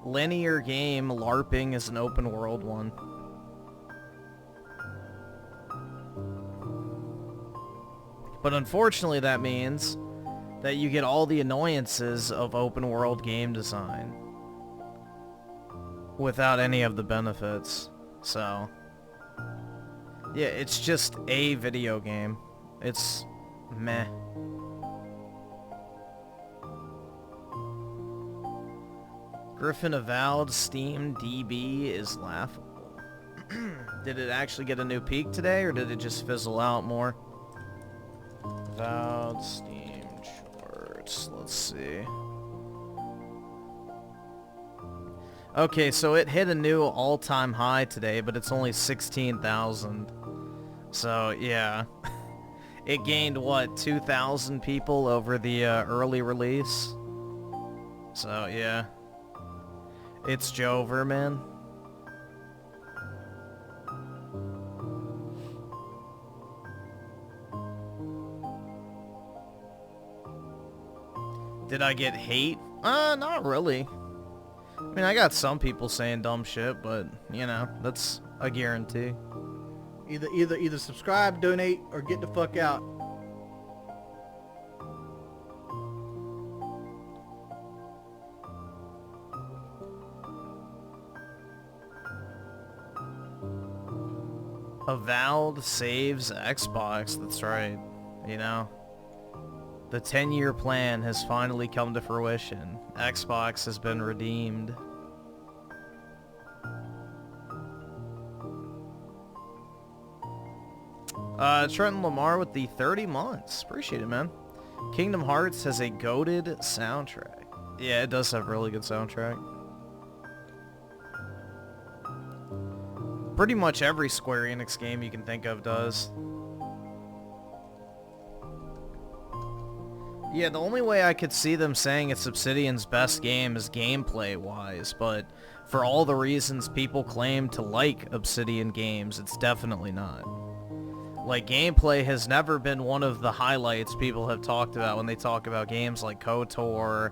linear game, LARPing is an open world one. But unfortunately that means that you get all the annoyances of open world game design without any of the benefits. So, yeah, it's just a video game. It's meh. Griffin Avowed Steam DB is laughable. Did it actually get a new peak today, or did it just fizzle out more? Avowed Steam charts. Let's see. Okay, so it hit a new all-time high today, but it's only 16,000. So, yeah. It gained, what, 2,000 people over the early release? So, yeah. It's Jover, man. Did I get hate? Not really. I mean, I got some people saying dumb shit, but, you know, that's a guarantee. Either subscribe, donate, or get the fuck out. Avowed saves Xbox, that's right. You know? The 10-year plan has finally come to fruition. Xbox has been redeemed. Trenton Lamar with the 30 months. Appreciate it, man. Kingdom Hearts has a goated soundtrack. Yeah, it does have a really good soundtrack. Pretty much every Square Enix game you can think of does. Yeah, the only way I could see them saying it's Obsidian's best game is gameplay-wise, but for all the reasons people claim to like Obsidian games, it's definitely not. Like, gameplay has never been one of the highlights people have talked about when they talk about games like KOTOR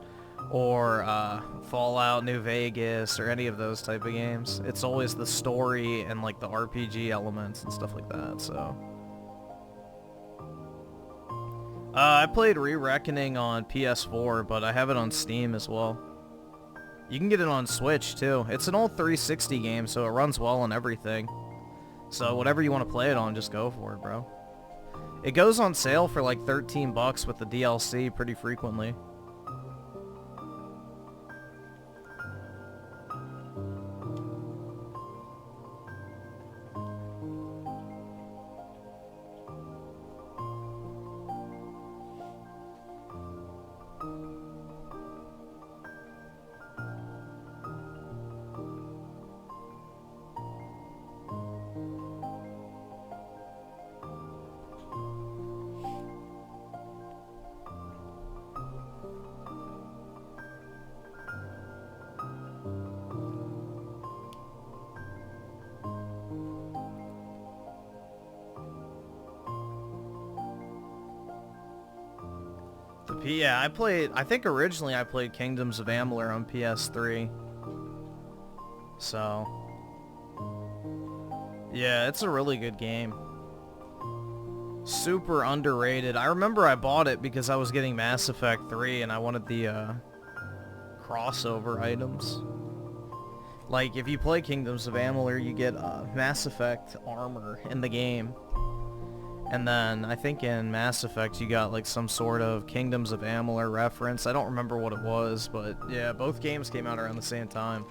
or Fallout New Vegas or any of those type of games. It's always the story and, like, the RPG elements and stuff like that, so... I played Re-Reckoning on PS4, but I have it on Steam as well. You can get it on Switch, too. It's an old 360 game, so it runs well on everything. So whatever you want to play it on, just go for it, bro. It goes on sale for like 13 bucks with the DLC pretty frequently. Yeah, I think originally I played Kingdoms of Amalur on PS3. So, yeah, it's a really good game. Super underrated. I remember I bought it because I was getting Mass Effect 3 and I wanted the crossover items. Like, if you play Kingdoms of Amalur, you get Mass Effect armor in the game. And then, I think in Mass Effect, you got, like, some sort of Kingdoms of Amalur reference. I don't remember what it was, but, yeah, both games came out around the same time.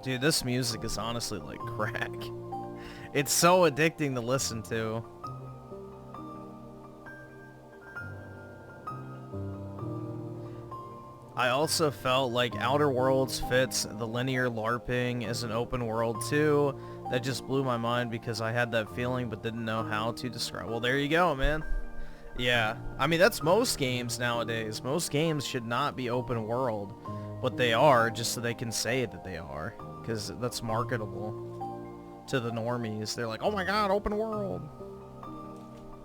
Dude, this music is honestly like crack. It's so addicting to listen to. I also felt like Outer Worlds fits the linear LARPing as an open world too. That just blew my mind because I had that feeling but didn't know how to describe. Well, there you go, man. Yeah, I mean, that's most games nowadays. Most games should not be open world, but they are just so they can say that they are, because that's marketable to the normies. They're like, oh my god, open world.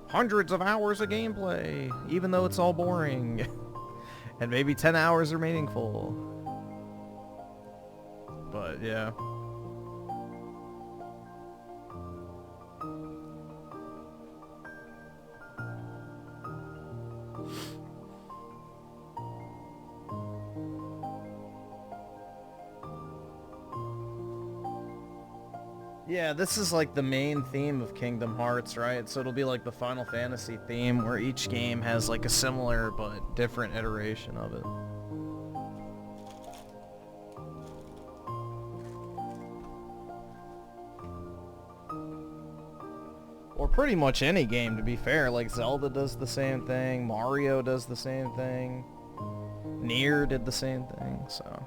Hundreds of hours of gameplay, even though it's all boring. And maybe 10 hours are meaningful. But yeah. Yeah, this is like the main theme of Kingdom Hearts, right? So it'll be like the Final Fantasy theme where each game has like a similar but different iteration of it. Or pretty much any game, to be fair. Like Zelda does the same thing, Mario does the same thing, Nier did the same thing, so...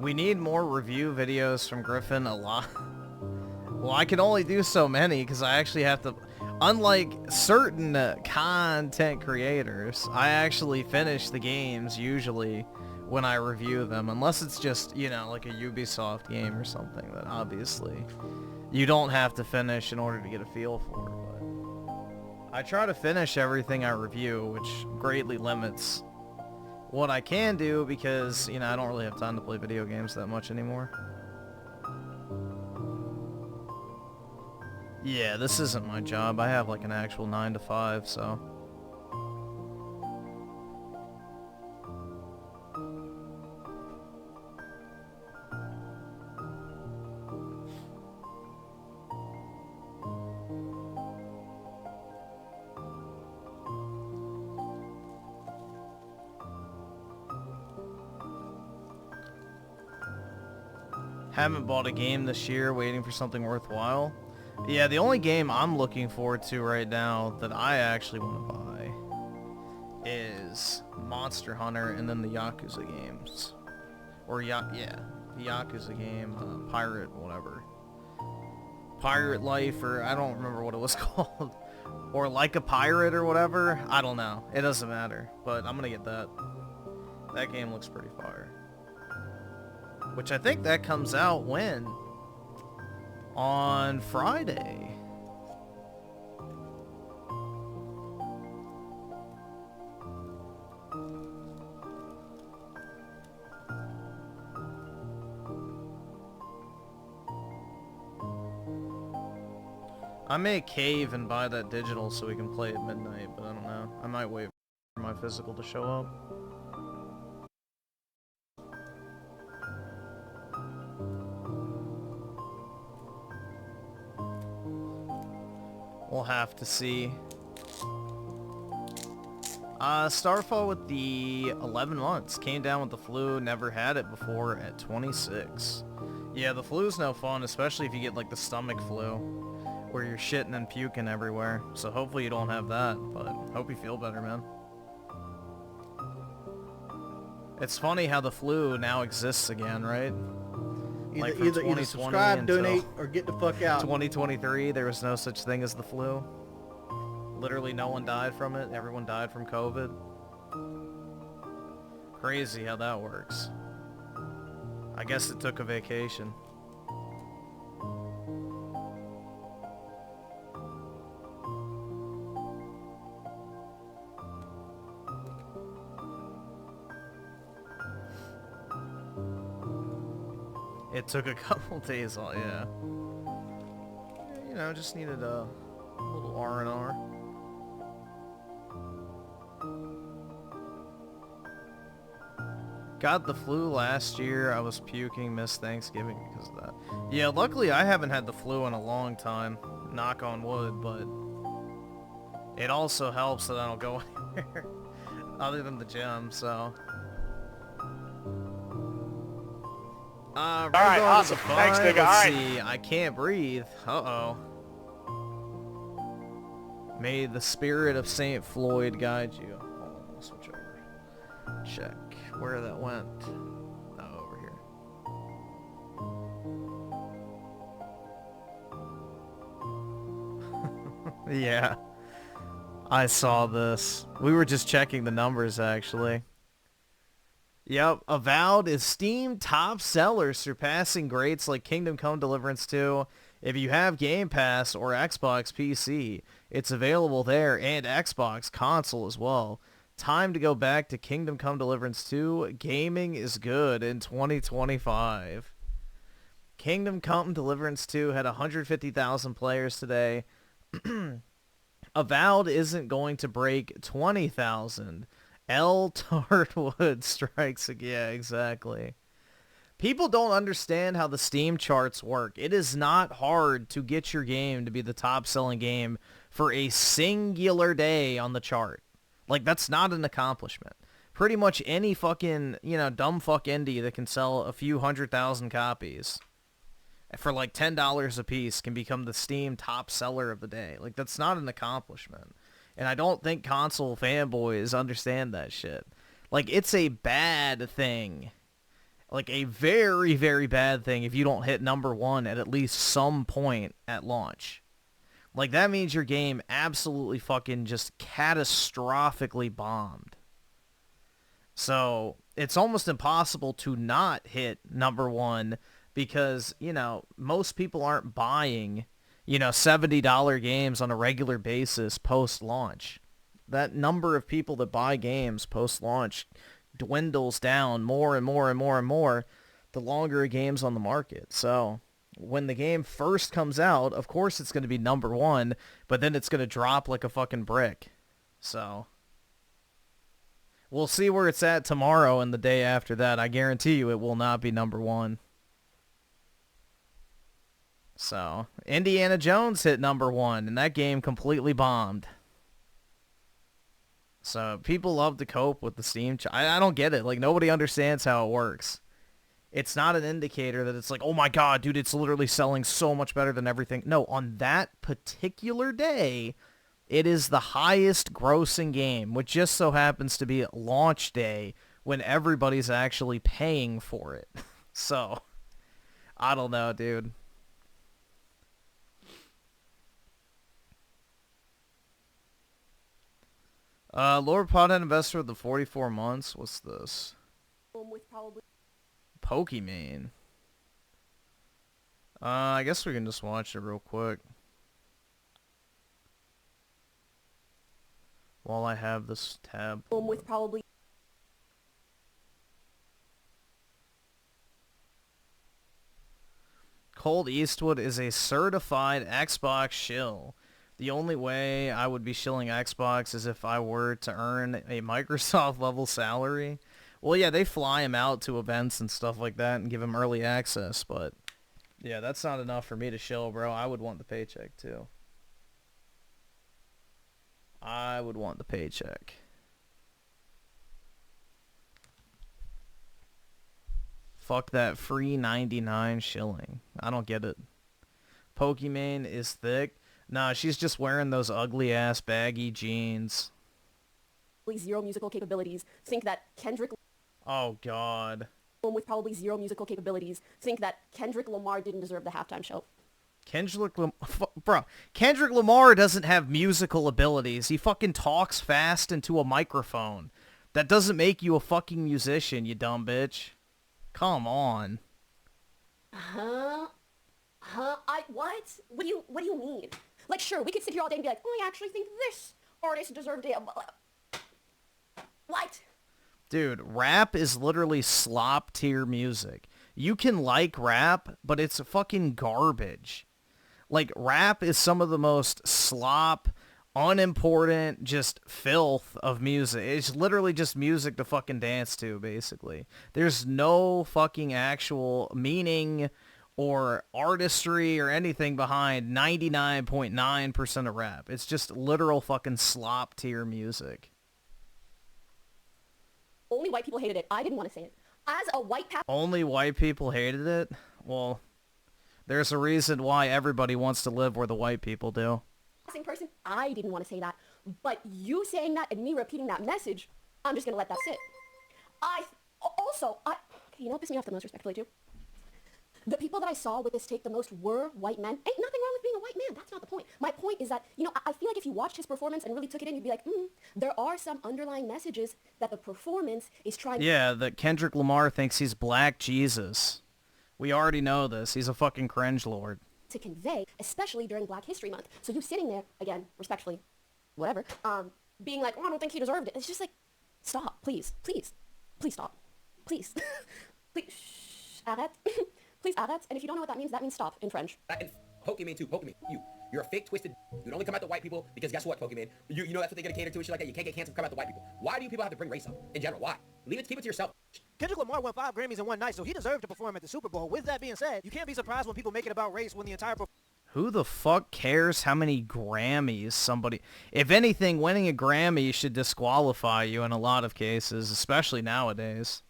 We need more review videos from Griffin a lot. Well, I can only do so many because I actually have to... Unlike certain content creators, I actually finish the games usually when I review them. Unless it's just, you know, like a Ubisoft game or something that obviously you don't have to finish in order to get a feel for. But I try to finish everything I review, which greatly limits what I can do because, you know, I don't really have time to play video games that much anymore. Yeah, this isn't my job. I have like an actual 9 to 5, so... Haven't bought a game this year, waiting for something worthwhile. Yeah, the only game I'm looking forward to right now that I actually want to buy is Monster Hunter and then the Yakuza games. Or, yeah, the Yakuza game, Pirate, whatever. Pirate Life, or I don't remember what it was called. Or Like a Pirate or whatever. I don't know. It doesn't matter. But I'm gonna get that. That game looks pretty fire. Which I think that comes out when? On Friday. I may cave and buy that digital so we can play at midnight, but I don't know. I might wait for my physical to show up. We'll have to see. Starfall with the 11 months. Came down with the flu, never had it before at 26. Yeah, the flu's no fun, especially if you get like the stomach flu, where you're shitting and puking everywhere. So hopefully you don't have that, but hope you feel better, man. It's funny how the flu now exists again, right? Either subscribe, donate, or get the fuck out. 2023, there was no such thing as the flu. Literally no one died from it. Everyone died from COVID. Crazy how that works. I guess it took a vacation. It took a couple days off, yeah. You know, just needed a little R&R. Got the flu last year. I was puking, missed Thanksgiving because of that. Yeah, luckily I haven't had the flu in a long time. Knock on wood, but it also helps that I don't go anywhere other than the gym, so. Alright, awesome. Thanks, nigga. Let's Alright. see. I can't breathe. Uh-oh. May the spirit of St. Floyd guide you. Hold on, I'll switch over. Check where that went. Oh, over here. Yeah. I saw this. We were just checking the numbers, actually. Yep, Avowed is Steam top seller, surpassing greats like Kingdom Come Deliverance 2. If you have Game Pass or Xbox PC, it's available there, and Xbox console as well. Time to go back to Kingdom Come Deliverance 2. Gaming is good in 2025. Kingdom Come Deliverance 2 had 150,000 players today. Avowed isn't going to break 20,000. L. Tartwood strikes again. Yeah, exactly. People don't understand how the Steam charts work. It is not hard to get your game to be the top-selling game for a singular day on the chart. Like, that's not an accomplishment. Pretty much any fucking, dumb fuck indie that can sell a few 100,000 copies for like $10 a piece can become the Steam top seller of the day. Like, that's not an accomplishment. And I don't think console fanboys understand that shit. Like, it's a bad thing. Like, a very, very bad thing if you don't hit number one at least some point at launch. Like, that means your game absolutely fucking just catastrophically bombed. So, it's almost impossible to not hit number one because, most people aren't buying $70 games on a regular basis post-launch. That number of people that buy games post-launch dwindles down more and more and more and more the longer a game's on the market. So when the game first comes out, of course it's going to be number one, but then it's going to drop like a fucking brick. So we'll see where it's at tomorrow and the day after that. I guarantee you it will not be number one. So, Indiana Jones hit number one, and that game completely bombed. So, people love to cope with the Steam. I don't get it. Like, nobody understands how it works. It's not an indicator that it's like, oh my god, dude, it's literally selling so much better than everything. No, on that particular day, it is the highest grossing game, which just so happens to be launch day when everybody's actually paying for it. So, I don't know, dude. Lord Pothead Investor with the 44 months. What's this? With probably Pokimane. I guess we can just watch it real quick. While I have this tab. With probably Cold Eastwood is a certified Xbox shill. The only way I would be shilling Xbox is if I were to earn a Microsoft level salary. Well, yeah, they fly him out to events and stuff like that and give him early access, but yeah, that's not enough for me to shill, bro. I would want the paycheck too. I would want the paycheck. Fuck that free 99 shilling. I don't get it. Pokimane is thick. Nah, she's just wearing those ugly-ass baggy jeans. zero musical capabilities think that Kendrick Oh, God. with probably zero musical capabilities think that Kendrick Lamar didn't deserve the halftime show. Kendrick Lamar doesn't have musical abilities. He fucking talks fast into a microphone. That doesn't make you a fucking musician, you dumb bitch. Come on. What? What do you mean? Like, sure, we could sit here all day and be like, oh, I actually think this artist deserved it. What? Dude, rap is literally slop tier music. You can like rap, but it's fucking garbage. Like, rap is some of the most slop, unimportant, just filth of music. It's literally just music to fucking dance to, basically. There's no fucking actual meaning or artistry or anything behind 99.9% of rap. It's just literal fucking slop tier music. Only white people hated it. I didn't want to say it. As a white Only white people hated it? Well, there's a reason why everybody wants to live where the white people do. passing person, I didn't want to say that. But you saying that and me repeating that message, I'm just going to let that sit. Okay, you know what pissed me off the most respectfully too? The people that I saw with this take the most were white men. Ain't nothing wrong with being a white man. That's not the point. My point is that, I feel like if you watched his performance and really took it in, you'd be like, there are some underlying messages that the performance is trying to... Yeah, that Kendrick Lamar thinks he's Black Jesus. We already know this. He's a fucking cringe lord. ...to convey, especially during Black History Month. So you sitting there, again, respectfully, whatever, being like, I don't think he deserved it. It's just like, stop, please, please, please stop, please, please, arrête. Please arrête, and if you don't know what that means stop in French. And Pokemon too, Pokemon, you're a fake, twisted, you'd only come out to white people because guess what, Pokemon? You know that's what they gotta cater to and shit like that. You can't get canceled, come out to white people. Why do you people have to bring race up in general? Why? Keep it to yourself. Kendrick Lamar won 5 Grammys in one night, so he deserved to perform at the Super Bowl. With that being said, you can't be surprised when people make it about race when the entire Who the fuck cares how many Grammys somebody... If anything, winning a Grammy should disqualify you in a lot of cases, especially nowadays.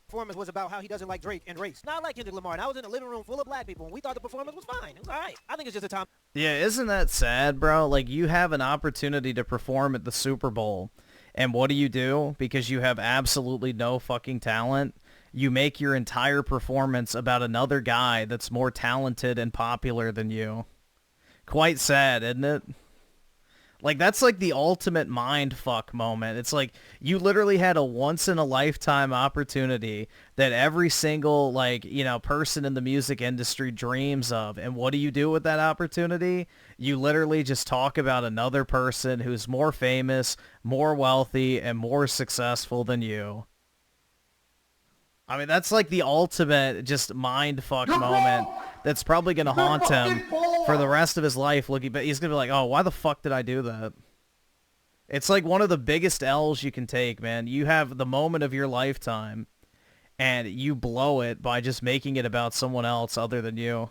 Performance was about how he doesn't like Drake and race. Now, I like Kendrick Lamar, and I was in a living room full of black people, and we thought the performance was fine. It was all right. I think it's just a time. Yeah, isn't that sad, bro? Like, you have an opportunity to perform at the Super Bowl, and what do? Because you have absolutely no fucking talent, you make your entire performance about another guy that's more talented and popular than you. Quite sad, isn't it? Like, that's like the ultimate mind fuck moment. It's like you literally had a once-in-a-lifetime opportunity that every single, person in the music industry dreams of. And what do you do with that opportunity? You literally just talk about another person who's more famous, more wealthy, and more successful than you. I mean, that's like the ultimate just mind fuck moment that's probably going to haunt him for the rest of his life. He's going to be like, oh, why the fuck did I do that? It's like one of the biggest L's you can take, man. You have the moment of your lifetime, and you blow it by just making it about someone else other than you.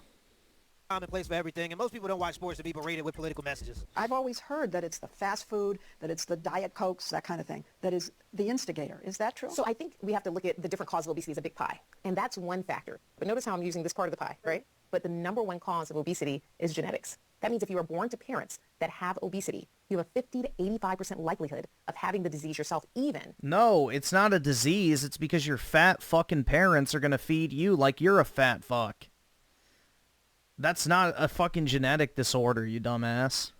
Time and place for everything, and most people don't watch sports to be berated with political messages. I've always heard that it's the fast food, that it's the Diet Cokes, that kind of thing, that is the instigator. Is that true? So I think we have to look at the different causes of obesity as a big pie, and that's one factor. But notice how I'm using this part of the pie, right? But the number one cause of obesity is genetics. That means if you are born to parents that have obesity, you have a 50 to 85% likelihood of having the disease yourself even. No, it's not a disease. It's because your fat fucking parents are going to feed you like you're a fat fuck. That's not a fucking genetic disorder, you dumbass.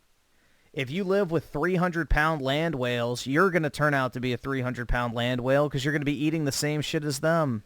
If you live with 300-pound land whales, you're going to turn out to be a 300-pound land whale because you're going to be eating the same shit as them.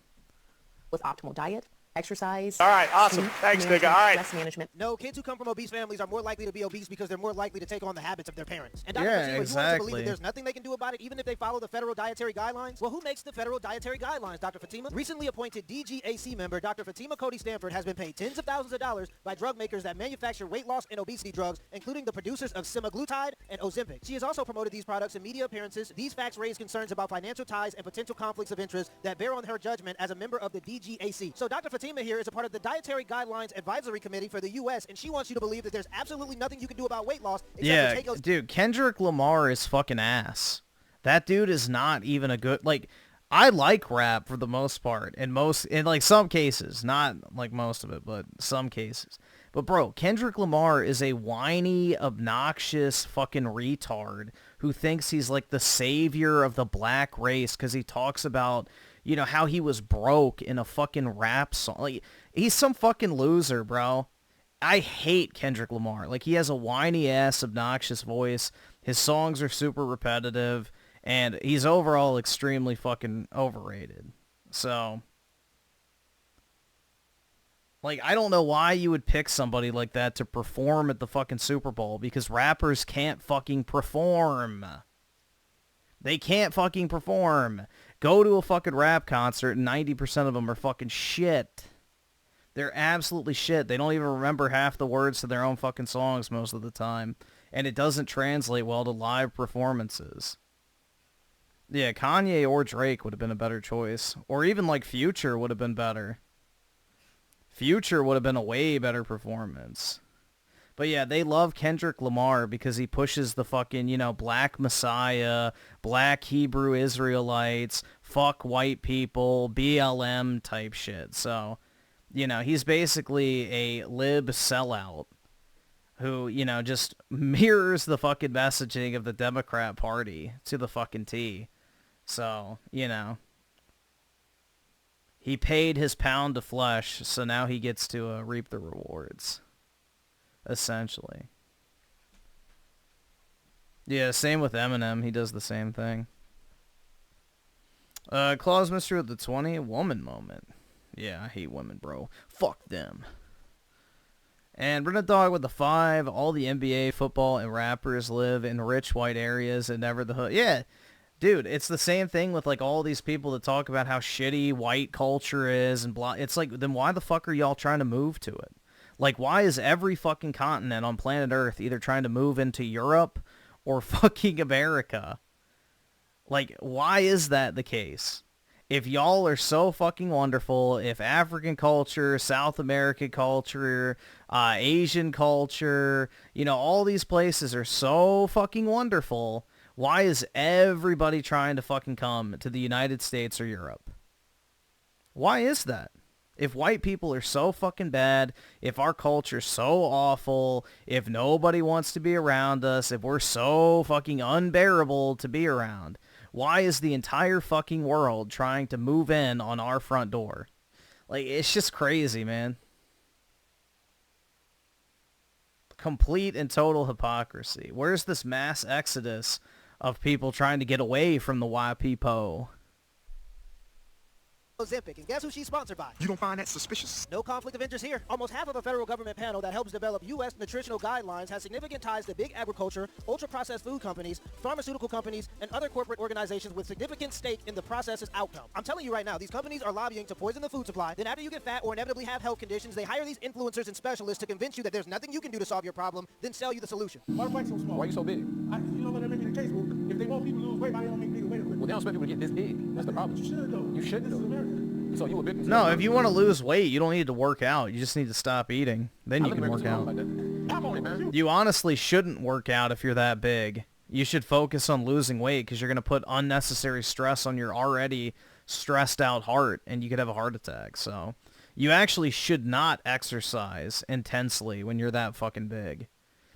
With optimal diet, exercise. All right, awesome. Thanks, nigga. All right. Stress management. No, kids who come from obese families are more likely to be obese because they're more likely to take on the habits of their parents. And Dr. Yeah, Fatima, you want us to exactly. believe that there's nothing they can do about it, even if they follow the federal dietary guidelines? Well, who makes the federal dietary guidelines, Dr. Fatima? Recently appointed DGAC member Dr. Fatima Cody Stanford has been paid tens of thousands of dollars by drug makers that manufacture weight loss and obesity drugs, including the producers of semaglutide and Ozempic. She has also promoted these products in media appearances. These facts raise concerns about financial ties and potential conflicts of interest that bear on her judgment as a member of the DGAC. So Dr. Fatima here is a part of the Dietary Guidelines Advisory Committee for the U.S., and she wants you to believe that there's absolutely nothing you can do about weight loss except to take those... Dude, Kendrick Lamar is fucking ass. That dude is not even a good... I like rap for the most part, in some cases. Not like most of it, but some cases. But bro, Kendrick Lamar is a whiny, obnoxious fucking retard who thinks he's like the savior of the black race because he talks about... how he was broke in a fucking rap song. He's some fucking loser, bro. I hate Kendrick Lamar. He has a whiny-ass, obnoxious voice. His songs are super repetitive, and he's overall extremely fucking overrated. So, I don't know why you would pick somebody like that to perform at the fucking Super Bowl, because rappers can't fucking perform. They can't fucking perform. Go to a fucking rap concert and 90% of them are fucking shit. They're absolutely shit. They don't even remember half the words to their own fucking songs most of the time. and it doesn't translate well to live performances. Yeah, Kanye or Drake would have been a better choice. Or even like Future would have been better. Future would have been a way better performance. But yeah, they love Kendrick Lamar because he pushes the fucking, you know, black messiah, black Hebrew Israelites, fuck white people, BLM type shit. So, you know, he's basically a lib sellout who, you know, just mirrors the fucking messaging of the Democrat Party to the fucking T. So, you know, he paid his pound of flesh, so now he gets to reap the rewards. Essentially. Yeah, same with Eminem. He does the same thing. Claus Mystery with the 20. Woman moment. Yeah, I hate women, bro. Fuck them. And Brenda Dog with the 5. All the NBA, football, and rappers live in rich white areas and never the hood. Yeah, dude, it's the same thing with like all these people that talk about how shitty white culture is and blah. It's like, then why the fuck are y'all trying to move to it? Like, why is every fucking continent on planet Earth either trying to move into Europe or fucking America? Like, why is that the case? If y'all are so fucking wonderful, if African culture, South American culture, Asian culture, you know, all these places are so fucking wonderful, why is everybody trying to fucking come to the United States or Europe? Why is that? If white people are so fucking bad, if our culture's so awful, if nobody wants to be around us, if we're so fucking unbearable to be around, why is the entire fucking world trying to move in on our front door? Like, it's just crazy, man. Complete and total hypocrisy. Where's this mass exodus of people trying to get away from the white people? Ozempic, and guess who she's sponsored by? You don't find that suspicious? No conflict of interest here. Almost half of the federal government panel that helps develop U.S. nutritional guidelines has significant ties to big agriculture, ultra-processed food companies, pharmaceutical companies, and other corporate organizations with significant stake in the process's outcome. I'm telling you right now, these companies are lobbying to poison the food supply. Then after you get fat or inevitably have health conditions, they hire these influencers and specialists to convince you that there's nothing you can do to solve your problem, then sell you the solution. Why the flag so small? Why are you so big? You know what, that may be the case. Well, if they want people to lose weight, why they don't make people weight quick? Well, they don't expect people to get this big. That's the problem. You should, though. You should, This though. is America. So you a big... No, if you want to lose weight, you don't need to work out. You just need to stop eating. Then you can work out. Hop on it, man. You honestly shouldn't work out if you're that big. You should focus on losing weight because you're going to put unnecessary stress on your already stressed out heart and you could have a heart attack. So you actually should not exercise intensely when you're that fucking big.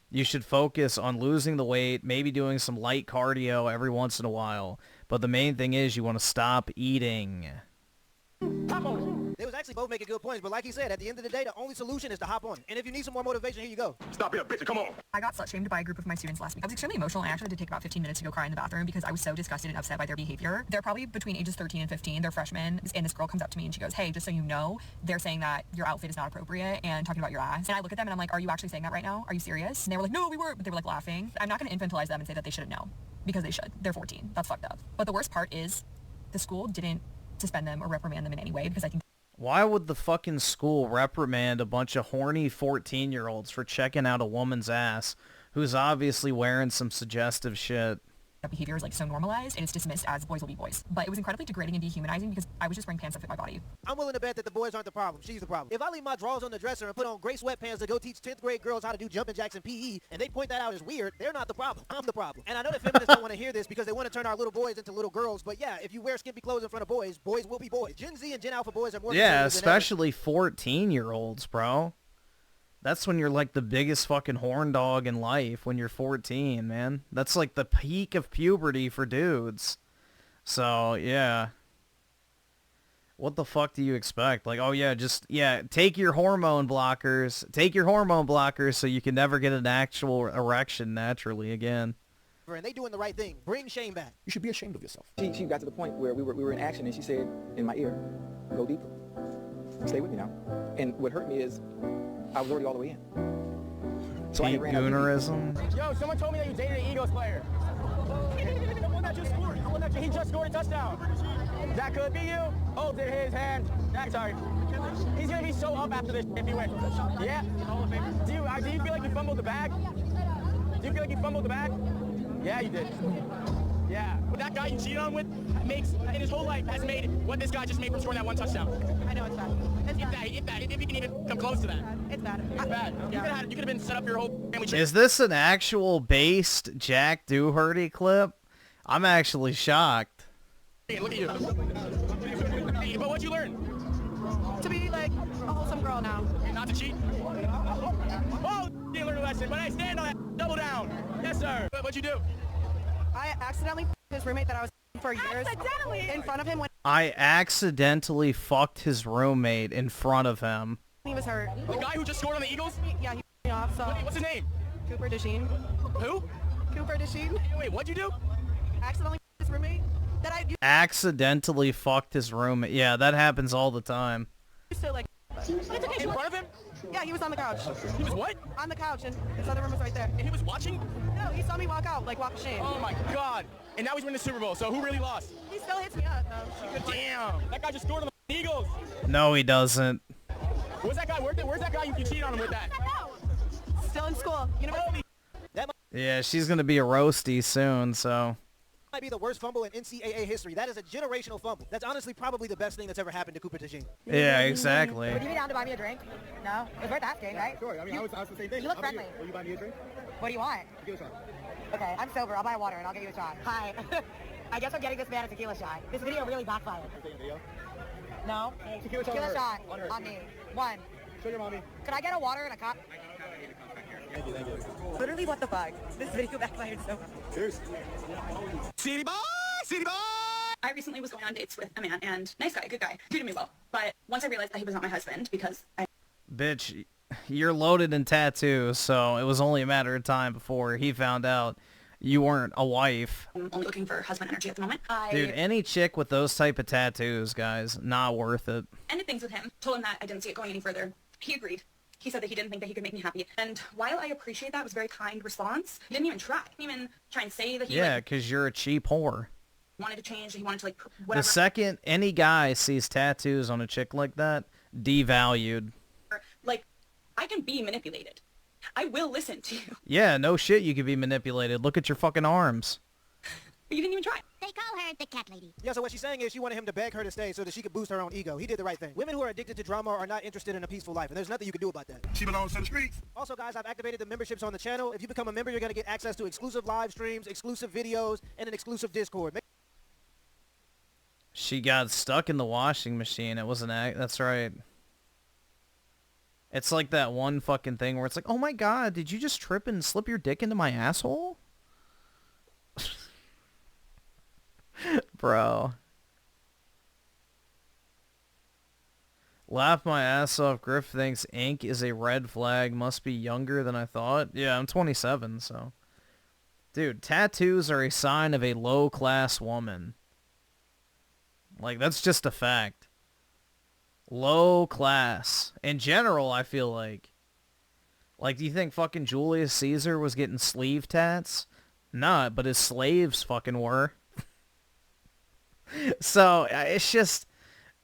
You should focus on losing the weight, maybe doing some light cardio every once in a while. But the main thing is you want to stop eating. They was actually both making good points, but like he said, at the end of the day, the only solution is to hop on. And if you need some more motivation, here you go. Stop being a bitch, come on. I got slut-shamed by a group of my students last week. I was extremely emotional and I actually had to take about 15 minutes to go cry in the bathroom because I was so disgusted and upset by their behavior. They're probably between ages 13 and 15. They're freshmen. And this girl comes up to me and she goes, hey, just so you know, they're saying that your outfit is not appropriate and talking about your ass. And I look at them and I'm like, are you actually saying that right now? Are you serious? And they were like, no, we weren't. But they were like laughing. I'm not going to infantilize them and say that they shouldn't know because they should. They're 14. That's fucked up. But the worst part is the school didn't suspend them or reprimand them in any way because I think... Why would the fucking school reprimand a bunch of horny 14-year-olds for checking out a woman's ass who's obviously wearing some suggestive shit? That behavior is like so normalized and it's dismissed as boys will be boys. But it was incredibly degrading and dehumanizing because I was just wearing pants that fit my body. I'm willing to bet that the boys aren't the problem. She's the problem. If I leave my drawers on the dresser and put on gray sweatpants to go teach 10th grade girls how to do jumping jacks in PE, and they point that out as weird, they're not the problem. I'm the problem. And I know that feminists don't want to hear this because they want to turn our little boys into little girls, but yeah, if you wear skimpy clothes in front of boys, boys will be boys. Gen Z and Gen Alpha boys are more... Yeah, especially 14-year-olds, bro. That's when you're like the biggest fucking horn dog in life, when you're 14, man. That's like the peak of puberty for dudes. So, yeah. What the fuck do you expect? Like, oh yeah, take your hormone blockers. Take your hormone blockers so you can never get an actual erection naturally again. And they doing the right thing. Bring shame back. You should be ashamed of yourself. She got to the point where we were in action and she said in my ear, go deeper. Stay with me now. And what hurt me is I was already all the way in. So Goonerism. Yo, someone told me that you dated an Eagles player. The one that just scored. He just scored a touchdown. That could be you. Oh, did his hand. Sorry. He's gonna be so up after this if he wins. Yeah. Do you feel like you fumbled the bag? Do you feel like you fumbled the bag? Yeah, you did. Yeah. But that guy you cheated on with makes, in his whole life, has made what this guy just made from scoring that one touchdown. I know it's bad. If he can even come close to that. It's bad. It's bad. Yeah. You could have been set up your whole family. Is this an actual based Jack Doherty clip? I'm actually shocked. Hey, look at you. Hey, but what'd you learn? To be like a wholesome girl now. And not to cheat? Oh, you learned a lesson, but I stand on that. Double down. Yes, sir. What'd you do? I accidentally his roommate that I was for years in front of him when I accidentally fucked his roommate in front of him. he was hurt. The guy who just scored on the Eagles? Yeah, he me off, so. What's his name? Cooper Desheen. Who? Cooper Desheen. Wait, what'd you do? Accidentally his roommate that I Accidentally fucked his roommate. Yeah, that happens all the time. used to like. In front of him? Yeah, he was on the couch. He was what? On the couch, and his other room was right there. And he was watching? No, he saw me walk out, like walk of shame. Oh my God. And now he's winning the Super Bowl, so who really lost? He still hits me up, though. Damn. That guy just scored on the Eagles. No, he doesn't. Where's that guy? Where's that guy you cheated on him with that? Still in school. University. That Yeah, she's gonna be a roasty soon, so. might be the worst fumble in NCAA history. That is a generational fumble. That's honestly probably the best thing that's ever happened to Cooper DeJean. Yeah, exactly. Would you be down to buy me a drink? No? It was worth asking, right? Sure, I mean, I was the same thing. You look friendly. Will you buy me a drink? What do you want? Give it a shot. Okay, I'm sober. I'll buy water and I'll get you a shot. Hi. I guess I'm getting this man a tequila shot. This video really backfired. No? Tequila shot on me. One. Show your mommy. Could I get a water and a cup? Thank you, thank you. Literally, what the fuck? This video backfired so much. Cheers. City boy! City boy! I recently was going on dates with a man, and nice guy, good guy, treated me well. But once I realized that he was not my husband, because I... Bitch, you're loaded in tattoos, so it was only a matter of time before he found out you weren't a wife. I'm only looking for husband energy at the moment. Dude, any chick with those type of tattoos, guys, not worth it. Ended things with him, told him that I didn't see it going any further. He agreed. He said that he didn't think that he could make me happy. And while I appreciate that, it was a very kind response, he didn't even try. He didn't even try and say that he Yeah, because you're a cheap whore. wanted to change, he wanted to, like, whatever. The second any guy sees tattoos on a chick like that, devalued. Like, I can be manipulated. I will listen to you. Yeah, no shit you could be manipulated. Look at your fucking arms. But you didn't even try. They call her the cat lady. Yeah, so what she's saying is she wanted him to beg her to stay so that she could boost her own ego. He did the right thing. Women who are addicted to drama are not interested in a peaceful life, and there's nothing you can do about that. She belongs to the streets. Also, guys, I've activated the memberships on the channel. If you become a member, you're going to get access to exclusive live streams, exclusive videos, and an exclusive Discord. She got stuck in the washing machine. It was an act. That's right. It's like that one fucking thing where it's like, oh my god, did you just trip and slip your dick into my asshole? Bro. Laugh my ass off. Griff thinks ink is a red flag. Must be younger than I thought. Yeah, I'm 27, so. Dude, tattoos are a sign of a low-class woman. Like, that's just a fact. Low class. In general, I feel like. Like, do you think fucking Julius Caesar was getting sleeve tats? Nah, but his slaves fucking were. So, it's just...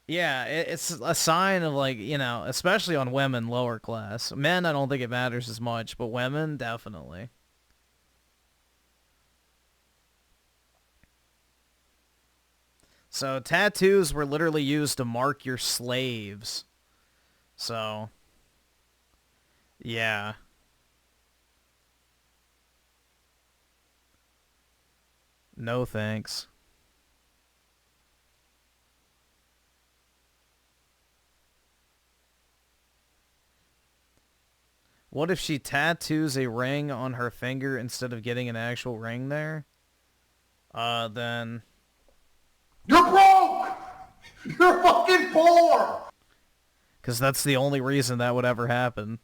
Yeah, it's a sign of, like, you know, especially on women, lower class. Men, I don't think it matters as much, but women, definitely. So, tattoos were literally used to mark your slaves. So, yeah. No thanks. What if she tattoos a ring on her finger instead of getting an actual ring there? Then... You're broke! You're fucking poor! Because that's the only reason that would ever happen.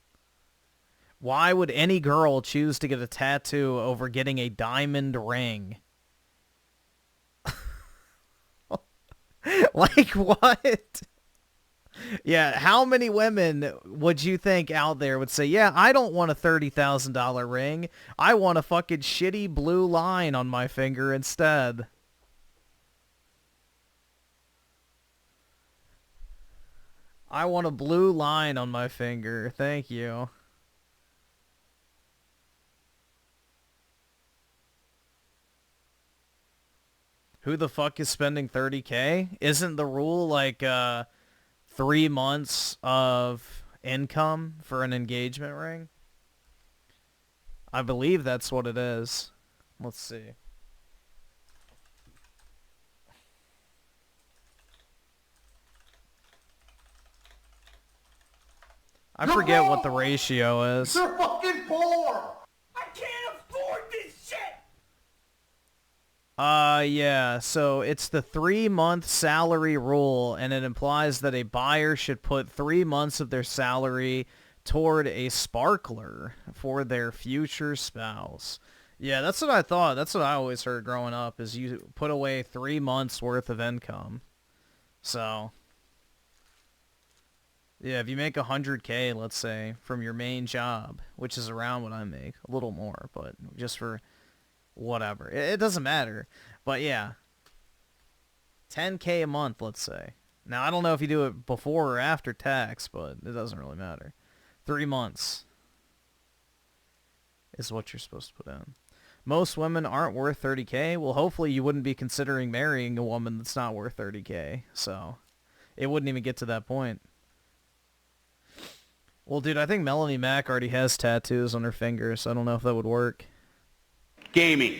Why would any girl choose to get a tattoo over getting a diamond ring? Like, what? Yeah, how many women would you think out there would say, yeah, I don't want a $30,000 ring. I want a fucking shitty blue line on my finger instead. I want a blue line on my finger. Thank you. Who the fuck is spending 30K? Isn't the rule like 3 months of income for an engagement ring? I believe that's what it is. Let's see. I forget what the ratio is. They're fucking poor! I can't afford this shit! Yeah, so it's the 3-month salary rule, and it implies that a buyer should put 3 months of their salary toward a sparkler for their future spouse. Yeah, that's what I thought. That's what I always heard growing up, is you put away 3 months worth of income. So, yeah, if you make 100K, let's say, from your main job, which is around what I make, a little more, but just for whatever. It doesn't matter. But yeah, 10K a month, let's say. Now, I don't know if you do it before or after tax, but it doesn't really matter. 3 months is what you're supposed to put in. Most women aren't worth 30K. Well, hopefully you wouldn't be considering marrying a woman that's not worth 30K. So it wouldn't even get to that point. Well, dude, I think Melanie Mack already has tattoos on her fingers, so I don't know if that would work. Gaming.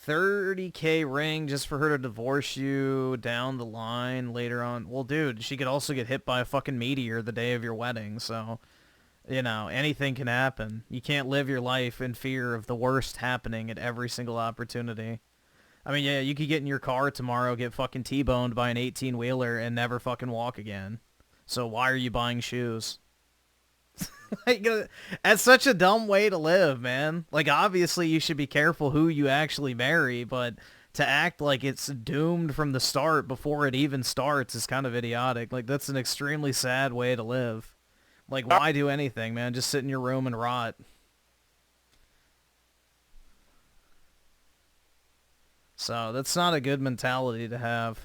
30K ring just for her to divorce you down the line later on. Well, dude, she could also get hit by a fucking meteor the day of your wedding, so, you know, anything can happen. You can't live your life in fear of the worst happening at every single opportunity. I mean, yeah, you could get in your car tomorrow, get fucking T-boned by an 18-wheeler, and never fucking walk again. So why are you buying shoes? Like, that's such a dumb way to live, man. Like, obviously you should be careful who you actually marry, but to act like it's doomed from the start before it even starts is kind of idiotic. Like, that's an extremely sad way to live. Like, why do anything, man? Just sit in your room and rot. So, that's not a good mentality to have.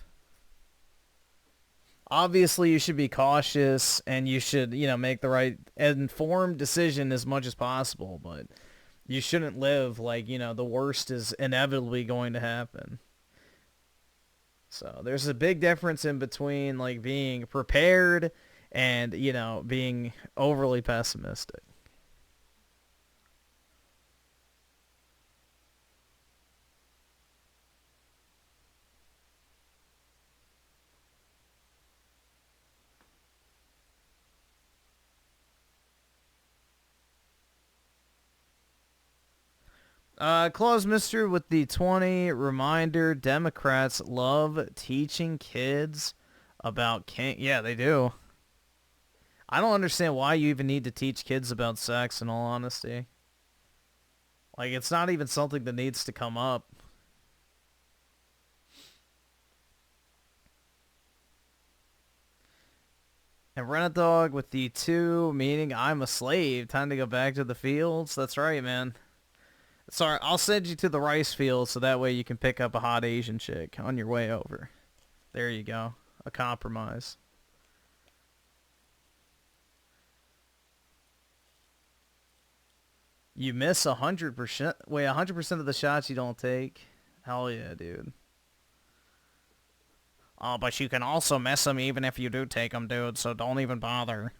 Obviously, you should be cautious, and you should, you know, make the right informed decision as much as possible, but you shouldn't live like, you know, the worst is inevitably going to happen. So there's a big difference in between, like, being prepared and, you know, being overly pessimistic. Claus Mister with the 20 reminder. Democrats love teaching kids about yeah, they do. I don't understand why you even need to teach kids about sex, in all honesty. Like, it's not even something that needs to come up. And Renadog with the 2, meaning I'm a slave. Time to go back to the fields. That's right, man. Sorry, I'll send you to the rice field so that way you can pick up a hot Asian chick on your way over. There you go. A compromise. You miss 100%. Wait, 100% of the shots you don't take? Hell yeah, dude. Oh, but you can also miss them even if you do take them, dude, so don't even bother.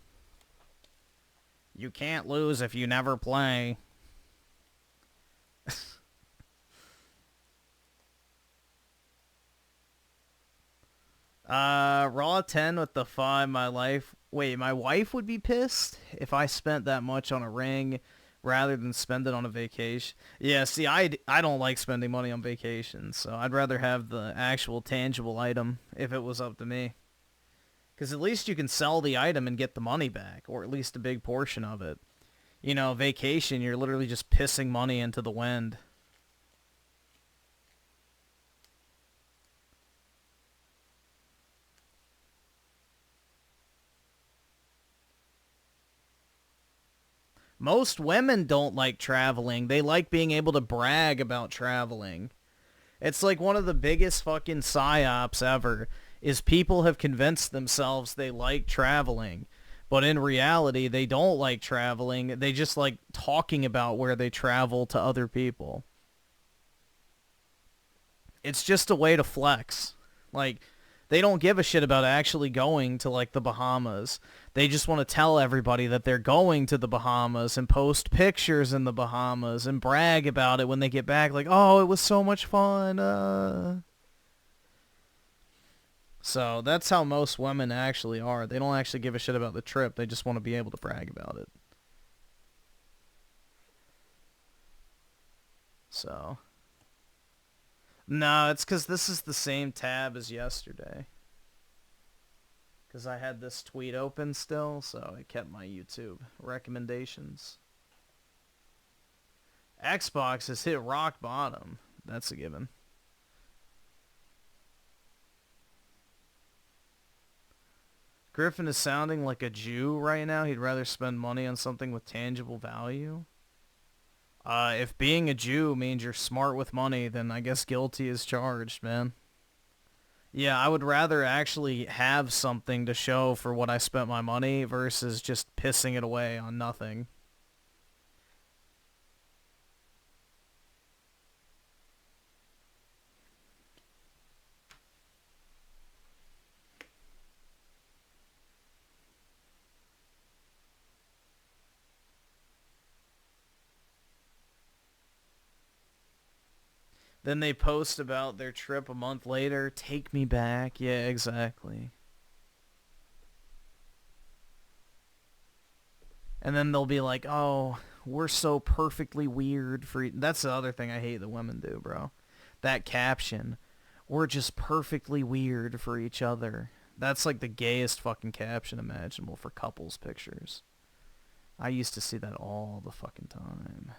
You can't lose if you never play. Raw 10 with the 5, my life. Wait, my wife would be pissed if I spent that much on a ring rather than spend it on a vacation. Yeah, see, I don't like spending money on vacations, so I'd rather have the actual tangible item if it was up to me. Because at least you can sell the item and get the money back, or at least a big portion of it. You know, vacation, you're literally just pissing money into the wind. Most women don't like traveling. They like being able to brag about traveling. It's like one of the biggest fucking psyops ever, is people have convinced themselves they like traveling, but in reality, they don't like traveling. They just like talking about where they travel to other people. It's just a way to flex. Like, they don't give a shit about actually going to, like, the Bahamas. They just want to tell everybody that they're going to the Bahamas and post pictures in the Bahamas and brag about it when they get back. Like, oh, it was so much fun. So that's how most women actually are. They don't actually give a shit about the trip. They just want to be able to brag about it. So... No, it's because this is the same tab as yesterday. Because I had this tweet open still, so I kept my YouTube recommendations. Xbox has hit rock bottom. That's a given. Griffin is sounding like a Jew right now. He'd rather spend money on something with tangible value. If being a Jew means you're smart with money, then I guess guilty is charged, man. Yeah, I would rather actually have something to show for what I spent my money versus just pissing it away on nothing. Then they post about their trip a month later. Take me back. Yeah, exactly. And then they'll be like, oh, we're so perfectly weird for... That's the other thing I hate that women do, bro. That caption. We're just perfectly weird for each other. That's like the gayest fucking caption imaginable for couples pictures. I used to see that all the fucking time.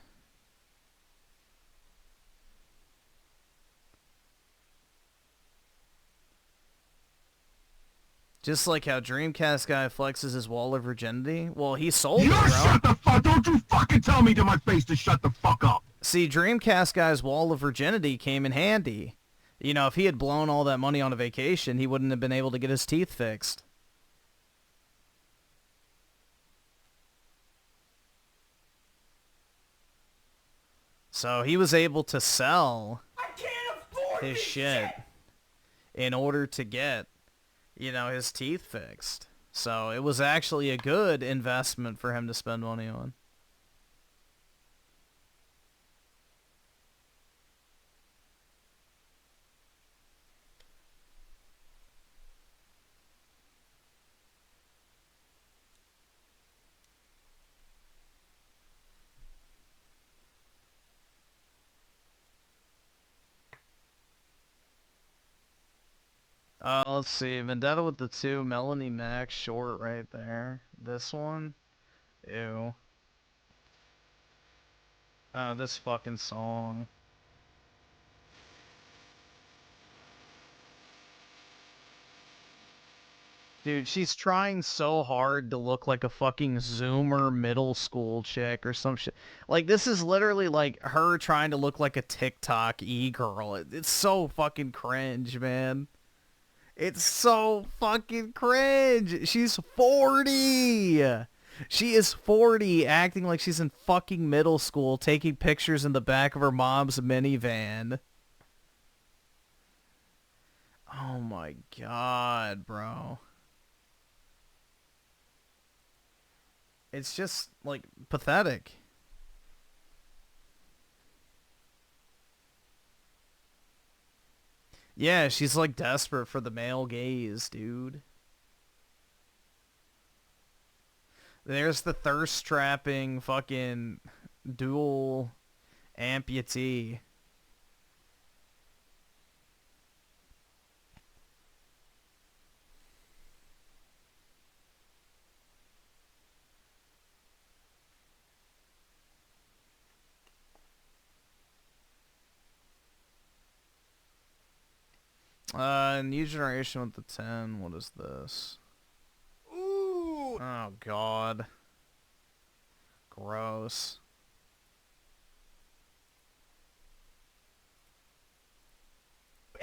Just like how Dreamcast guy flexes his wall of virginity. Well, he sold it, bro. Shut the fuck! Don't you fucking tell me to my face to shut the fuck up. See, Dreamcast guy's wall of virginity came in handy. You know, if he had blown all that money on a vacation, he wouldn't have been able to get his teeth fixed. So he was able to sell his shit in order to get, you know, his teeth fixed. So it was actually a good investment for him to spend money on. Let's see. Vendetta with the 2. Melanie Max short right there. This one. Ew. Oh, this fucking song. Dude, she's trying so hard to look like a fucking Zoomer middle school chick or some shit. Like, this is literally like her trying to look like a TikTok e-girl. It's so fucking cringe, man. It's so fucking cringe. She's 40. She is 40, acting like she's in fucking middle school, taking pictures in the back of her mom's minivan. Oh my god, bro. It's just, like, pathetic. Yeah, she's like desperate for the male gaze, dude. There's the thirst-trapping fucking dual amputee. New generation with the 10. What is this? Ooh. Oh, God. Gross.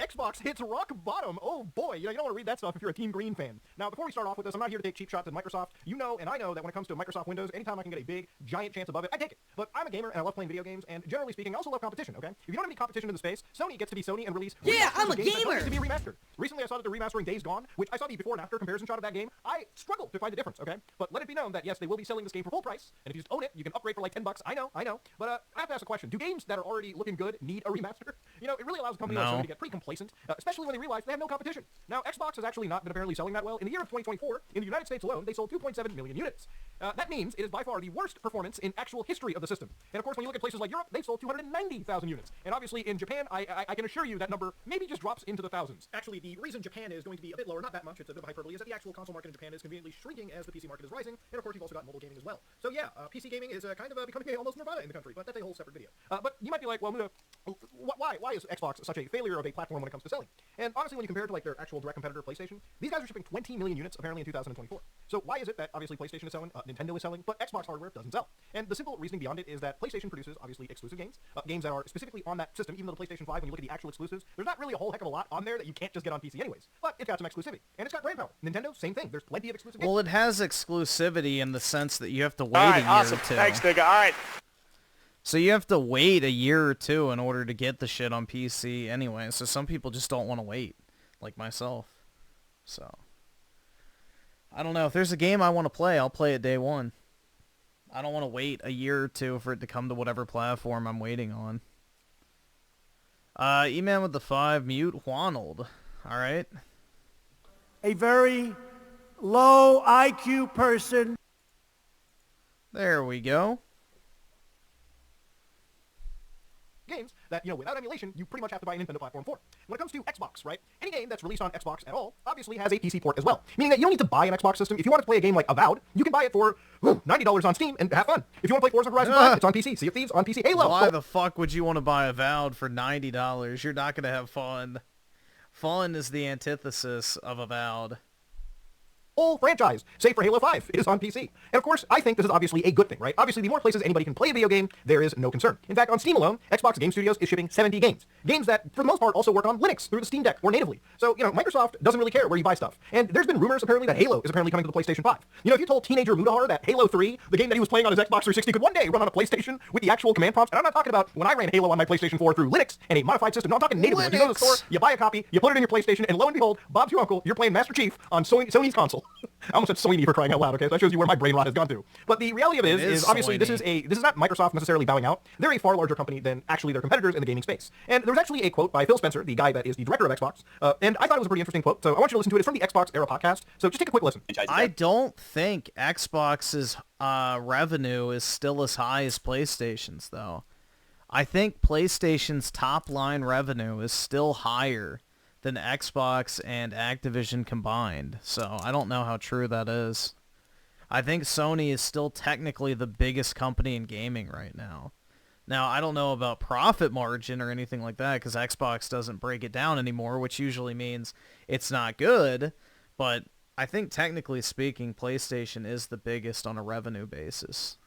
Xbox hits rock bottom. Oh boy, you don't want to read that stuff if you're a Team Green fan. Now, before we start off with this, I'm not here to take cheap shots at Microsoft. You know, and I know that when it comes to Microsoft Windows, anytime I can get a big, giant chance above it, I take it. But I'm a gamer and I love playing video games, and generally speaking, I also love competition, okay? If you don't have any competition in the space, Sony gets to be Sony and release I'm a games gamer! that to be remastered. Recently, I saw that they're remastering Days Gone, which I saw the before and after comparison shot of that game. I struggled to find the difference, okay? But let it be known that, yes, they will be selling this game for full price, and if you just own it, you can upgrade for like $10. I know. But I have to ask a question. Do games that are already looking good need a remaster? You know, it really allows a company like Sony to get pretty complacent, especially when they realize they have no competition. Now, Xbox has actually not been apparently selling that well. In the year of 2024, in the United States alone, they sold 2.7 million units. That means it is by far the worst performance in actual history of the system. And of course, when you look at places like Europe, they've sold 290,000 units. And obviously in Japan, I can assure you that number maybe just drops into the thousands. Actually, the reason Japan is going to be a bit lower, not that much, it's a bit of hyperbole, is that the actual console market in Japan is conveniently shrinking as the PC market is rising. And of course, you've also got mobile gaming as well. So yeah, PC gaming is kind of becoming almost nirvana in the country, but that's a whole separate video. But you might be like, well, why is Xbox such a failure of a platform when it comes to selling? And honestly, when you compare it to like their actual direct competitor, PlayStation, these guys are shipping 20 million units apparently in 2024. So why is it that obviously PlayStation is selling, Nintendo is selling, but Xbox hardware doesn't sell? And the simple reasoning beyond it is that PlayStation produces obviously exclusive games, games that are specifically on that system. Even though the PlayStation 5, when you look at the actual exclusives, there's not really a whole heck of a lot on there that you can't just get on PC anyways. But it's got some exclusivity, and it's got brand power. Nintendo, same thing. There's plenty of exclusive games. Well, it has exclusivity in the sense that you have to wait a year or two. Thanks, nigga. All right. So you have to wait a year or two in order to get the shit on PC anyway. So some people just don't want to wait, like myself. So I don't know. If there's a game I want to play, I'll play it day one. I don't want to wait a year or two for it to come to whatever platform I'm waiting on. E-Man with the 5, mute Juanold. All right. A very low IQ person. There we go. Games that, without emulation, you pretty much have to buy a Nintendo platform for. When it comes to Xbox, right, any game that's released on Xbox at all obviously has a PC port as well, meaning that you don't need to buy an Xbox system. If you want to play a game like Avowed, you can buy it for $90 on Steam and have fun. If you want to play Forza Horizon 5, it's on PC. Sea of Thieves on PC. Halo. Why the fuck would you want to buy Avowed for $90? You're not going to have fun. Fun is the antithesis of Avowed. Whole franchise, save for Halo 5, it is on PC. And of course, I think this is obviously a good thing, right? Obviously, the more places anybody can play a video game, there is no concern. In fact, on Steam alone, Xbox Game Studios is shipping 70 games. Games that, for the most part, also work on Linux through the Steam Deck or natively. So, Microsoft doesn't really care where you buy stuff. And there's been rumors, apparently, that Halo is apparently coming to the PlayStation 5. If you told teenager Mutashart that Halo 3, the game that he was playing on his Xbox 360, could one day run on a PlayStation with the actual command prompts, and I'm not talking about when I ran Halo on my PlayStation 4 through Linux and a modified system. No, I'm talking natively. If you go to the store, you buy a copy, you put it in your PlayStation, and lo and behold, Bob's your uncle, you're playing Master Chief on Sony's console. I almost said Sony for crying out loud, okay? So that shows you where my brain rot has gone to. But the reality of it is obviously this is not Microsoft necessarily bowing out. They're a far larger company than actually their competitors in the gaming space. And there was actually a quote by Phil Spencer, the guy that is the director of Xbox, and I thought it was a pretty interesting quote, so I want you to listen to it. It's from the Xbox Era podcast, so just take a quick listen. I don't think Xbox's revenue is still as high as PlayStation's, though. I think PlayStation's top-line revenue is still higher than Xbox and Activision combined. So I don't know how true that is. I think Sony is still technically the biggest company in gaming right now. Now, I don't know about profit margin or anything like that because Xbox doesn't break it down anymore, which usually means it's not good. But I think technically speaking, PlayStation is the biggest on a revenue basis.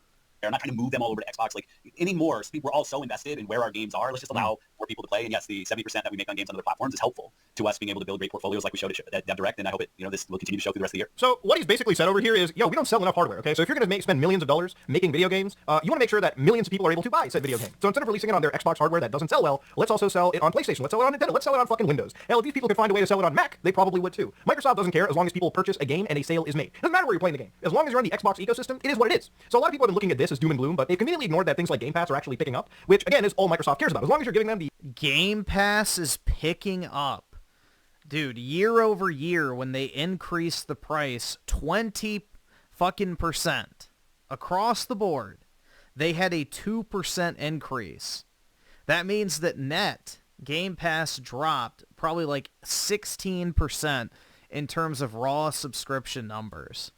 I'm not trying to move them all over to Xbox anymore. We're all so invested in where our games are. Let's just allow more people to play. And yes, the 70% that we make on games on other platforms is helpful to us being able to build great portfolios like we showed at Dev Direct. And I hope this will continue to show through the rest of the year. So what he's basically said over here is, we don't sell enough hardware, okay? So if you're going to spend millions of dollars making video games, you want to make sure that millions of people are able to buy said video game. So instead of releasing it on their Xbox hardware that doesn't sell well, let's also sell it on PlayStation. Let's sell it on Nintendo. Let's sell it on fucking Windows. Hell, if these people could find a way to sell it on Mac, they probably would too. Microsoft doesn't care as long as people purchase a game and a sale is made. It doesn't matter where you're playing the game. As long as you're on the Xbox ecosystem, it is what it is. So a lot of people have been looking at this as doom and gloom, but they've conveniently ignored that things like Game Pass are actually picking up, which again is all Microsoft cares about. As long as you're giving them the Game Pass is picking up. Dude, year over year when they increase the price 20% across the board, they had a 2% increase. That means that net Game Pass dropped probably like 16% in terms of raw subscription numbers.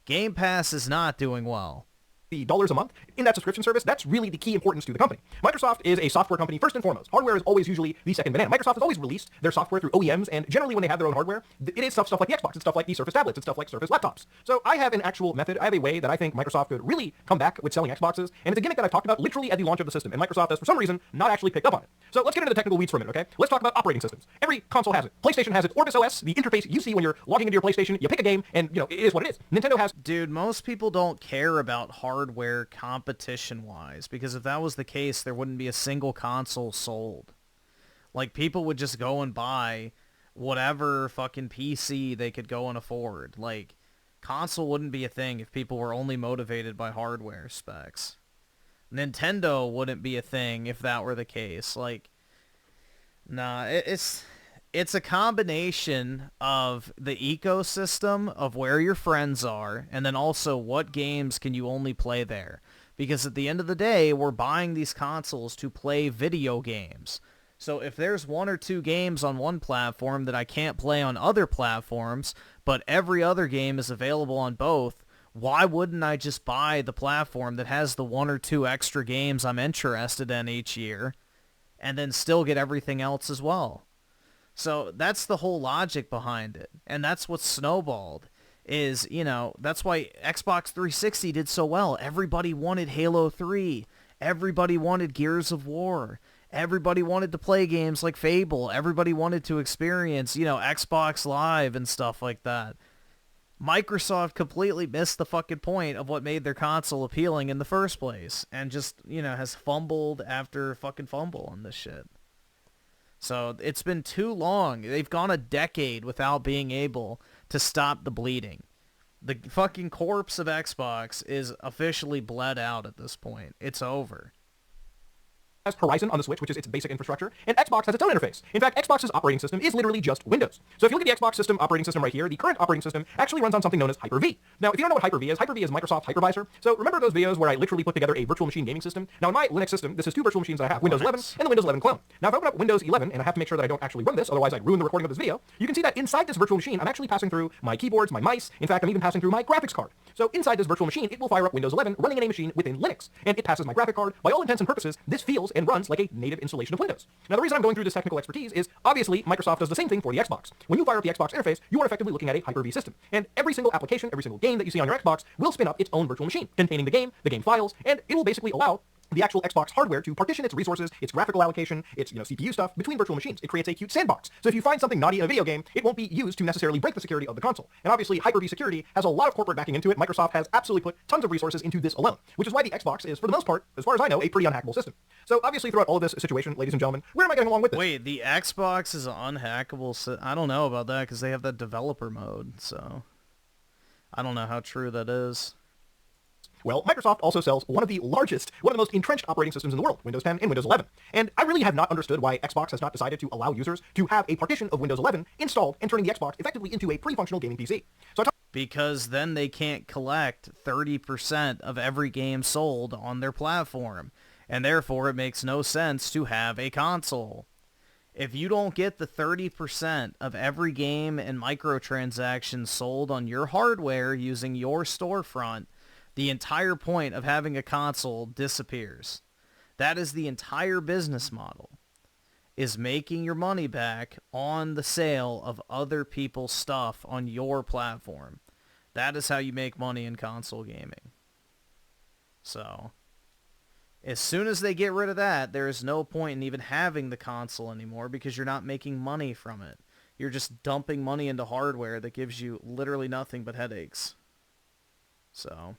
Game Pass is not doing well. $60 a month in that subscription service, that's really the key importance to the company. Microsoft is a software company first and foremost. Hardware is always usually the second banana. Microsoft has always released their software through OEMs, and generally when they have their own hardware, it is stuff like the Xbox, it's stuff like the Surface tablets, it's stuff like Surface laptops. So I have an actual method, I have a way that I think Microsoft could really come back with selling Xboxes, and it's a gimmick that I've talked about literally at the launch of the system, and Microsoft has for some reason not actually picked up on it. So let's get into the technical weeds for a minute, okay? Let's talk about operating systems. Every console has it. PlayStation has it. Orbis OS, the interface you see when you're logging into your PlayStation, you pick a game, and you know, it is what it is. Nintendo has... Dude, most people don't care about hardware competition-wise, because if that was the case, there wouldn't be a single console sold. Like, people would just go and buy whatever fucking PC they could go and afford. Like, console wouldn't be a thing if people were only motivated by hardware specs. Nintendo wouldn't be a thing if that were the case. Like, nah, it's a combination of the ecosystem of where your friends are, and then also what games can you only play there. Because at the end of the day, we're buying these consoles to play video games. So if there's one or two games on one platform that I can't play on other platforms, but every other game is available on both, why wouldn't I just buy the platform that has the one or two extra games I'm interested in each year, and then still get everything else as well? So that's the whole logic behind it. And that's what snowballed is, you know, that's why Xbox 360 did so well. Everybody wanted Halo 3. Everybody wanted Gears of War. Everybody wanted to play games like Fable. Everybody wanted to experience, you know, Xbox Live and stuff like that. Microsoft completely missed the fucking point of what made their console appealing in the first place, and just, you know, has fumbled after fucking fumble on this shit. So it's been too long. They've gone a decade without being able to stop the bleeding. The fucking corpse of Xbox is officially bled out at this point. It's over. Has Horizon on the Switch, which is its basic infrastructure, and Xbox has its own interface. In fact, Xbox's operating system is literally just Windows. So if you look at the Xbox system operating system right here, the current operating system actually runs on something known as Hyper-V. Now, if you don't know what Hyper-V is Microsoft's hypervisor. So remember those videos where I literally put together a virtual machine gaming system? Now, in my Linux system, this is two virtual machines that I have, Windows 11 and the Windows 11 clone. Now, if I open up Windows 11, and I have to make sure that I don't actually run this, otherwise I'd ruin the recording of this video, you can see that inside this virtual machine, I'm actually passing through my keyboards, my mice. In fact, I'm even passing through my graphics card. So inside this virtual machine, it will fire up Windows 11 running in a machine within Linux, and it passes my graphic card. By all intents and purposes, this feels and runs like a native installation of Windows. Now, the reason I'm going through this technical expertise is, obviously, Microsoft does the same thing for the Xbox. When you fire up the Xbox interface, you are effectively looking at a Hyper-V system, and every single application, every single game that you see on your Xbox will spin up its own virtual machine, containing the game files, and it will basically allow the actual Xbox hardware to partition its resources, its graphical allocation, its CPU stuff between virtual machines. It creates a cute sandbox. So if you find something naughty in a video game, it won't be used to necessarily break the security of the console. And obviously, Hyper-V security has a lot of corporate backing into it. Microsoft has absolutely put tons of resources into this alone, which is why the Xbox is, for the most part, as far as I know, a pretty unhackable system. So obviously, throughout all of this situation, ladies and gentlemen, where am I getting along with this? Wait, the Xbox is an unhackable I don't know about that, because they have that developer mode, so I don't know how true that is. Well, Microsoft also sells one of the most entrenched operating systems in the world, Windows 10 and Windows 11. And I really have not understood why Xbox has not decided to allow users to have a partition of Windows 11 installed and turning the Xbox effectively into a pre-functional gaming PC. So because then they can't collect 30% of every game sold on their platform, and therefore it makes no sense to have a console. If you don't get the 30% of every game and microtransactions sold on your hardware using your storefront, the entire point of having a console disappears. That is the entire business model, is making your money back on the sale of other people's stuff on your platform. That is how you make money in console gaming. So, as soon as they get rid of that, there is no point in even having the console anymore, because you're not making money from it. You're just dumping money into hardware that gives you literally nothing but headaches. So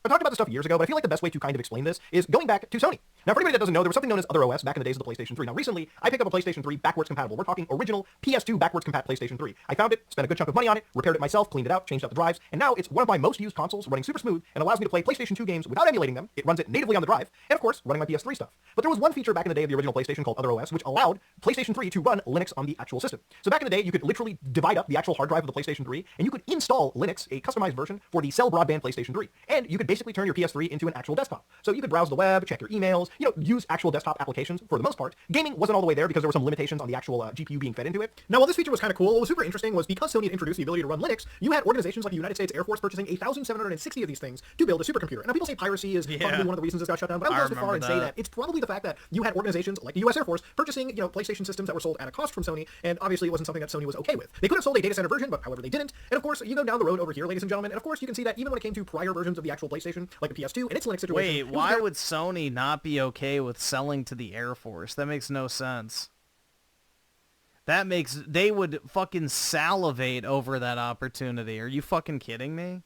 I talked about this stuff years ago, but I feel like the best way to kind of explain this is going back to Sony. Now, for anybody that doesn't know, there was something known as Other OS back in the days of the PlayStation 3. Now, recently, I picked up a PlayStation 3 backwards compatible. We're talking original PS2 backwards compatible PlayStation 3. I found it, spent a good chunk of money on it, repaired it myself, cleaned it out, changed out the drives, and now it's one of my most used consoles, running super smooth, and allows me to play PlayStation 2 games without emulating them. It runs it natively on the drive, and of course, running my PS3 stuff. But there was one feature back in the day of the original PlayStation called Other OS, which allowed PlayStation 3 to run Linux on the actual system. So back in the day, you could literally divide up the actual hard drive of the PlayStation 3, and you could install Linux, a customized version, for the Cell Broadband PlayStation 3. And you could basically turn your PS3 into an actual desktop. So you could browse the web, check your emails, use actual desktop applications for the most part. Gaming wasn't all the way there because there were some limitations on the actual GPU being fed into it. Now, while this feature was kind of cool, what was super interesting was because Sony had introduced the ability to run Linux, you had organizations like the United States Air Force purchasing 1,760 of these things to build a supercomputer. Now, people say piracy is probably one of the reasons this got shut down, but I would go so far and say that it's probably the fact that you had organizations like the U.S. Air Force purchasing, PlayStation systems that were sold at a cost from Sony, and obviously it wasn't something that Sony was okay with. They could have sold a data center version, but however they didn't. And of course, you go down the road over here, ladies and gentlemen, and of course you can see that even when it came to prior versions of the actual PlayStation, like the PS2 and its Linux situation. Wait, why would Sony not be okay with selling to the Air Force? That makes no sense. They would fucking salivate over that opportunity. Are you fucking kidding me?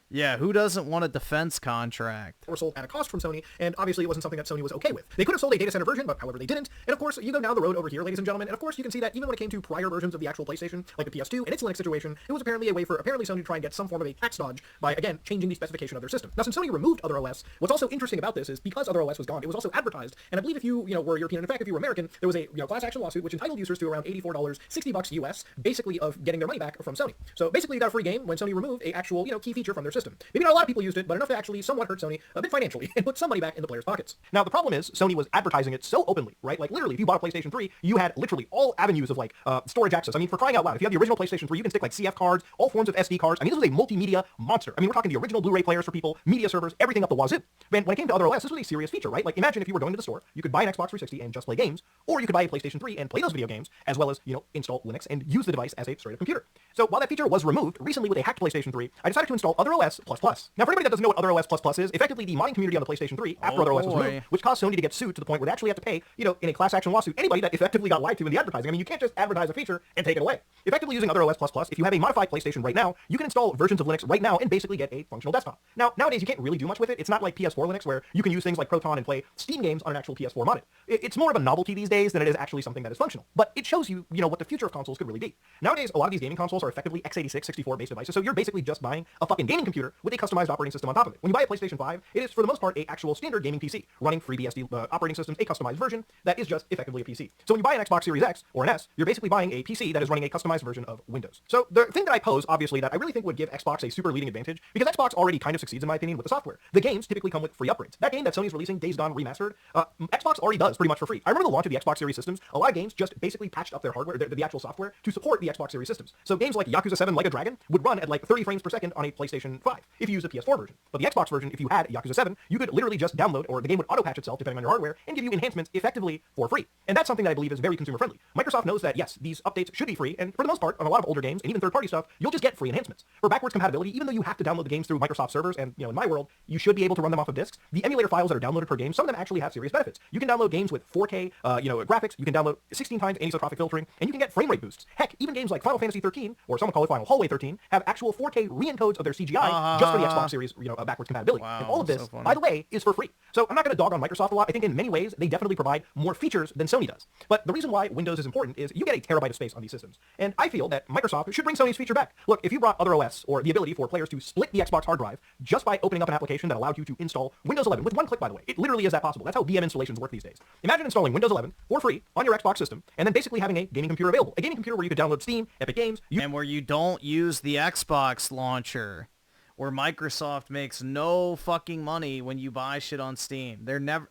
Yeah, who doesn't want a defense contract? Were sold at a cost from Sony, and obviously it wasn't something that Sony was okay with. They could have sold a data center version, but however they didn't. And of course, you go down the road over here, ladies and gentlemen, and of course you can see that even when it came to prior versions of the actual PlayStation, like the PS2 and its Linux situation, it was apparently a way for Sony to try and get some form of a tax dodge by, again, changing the specification of their system. Now, since Sony removed Other OS, what's also interesting about this is because Other OS was gone, it was also advertised, and I believe if you were European, in fact, if you were American, there was a class action lawsuit which entitled users to around $84, $60 US, basically of getting their money back from Sony. So basically you got a free game when Sony removed a actual, key feature from their system. Maybe not a lot of people used it, but enough to actually somewhat hurt Sony a bit financially and put some money back in the players' pockets. Now, the problem is Sony was advertising it so openly, right? Like, literally, if you bought a PlayStation 3, you had literally all avenues of, storage access. I mean, for crying out loud, if you have the original PlayStation 3, you can stick, CF cards, all forms of SD cards. I mean, this was a multimedia monster. I mean, we're talking the original Blu-ray players for people, media servers, everything up the wazoo. And when it came to Other OS, this was a serious feature, right? Like, imagine if you were going to the store, you could buy an Xbox 360 and just play games, or you could buy a PlayStation 3 and play those video games, as well as, install Linux and use the device as a straight-up computer. So, while that feature was removed, recently with a hacked PlayStation 3, I decided to install Other OS++. Now, for anybody that doesn't know what Other OS++ is, effectively the modding community on the PlayStation 3 after Other OS was removed, which caused Sony to get sued to the point where they actually have to pay, in a class action lawsuit, anybody that effectively got lied to in the advertising. I mean, you can't just advertise a feature and take it away. Effectively using Other OS++, if you have a modified PlayStation right now, you can install versions of Linux right now and basically get a functional desktop. Now, nowadays you can't really do much with it. It's not like PS4 Linux where you can use things like Proton and play Steam games on an actual PS4 modded. It's more of a novelty these days than it is actually something that is functional. But it shows you, what the future of consoles could really be. Nowadays, a lot of these gaming consoles are effectively x86, 64-based devices, so you're basically just buying a fucking gaming computer with a customized operating system on top of it. When you buy a PlayStation 5, it is for the most part a actual standard gaming PC, running FreeBSD operating systems, a customized version that is just effectively a PC. So when you buy an Xbox Series X or an S, you're basically buying a PC that is running a customized version of Windows. So the thing that I pose, obviously, that I really think would give Xbox a super leading advantage, because Xbox already kind of succeeds, in my opinion, with the software. The games typically come with free upgrades. That game that Sony's releasing, Days Gone Remastered, Xbox already does pretty much for free. I remember the launch of the Xbox Series systems, a lot of games just basically patched up their hardware, the actual software, to support the Xbox Series systems. So games like Yakuza 7 Like a Dragon would run at 30 frames per second on a PlayStation 5 if you use the PS4 version. But the Xbox version, if you had Yakuza 7, you could literally just download, or the game would auto-patch itself depending on your hardware, and give you enhancements effectively for free. And that's something that I believe is very consumer-friendly. Microsoft knows that, yes, these updates should be free, and for the most part, on a lot of older games, and even third-party stuff, you'll just get free enhancements. For backwards compatibility, even though you have to download the games through Microsoft servers, and, in my world, you should be able to run them off of disks, the emulator files that are downloaded per game, some of them actually have serious benefits. You can download games with 4K, graphics, you can download 16 times anisotropic filtering, and you can get frame rate boosts. Heck, even games like Final Fantasy 13, or some call it Final Hallway 13, have actual 4K re-encodes of their CGI just for the Xbox Series, backwards compatibility. Wow, and all of this, by the way, is for free. So I'm not going to dog on Microsoft a lot. I think in many ways, they definitely provide more features than Sony does. But the reason why Windows is important is you get a terabyte of space on these systems. And I feel that Microsoft should bring Sony's feature back. Look, if you brought Other OS, or the ability for players to split the Xbox hard drive just by opening up an application that allowed you to install Windows 11 with one click, by the way. It literally is that possible. That's how VM installations work these days. Imagine installing Windows 11 for free on your Xbox system, and then basically having a gaming computer available. A gaming computer where you could download Steam, Epic Games, and where you don't use the Xbox launcher, where Microsoft makes no fucking money when you buy shit on Steam. They're never,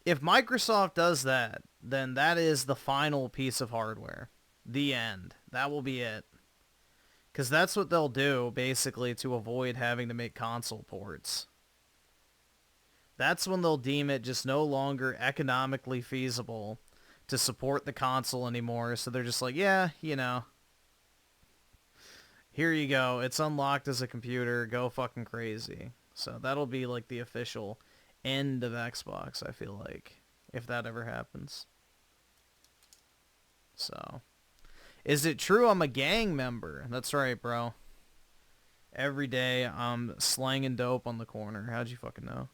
if Microsoft does that, then that is the final piece of hardware. The end. That will be it. Because that's what they'll do, basically, to avoid having to make console ports. That's when they'll deem it just no longer economically feasible to support the console anymore. So they're just like, yeah, here you go. It's unlocked as a computer. Go fucking crazy. So that'll be the official end of Xbox, I feel like, if that ever happens. So, is it true I'm a gang member? That's right, bro. Every day I'm slanging dope on the corner. How'd you fucking know?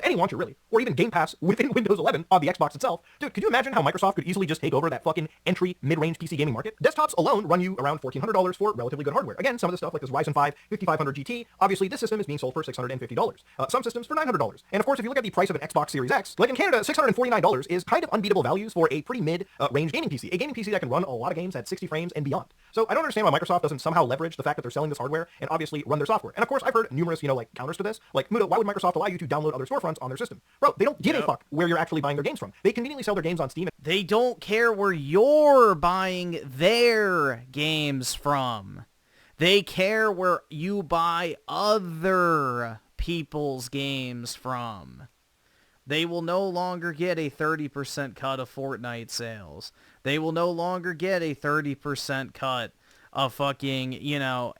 any launcher really, or even Game Pass within Windows 11 on the Xbox itself. Dude, could you imagine how Microsoft could easily just take over that fucking entry mid-range PC gaming market? Desktops alone run you around $1,400 for relatively good hardware. Again, some of the stuff like this Ryzen 5 5500 GT, obviously this system is being sold for $650. Some systems for $900. And of course, if you look at the price of an Xbox Series X, like in Canada, $649 is kind of unbeatable values for a pretty mid-range gaming PC. A gaming PC that can run a lot of games at 60 frames and beyond. So I don't understand why Microsoft doesn't somehow leverage the fact that they're selling this hardware and obviously run their software. And of course, I've heard numerous, like counters to this. Like, Muda, why would Microsoft allow you to download other storefronts on their system? Bro, they don't give a fuck where you're actually buying their games from. They conveniently sell their games on Steam. They don't care where you're buying their games from. They care where you buy other people's games from. They will no longer get a 30% cut of Fortnite sales. They will no longer get a 30% cut of fucking,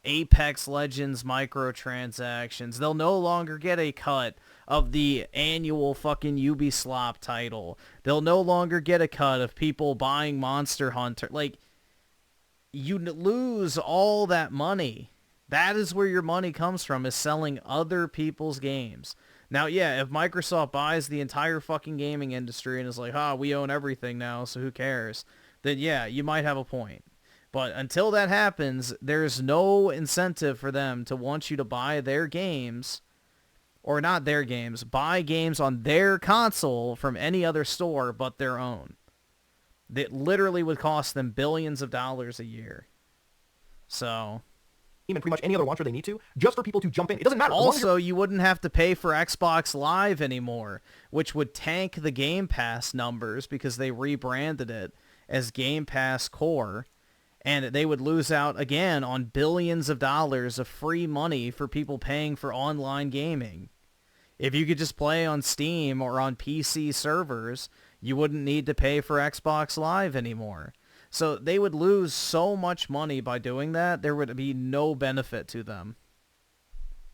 Apex Legends microtransactions. They'll no longer get a cut of the annual fucking Ubisoft title. They'll no longer get a cut of people buying Monster Hunter. Like, you lose all that money. That is where your money comes from, is selling other people's games. Now, yeah, if Microsoft buys the entire fucking gaming industry and is like, we own everything now, so who cares? Then yeah, you might have a point. But until that happens, there's no incentive for them to want you to buy their games, or not their games, buy games on their console from any other store but their own. That literally would cost them billions of dollars a year. So... and pretty much any other launcher they need to, just for people to jump in. It doesn't matter. Also, you wouldn't have to pay for Xbox Live anymore, which would tank the Game Pass numbers because they rebranded it as Game Pass Core, and they would lose out again on billions of dollars of free money for people paying for online gaming. If you could just play on Steam or on PC servers, you wouldn't need to pay for Xbox Live anymore. So they would lose so much money by doing that, there would be no benefit to them.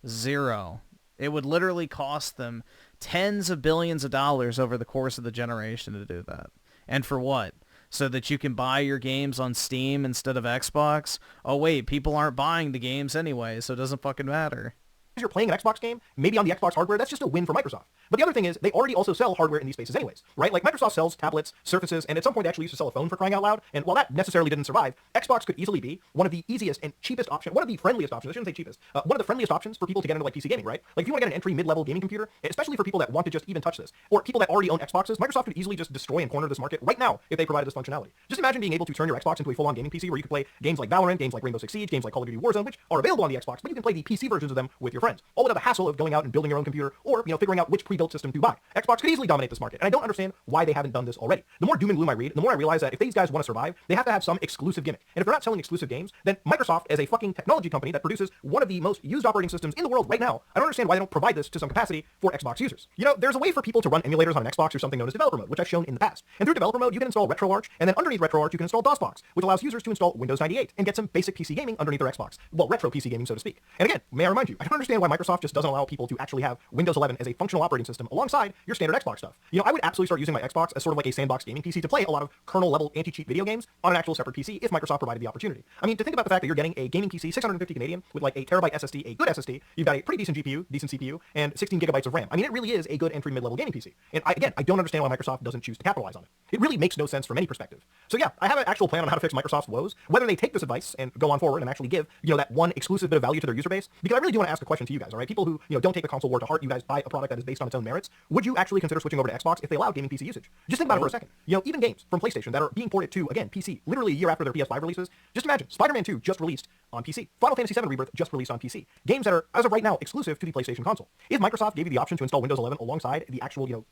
Zero. It would literally cost them tens of billions of dollars over the course of the generation to do that. And for what? So that you can buy your games on Steam instead of Xbox? Oh wait, people aren't buying the games anyway, so it doesn't fucking matter. You're playing an Xbox game, maybe on the Xbox hardware, that's just a win for Microsoft. But the other thing is, they already also sell hardware in these spaces anyways, right? Like, Microsoft sells tablets, Surfaces, and at some point they actually used to sell a phone for crying out loud, and while that necessarily didn't survive, Xbox could easily be one of the easiest and cheapest options, one of the friendliest options, I shouldn't say cheapest, one of the friendliest options for people to get into, like, PC gaming, right? Like, if you want to get an entry mid-level gaming computer, especially for people that want to just even touch this, or people that already own Xboxes, Microsoft could easily just destroy and corner this market right now if they provided this functionality. Just imagine being able to turn your Xbox into a full-on gaming PC where you could play games like Valorant, games like Rainbow Six Siege, games like Call of Duty Warzone, which are available on the Xbox, but you can play the PC versions of them with your friends, all without the hassle of going out and building your own computer, or, figuring out which pre-built system to buy. Xbox could easily dominate this market, and I don't understand why they haven't done this already. The more doom and gloom I read, the more I realize that if these guys want to survive, they have to have some exclusive gimmick. And if they're not selling exclusive games, then Microsoft, as a fucking technology company that produces one of the most used operating systems in the world right now, I don't understand why they don't provide this to some capacity for Xbox users. There's a way for people to run emulators on an Xbox through something known as developer mode, which I've shown in the past. And through developer mode, you can install RetroArch, and then underneath RetroArch, you can install DOSBox, which allows users to install Windows 98 and get some basic PC gaming underneath their Xbox. Well, retro PC gaming, so to speak. And again, may I remind you, I don't understand why Microsoft just doesn't allow people to actually have Windows 11 as a functional operating system alongside your standard Xbox stuff. I would absolutely start using my Xbox as sort of like a sandbox gaming PC to play a lot of kernel-level anti-cheat video games on an actual separate PC if Microsoft provided the opportunity. I mean, to think about the fact that you're getting a gaming PC, 650 Canadian, with like a terabyte SSD, a good SSD, you've got a pretty decent GPU, decent CPU, and 16 gigabytes of RAM. I mean, it really is a good entry mid-level gaming PC. And I don't understand why Microsoft doesn't choose to capitalize on it. It really makes no sense from any perspective. So yeah, I have an actual plan on how to fix Microsoft's woes, whether they take this advice and go on forward and actually give, that one exclusive bit of value to their user base, because I really do want to ask a question to you guys, all right? People who, don't take the console war to heart, you guys buy a product that is based on its own merits, would you actually consider switching over to Xbox if they allow gaming PC usage? Just think about it for a second. Even games from PlayStation that are being ported to, again, PC, literally a year after their PS5 releases, just imagine, Spider-Man 2 just released on PC. Final Fantasy VII Rebirth just released on PC. Games that are, as of right now, exclusive to the PlayStation console. If Microsoft gave you the option to install Windows 11 alongside the actual,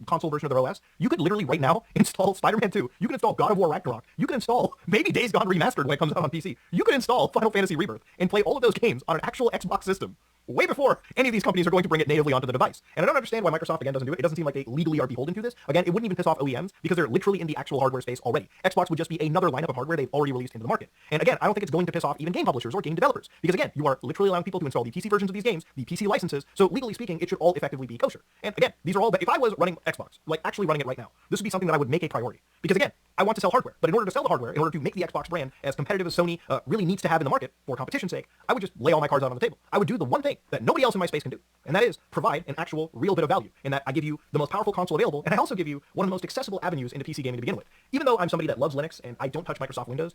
console version of their OS, you could literally right now install Spider-Man 2. You can install God of War Ragnarok. You can install maybe Days Gone Remastered when it comes out on PC. You can install Final Fantasy Rebirth and play all of those games on an actual Xbox system way before any of these companies are going to bring it natively onto the device. And I don't understand why Microsoft, again, doesn't do it. It doesn't seem like they legally are beholden to this. Again, it wouldn't even piss off OEMs because they're literally in the actual hardware space already. Xbox would just be another lineup of hardware they've already released into the market. And again, I don't think it's going to piss off even game publishers or game developers because, again, you are literally allowing people to install the PC versions of these games, the PC licenses, so legally speaking, it should all effectively be kosher. And again, these are all, but if I was running Xbox, like actually running it right now, this would be something that I would make a priority. Because again, I want to sell hardware. But in order to sell the hardware, in order to make the Xbox brand as competitive as Sony really needs to have in the market for competition's sake, I would just lay all my cards out on the table. I would do the one thing that nobody else in my space can do, and that is provide an actual real bit of value, in that I give you the most powerful console available, and I also give you one of the most accessible avenues into PC gaming to begin with. Even though I'm somebody that loves Linux and I don't touch Microsoft Windows.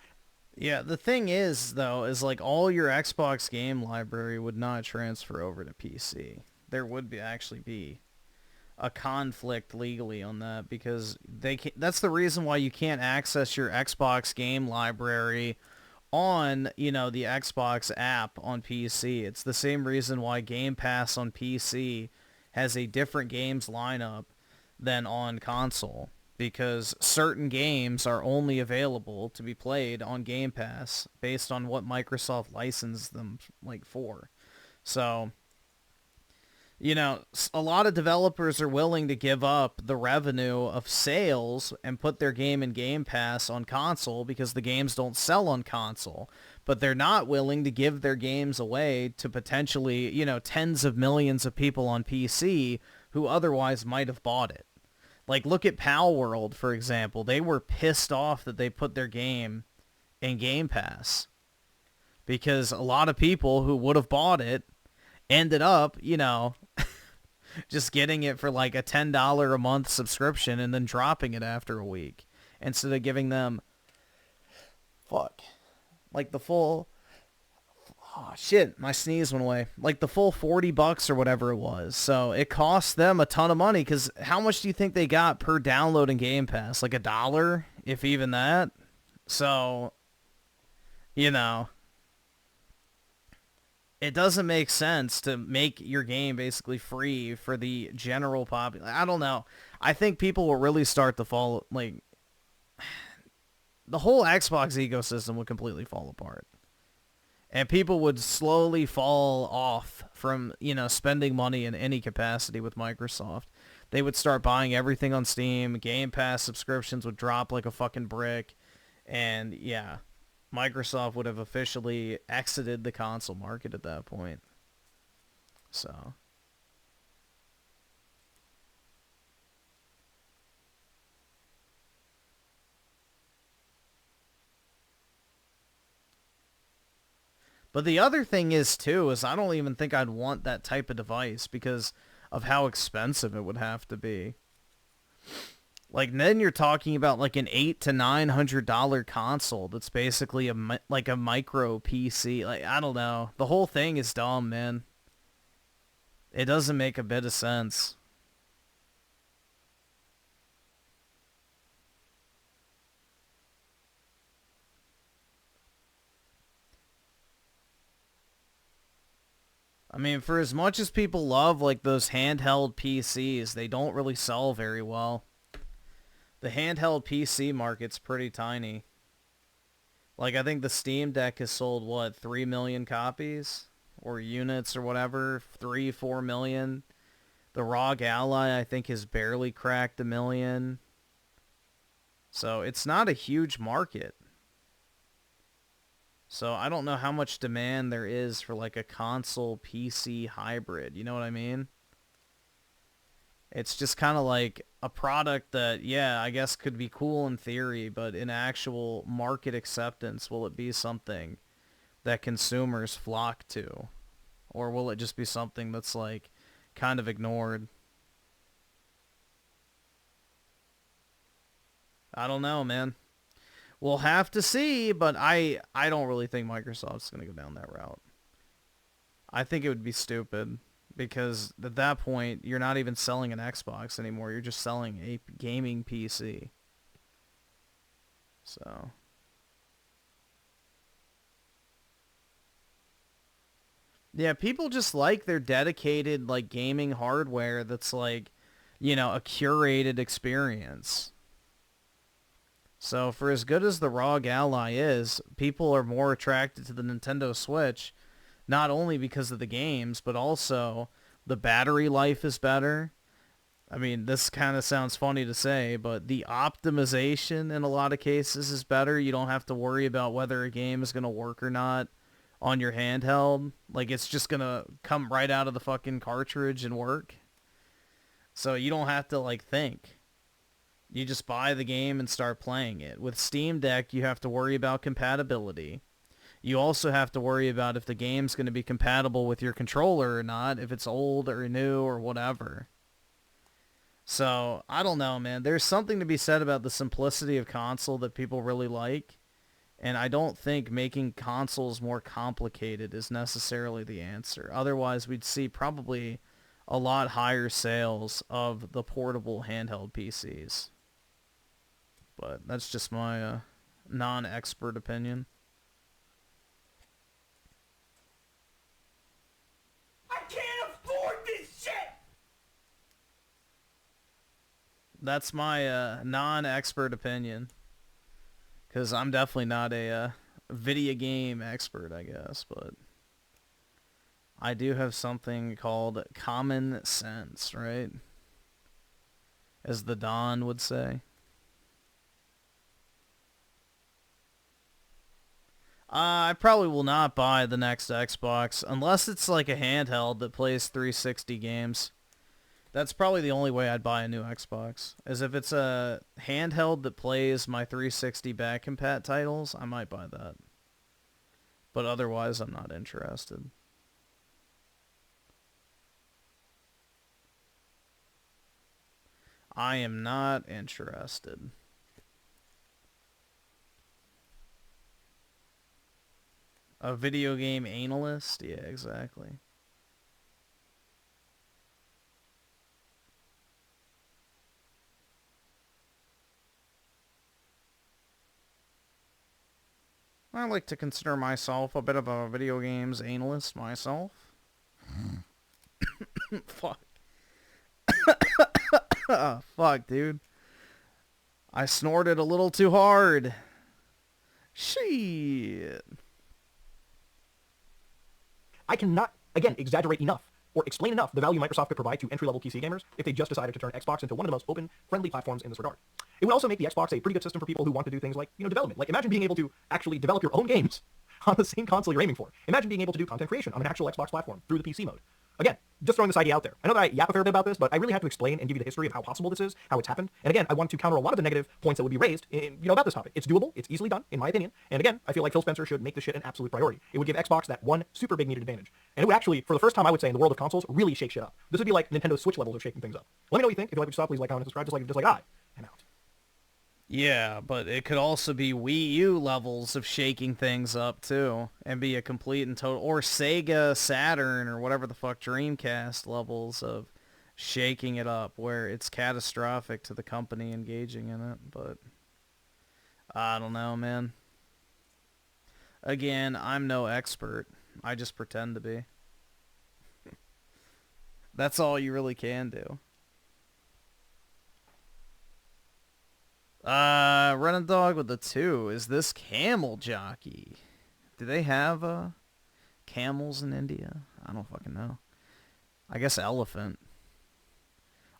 Yeah, the thing is, though, is like all your Xbox game library would not transfer over to PC. There would actually be a conflict legally on that, because that's the reason why you can't access your Xbox game library on, the Xbox app on PC. It's the same reason why Game Pass on PC has a different games lineup than on console, because certain games are only available to be played on Game Pass based on what Microsoft licensed them for. So, a lot of developers are willing to give up the revenue of sales and put their game in Game Pass on console because the games don't sell on console. But they're not willing to give their games away to potentially, tens of millions of people on PC who otherwise might have bought it. Like, look at Pal World, for example. They were pissed off that they put their game in Game Pass, because a lot of people who would have bought it ended up, just getting it for like a $10 a month subscription and then dropping it after a week instead of giving them like the full, oh shit, my sneeze went away, like the full $40 or whatever it was. So it cost them a ton of money, because how much do you think they got per download in Game Pass? Like $1, if even that. So, it doesn't make sense to make your game basically free for the general population. I don't know. I think people will really start to fall, the whole Xbox ecosystem would completely fall apart. And people would slowly fall off from, spending money in any capacity with Microsoft. They would start buying everything on Steam. Game Pass subscriptions would drop like a fucking brick. And yeah, Microsoft would have officially exited the console market at that point. So. But the other thing is, too, is I don't even think I'd want that type of device because of how expensive it would have to be. Like, then you're talking about like an $800 to $900 console that's basically a micro PC. Like, I don't know. The whole thing is dumb, man. It doesn't make a bit of sense. I mean, for as much as people love like those handheld PCs, they don't really sell very well. The handheld PC market's pretty tiny. Like, I think the Steam Deck has sold, what, 3 million copies? Or units or whatever? 3-4 million? The ROG Ally, I think, has barely cracked 1 million. So, it's not a huge market. So, I don't know how much demand there is for, like, a console PC hybrid. You know what I mean? It's just kind of like a product that, yeah, I guess could be cool in theory, but in actual market acceptance, will it be something that consumers flock to? Or will it just be something that's, like, kind of ignored? I don't know, man. We'll have to see, but I don't really think Microsoft's going to go down that route. I think it would be stupid. Because at that point, you're not even selling an Xbox anymore. You're just selling a gaming PC. So. Yeah, people just like their dedicated, like, gaming hardware that's, like, a curated experience. So for as good as the ROG Ally is, people are more attracted to the Nintendo Switch, not only because of the games, but also the battery life is better. I mean, this kind of sounds funny to say, but the optimization in a lot of cases is better. You don't have to worry about whether a game is going to work or not on your handheld. Like, it's just going to come right out of the fucking cartridge and work. So you don't have to, like, think. You just buy the game and start playing it. With Steam Deck, you have to worry about compatibility. You also have to worry about if the game's going to be compatible with your controller or not, if it's old or new or whatever. So, I don't know, man. There's something to be said about the simplicity of console that people really like. And I don't think making consoles more complicated is necessarily the answer. Otherwise, we'd see probably a lot higher sales of the portable handheld PCs. But that's just my non-expert opinion. I can't afford this shit! That's my non-expert opinion. Because I'm definitely not a video game expert, I guess. But I do have something called common sense, right? As the Don would say. I probably will not buy the next Xbox unless it's like a handheld that plays 360 games. That's probably the only way I'd buy a new Xbox. Is if it's a handheld that plays my 360 back compat titles, I might buy that. But otherwise, I'm not interested. I am not interested. A video game analyst? Yeah, exactly. I like to consider myself a bit of a video games analyst myself. Fuck. Fuck, dude. I snorted a little too hard. Shit. I cannot, again, exaggerate enough or explain enough the value Microsoft could provide to entry-level PC gamers if they just decided to turn Xbox into one of the most open, friendly platforms in this regard. It would also make the Xbox a pretty good system for people who want to do things like, development. Like, imagine being able to actually develop your own games on the same console you're aiming for. Imagine being able to do content creation on an actual Xbox platform through the PC mode. Again, just throwing this idea out there. I know that I yap a fair bit about this, but I really have to explain and give you the history of how possible this is, how it's happened. And again, I want to counter a lot of the negative points that would be raised about this topic. It's doable, it's easily done, in my opinion. And again, I feel like Phil Spencer should make this shit an absolute priority. It would give Xbox that one super big needed advantage. And it would actually, for the first time, I would say, in the world of consoles, really shake shit up. This would be like Nintendo Switch levels of shaking things up. Let me know what you think. If you like what you saw, please like, comment, and subscribe, just like I am out. Yeah, but it could also be Wii U levels of shaking things up, too. And be a complete and total... Or Sega Saturn or whatever the fuck Dreamcast levels of shaking it up, where it's catastrophic to the company engaging in it. But I don't know, man. Again, I'm no expert. I just pretend to be. That's all you really can do. Running Dog with the 2. Is this Camel Jockey? Do they have camels in India? I don't fucking know. I guess elephant.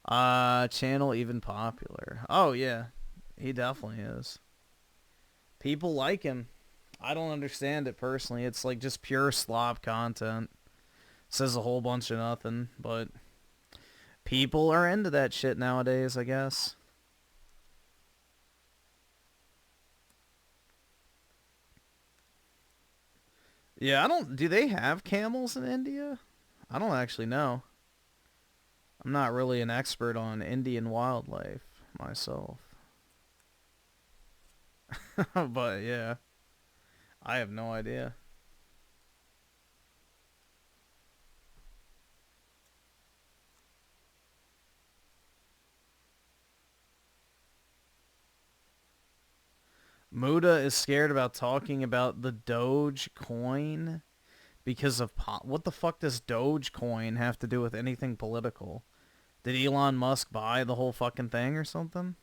Channel even popular. Oh yeah, he definitely is. People like him. I don't understand it personally. It's like just pure slop content. Says a whole bunch of nothing, but people are into that shit nowadays, I guess. Yeah, do they have camels in India? I don't actually know. I'm not really an expert on Indian wildlife myself. But yeah, I have no idea. Muda is scared about talking about the Dogecoin because of... What the fuck does Dogecoin have to do with anything political? Did Elon Musk buy the whole fucking thing or something?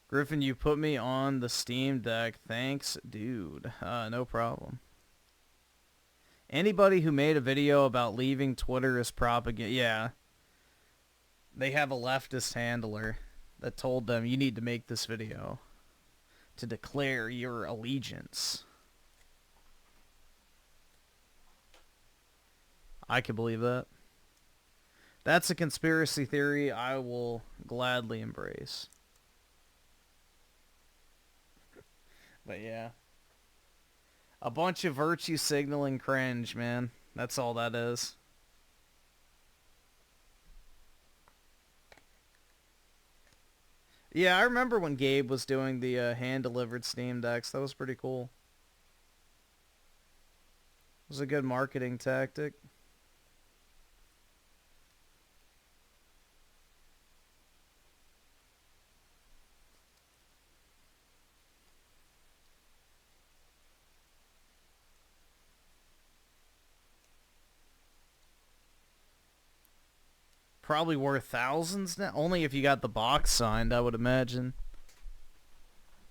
Griffin, you put me on the Steam Deck. Thanks, dude. No problem. Anybody who made a video about leaving Twitter is propaganda. Yeah. They have a leftist handler. that told them, you need to make this video to declare your allegiance. I can believe that. That's a conspiracy theory I will gladly embrace. But yeah. A bunch of virtue signaling cringe, man. That's all that is. Yeah, I remember when Gabe was doing the hand-delivered Steam Decks. That was pretty cool. It was a good marketing tactic. Probably worth thousands now. Only if you got the box signed, I would imagine.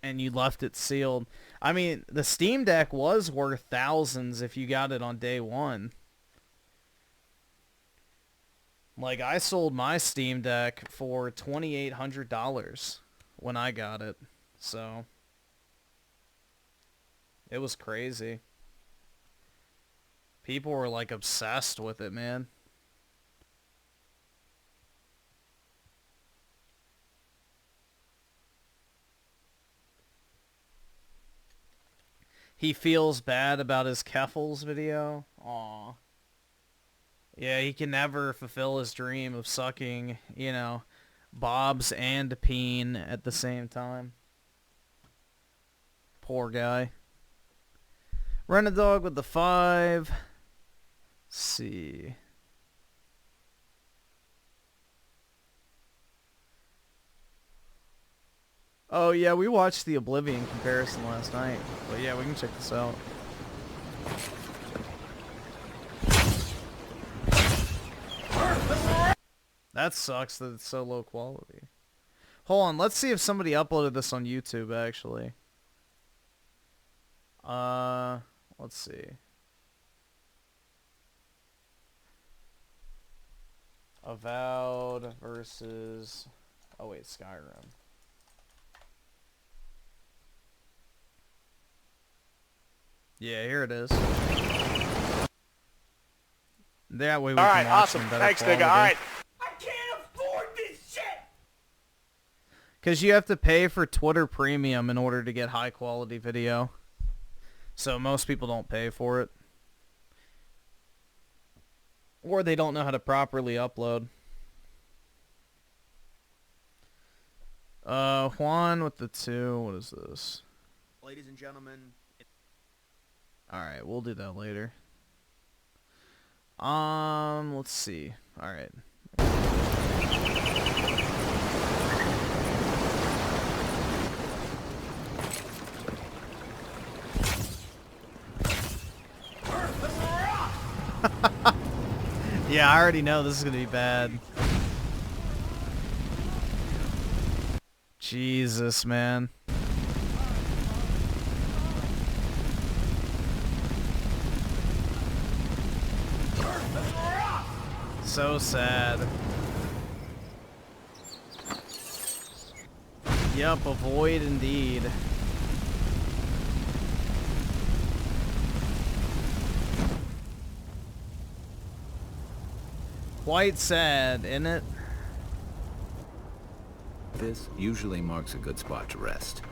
And you left it sealed. I mean, the Steam Deck was worth thousands if you got it on day one. Like, I sold my Steam Deck for $2,800 when I got it. So, it was crazy. People were, like, obsessed with it, man. He feels bad about his Keffels video. Aw. Yeah, he can never fulfill his dream of sucking, you know, Bob's and Peen at the same time. Poor guy. Run a dog with the 5. Let's see. Oh yeah, we watched the Oblivion comparison last night. But yeah, we can check this out. That sucks that it's so low quality. Hold on, let's see if somebody uploaded this on YouTube actually. Let's see. Avowed versus... Oh wait, Skyrim. Yeah, here it is. That way we can Alright, watch awesome. some better Thanks, quality. nigga. Alright. I can't afford this shit! Because you have to pay for Twitter Premium in order to get high quality video. So most people don't pay for it. Or they don't know how to properly upload. Juan with the 2. What is this? Ladies and gentlemen. Alright, we'll do that later. Let's see. Alright. Yeah, I already know this is gonna be bad. Jesus, man. So sad. Yup, avoid indeed. Quite sad, isn't it? This usually marks a good spot to rest.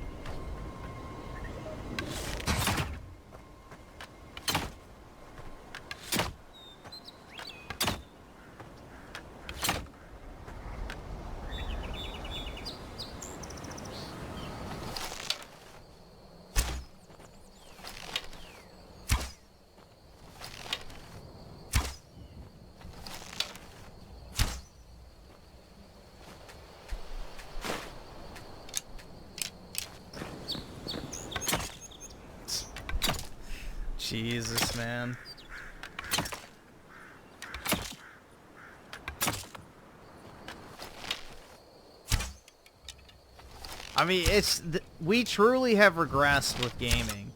Jesus, man. I mean, we truly have regressed with gaming.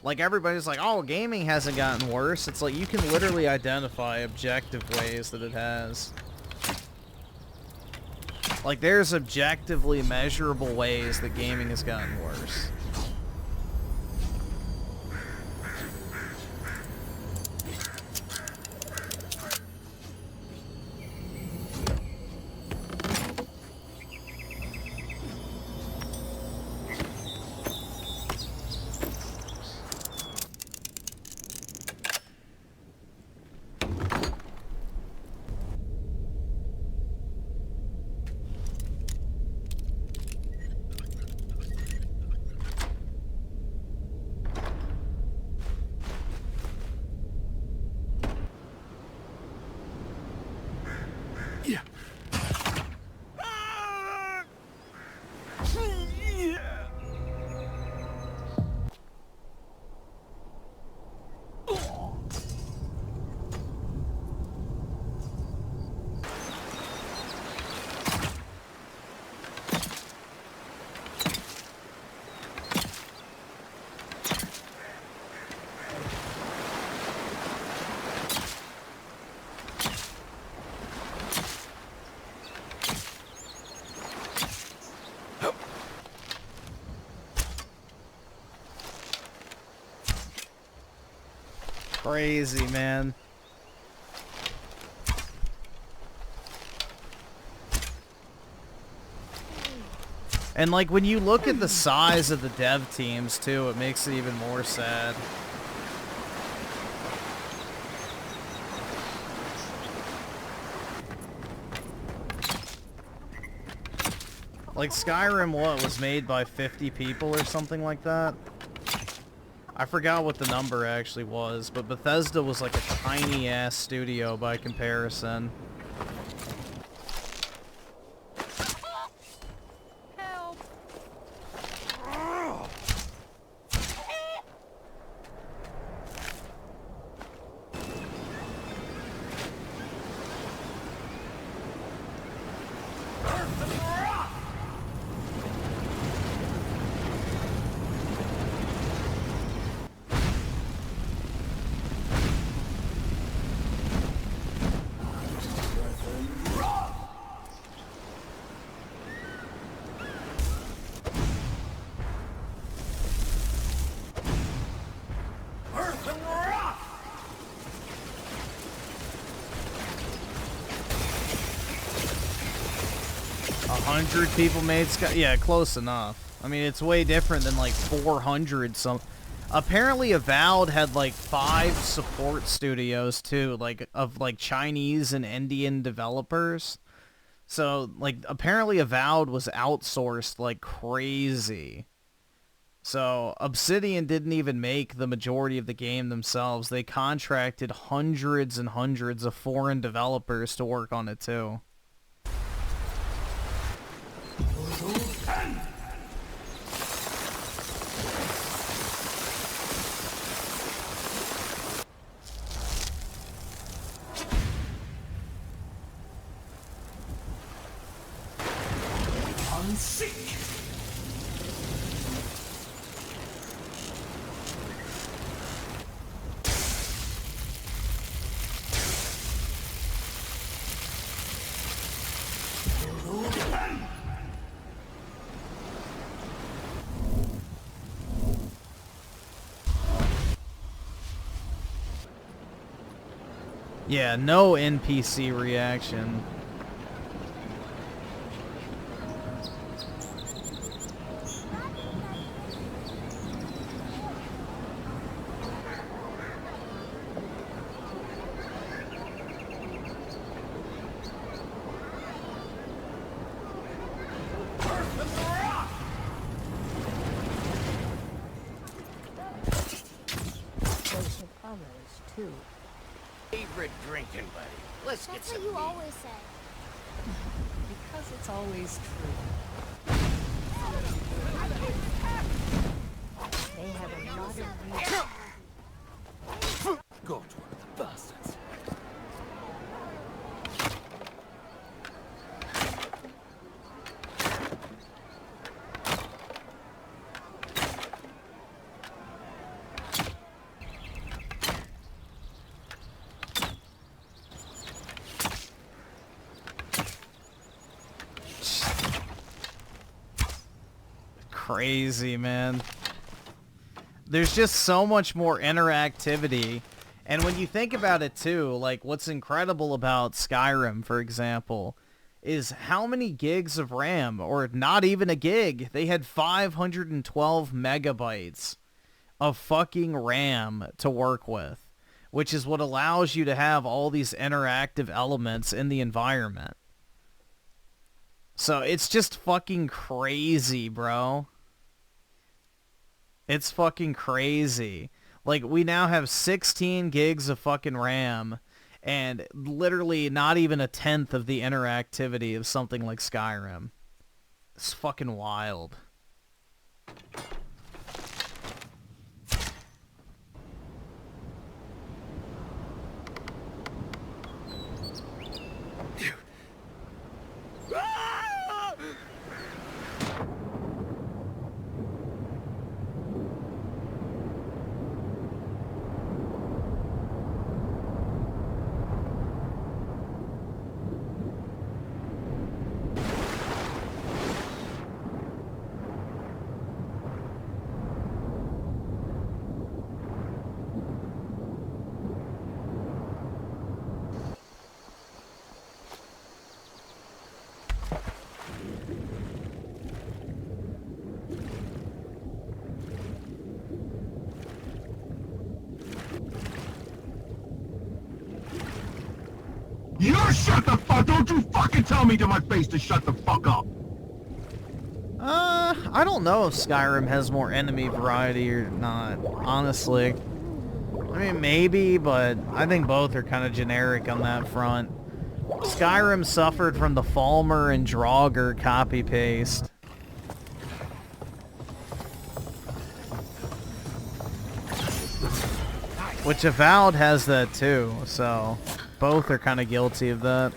Like, everybody's like, oh, gaming hasn't gotten worse. It's like, you can literally identify objective ways that it has. Like, there's objectively measurable ways that gaming has gotten worse. Crazy, man. And like when you look at the size of the dev teams too, it makes it even more sad. Like Skyrim, what, was made by 50 people or something like that? I forgot what the number actually was, but Bethesda was like a tiny-ass studio by comparison. People made Sky. Yeah, close enough. I mean, it's way different than like 400 some. Apparently, Avowed had like 5 support studios too, like of like Chinese and Indian developers. So like, apparently, Avowed was outsourced like crazy. So Obsidian didn't even make the majority of the game themselves. They contracted hundreds and hundreds of foreign developers to work on it too. Yeah, no NPC reaction. Favorite drinking buddy. Let's get some. That's what you always say. Because it's always true. They have a lot of reasons. Go to one of the bastards. crazy, man. There's just so much more interactivity. And when you think about it too, like what's incredible about Skyrim, for example, is how many gigs of RAM, or not even a gig. They had 512 megabytes of fucking RAM to work with, which is what allows you to have all these interactive elements in the environment. So it's just fucking crazy, bro. It's fucking crazy. Like, we now have 16 gigs of fucking RAM, and literally not even a tenth of the interactivity of something like Skyrim. It's fucking wild. You shut the fuck! Don't you fucking tell me to my face to shut the fuck up! I don't know if Skyrim has more enemy variety or not, honestly. I mean, maybe, but I think both are kind of generic on that front. Skyrim suffered from the Falmer and Draugr copy-paste. Which Avowed has that too, so both are kind of guilty of that.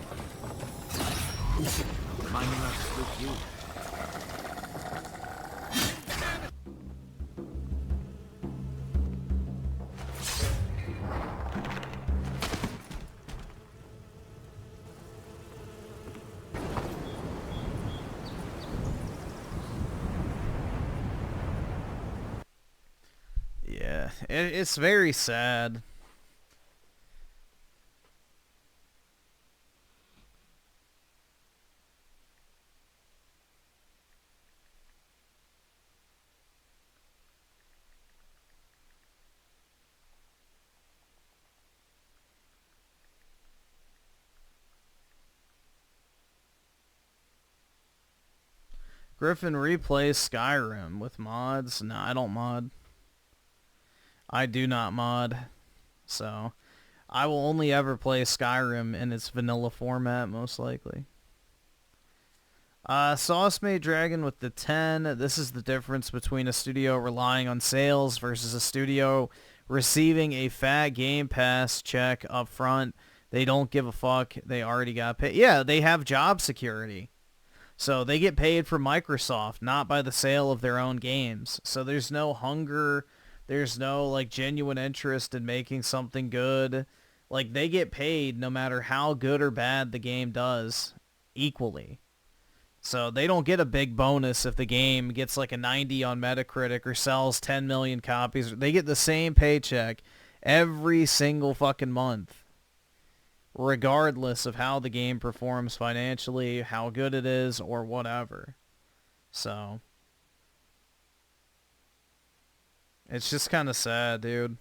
Yeah, it's very sad. Griffin replays Skyrim with mods. No, I don't mod. I do not mod. So, I will only ever play Skyrim in its vanilla format, most likely. Sauce Made Dragon with the 10. This is the difference between a studio relying on sales versus a studio receiving a fat Game Pass check up front. They don't give a fuck. They already got paid. Yeah, they have job security. So they get paid for Microsoft, not by the sale of their own games. So there's no hunger. There's no, like, genuine interest in making something good. Like, they get paid no matter how good or bad the game does, equally. So they don't get a big bonus if the game gets, like, a 90 on Metacritic or sells 10 million copies. They get the same paycheck every single fucking month, regardless of how the game performs financially, how good it is, or whatever. So it's just kind of sad, dude.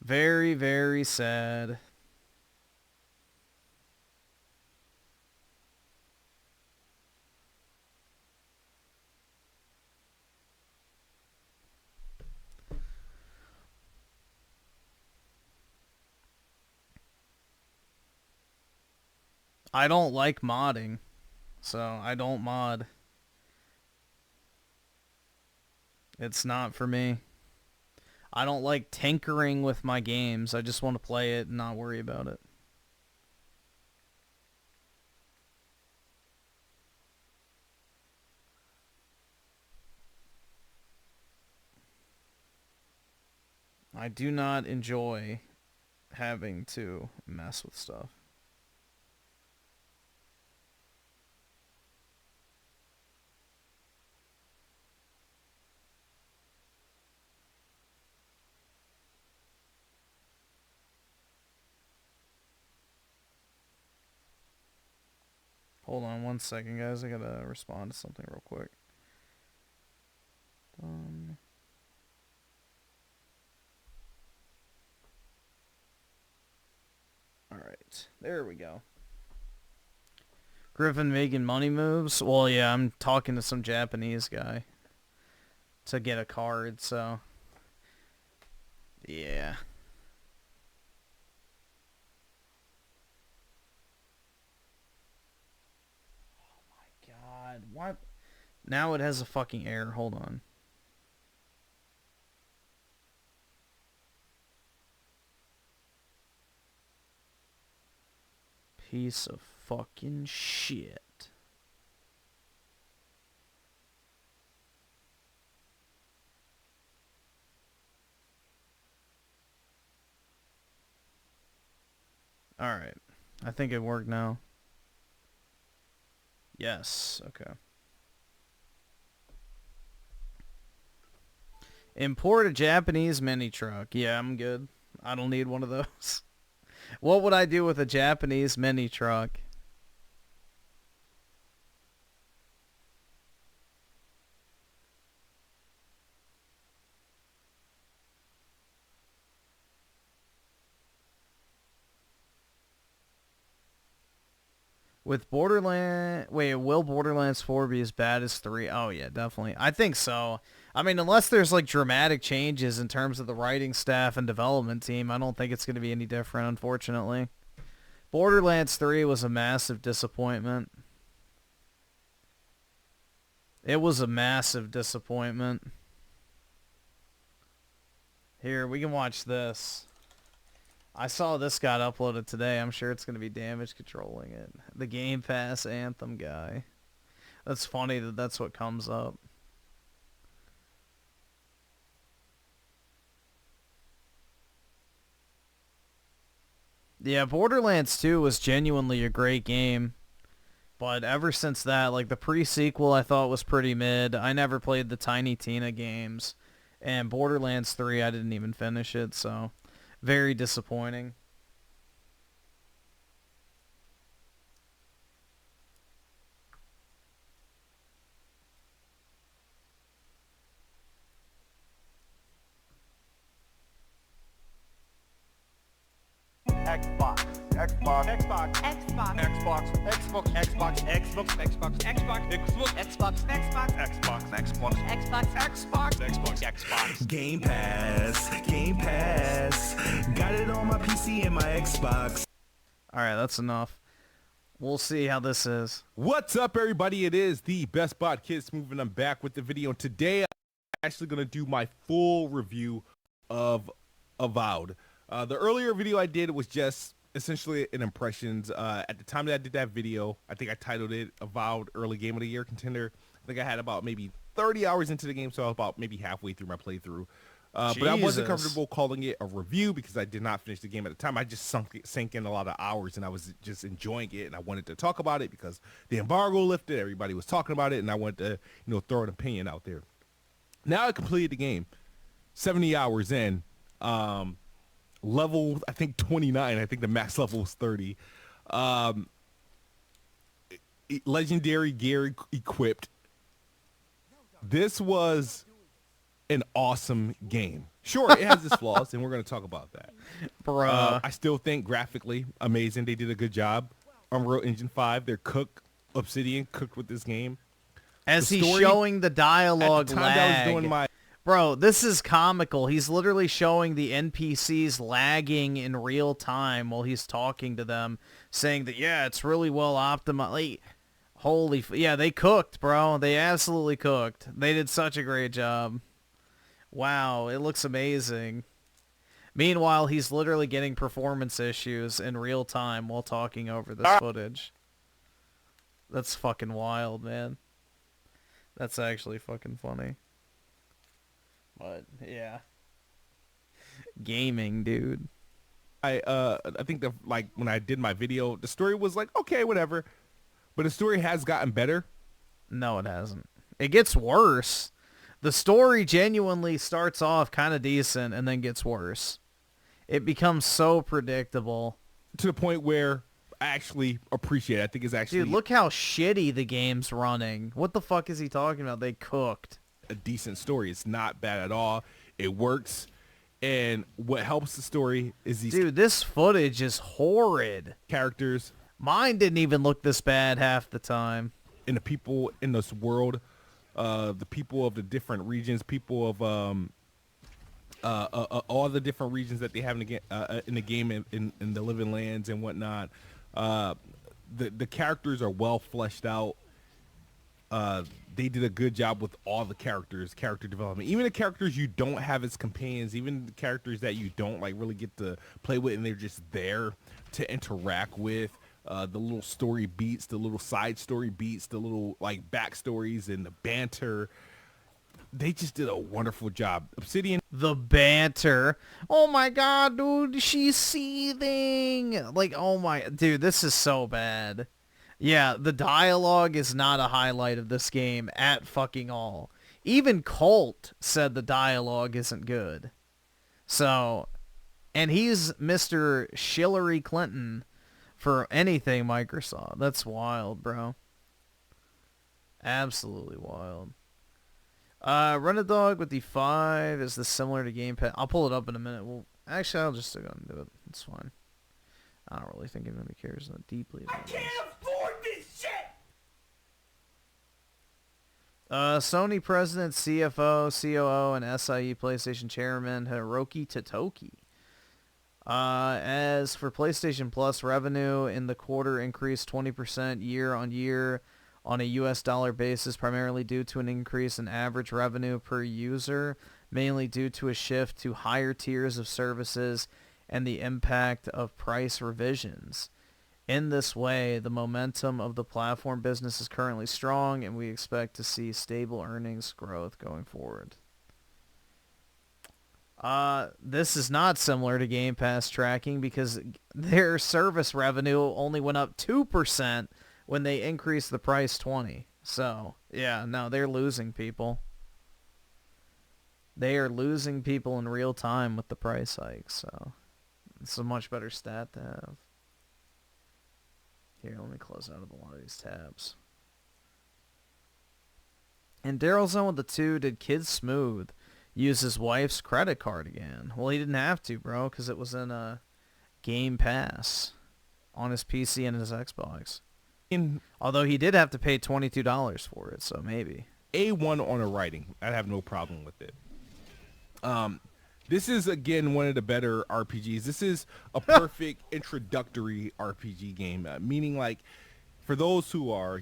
Very, very sad. I don't like modding, so I don't mod. It's not for me. I don't like tinkering with my games. I just want to play it and not worry about it. I do not enjoy having to mess with stuff. Hold on 1 second, guys. I gotta respond to something real quick. Alright, there we go. Griffin making money moves? Well, yeah, I'm talking to some Japanese guy to get a card, so... Yeah. Oh my god, what? Now it has a fucking error, hold on. Piece of fucking shit. Alright. I think it worked now. Yes, okay. Import a Japanese mini truck. Yeah, I'm good. I don't need one of those. What would I do with a Japanese mini truck? With will Borderlands 4 be as bad as 3? Oh yeah, definitely. I think so. I mean, unless there's like dramatic changes in terms of the writing staff and development team, I don't think it's going to be any different, unfortunately. Borderlands 3 was a massive disappointment. It was a massive disappointment. Here, we can watch this. I saw this got uploaded today. I'm sure it's going to be damage controlling it. The Game Pass Anthem guy. That's funny that that's what comes up. Yeah, Borderlands 2 was genuinely a great game. But ever since that, like the pre-sequel I thought was pretty mid. I never played the Tiny Tina games. And Borderlands 3, I didn't even finish it, so very disappointing. Xbox. Xbox. Xbox. Xbox. Xbox. Xbox. Xbox. Xbox. Xbox. Xbox. Xbox. Xbox. Xbox. Xbox. Xbox. Xbox. Xbox. Xbox. Game Pass. Game Pass. Got it on my PC and my Xbox. Alright, that's enough. We'll see how this is. What's up, everybody? It is the Best Bot Kid Smooth, and I'm back with the video. And today, I'm actually going to do my full review of Avowed. The earlier video I did was just essentially an impressions. At the time that I did that video, I think I titled it Avowed Early Game of the Year Contender. I think I had about maybe 30 hours into the game, so I was about maybe halfway through my playthrough. But I wasn't comfortable calling it a review because I did not finish the game at the time. I just sank in a lot of hours, and I was just enjoying it, and I wanted to talk about it because the embargo lifted, everybody was talking about it, and I wanted to, throw an opinion out there. Now I completed the game, 70 hours in. Level, I think 29. I think the max level was 30. Legendary gear equipped. This was an awesome game. Sure, it has its flaws, and we're going to talk about that. Bruh. I still think graphically amazing. They did a good job. Unreal Engine 5, they're Obsidian cooked with this game. As he's showing the dialogue at the time that I was doing my Bro, this is comical. He's literally showing the NPCs lagging in real time while he's talking to them, saying that, yeah, it's really well optimized. Like, holy... yeah, they cooked, bro. They absolutely cooked. They did such a great job. Wow, it looks amazing. Meanwhile, he's literally getting performance issues in real time while talking over this footage. That's fucking wild, man. That's actually fucking funny. But yeah, gaming, dude. I think that when I did my video, the story was like, okay, whatever, but the story has gotten better. No, it hasn't. It gets worse. The story genuinely starts off kind of decent and then gets worse. It becomes so predictable to the point where actually appreciate it. I think it's actually Dude, look how shitty the game's running. What the fuck is he talking about? They cooked. A decent story. It's not bad at all. It works. And what helps the story is these... Dude, this footage is horrid. Characters. Mine didn't even look this bad half the time. And the people in this world, the people of the different regions, people of all the different regions that they have in the game, in the Living Lands and whatnot. The characters are well fleshed out. They did a good job with all the characters, character development. Even the characters you don't have as companions, even the characters that you don't like really get to play with, and they're just there to interact with. The little story beats, the little side story beats, the little like backstories and the banter. They just did a wonderful job. Obsidian. The banter. Oh my god, dude, she's seething. Like, oh my, dude, this is so bad. Yeah, the dialogue is not a highlight of this game at fucking all. Even Colt said the dialogue isn't good. So, and he's Mr. Hillary Clinton for anything Microsoft. That's wild, bro. Absolutely wild. Run a Dog with the 5. Is this similar to Game Pass? I'll pull it up in a minute. Well, actually, I'll just go and do it. It's fine. I don't really think anybody cares that deeply about this. Afford this shit! Sony President, CFO, COO, and SIE PlayStation Chairman Hiroki Totoki. As for PlayStation Plus, revenue in the quarter increased 20% year on year on a US dollar basis, primarily due to an increase in average revenue per user, mainly due to a shift to higher tiers of services and the impact of price revisions. In this way, the momentum of the platform business is currently strong, and we expect to see stable earnings growth going forward. This is not similar to Game Pass tracking because their service revenue only went up 2% when they increased the price 20%. So, yeah, no, they're losing people. They are losing people in real time with the price hike, so it's a much better stat to have. Here, let me close out of a lot of these tabs. And Daryl's on with the 2. Did Kid Smooth use his wife's credit card again? Well, he didn't have to, bro, because it was in a Game Pass on his PC and his Xbox. Although he did have to pay $22 for it, so maybe. A1 on a writing. I have no problem with it. This is, again, one of the better RPGs. This is a perfect introductory RPG game, meaning, like, for those who are,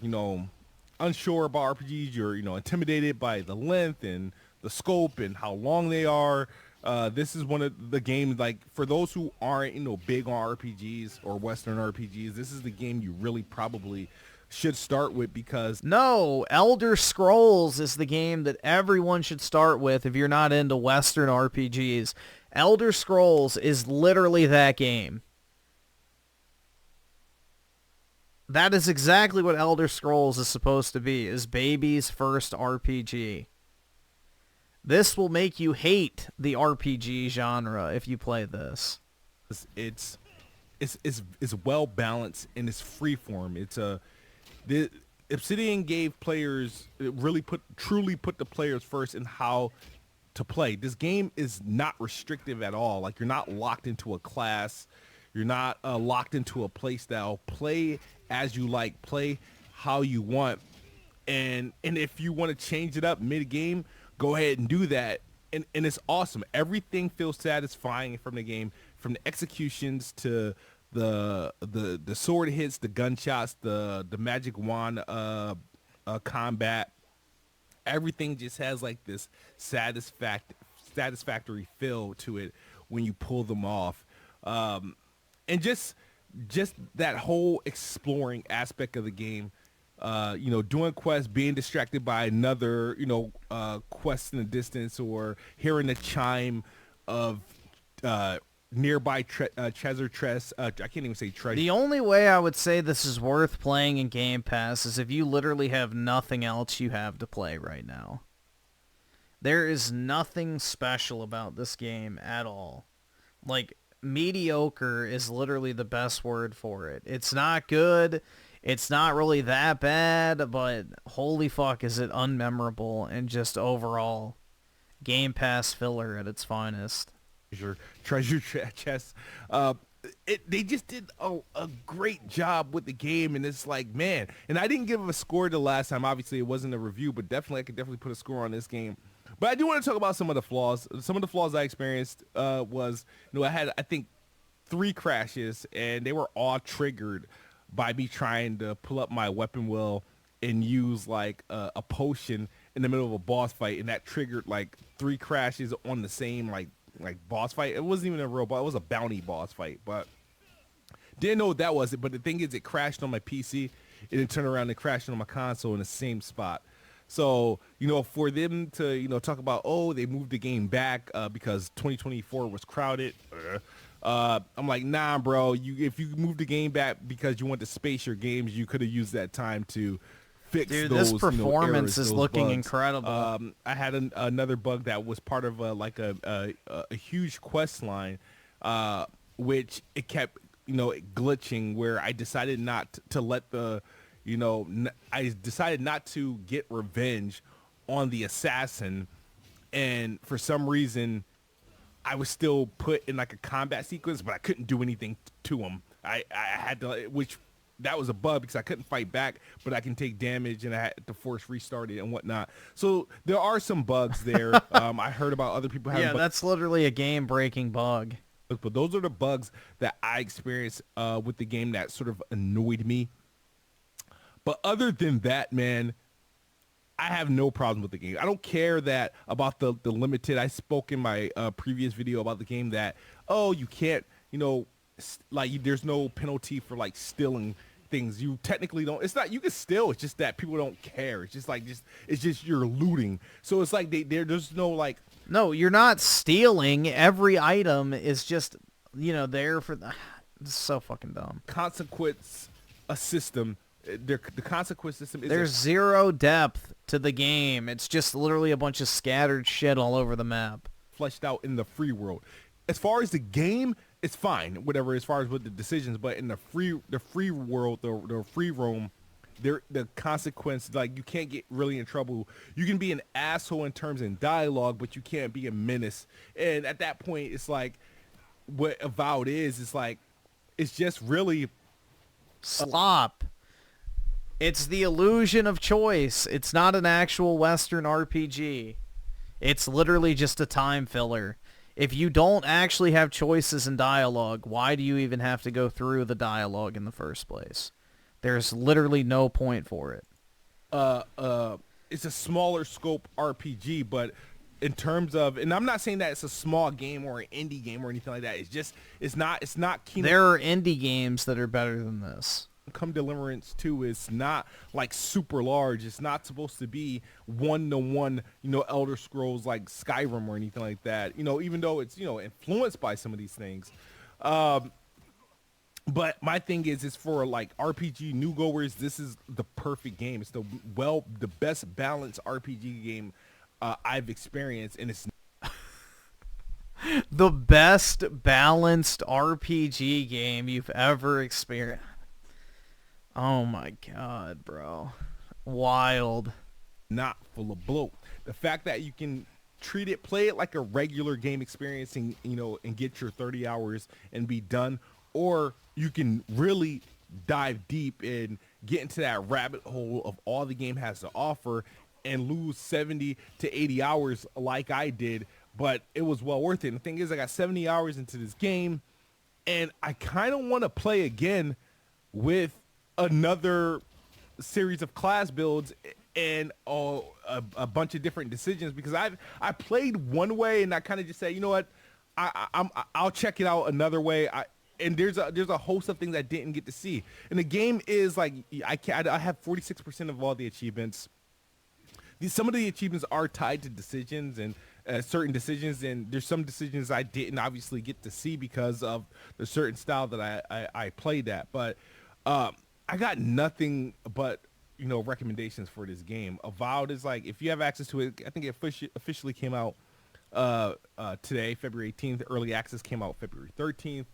unsure about RPGs, you're, intimidated by the length and the scope and how long they are. This is one of the games, like, for those who aren't, big on RPGs or Western RPGs, this is the game you really probably should start with because... No, Elder Scrolls is the game that everyone should start with if you're not into Western RPGs. Elder Scrolls is literally that game. That is exactly what Elder Scrolls is supposed to be, is baby's first RPG. This will make you hate the RPG genre if you play this. It's well balanced and it's freeform. The Obsidian gave players, truly put the players first in how to play. This game is not restrictive at all. Like, you're not locked into a class. You're not locked into a play style. Play as you like. Play how you want. And if you want to change it up mid-game, go ahead and do that. And it's awesome. Everything feels satisfying from the game, from the executions to the sword hits, the gunshots, the magic wand combat. Everything just has like this satisfactory feel to it when you pull them off. And just that whole exploring aspect of the game, doing quests, being distracted by another, quest in the distance, or hearing the chime of nearby treasure chest. I can't even say treasure. The only way I would say this is worth playing in Game Pass is if you literally have nothing else you have to play right now. There is nothing special about this game at all. Like, mediocre is literally the best word for it. It's not good. It's not really that bad, but holy fuck is it unmemorable and just overall Game Pass filler at its finest. Treasure chest. They just did a great job with the game, and it's like, man. And I didn't give a score the last time. Obviously, it wasn't a review, but I could definitely put a score on this game. But I do want to talk about some of the flaws. Some of the flaws I experienced was, I had, I think, 3 crashes, and they were all triggered by me trying to pull up my weapon wheel and use like a potion in the middle of a boss fight, and that triggered like 3 crashes on the same like boss fight. It wasn't even a real boss, it was a bounty boss fight, but didn't know what that was. But the thing is, it crashed on my PC and it turned around and crashed on my console in the same spot. So, for them to, talk about, oh, they moved the game back because 2024 was crowded. I'm like, nah, bro, if you moved the game back because you want to space your games, you could have used that time to fix those, this performance errors, is those looking bugs. incredible. I had another bug that was part of a huge quest line, which it kept, glitching, where I decided not to let the, I decided not to get revenge on the assassin, and for some reason I was still put in like a combat sequence, but I couldn't do anything to him. I had to, which that was a bug because I couldn't fight back, but I can take damage, and I had to force restart it and whatnot. So there are some bugs there. I heard about other people having bugs. That's literally a game-breaking bug. But those are the bugs that I experienced with the game that sort of annoyed me. But other than that, man, I have no problem with the game. I don't care that about the limited. I spoke in my previous video about the game that, oh, you can't, there's no penalty for like stealing things. You technically don't. It's not, you can steal. It's just that people don't care. It's just it's just you're looting. So it's like there's no like. No, you're not stealing. Every item is just, there for the. It's so fucking dumb. Consequence, a system. The consequence system is there's zero depth to the game. It's just literally a bunch of scattered shit all over the map. Fleshed out in the free world. As far as the game, it's fine. Whatever, as far as with the decisions, but in the free world, the free roam, the consequence, like, you can't get really in trouble. You can be an asshole in terms of dialogue, but you can't be a menace. And at that point, it's like what Avowed is like, it's just really slop. It's the illusion of choice. It's not an actual Western RPG. It's literally just a time filler. If you don't actually have choices in dialogue, why do you even have to go through the dialogue in the first place? There's literally no point for it. It's a smaller scope RPG, but in terms of, and I'm not saying that it's a small game or an indie game or anything like that. It's just, it's not There are indie games that are better than this. Come Deliverance 2 is not like super large. It's not supposed to be one-to-one, Elder Scrolls like Skyrim or anything like that. Even though it's, influenced by some of these things. But my thing is for like RPG new-goers, this is the perfect game. It's the best balanced RPG game I've experienced, and it's the best balanced RPG game you've ever experienced. Oh my god, bro. Wild. Not full of bloat. The fact that you can play it like a regular game experience and, and get your 30 hours and be done, or you can really dive deep and get into that rabbit hole of all the game has to offer and lose 70 to 80 hours like I did, but it was well worth it. And the thing is, I got 70 hours into this game, and I kind of want to play again with another series of class builds and a bunch of different decisions, because I played one way and I kind of just said, you know what, I'll check it out another way. And there's a host of things I didn't get to see. And the game is like, I have 46% of all the achievements. Some of the achievements are tied to decisions and certain decisions, and there's some decisions I didn't obviously get to see because of the certain style that I played at. But I got nothing but, recommendations for this game. Avowed is like, if you have access to it, I think it officially came out today, February 18th. Early access came out February 13th.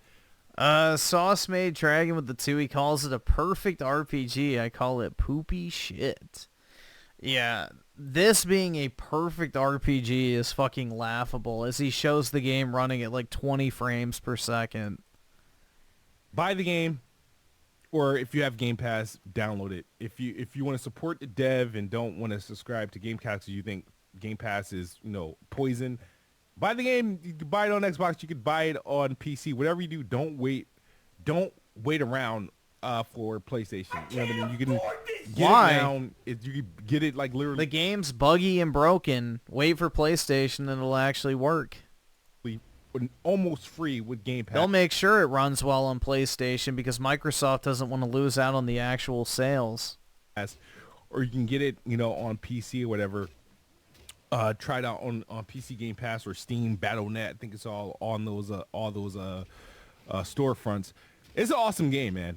Sauce Made Dragon with the 2, he calls it a perfect RPG. I call it poopy shit. Yeah, this being a perfect RPG is fucking laughable as he shows the game running at like 20 frames per second. Buy the game, or if you have Game Pass, download it. If you want to support the dev and don't want to subscribe to Game Pass because you think Game Pass is, you know, poison, buy the game. You can buy it on Xbox. You could buy it on PC. Whatever you do, don't wait around for PlayStation. You know what I mean? You can get it now. You can get it like literally. The game's buggy and broken. Wait for PlayStation and it'll actually work. Almost free with Game Pass. They'll make sure it runs well on PlayStation because Microsoft doesn't want to lose out on the actual sales. Or you can get it, you know, on PC or whatever. Try it out on PC Game Pass or Steam, Battle.net. I think it's all on those storefronts. It's an awesome game, man.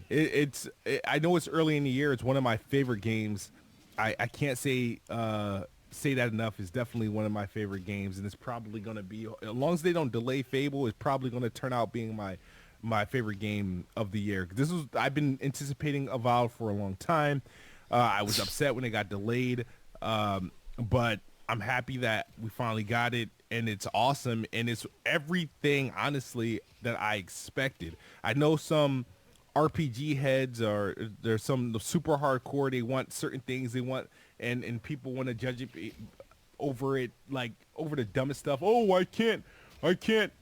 I know it's early in the year. It's one of my favorite games. I can't say that enough. It's definitely one of my favorite games, and it's probably going to be, as long as they don't delay Fable, it's probably going to turn out being my favorite game of the year. I've been anticipating Avowed for a long time. I was upset when it got delayed, but I'm happy that we finally got it, and it's awesome, and it's everything, honestly, that I expected. I know some RPG heads there's some super hardcore. They want certain things. They want and people want to judge it over the dumbest stuff. Oh, I can't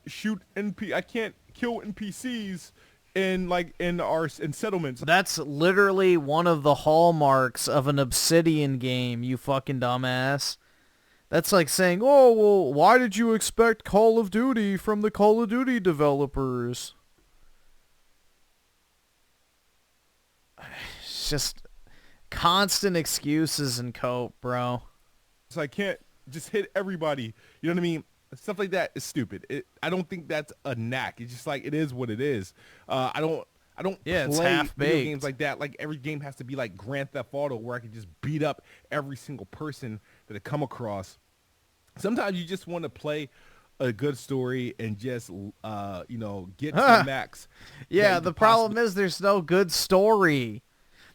shoot I can't kill NPCs in settlements. That's literally one of the hallmarks of an Obsidian game, you fucking dumbass. That's like saying, oh, well, why did you expect Call of Duty from the Call of Duty developers? It's just constant excuses and cope, bro. So I can't just hit everybody. You know what I mean? Stuff like that is stupid. I don't think that's a knack. It's just like, it is what it is. I don't it's play half-baked. video games like that. Like, every game has to be like Grand Theft Auto where I can just beat up every single person that I come across. Sometimes you just want to play a good story and just, get to the max. Yeah, the problem is there's no good story.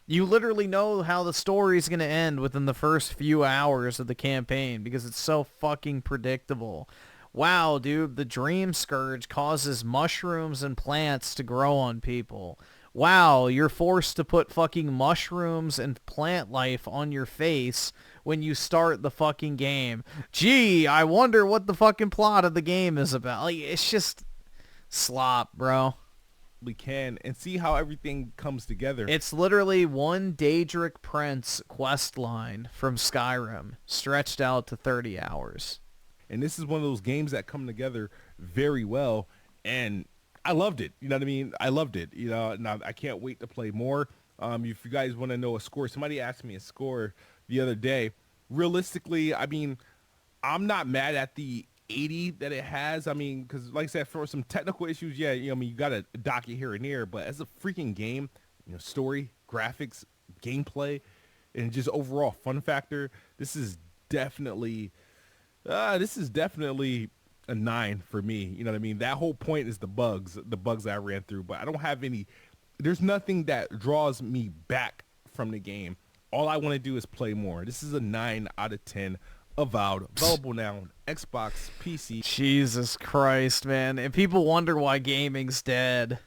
You literally know how the story's going to end within the first few hours of the campaign because it's so fucking predictable. Wow, dude, the Dream Scourge causes mushrooms and plants to grow on people. Wow, you're forced to put fucking mushrooms and plant life on your face when you start the fucking game. Gee, I wonder what the fucking plot of the game is about. Like, it's just slop, bro. We can and see how everything comes together. It's literally one Daedric Prince quest line from Skyrim stretched out to 30 hours. And this is one of those games that come together very well, and I loved it. You know what I mean? I loved it. You know, and I can't wait to play more. If you guys want to know a score, somebody asked me a score the other day. Realistically, I mean, I'm not mad at the 80 that it has. I mean, because like I said, for some technical issues, yeah, I mean, you got to dock it here and there, but as a freaking game, story, graphics, gameplay, and just overall fun factor, this is definitely a 9 for me. You know what I mean? That whole point is the bugs that I ran through, but I don't have there's nothing that draws me back from the game. All I want to do is play more. This is a 9 out of 10. Avowed, available now on Xbox, PC. Jesus Christ, man. And people wonder why gaming's dead.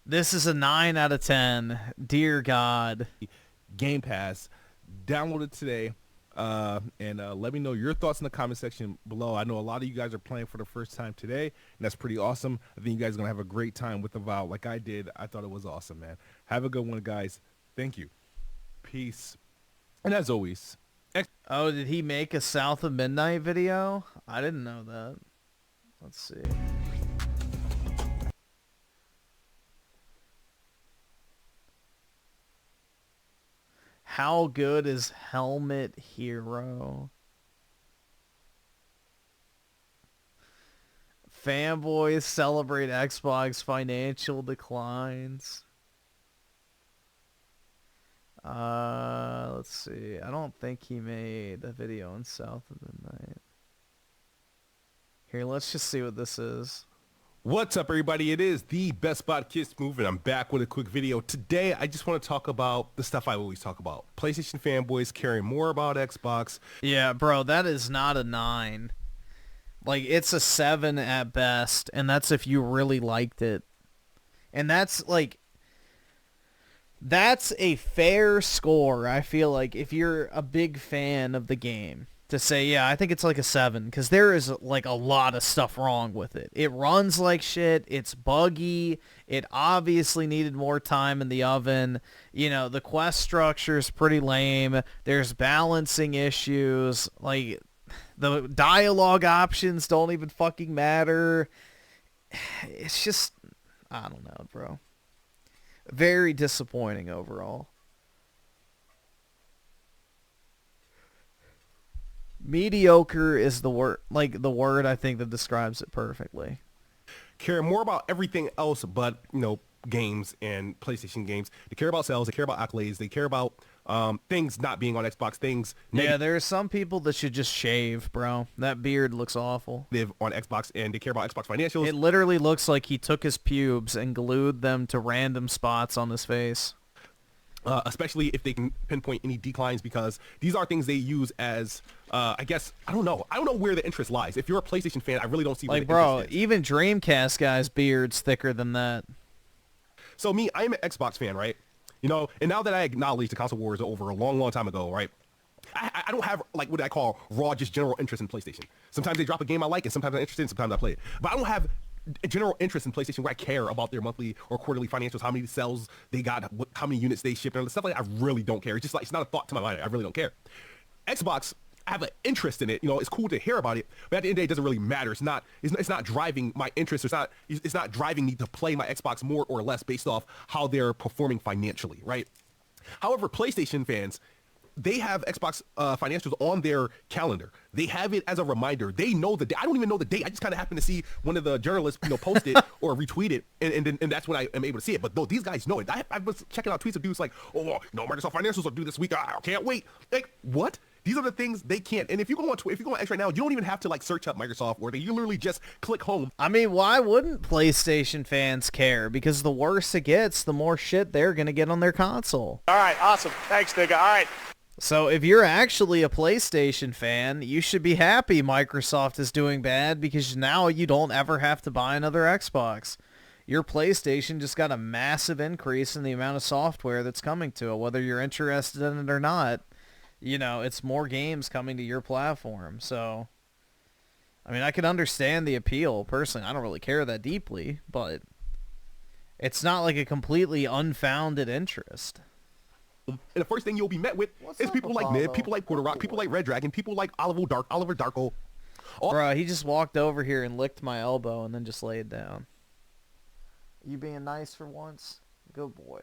This is a 9 out of 10. Dear God. Game Pass. Download it today. And let me know your thoughts in the comment section below. I know a lot of you guys are playing for the first time today, and that's pretty awesome. I think you guys are going to have a great time with Avowed like I did. I thought it was awesome, man. Have a good one, guys. Thank you. Peace. And as always... Oh, did he make a South of Midnight video? I didn't know that. Let's see. How good is Helmet Hero? Fanboys celebrate Xbox financial declines. Let's see. I don't think he made a video on South of Midnight. Here, let's just see what this is. What's up, everybody? It is the Best Spot Kids Move, and I'm back with a quick video. Today, I just want to talk about the stuff I always talk about. PlayStation fanboys caring more about Xbox. Yeah, bro, that is not a 9. Like, it's a 7 at best, and that's if you really liked it. And that's, like, that's a fair score, I feel like, if you're a big fan of the game. To say, yeah, I think it's like a 7, because there is like a lot of stuff wrong with it. It runs like shit. It's buggy. It obviously needed more time in the oven. You know, the quest structure is pretty lame. There's balancing issues. Like, the dialogue options don't even fucking matter. It's just, I don't know, bro. Very disappointing overall. Mediocre is the word, like the word I think that describes it perfectly. Care more about everything else but, you know, games and PlayStation games. They care about sales. They care about accolades. They care about things not being on Xbox. Things. Yeah, there are some people that should just shave, bro. That beard looks awful. Live on Xbox, and they care about Xbox financials. It literally looks like he took his pubes and glued them to random spots on his face. Especially if they can pinpoint any declines, because these are things they use as, I guess, I don't know where the interest lies. If you're a PlayStation fan, I really don't see where like, the bro, interest is. Even Dreamcast guy's beard's thicker than that. So me, I'm an Xbox fan, right? You know, and now that I acknowledge the console wars over a long time ago, right? I don't have, like, what I call raw, just general interest in PlayStation. Sometimes they drop a game I like, and sometimes I'm interested, and sometimes I play it. But I don't have a general interest in PlayStation where I care about their monthly or quarterly financials, how many sales they got, how many units they shipped, and stuff like that. I really don't care. It's just like, it's not a thought to my mind. I really don't care. Xbox, I have an interest in it. You know, it's cool to hear about it, but at the end of the day, it doesn't really matter. It's not driving my interest. It's not driving me to play my Xbox more or less based off how they're performing financially, right? However, PlayStation fans, they have Xbox financials on their calendar. They have it as a reminder. They know the date. I don't even know the date. I just kind of happen to see one of the journalists, you know, post it or retweet it, and that's when I am able to see it. But no, these guys know it. I was checking out tweets of dudes like, oh, you know, Microsoft financials will do this week. I can't wait. Like, what? These are the things they can't. And if you go on X right now, you don't even have to like search up Microsoft or you literally just click home. I mean, why wouldn't PlayStation fans care? Because the worse it gets, the more shit they're gonna get on their console. All right, awesome. Thanks, nigga. All right. So if you're actually a PlayStation fan, you should be happy Microsoft is doing bad, because now you don't ever have to buy another Xbox. Your PlayStation just got a massive increase in the amount of software that's coming to it, whether you're interested in it or not. You know, it's more games coming to your platform. So, I mean, I can understand the appeal. Personally, I don't really care that deeply, but it's not like a completely unfounded interest. And the first thing you'll be met with is people like Nib, people like Porter Rock, people like Red Dragon, people like Oliver Darko. Bro, he just walked over here and licked my elbow and then just laid down. You being nice for once? Good boy.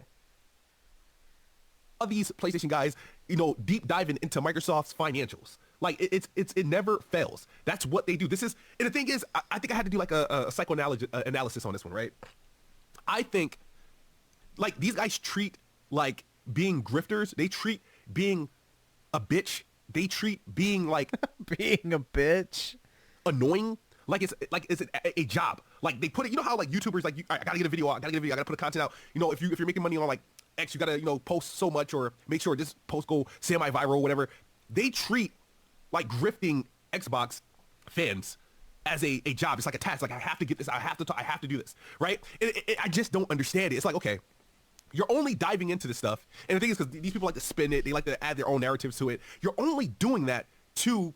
All these PlayStation guys, you know, deep diving into Microsoft's financials. Like, it never fails. That's what they do. This is, and the thing is, I think I had to do like a psychoanalysis on this one, right? I think, like, these guys treat, like, being grifters, they treat being a bitch, they treat being like being a bitch annoying like it's a job. Like, they put it, you know how like YouTubers, like, I gotta get a video out, I gotta put a content out. You know, if you're making money on like X, you gotta, you know, post so much or make sure this post go semi-viral or whatever. They treat like grifting Xbox fans as a job. It's like a task. Like, I have to get this, I have to do this, right? I just don't understand it. It's like, okay, you're only diving into this stuff. And the thing is, because these people like to spin it, they like to add their own narratives to it. You're only doing that to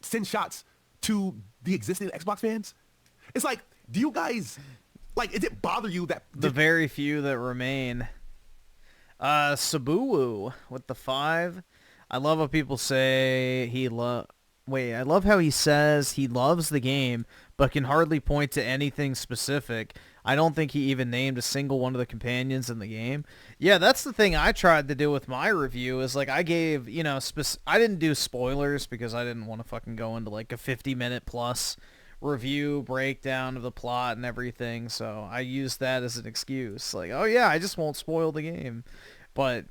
send shots to the existing Xbox fans. It's like, do you guys, like, does it bother you that... The very few that remain. Sabuwu with the 5. I love how people say I love how he says he loves the game, but can hardly point to anything specific. I don't think he even named a single one of the companions in the game. Yeah, that's the thing I tried to do with my review, is like I gave, you know, I didn't do spoilers because I didn't want to fucking go into like a 50-minute plus review breakdown of the plot and everything, so I used that as an excuse. Like, oh yeah, I just won't spoil the game. But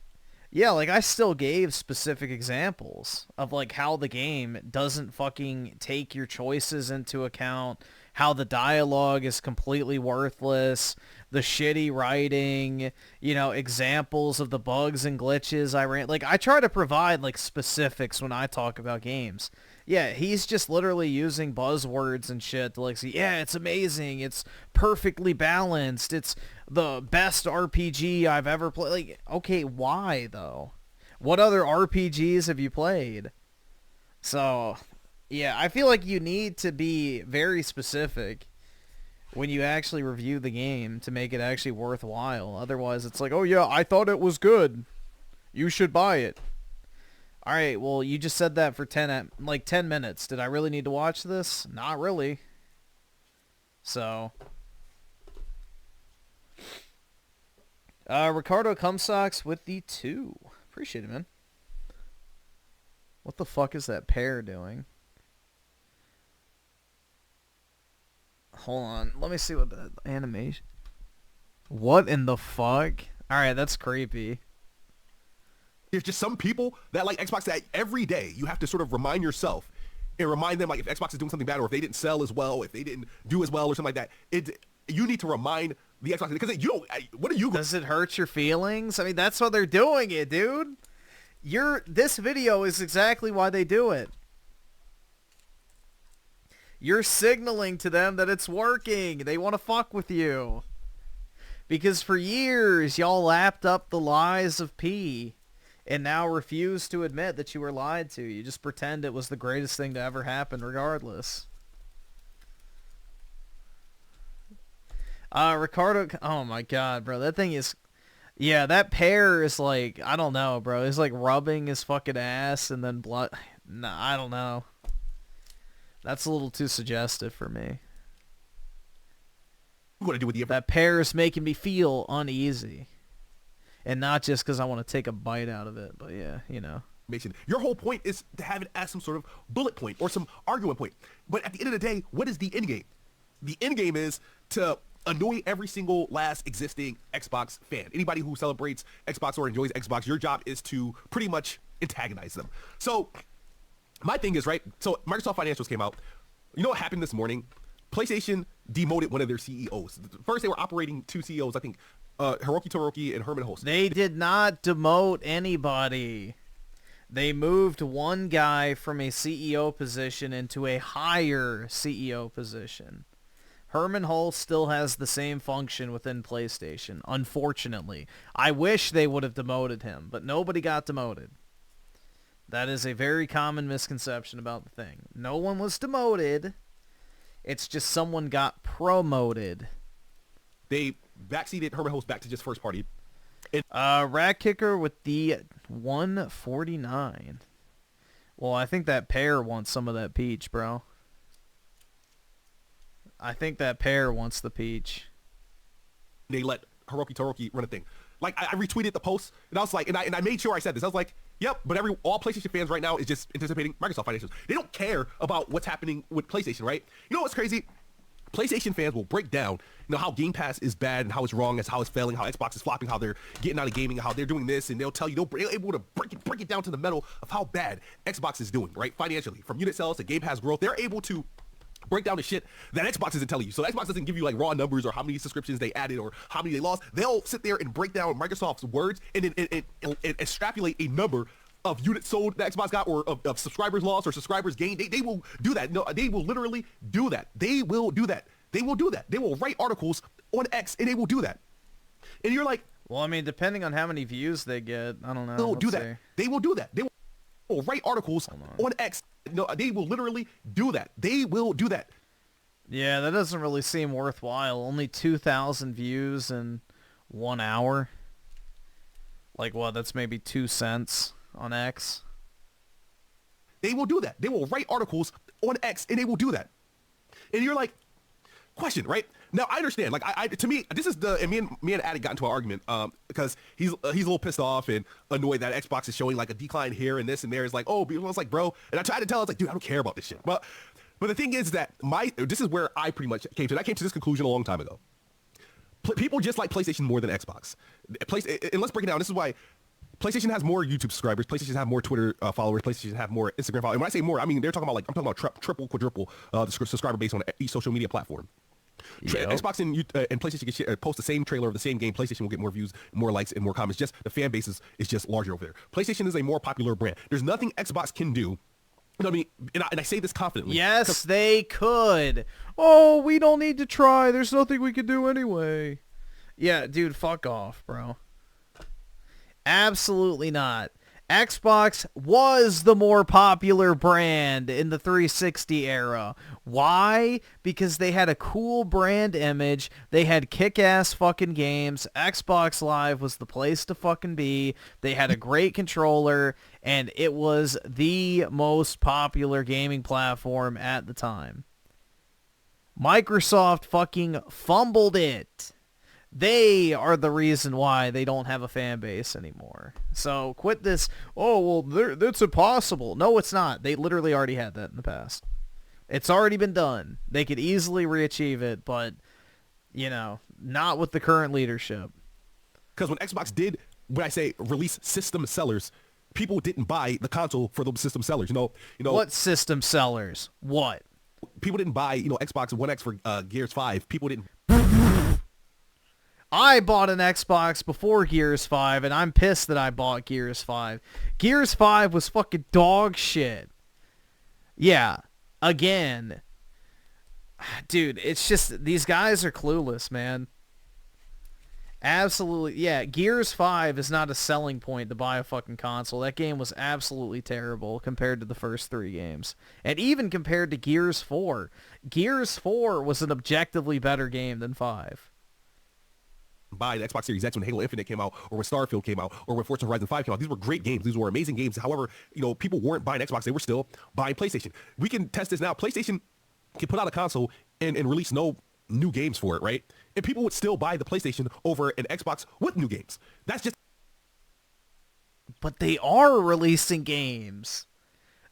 Yeah, like, I still gave specific examples of, like, how the game doesn't fucking take your choices into account, how the dialogue is completely worthless, the shitty writing, you know, examples of the bugs and glitches I ran. Like, I try to provide, like, specifics when I talk about games. Yeah, he's just literally using buzzwords and shit to, like, say, yeah, it's amazing, it's perfectly balanced, it's the best RPG I've ever played. Like, okay, why, though? What other RPGs have you played? So, yeah, I feel like you need to be very specific when you actually review the game to make it actually worthwhile. Otherwise, it's like, oh yeah, I thought it was good, you should buy it. Alright, well, you just said that for 10 minutes. Did I really need to watch this? Not really. So. Ricardo Cumsocks with the 2. Appreciate it, man. What the fuck is that pair doing? Hold on. Let me see what the animation... What in the fuck? Alright, that's creepy. There's just some people that like Xbox that every day you have to sort of remind yourself and remind them, like, if Xbox is doing something bad or if they didn't sell as well, if they didn't do as well or something like that, you need to remind the Xbox, because you know, what are you... Does it hurt your feelings? I mean, that's why they're doing it, dude. This video is exactly why they do it. You're signaling to them that it's working. They want to fuck with you. Because for years, y'all lapped up the lies of P and now refuse to admit that you were lied to. You just pretend it was the greatest thing to ever happen regardless. Ricardo, oh my god, bro, that thing is, yeah, that pair is like, I don't know, bro, it's like rubbing his fucking ass and then blood, nah, I don't know. That's a little too suggestive for me. What to do with the... That pair is making me feel uneasy. And not just because I want to take a bite out of it, but yeah, you know. Your whole point is to have it as some sort of bullet point or some argument point. But at the end of the day, what is the end game? The end game is to annoy every single last existing Xbox fan. Anybody who celebrates Xbox or enjoys Xbox, your job is to pretty much antagonize them. So my thing is, right, so Microsoft financials came out. You know what happened this morning? PlayStation demoted one of their CEOs. First, they were operating two CEOs, I think, Hiroki Todoroki and Herman Hulst. They did not demote anybody. They moved one guy from a CEO position into a higher CEO position. Herman Hulst still has the same function within PlayStation, unfortunately. I wish they would have demoted him, but nobody got demoted. That is a very common misconception about the thing. No one was demoted. It's just someone got promoted. They backseated Herman Hulst back to just first party. Rat Kicker with the 149. Well, I think that pair wants some of that peach, bro. I think that pair wants the peach. They let Hiroki Todoroki run a thing. Like, I retweeted the post, and I was like, and I made sure I said this. I was like, yep, but all PlayStation fans right now is just anticipating Microsoft financials. They don't care about what's happening with PlayStation, right? You know what's crazy? PlayStation fans will break down, you know, how Game Pass is bad and how it's wrong, how it's failing, how Xbox is flopping, how they're getting out of gaming, how they're doing this, and they'll tell you, they're able to break it down to the metal of how bad Xbox is doing, right? Financially, from unit sales to Game Pass growth, they're able to break down the shit that Xbox isn't telling you. So Xbox doesn't give you like raw numbers or how many subscriptions they added or how many they lost. They'll sit there and break down Microsoft's words and extrapolate a number of units sold that Xbox got or of subscribers lost or subscribers gained. They will do that. No, they will literally do that. They will do that. They will do that. They will write articles on X and they will do that. And you're like, well, I mean, depending on how many views they get, I don't know. They'll do that. They will do that. They will write articles on X. No, they will literally do that. They will do that. Yeah, that doesn't really seem worthwhile. Only 2,000 views in 1 hour. Like, what? That's maybe 2 cents on X. They will do that. They will write articles on X, and they will do that. And you're like, question, right? Now, I understand. Like, to me, this is and me and Addict got into an argument because he's a little pissed off and annoyed that Xbox is showing like a decline here and this and there. It's like, oh, people, it's like, bro. And I tried to tell him, like, dude, I don't care about this shit. But the thing is that this is where I pretty much came to. I came to this conclusion a long time ago. People just like PlayStation more than Xbox. And let's break it down. This is why PlayStation has more YouTube subscribers. PlayStation have more Twitter followers. PlayStation have more Instagram followers. And when I say more, I mean they're talking about I'm talking about triple, quadruple the subscriber base on each social media platform. Xbox and PlayStation can post the same trailer of the same game. PlayStation will get more views, more likes, and more comments. Just the fan base is just larger over there. PlayStation is a more popular brand. There's nothing Xbox can do. You know what I mean? And I say this confidently. Yes, they could. Oh, we don't need to try. There's nothing we can do anyway. Yeah, dude, fuck off, bro. Absolutely not. Xbox was the more popular brand in the 360 era. Why? Because they had a cool brand image. They had kick-ass fucking games. Xbox Live was the place to fucking be. They had a great controller, and it was the most popular gaming platform at the time. Microsoft fucking fumbled it. They are the reason why they don't have a fan base anymore. So quit this, oh, well, that's impossible. No, it's not. They literally already had that in the past. It's already been done. They could easily re-achieve it, but, you know, not with the current leadership. Because when Xbox did, when I say release system sellers, people didn't buy the console for those system sellers. You know. What system sellers? What? People didn't buy, Xbox One X for Gears 5. People didn't. I bought an Xbox before Gears 5, and I'm pissed that I bought Gears 5. Gears 5 was fucking dog shit. Yeah, again. Dude, it's just, these guys are clueless, man. Absolutely, yeah, Gears 5 is not a selling point to buy a fucking console. That game was absolutely terrible compared to the first 3 games. And even compared to Gears 4. Gears 4 was an objectively better game than 5. Buy the Xbox Series X when Halo Infinite came out, or when Starfield came out, or when Forza Horizon 5 came out. These were great games. These were amazing games. However, people weren't buying Xbox. They were still buying PlayStation. We can test this now. PlayStation can put out a console and release no new games for it, right? And people would still buy the PlayStation over an Xbox with new games. That's just... But they are releasing games.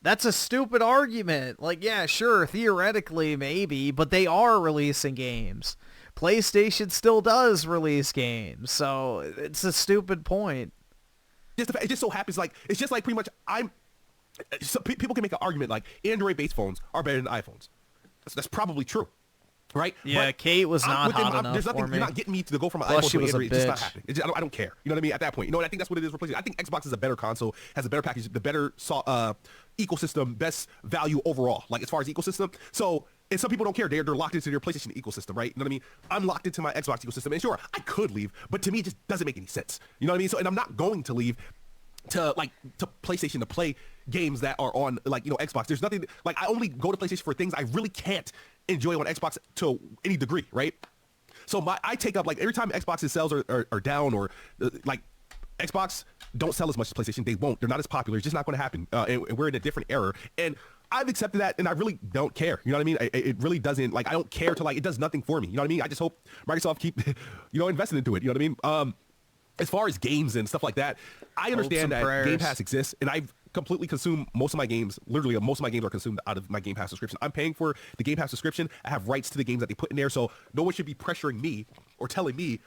That's a stupid argument. Like, yeah, sure, theoretically, maybe, but they are releasing games. PlayStation still does release games, so it's a stupid point. It just so happens, it's just like pretty much people can make an argument like Android-based phones are better than iPhones. That's probably true, right? Yeah, but Kate was not hot enough there's nothing, for me. You're not getting me to go from an Plus, iPhone to an Android. It's just not happening. I don't care. You know what I mean? At that point, I think that's what it is replacing. I think Xbox is a better console, has a better package, the better ecosystem, best value overall, like as far as ecosystem. So... And some people don't care. They're locked into their PlayStation ecosystem, right? You know what I mean? I'm locked into my Xbox ecosystem. And sure, I could leave, but to me, it just doesn't make any sense. You know what I mean? So, and I'm not going to leave to PlayStation to play games that are on, Xbox. There's nothing, I only go to PlayStation for things I really can't enjoy on Xbox to any degree, right? So I take up, every time Xbox's sales are down or, Xbox don't sell as much as PlayStation. They won't. They're not as popular. It's just not going to happen. And we're in a different era. And I've accepted that, and I really don't care. You know what I mean? It really doesn't, I don't care to, it does nothing for me. You know what I mean? I just hope Microsoft keep, investing into it. You know what I mean? As far as games and stuff like that, I understand that Game Pass exists, and I've completely consumed most of my games. Literally, most of my games are consumed out of my Game Pass subscription. I'm paying for the Game Pass subscription. I have rights to the games that they put in there, so no one should be pressuring me or telling me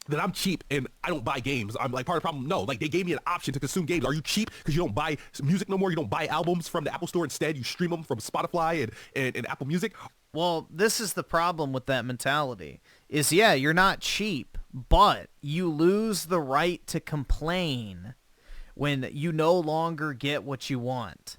that I'm cheap and I don't buy games. I'm part of the problem. No, they gave me an option to consume games. Are you cheap because you don't buy music no more? You don't buy albums from the Apple Store. Instead, you stream them from Spotify and Apple Music. Well, this is the problem with that mentality. Is, yeah, you're not cheap, but you lose the right to complain when you no longer get what you want.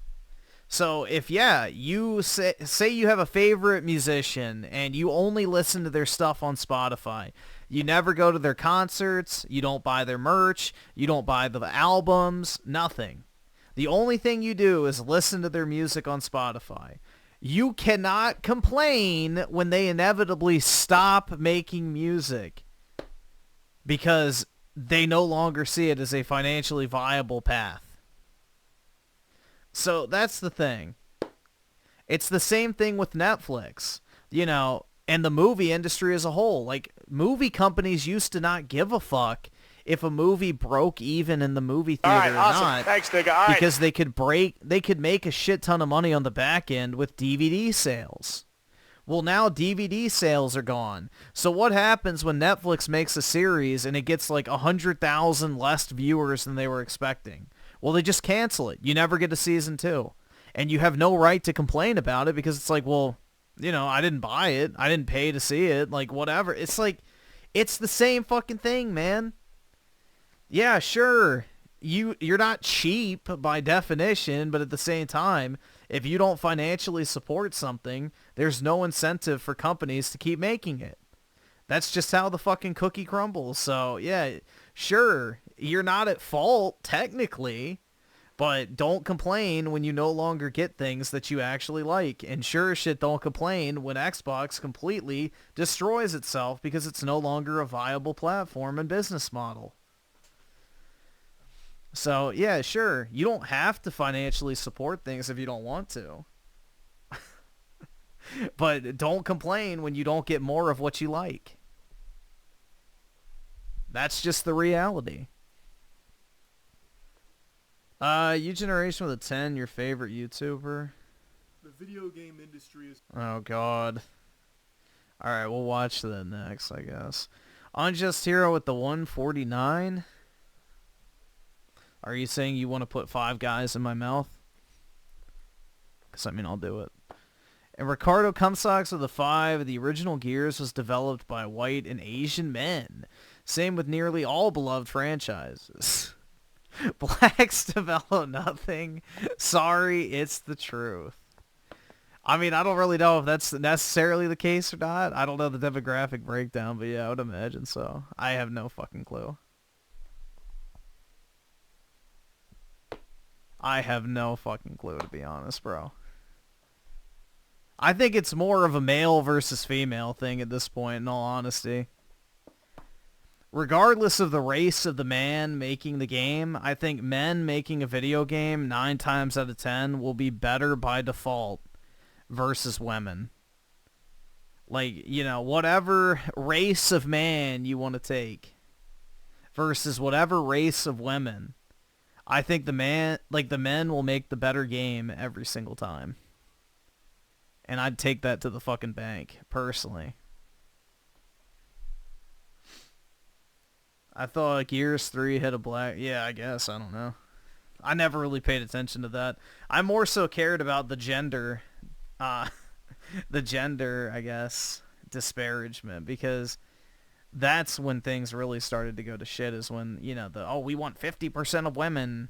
So if, yeah, you say you have a favorite musician and you only listen to their stuff on Spotify, you never go to their concerts, you don't buy their merch, you don't buy the albums, nothing. The only thing you do is listen to their music on Spotify. You cannot complain when they inevitably stop making music because they no longer see it as a financially viable path. So that's the thing. It's the same thing with Netflix, and the movie industry as a whole. Movie companies used to not give a fuck if a movie broke even in the movie theater or not. Thanks, nigga. All right. Because they could make a shit ton of money on the back end with DVD sales. Well, now DVD sales are gone. So what happens when Netflix makes a series and it gets like 100,000 less viewers than they were expecting? Well, they just cancel it. You never get a season 2. And you have no right to complain about it because it's like, well, you know, I didn't buy it. I didn't pay to see it. Like, whatever. It's like, it's the same fucking thing, man. Yeah, sure. You're not cheap by definition, but at the same time, if you don't financially support something, there's no incentive for companies to keep making it. That's just how the fucking cookie crumbles. So, yeah, sure, you're not at fault, technically, but don't complain when you no longer get things that you actually like. And sure as shit, don't complain when Xbox completely destroys itself because it's no longer a viable platform and business model. So, yeah, sure, you don't have to financially support things if you don't want to. But don't complain when you don't get more of what you like. That's just the reality. You Generation with a 10, your favorite YouTuber? The video game industry is... Oh, God. Alright, we'll watch that next, I guess. Unjust Hero with the 149? Are you saying you want to put 5 guys in my mouth? Because, I mean, I'll do it. And Ricardo Cumsocks with a 5. The original Gears was developed by white and Asian men. Same with nearly all beloved franchises. Blacks develop nothing. Sorry, it's the truth. I mean, I don't really know if that's necessarily the case or not. I don't know the demographic breakdown, but yeah, I would imagine so. I have no fucking clue. I have no fucking clue, to be honest, bro. I think it's more of a male versus female thing at this point, in all honesty. Regardless of the race of the man making the game, I think men making a video game 9 times out of 10 will be better by default versus women. Like, you know, whatever race of man you want to take versus whatever race of women. I think the men will make the better game every single time. And I'd take that to the fucking bank, personally. I thought Gears 3 hit a black... Yeah, I guess. I don't know. I never really paid attention to that. I more so cared about the gender... the gender, I guess, disparagement. Because that's when things really started to go to shit, is when, you know, we want 50% of women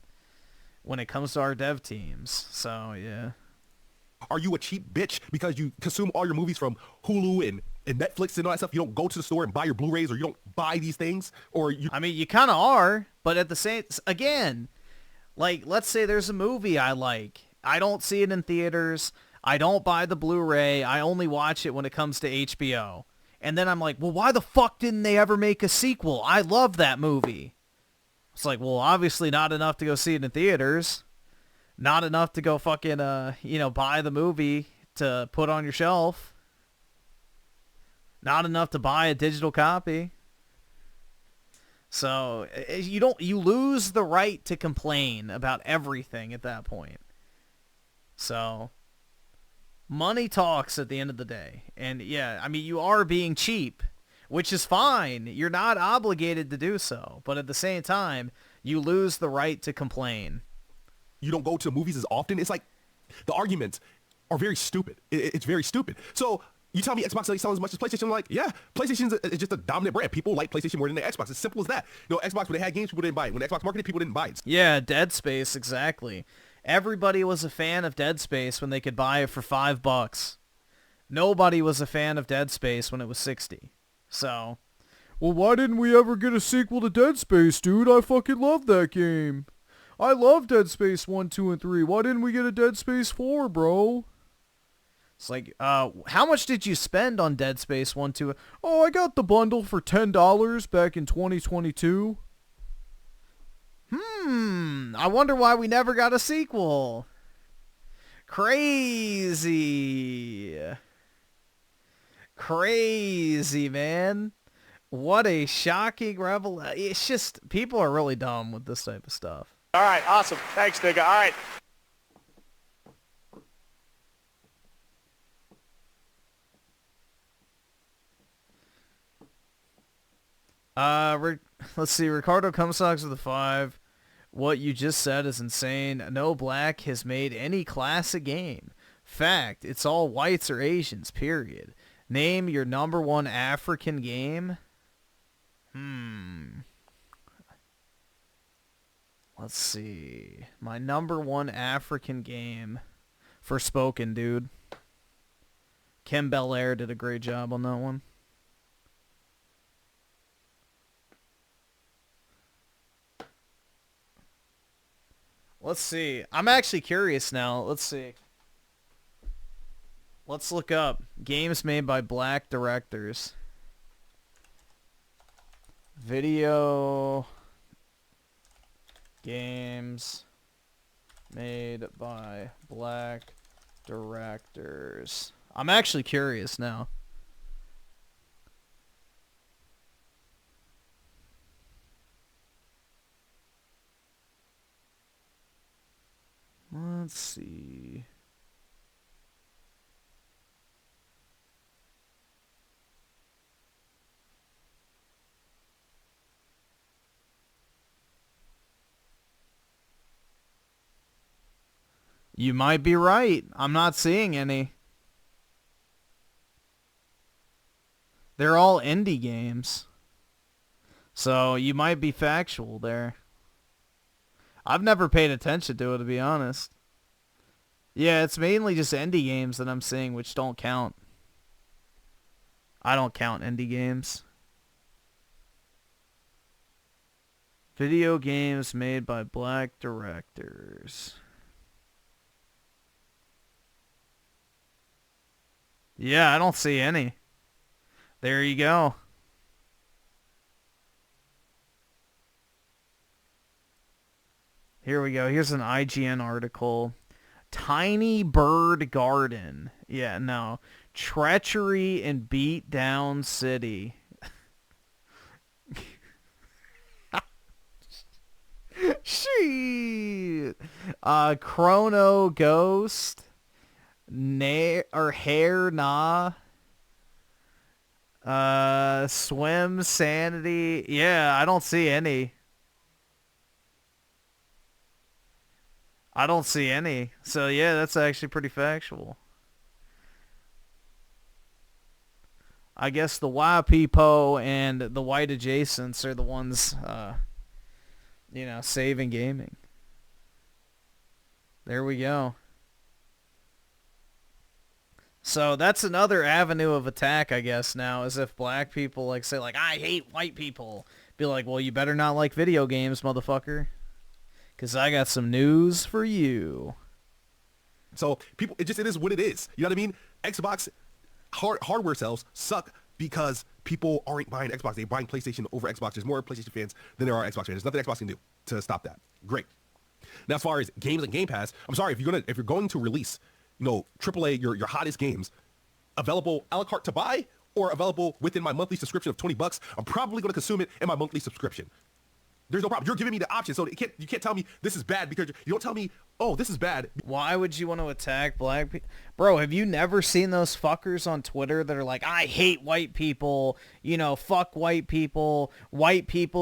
when it comes to our dev teams. So, yeah. Are you a cheap bitch because you consume all your movies from Hulu and Netflix and all that stuff? You don't go to the store and buy your Blu-rays, or you don't buy these things? Or you... I mean, you kind of are, but at the same... Again, like, let's say there's a movie I like. I don't see it in theaters. I don't buy the Blu-ray. I only watch it when it comes to HBO. And then I'm like, well, why the fuck didn't they ever make a sequel? I love that movie. It's like, well, obviously not enough to go see it in theaters. Not enough to go fucking, you know, buy the movie to put on your shelf. Not enough to buy a digital copy. So, you lose the right to complain about everything at that point. So, money talks at the end of the day. And yeah, I mean, you are being cheap, which is fine. You're not obligated to do so. But at the same time, you lose the right to complain. You don't go to movies as often. It's like the arguments are very stupid. It's very stupid. So you tell me Xbox doesn't sell as much as PlayStation. I'm like, yeah, PlayStation is just a dominant brand. People like PlayStation more than the Xbox. It's simple as that. You know, Xbox, when they had games, people didn't buy it. When Xbox marketed, people didn't buy it. Yeah, Dead Space, exactly. Everybody was a fan of Dead Space when they could buy it for $5. Nobody was a fan of Dead Space when it was $60. So, well, why didn't we ever get a sequel to Dead Space, dude? I fucking love that game. I love Dead Space 1, 2, and 3. Why didn't we get a Dead Space 4, bro? It's like, how much did you spend on Dead Space 1, 2? Oh, I got the bundle for $10 back in 2022. I wonder why we never got a sequel. Crazy. Crazy, man. What a shocking revelation. It's just, people are really dumb with this type of stuff. All right, awesome. Thanks, nigga. All right. Let's see. Ricardo Comstocks with a 5. What you just said is insane. No black has made any classic game. Fact, it's all whites or Asians, period. Name your #1 African game. Let's see. My #1 African game. Forspoken, dude. Kim Belair did a great job on that one. Let's see. I'm actually curious now. Let's see. Let's look up games made by black directors. Video games made by black directors. I'm actually curious now. Let's see. You might be right. I'm not seeing any. They're all indie games. So you might be factual there. I've never paid attention to it, to be honest. Yeah, it's mainly just indie games that I'm seeing, which don't count. I don't count indie games. Video games made by black directors. Yeah, I don't see any. There you go. Here we go. Here's an IGN article. Tiny Bird Garden. Yeah, no. Treachery in Beatdown City. Shit. Chrono Ghost. Hair Nah. Swim Sanity. Yeah, I don't see any. I don't see any. So yeah, that's actually pretty factual. I guess the Y people and the white adjacents are the ones, you know, saving gaming. There we go. So that's another avenue of attack, I guess, now, is if black people, like, say, like, I hate white people. Be like, well, you better not like video games, motherfucker. Because I got some news for you. So, people, it is what it is. You know what I mean? Xbox hardware sales suck because people aren't buying Xbox. They're buying PlayStation over Xbox. There's more PlayStation fans than there are Xbox fans. There's nothing Xbox can do to stop that. Great. Now, as far as games and Game Pass, I'm sorry, if you're going to release, you know, AAA, your hottest games, available a la carte to buy or available within my monthly subscription of $20, I'm probably going to consume it in my monthly subscription. There's no problem. You're giving me the option, so you can't tell me this is bad because you don't tell me, oh, this is bad. Why would you want to attack black people? Bro, have you never seen those fuckers on Twitter that are like, I hate white people, you know, fuck white people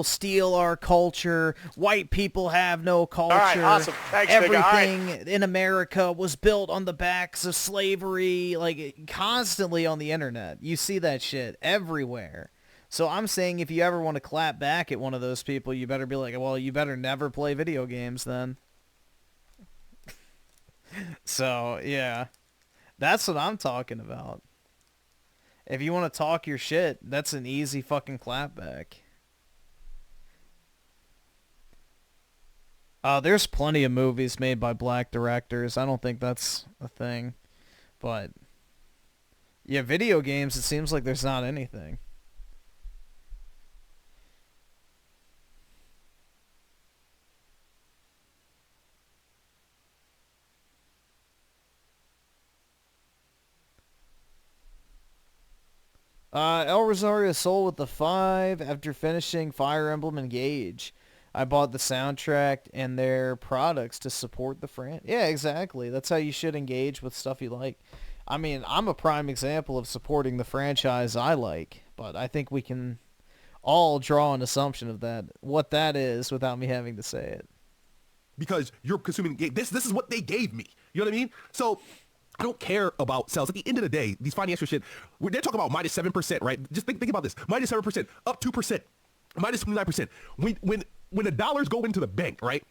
steal our culture, white people have no culture. All right, awesome. Thanks, everything in America was built on the backs of slavery, like constantly on the internet. You see that shit everywhere. So I'm saying if you ever want to clap back at one of those people, you better be like, well, you better never play video games then. So, yeah. That's what I'm talking about. If you want to talk your shit, that's an easy fucking clapback. There's plenty of movies made by black directors. I don't think that's a thing. But, yeah, video games, it seems like there's not anything. El Rosario Soul with the 5 after finishing Fire Emblem Engage. I bought the soundtrack and their products to support the franchise. Yeah, exactly. That's how you should engage with stuff you like. I mean, I'm a prime example of supporting the franchise I like, but I think we can all draw an assumption of that, what that is, without me having to say it. Because you're consuming this is what they gave me. You know what I mean? So I don't care about sales. At the end of the day, these financial shit, they're talking about minus 7%, right? Just think about this. Minus 7%, up 2%, minus 29%. When the dollars go into the bank, right?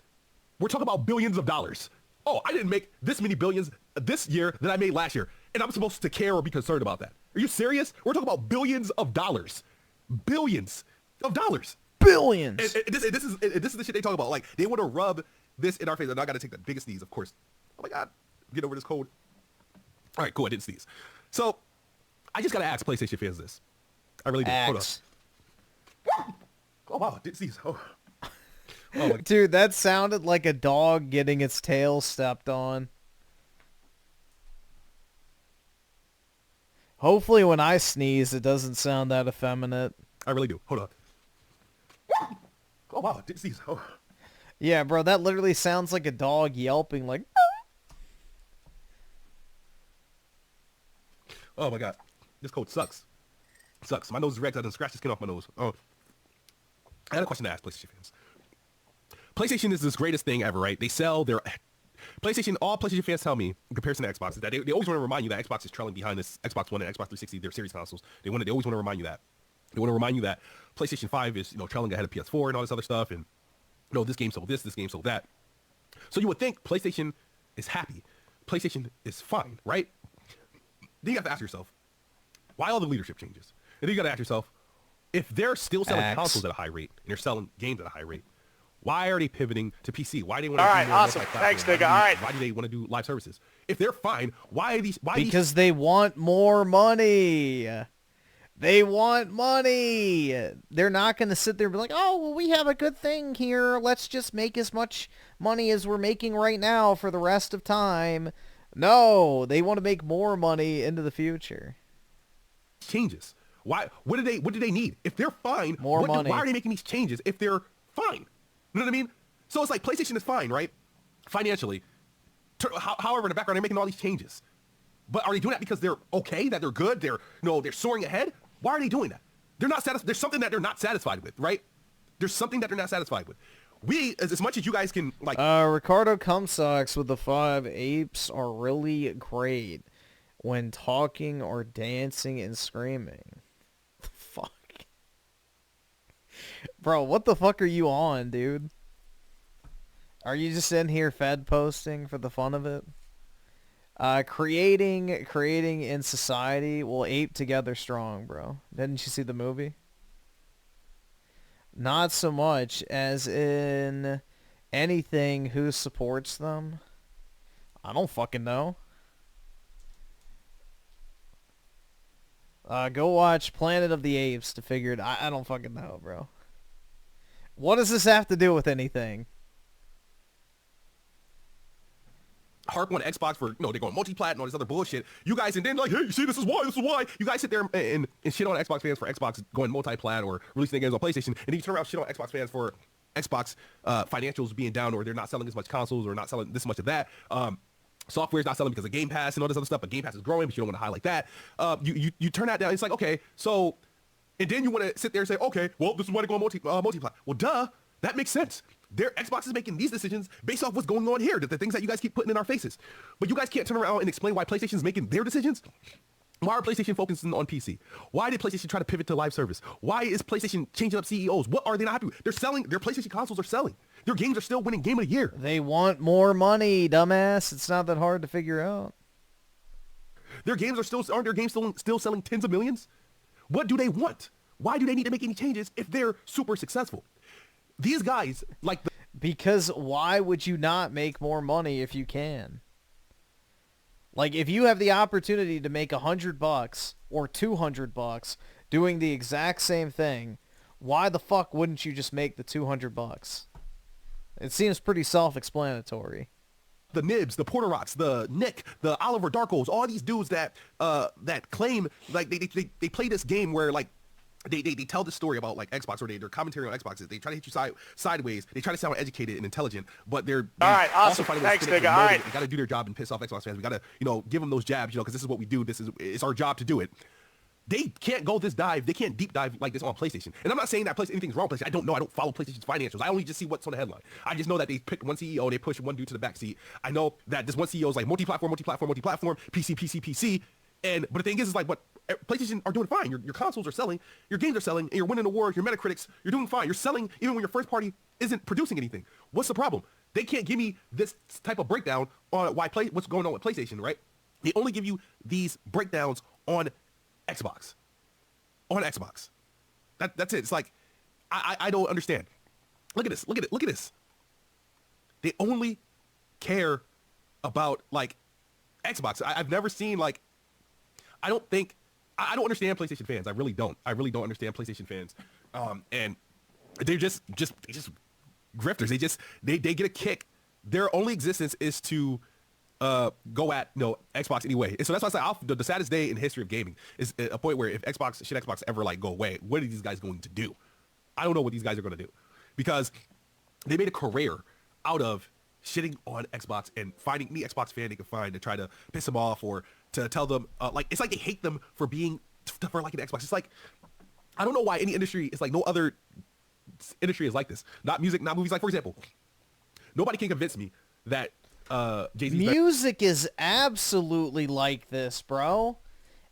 We're talking about billions of dollars. Oh, I didn't make this many billions this year that I made last year, and I'm supposed to care or be concerned about that. Are you serious? We're talking about billions of dollars. Billions of dollars. Billions. And this is the shit they talk about. Like, they want to rub this in our face. And I got to take the biggest sneeze, of course. Oh my God. Get over this cold. All right, cool. I didn't sneeze. So, I just got to ask PlayStation fans this. I really do. Hold on. Oh, wow. Didn't sneeze. Oh. Oh my. Dude, that sounded like a dog getting its tail stepped on. Hopefully when I sneeze, it doesn't sound that effeminate. I really do. Hold on. Oh, wow. Didn't sneeze. Oh. Yeah, bro, that literally sounds like a dog yelping like... Oh my God. This cold sucks. Sucks. My nose is red. I done scratched the skin off my nose. Oh. I had a question to ask PlayStation fans. PlayStation is this greatest thing ever, right? They sell their... PlayStation, all PlayStation fans tell me, in comparison to Xbox, is that they always want to remind you that Xbox is trailing behind this Xbox One and Xbox 360, their series consoles. They always want to remind you that. They want to remind you that PlayStation 5 is, trailing ahead of PS4 and all this other stuff, and this game sold this game sold that. So you would think PlayStation is happy. PlayStation is fine, right? Then you have to ask yourself, why all the leadership changes? And then you got to ask yourself, if they're still selling consoles at a high rate and they're selling games at a high rate, why are they pivoting to PC? Why do they want to do more multi-platform? Thanks, nigga. All right. Why do they want to do live services? If they're fine, why are these? Because they want more money. They want money. They're not going to sit there and be like, oh, well, we have a good thing here. Let's just make as much money as we're making right now for the rest of time. No, they want to make more money into the future. Changes. Why? What do they need? If they're fine, more money. Why are they making these changes if they're fine? You know what I mean? So it's like PlayStation is fine, right? Financially. However, in the background, they're making all these changes. But are they doing that because they're okay, that they're good, they're soaring ahead? Why are they doing that? They're not satisfied. There's something that they're not satisfied with, right? There's something that they're not satisfied with. We, as much as you guys can, like... Ricardo Cumsocks with the 5 apes are really great when talking or dancing and screaming. The fuck? Bro, what the fuck are you on, dude? Are you just in here fed posting for the fun of it? Creating in society will ape together strong, bro. Didn't you see the movie? Not so much as in anything who supports them. I don't fucking know. Go watch Planet of the Apes to figure it out. I don't fucking know, bro. What does this have to do with anything? Harp on Xbox for, they're going multi-plat and all this other bullshit. You guys, and then like, hey, you see, this is why. You guys sit there and shit on Xbox fans for Xbox going multi-plat or releasing their games on PlayStation, and then you turn around and shit on Xbox fans for Xbox financials being down, or they're not selling as much consoles, or not selling this much of that. Software's not selling because of Game Pass and all this other stuff, but Game Pass is growing, but you don't want to highlight that. You turn that down. It's like, okay, so, and then you want to sit there and say, okay, well, this is why they're going multi-plat. Well, duh, that makes sense. Their Xbox is making these decisions based off what's going on here, the things that you guys keep putting in our faces. But you guys can't turn around and explain why PlayStation's making their decisions. Why are PlayStation focusing on PC? Why did PlayStation try to pivot to live service? Why is PlayStation changing up CEOs? What are they not happy with? They're selling, their PlayStation consoles are selling. Their games are still winning Game of the Year. They want more money, dumbass. It's not that hard to figure out. Their games aren't their games still selling tens of millions? What do they want? Why do they need to make any changes if they're super successful? These guys, like... Because why would you not make more money if you can? Like, if you have the opportunity to make $100 or $200 doing the exact same thing, why the fuck wouldn't you just make the $200? It seems pretty self-explanatory. The Nibs, the Porterots, the Nick, the Oliver Darkos, all these dudes that claim, like, they play this game where, like, they tell the story about, like, Xbox, or their commentary on Xbox. They try to hit you sideways. They try to sound educated and intelligent, but they're all right. Awesome. Thanks, nigga. All right. They got to do their job and piss off Xbox fans. We got to, give them those jabs, because this is what we do. It's our job to do it. They can't go this dive. They can't deep dive like this on PlayStation. And I'm not saying that anything's wrong with PlayStation. I don't know. I don't follow PlayStation's financials. I only just see what's on the headline. I just know that they picked one CEO. They pushed one dude to the back seat. I know that this one CEO is like multi-platform, PC. But the thing is like, what PlayStation are doing fine. Your consoles are selling. Your games are selling. And you're winning awards. Your Metacritics, you're doing fine. You're selling even when your first party isn't producing anything. What's the problem? They can't give me this type of breakdown on what's going on with PlayStation, right? They only give you these breakdowns on Xbox. On Xbox. That's it. It's like, I don't understand. Look at this. Look at this. They only care about, like, Xbox. I've never seen, like, I don't understand PlayStation fans. I really don't. I really don't understand PlayStation fans. And they're just grifters. They get a kick. Their only existence is to go at Xbox anyway. And so that's why I say the saddest day in history of gaming is a point where if Xbox ever like go away, what are these guys going to do? I don't know what these guys are going to do, because they made a career out of shitting on Xbox and finding any Xbox fan they can find to try to piss them off or to tell them like, it's like they hate them for liking Xbox. It's like, I don't know why any industry is like no other industry is like this. Not music, not movies. Like, for example, nobody can convince me that Jay-Z's music is absolutely like this, bro.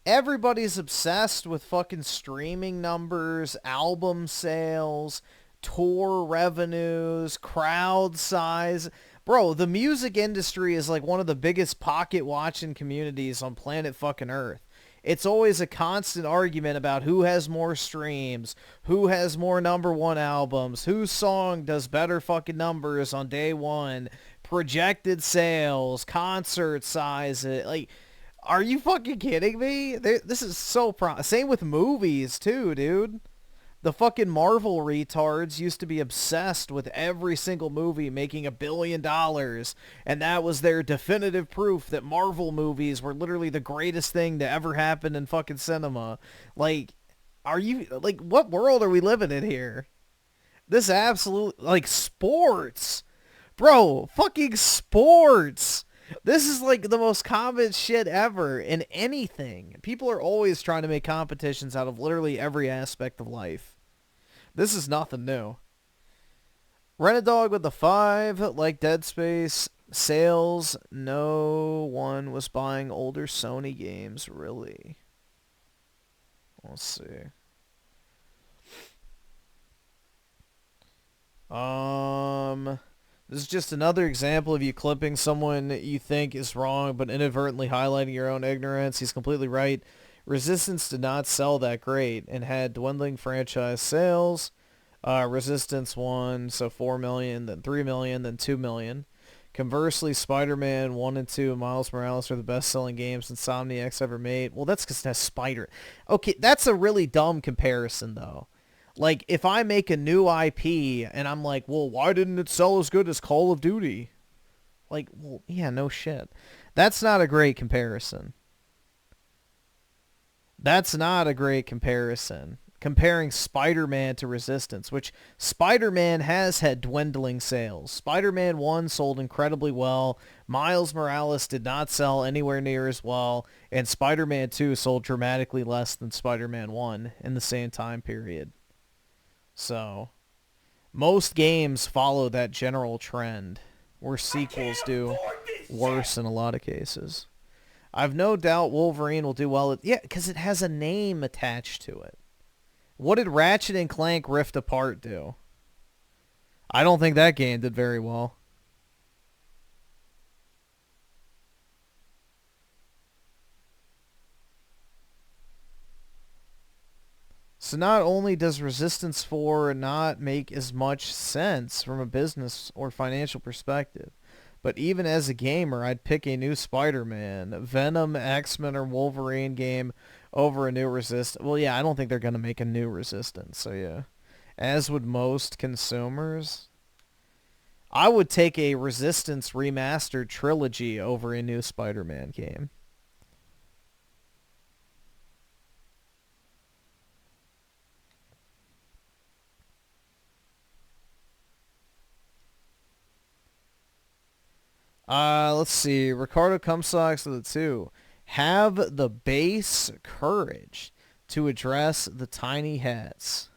Everybody's obsessed with fucking streaming numbers, album sales, tour revenues, crowd size. Bro, the music industry is like one of the biggest pocket watching communities on planet fucking Earth. It's always a constant argument about who has more streams, who has more #1 albums, whose song does better fucking numbers on day one, projected sales, concert size. Like, are you fucking kidding me? This is so same with movies too, dude. The fucking Marvel retards used to be obsessed with every single movie making $1 billion, and that was their definitive proof that Marvel movies were literally the greatest thing to ever happen in fucking cinema. Like, what world are we living in here? This absolute, like, sports. Bro, fucking sports. This is like the most common shit ever in anything. People are always trying to make competitions out of literally every aspect of life. This is nothing new. Rent-A-Dog with the 5, like Dead Space. Sales, no one was buying older Sony games, really. Let's see. This is just another example of you clipping someone you think is wrong, but inadvertently highlighting your own ignorance. He's completely right. Resistance did not sell that great and had dwindling franchise sales. Resistance 1, so 4 million, then 3 million, then 2 million. Conversely, Spider-Man 1 and 2 and Miles Morales are the best-selling games Insomniac's ever made. Well, that's because it has Spider. Okay, that's a really dumb comparison, though. Like, if I make a new IP and I'm like, well, why didn't it sell as good as Call of Duty? Like, well, yeah, no shit. That's not a great comparison. That's not a great comparison. Comparing Spider-Man to Resistance, which Spider-Man has had dwindling sales. Spider-Man 1 sold incredibly well. Miles Morales did not sell anywhere near as well. And Spider-Man 2 sold dramatically less than Spider-Man 1 in the same time period. So, most games follow that general trend, where sequels do worse in a lot of cases. I've no doubt Wolverine will do well. Yeah, because it has a name attached to it. What did Ratchet and Clank Rift Apart do? I don't think that game did very well. So not only does Resistance 4 not make as much sense from a business or financial perspective, but even as a gamer, I'd pick a new Spider-Man, Venom, X-Men, or Wolverine game over a new Resistance. Well, yeah, I don't think they're going to make a new Resistance, so yeah. As would most consumers. I would take a Resistance remastered trilogy over a new Spider-Man game. Let's see. Ricardo Cumsox with the 2. Have the base courage to address the tiny hats.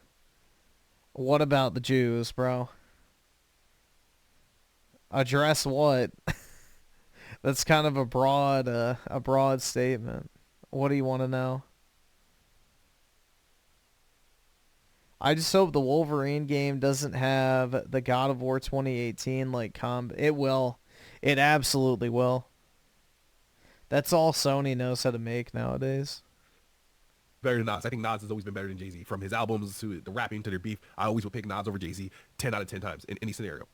What about the Jews, bro? Address what? That's kind of a broad statement. What do you want to know? I just hope the Wolverine game doesn't have the God of War 2018 like combat. It will. It absolutely will. That's all Sony knows how to make nowadays. Better than Nas. I think Nas has always been better than Jay-Z. From his albums to the rapping to their beef, I always would pick Nas over Jay-Z 10 out of 10 times in any scenario.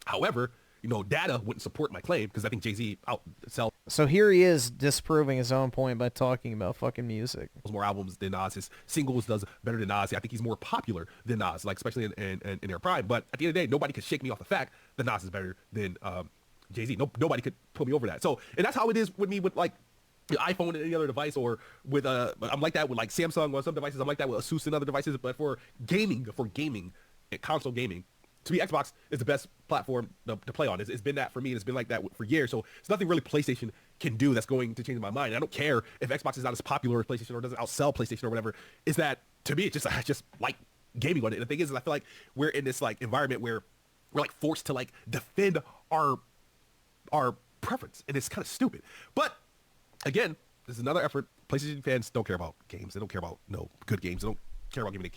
However, you know, data wouldn't support my claim because I think Jay-Z outsell. So here he is disproving his own point by talking about fucking music. More albums than Nas. His singles does better than Nas. I think he's more popular than Nas, like especially in their prime. But at the end of the day, nobody could shake me off the fact that Nas is better than Jay-Z. Nobody could put me over that. So, and that's how it is with me with like the iPhone and any other device, or with I'm like that with like Samsung on some devices. I'm like that with ASUS and other devices. But for gaming, and console gaming, to me, Xbox is the best platform to play on. It's been that for me, and it's been like that for years. So it's nothing really PlayStation can do that's going to change my mind. And I don't care if Xbox is not as popular as PlayStation or doesn't outsell PlayStation or whatever. Is that, to me, it's just I just like gaming on it. And the thing is I feel like we're in this like environment where we're like forced to like defend our preference, and it's kind of stupid. But again, this is another effort. PlayStation fans don't care about games. They don't care about good games. They don't care about gaming. They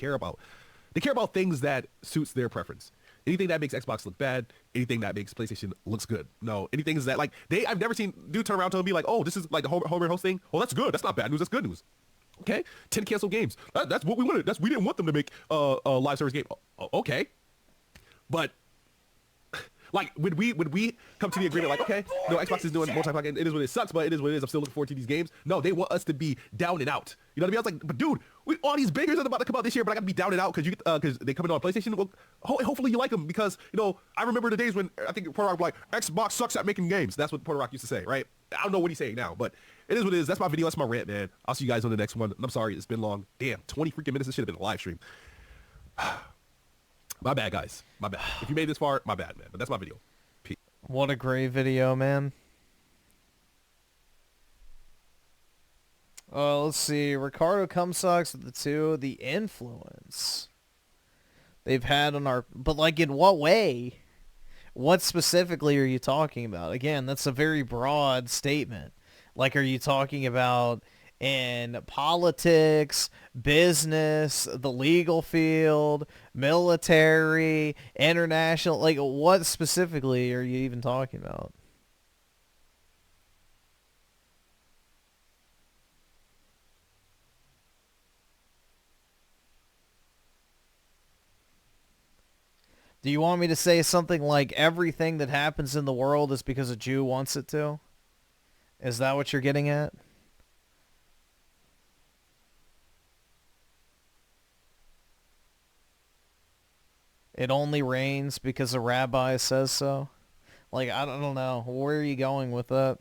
care about things that suits their preference. Anything that makes Xbox look bad, anything that makes PlayStation looks good. No, anything is that like I've never seen dude turn around and be like, oh, this is like the home and host thing. Oh, that's good. That's not bad news. That's good news. Okay, 10 canceled games. That's what we wanted. We didn't want them to make a live service game. Okay, but like would we come to the agreement like, okay, no, Xbox is doing multi-platform. It is what it sucks, but it is what it is. I'm still looking forward to these games. No, they want us to be down and out. You know what I mean? I was like, but dude, all these bangers are about to come out this year, but I got to be down and out because they coming on PlayStation. Well, hopefully you like them, because I remember the days when I think Porter Rock was like, Xbox sucks at making games. That's what Porter Rock used to say, right? I don't know what he's saying now, but it is what it is. That's my video. That's my rant, man. I'll see you guys on the next one. I'm sorry, it's been long. Damn, 20 freaking minutes. This should have been a live stream. My bad, guys. My bad. If you made this far, my bad, man. But that's my video. Peace. What a great video, man. Let's see. Ricardo Cumsucks with the influence they've had on our... But, like, in what way? What specifically are you talking about? Again, that's a very broad statement. Like, are you talking about in politics, business, the legal field, military, international? Like, what specifically are you even talking about? Do you want me to say something like everything that happens in the world is because a Jew wants it to? Is that what you're getting at? It only rains because a rabbi says so? Like, I don't know. Where are you going with that?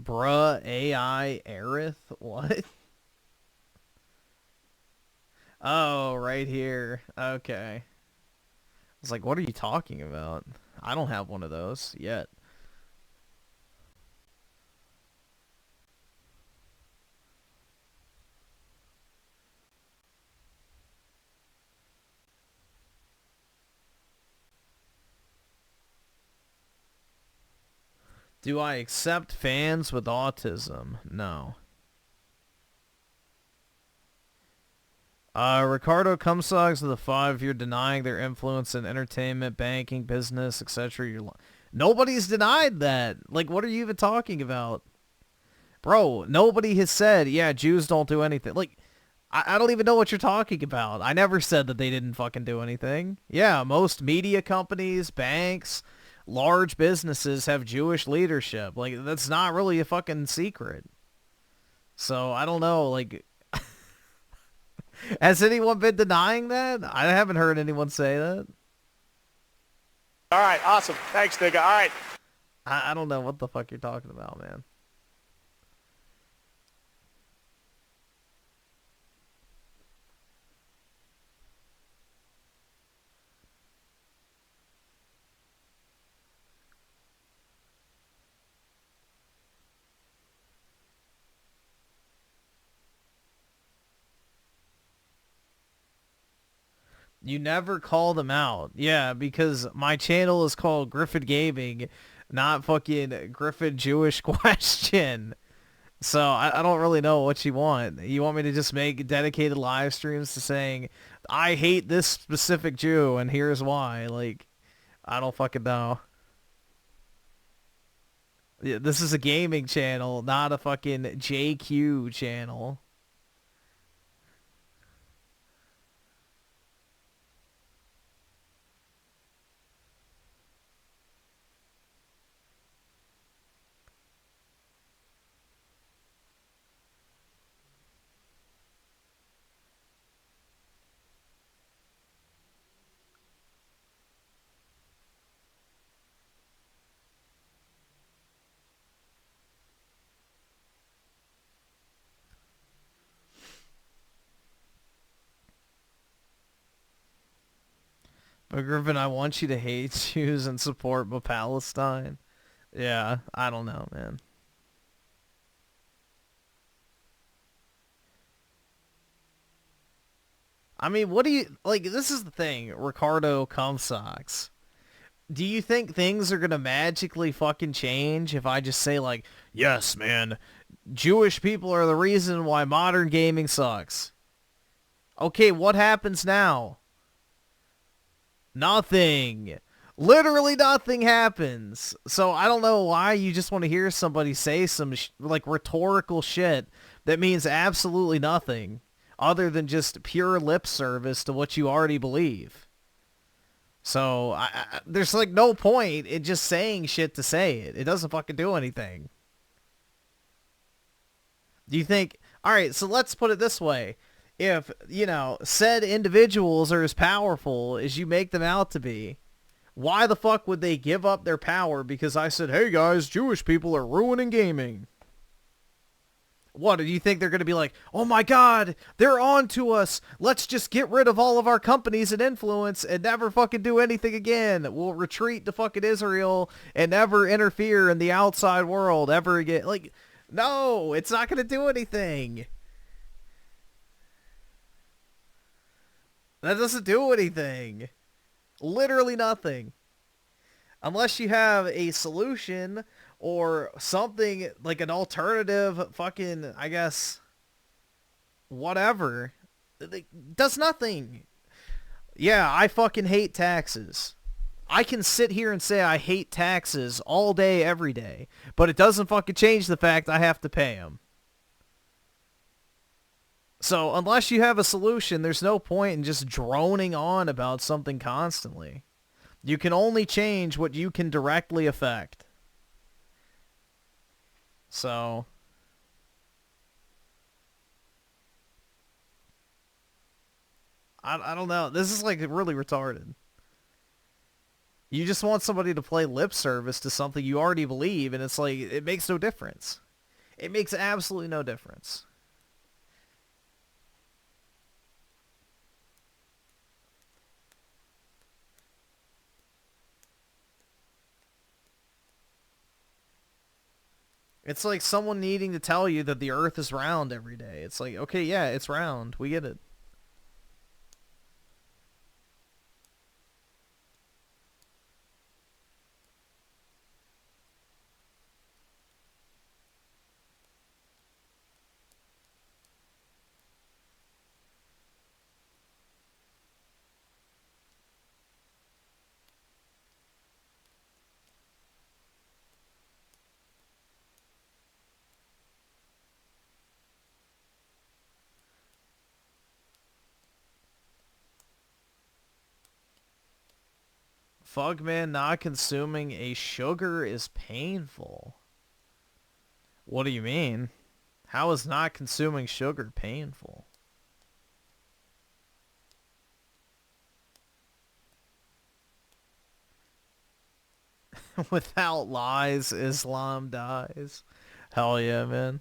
Bruh, AI Aerith? What? Oh, right here. Okay. I was like, what are you talking about? I don't have one of those yet. Do I accept fans with autism? No. Ricardo Cumsucks with a 5. You're denying their influence in entertainment, banking, business, etc. Nobody's denied that. Like, what are you even talking about? Bro, nobody has said, yeah, Jews don't do anything. Like, I don't even know what you're talking about. I never said that they didn't fucking do anything. Yeah, most media companies, banks, large businesses have Jewish leadership. Like, that's not really a fucking secret. So, I don't know, like... Has anyone been denying that? I haven't heard anyone say that. All right, awesome. Thanks, nigga. All right. I don't know what the fuck you're talking about, man. You never call them out. Yeah, because my channel is called Griffin Gaming, not fucking Griffin Jewish Question. So I don't really know what you want. You want me to just make dedicated live streams to saying, I hate this specific Jew and here's why? Like, I don't fucking know. Yeah, this is a gaming channel, not a fucking JQ channel. But Griffin, I want you to hate Jews and support Palestine. Yeah, I don't know, man. I mean, what do you... Like, this is the thing, Ricardo Comstocks. Do you think things are gonna magically fucking change if I just say, like, yes, man, Jewish people are the reason why modern gaming sucks? Okay, what happens now? Nothing. Literally nothing happens. So I don't know why you just want to hear somebody say some like rhetorical shit that means absolutely nothing other than just pure lip service to what you already believe. So there's like no point in just saying shit to say it. It doesn't fucking do anything. Do you think... Alright, so let's put it this way. If, you know, said individuals are as powerful as you make them out to be, why the fuck would they give up their power because I said, hey guys, Jewish people are ruining gaming? What, do you think they're going to be like, oh my god, they're on to us, let's just get rid of all of our companies and influence and never fucking do anything again. We'll retreat to fucking Israel and never interfere in the outside world ever again. Like, no, it's not going to do anything. That doesn't do anything. Literally nothing. Unless you have a solution or something like an alternative fucking, I guess, whatever. It does nothing. Yeah, I fucking hate taxes. I can sit here and say I hate taxes all day, every day. But it doesn't fucking change the fact I have to pay them. So, unless you have a solution, there's no point in just droning on about something constantly. You can only change what you can directly affect. So... I don't know. This is, like, really retarded. You just want somebody to play lip service to something you already believe, and it's like, it makes no difference. It makes absolutely no difference. It's like someone needing to tell you that the earth is round every day. It's like, okay, yeah, it's round. We get it. Fugman, not consuming a sugar is painful. What do you mean? How is not consuming sugar painful? Without lies, Islam dies. Hell yeah, man.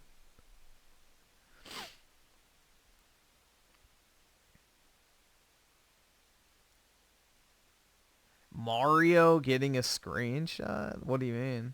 Mario getting a screenshot? What do you mean?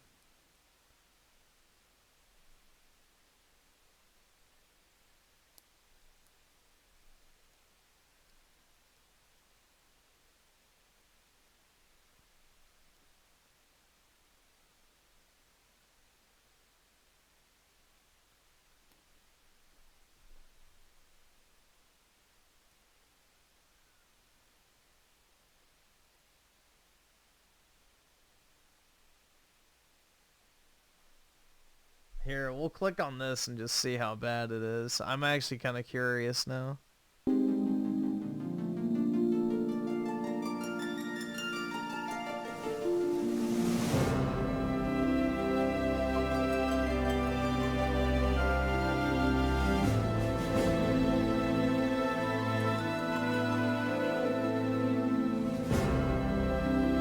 we'll click on this and just see how bad it is. I'm actually kind of curious now.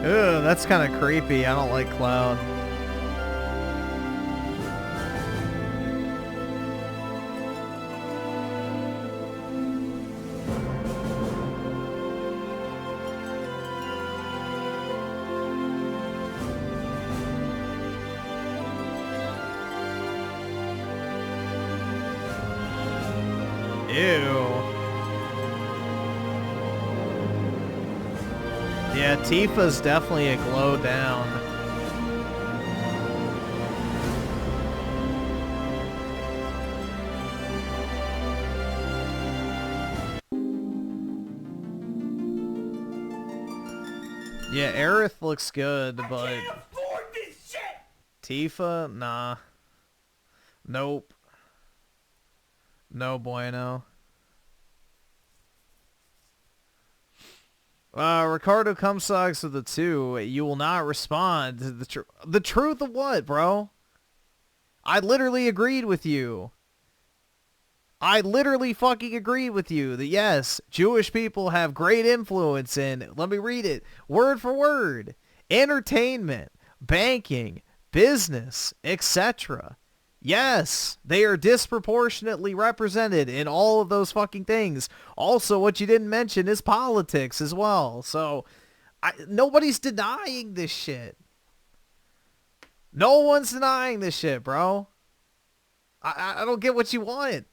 Ew, that's kind of creepy. I don't like Cloud. Ew. Yeah, Tifa's definitely a glow down. Yeah, Aerith looks good, but Tifa, nah. Nope. No bueno. Ricardo Cumsox with the 2. You will not respond to the truth of what, bro? I literally agreed with you. I literally fucking agreed with you that yes, Jewish people have great influence in, let me read it, word for word, entertainment, banking, business, etc. Yes, they are disproportionately represented in all of those fucking things. Also, what you didn't mention is politics as well. So, nobody's denying this shit. No one's denying this shit, bro. I don't get what you want.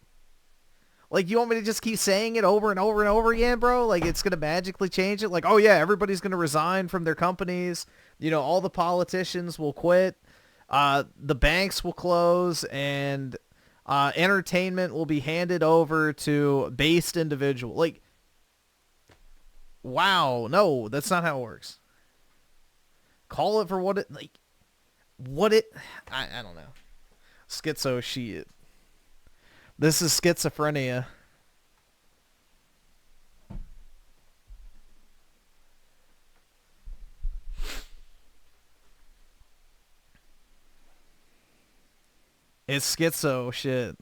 Like, you want me to just keep saying it over and over and over again, bro? Like, it's going to magically change it? Like, oh yeah, everybody's going to resign from their companies. You know, all the politicians will quit. The banks will close, and entertainment will be handed over to based individual. Like, wow, no, that's not how it works. Call it for what it, like, what it, I don't know. Schizo shit. This is schizophrenia. It's schizo shit.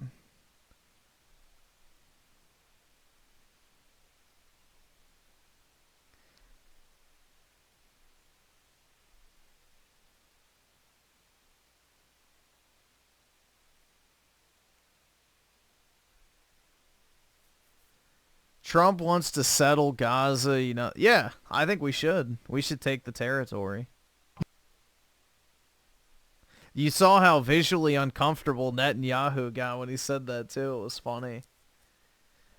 Trump wants to settle Gaza, you know. Yeah, I think we should. We should take the territory. You saw how visually uncomfortable Netanyahu got when he said that, too. It was funny.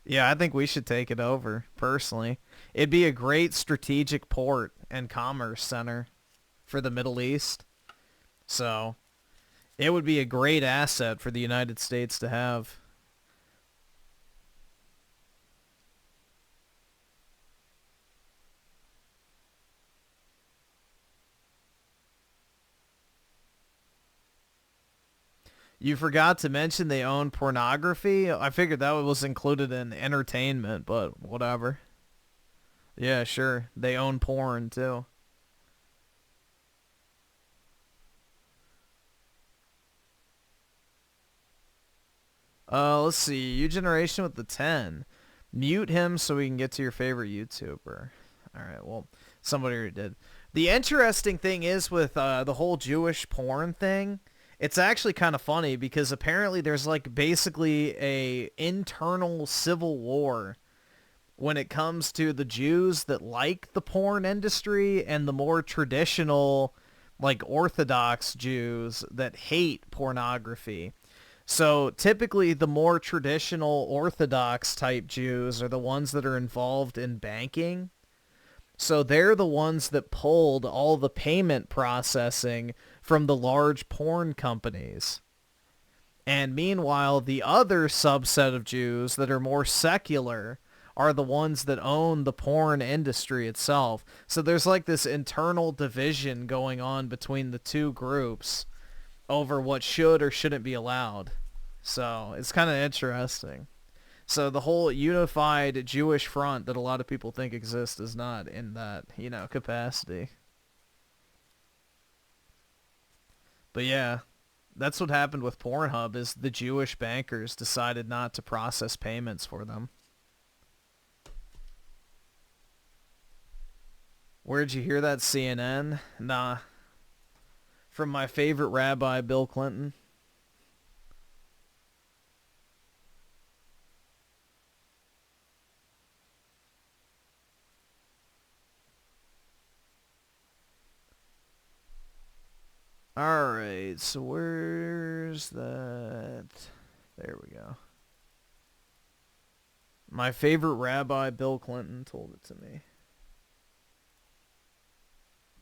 Yeah, I think we should take it over, personally. It'd be a great strategic port and commerce center for the Middle East. So, it would be a great asset for the United States to have. You forgot to mention they own pornography? I figured that was included in entertainment, but whatever. Yeah, sure. They own porn, too. Let's see. You generation with the 10. Mute him so we can get to your favorite YouTuber. Alright, well, somebody already did. The interesting thing is with the whole Jewish porn thing, it's actually kind of funny because apparently there's like basically a internal civil war when it comes to the Jews that like the porn industry and the more traditional, like Orthodox Jews that hate pornography. So typically the more traditional Orthodox type Jews are the ones that are involved in banking. So they're the ones that pulled all the payment processing from the large porn companies. And meanwhile, the other subset of Jews that are more secular are the ones that own the porn industry itself. So there's like this internal division going on between the two groups. over what should or shouldn't be allowed. So it's kind of interesting. So the whole unified Jewish front that a lot of people think exists is not in that, you know, capacity. But yeah, that's what happened with Pornhub, is the Jewish bankers decided not to process payments for them. Where'd you hear that, CNN? Nah. From my favorite rabbi, Bill Clinton. Alright, so where's that? There we go. My favorite rabbi, Bill Clinton, told it to me.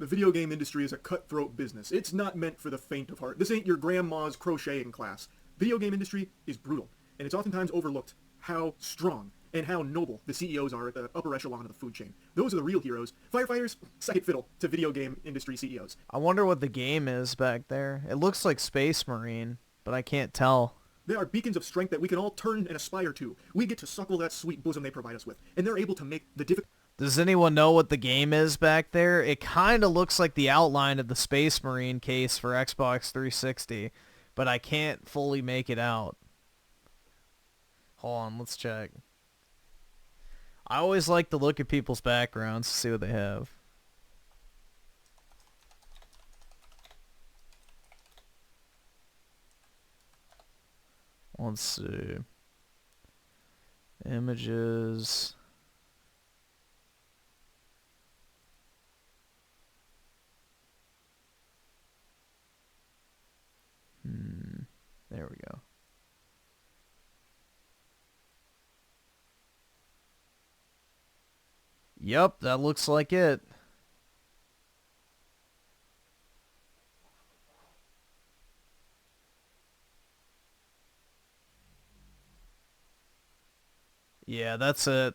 The video game industry is a cutthroat business. It's not meant for the faint of heart. This ain't your grandma's crocheting class. Video game industry is brutal, and it's oftentimes overlooked how strong and how noble the CEOs are at the upper echelon of the food chain. Those are the real heroes. Firefighters, second fiddle to video game industry CEOs. I wonder what the game is back there. It looks like Space Marine, but I can't tell. They are beacons of strength that we can all turn and aspire to. We get to suckle that sweet bosom they provide us with, and they're able to make the difficult... Does anyone know what the game is back there? It kind of looks like the outline of the Space Marine case for Xbox 360, but I can't fully make it out. Hold on, let's check. I always like to look at people's backgrounds to see what they have. Let's see. Images. There we go. Yep, that looks like it. Yeah, that's it.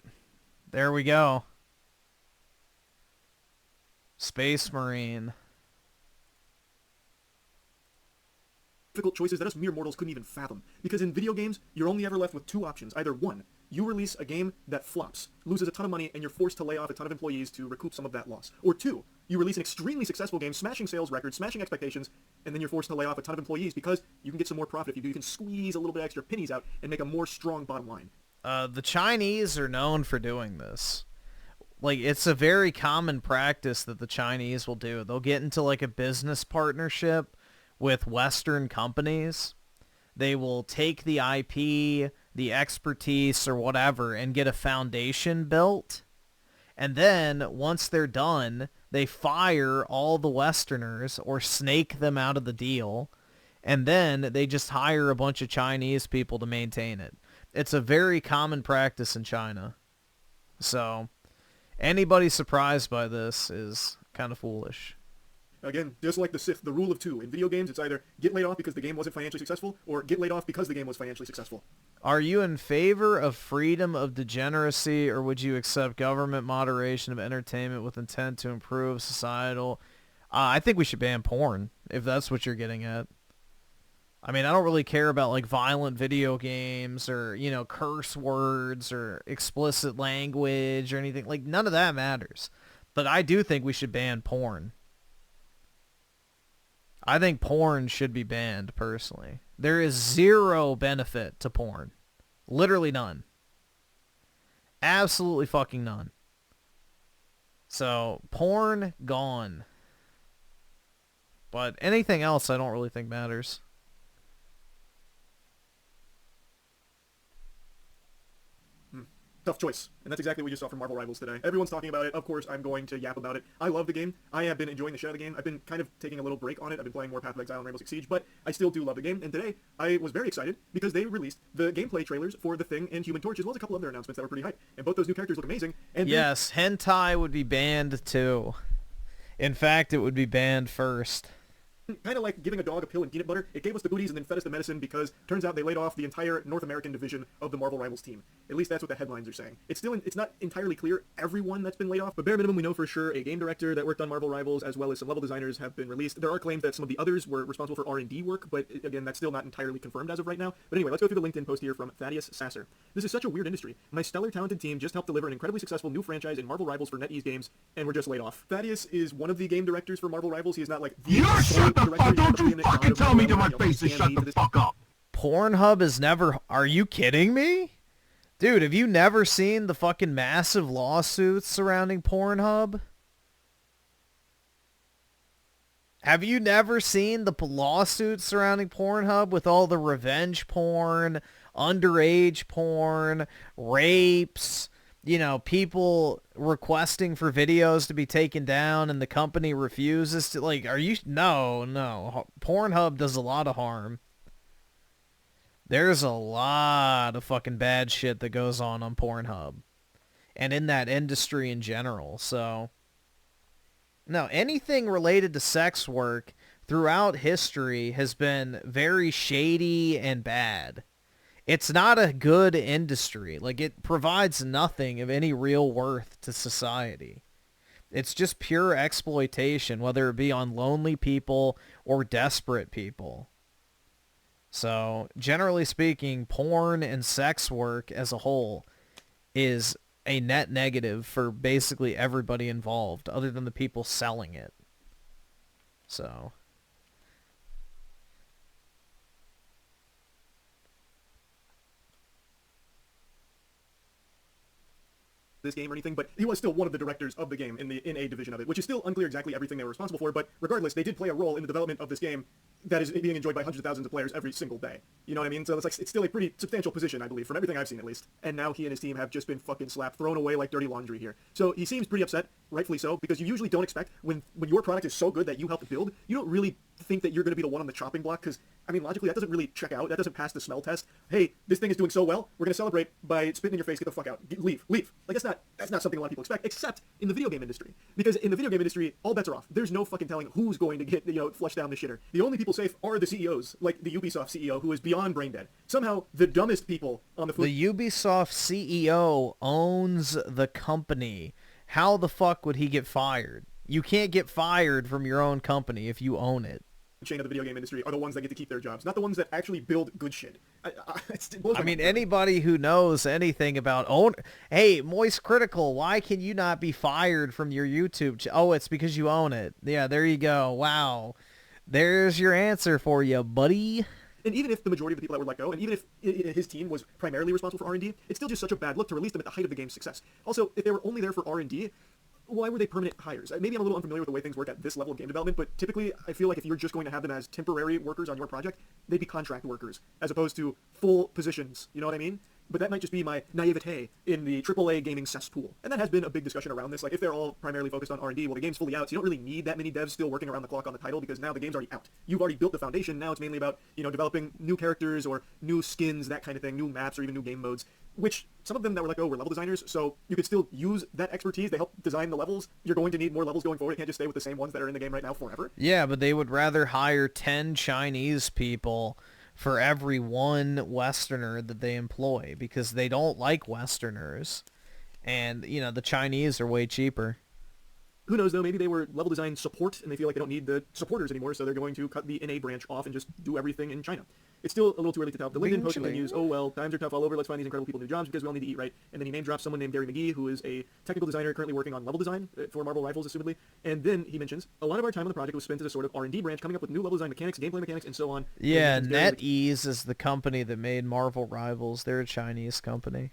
There we go. Space Marine. Difficult choices that us mere mortals couldn't even fathom. Because in video games, you're only ever left with two options. Either one, you release a game that flops, loses a ton of money, and you're forced to lay off a ton of employees to recoup some of that loss. Or two, you release an extremely successful game, smashing sales records, smashing expectations, and then you're forced to lay off a ton of employees because you can get some more profit if you do. You can squeeze a little bit extra pennies out and make a more strong bottom line. The Chinese are known for doing this. Like, it's a very common practice that the Chinese will do. They'll get into, like, a business partnership with Western companies. They will take the IP, the expertise, or whatever, and get a foundation built. And then, once they're done, they fire all the Westerners or snake them out of the deal. And then they just hire a bunch of Chinese people to maintain it. It's a very common practice in China. So, anybody surprised by this is kind of foolish. Again, just like the Sith, the rule of two. In video games, it's either get laid off because the game wasn't financially successful, or get laid off because the game was financially successful. Are you in favor of freedom of degeneracy, or would you accept government moderation of entertainment with intent to improve societal... I think we should ban porn, if that's what you're getting at. I mean, I don't really care about, like, violent video games or, you know, curse words or explicit language or anything. Like, none of that matters. But I do think we should ban porn. I think porn should be banned, personally. There is zero benefit to porn. Literally none. Absolutely fucking none. So, porn, gone. But anything else I don't really think matters. Tough choice. And that's exactly what you saw from Marvel Rivals today. Everyone's talking about it. Of course, I'm going to yap about it. I love the game. I have been enjoying the shit out of the game. I've been kind of taking a little break on it. I've been playing more Path of Exile and Rainbow Six Siege, but I still do love the game. And today, I was very excited because they released the gameplay trailers for The Thing and Human Torch, as well as a couple other announcements that were pretty hype. And both those new characters look amazing. And yes, hentai would be banned too. In fact, it would be banned first. Kind of like giving a dog a pill and peanut butter. It gave us the goodies and then fed us the medicine because turns out they laid off the entire North American division of the Marvel Rivals team. At least that's what the headlines are saying. It's not entirely clear everyone that's been laid off, but bare minimum we know for sure a game director that worked on Marvel Rivals as well as some level designers have been released. There are claims that some of the others were responsible for R&D work, but again, that's still not entirely confirmed as of right now. But anyway, let's go through the LinkedIn post here from Thaddeus Sasser. This is such a weird industry. My stellar talented team just helped deliver an incredibly successful new franchise in Marvel Rivals for NetEase Games, and we're just laid off. Thaddeus is one of the game directors for Marvel Rivals. He is not like the shut the fuck! Don't you fucking tell me to my face to shut the fuck up! Pornhub is never... Are you kidding me? Dude, have you never seen the fucking massive lawsuits surrounding Pornhub? Have you never seen the lawsuits surrounding Pornhub with all the revenge porn, underage porn, rapes, you know, people requesting for videos to be taken down and the company refuses to, like, are you... No. Pornhub does a lot of harm. There's a lot of fucking bad shit that goes on Pornhub. And in that industry in general, so... No, anything related to sex work throughout history has been very shady and bad. It's not a good industry. Like, it provides nothing of any real worth to society. It's just pure exploitation, whether it be on lonely people or desperate people. So, generally speaking, porn and sex work as a whole is a net negative for basically everybody involved, other than the people selling it. So... this game or anything, but he was still one of the directors of the game in the NA division of it, which is still unclear exactly everything they were responsible for, but regardless, they did play a role in the development of this game that is being enjoyed by hundreds of thousands of players every single day. You know what I mean? So it's still a pretty substantial position, I believe, from everything I've seen at least. And now he and his team have just been fucking slapped, thrown away like dirty laundry here. So he seems pretty upset, rightfully so, because you usually don't expect, when your product is so good that you helped build, you don't really think that you're going to be the one on the chopping block, because, I mean, logically, that doesn't really check out. That doesn't pass the smell test. Hey, this thing is doing so well, we're going to celebrate by spitting in your face, get the fuck out, leave. Like, that's not something a lot of people expect, except in the video game industry. Because in the video game industry, all bets are off. There's no fucking telling who's going to get, flushed down the shitter. The only people safe are the CEOs, like the Ubisoft CEO, who is beyond brain dead. Somehow, the dumbest people on the food... The Ubisoft CEO owns the company. How the fuck would he get fired? You can't get fired from your own company if you own it. Chain of the video game industry are the ones that get to keep their jobs, not the ones that actually build good shit. I mean, anybody who knows anything about hey, Moist Critical, why can you not be fired from your YouTube? Oh, it's because you own it. Yeah, there you go. Wow. There's your answer for you, buddy. And even if the majority of the people that were let go, and even if his team was primarily responsible for R&D, it's still just such a bad look to release them at the height of the game's success. Also, if they were only there for R&D, why were they permanent hires? Maybe I'm a little unfamiliar with the way things work at this level of game development, but typically I feel like if you're just going to have them as temporary workers on your project, they'd be contract workers, as opposed to full positions, you know what I mean? But that might just be my naivete in the AAA gaming cesspool. And that has been a big discussion around this. Like, if they're all primarily focused on R&D, well, the game's fully out, so you don't really need that many devs still working around the clock on the title, because now the game's already out. You've already built the foundation, now it's mainly about, developing new characters or new skins, that kind of thing, new maps or even new game modes, which some of them that were let go were level designers, so you could still use that expertise. They help design the levels. You're going to need more levels going forward. You can't just stay with the same ones that are in the game right now forever. Yeah, but they would rather hire 10 Chinese people for every one Westerner that they employ, because they don't like Westerners. And, the Chinese are way cheaper. Who knows, though? Maybe they were level design support, and they feel like they don't need the supporters anymore, so they're going to cut the NA branch off and just do everything in China. It's still a little too early to tell. The LinkedIn post continues, oh well, times are tough all over, let's find these incredible people new jobs because we all need to eat, right? And then he name drops someone named Gary McGee, who is a technical designer currently working on level design for Marvel Rivals, assumedly. And then he mentions, a lot of our time on the project was spent as a sort of R&D branch, coming up with new level design mechanics, gameplay mechanics, and so on. Yeah, NetEase is the company that made Marvel Rivals. They're a Chinese company.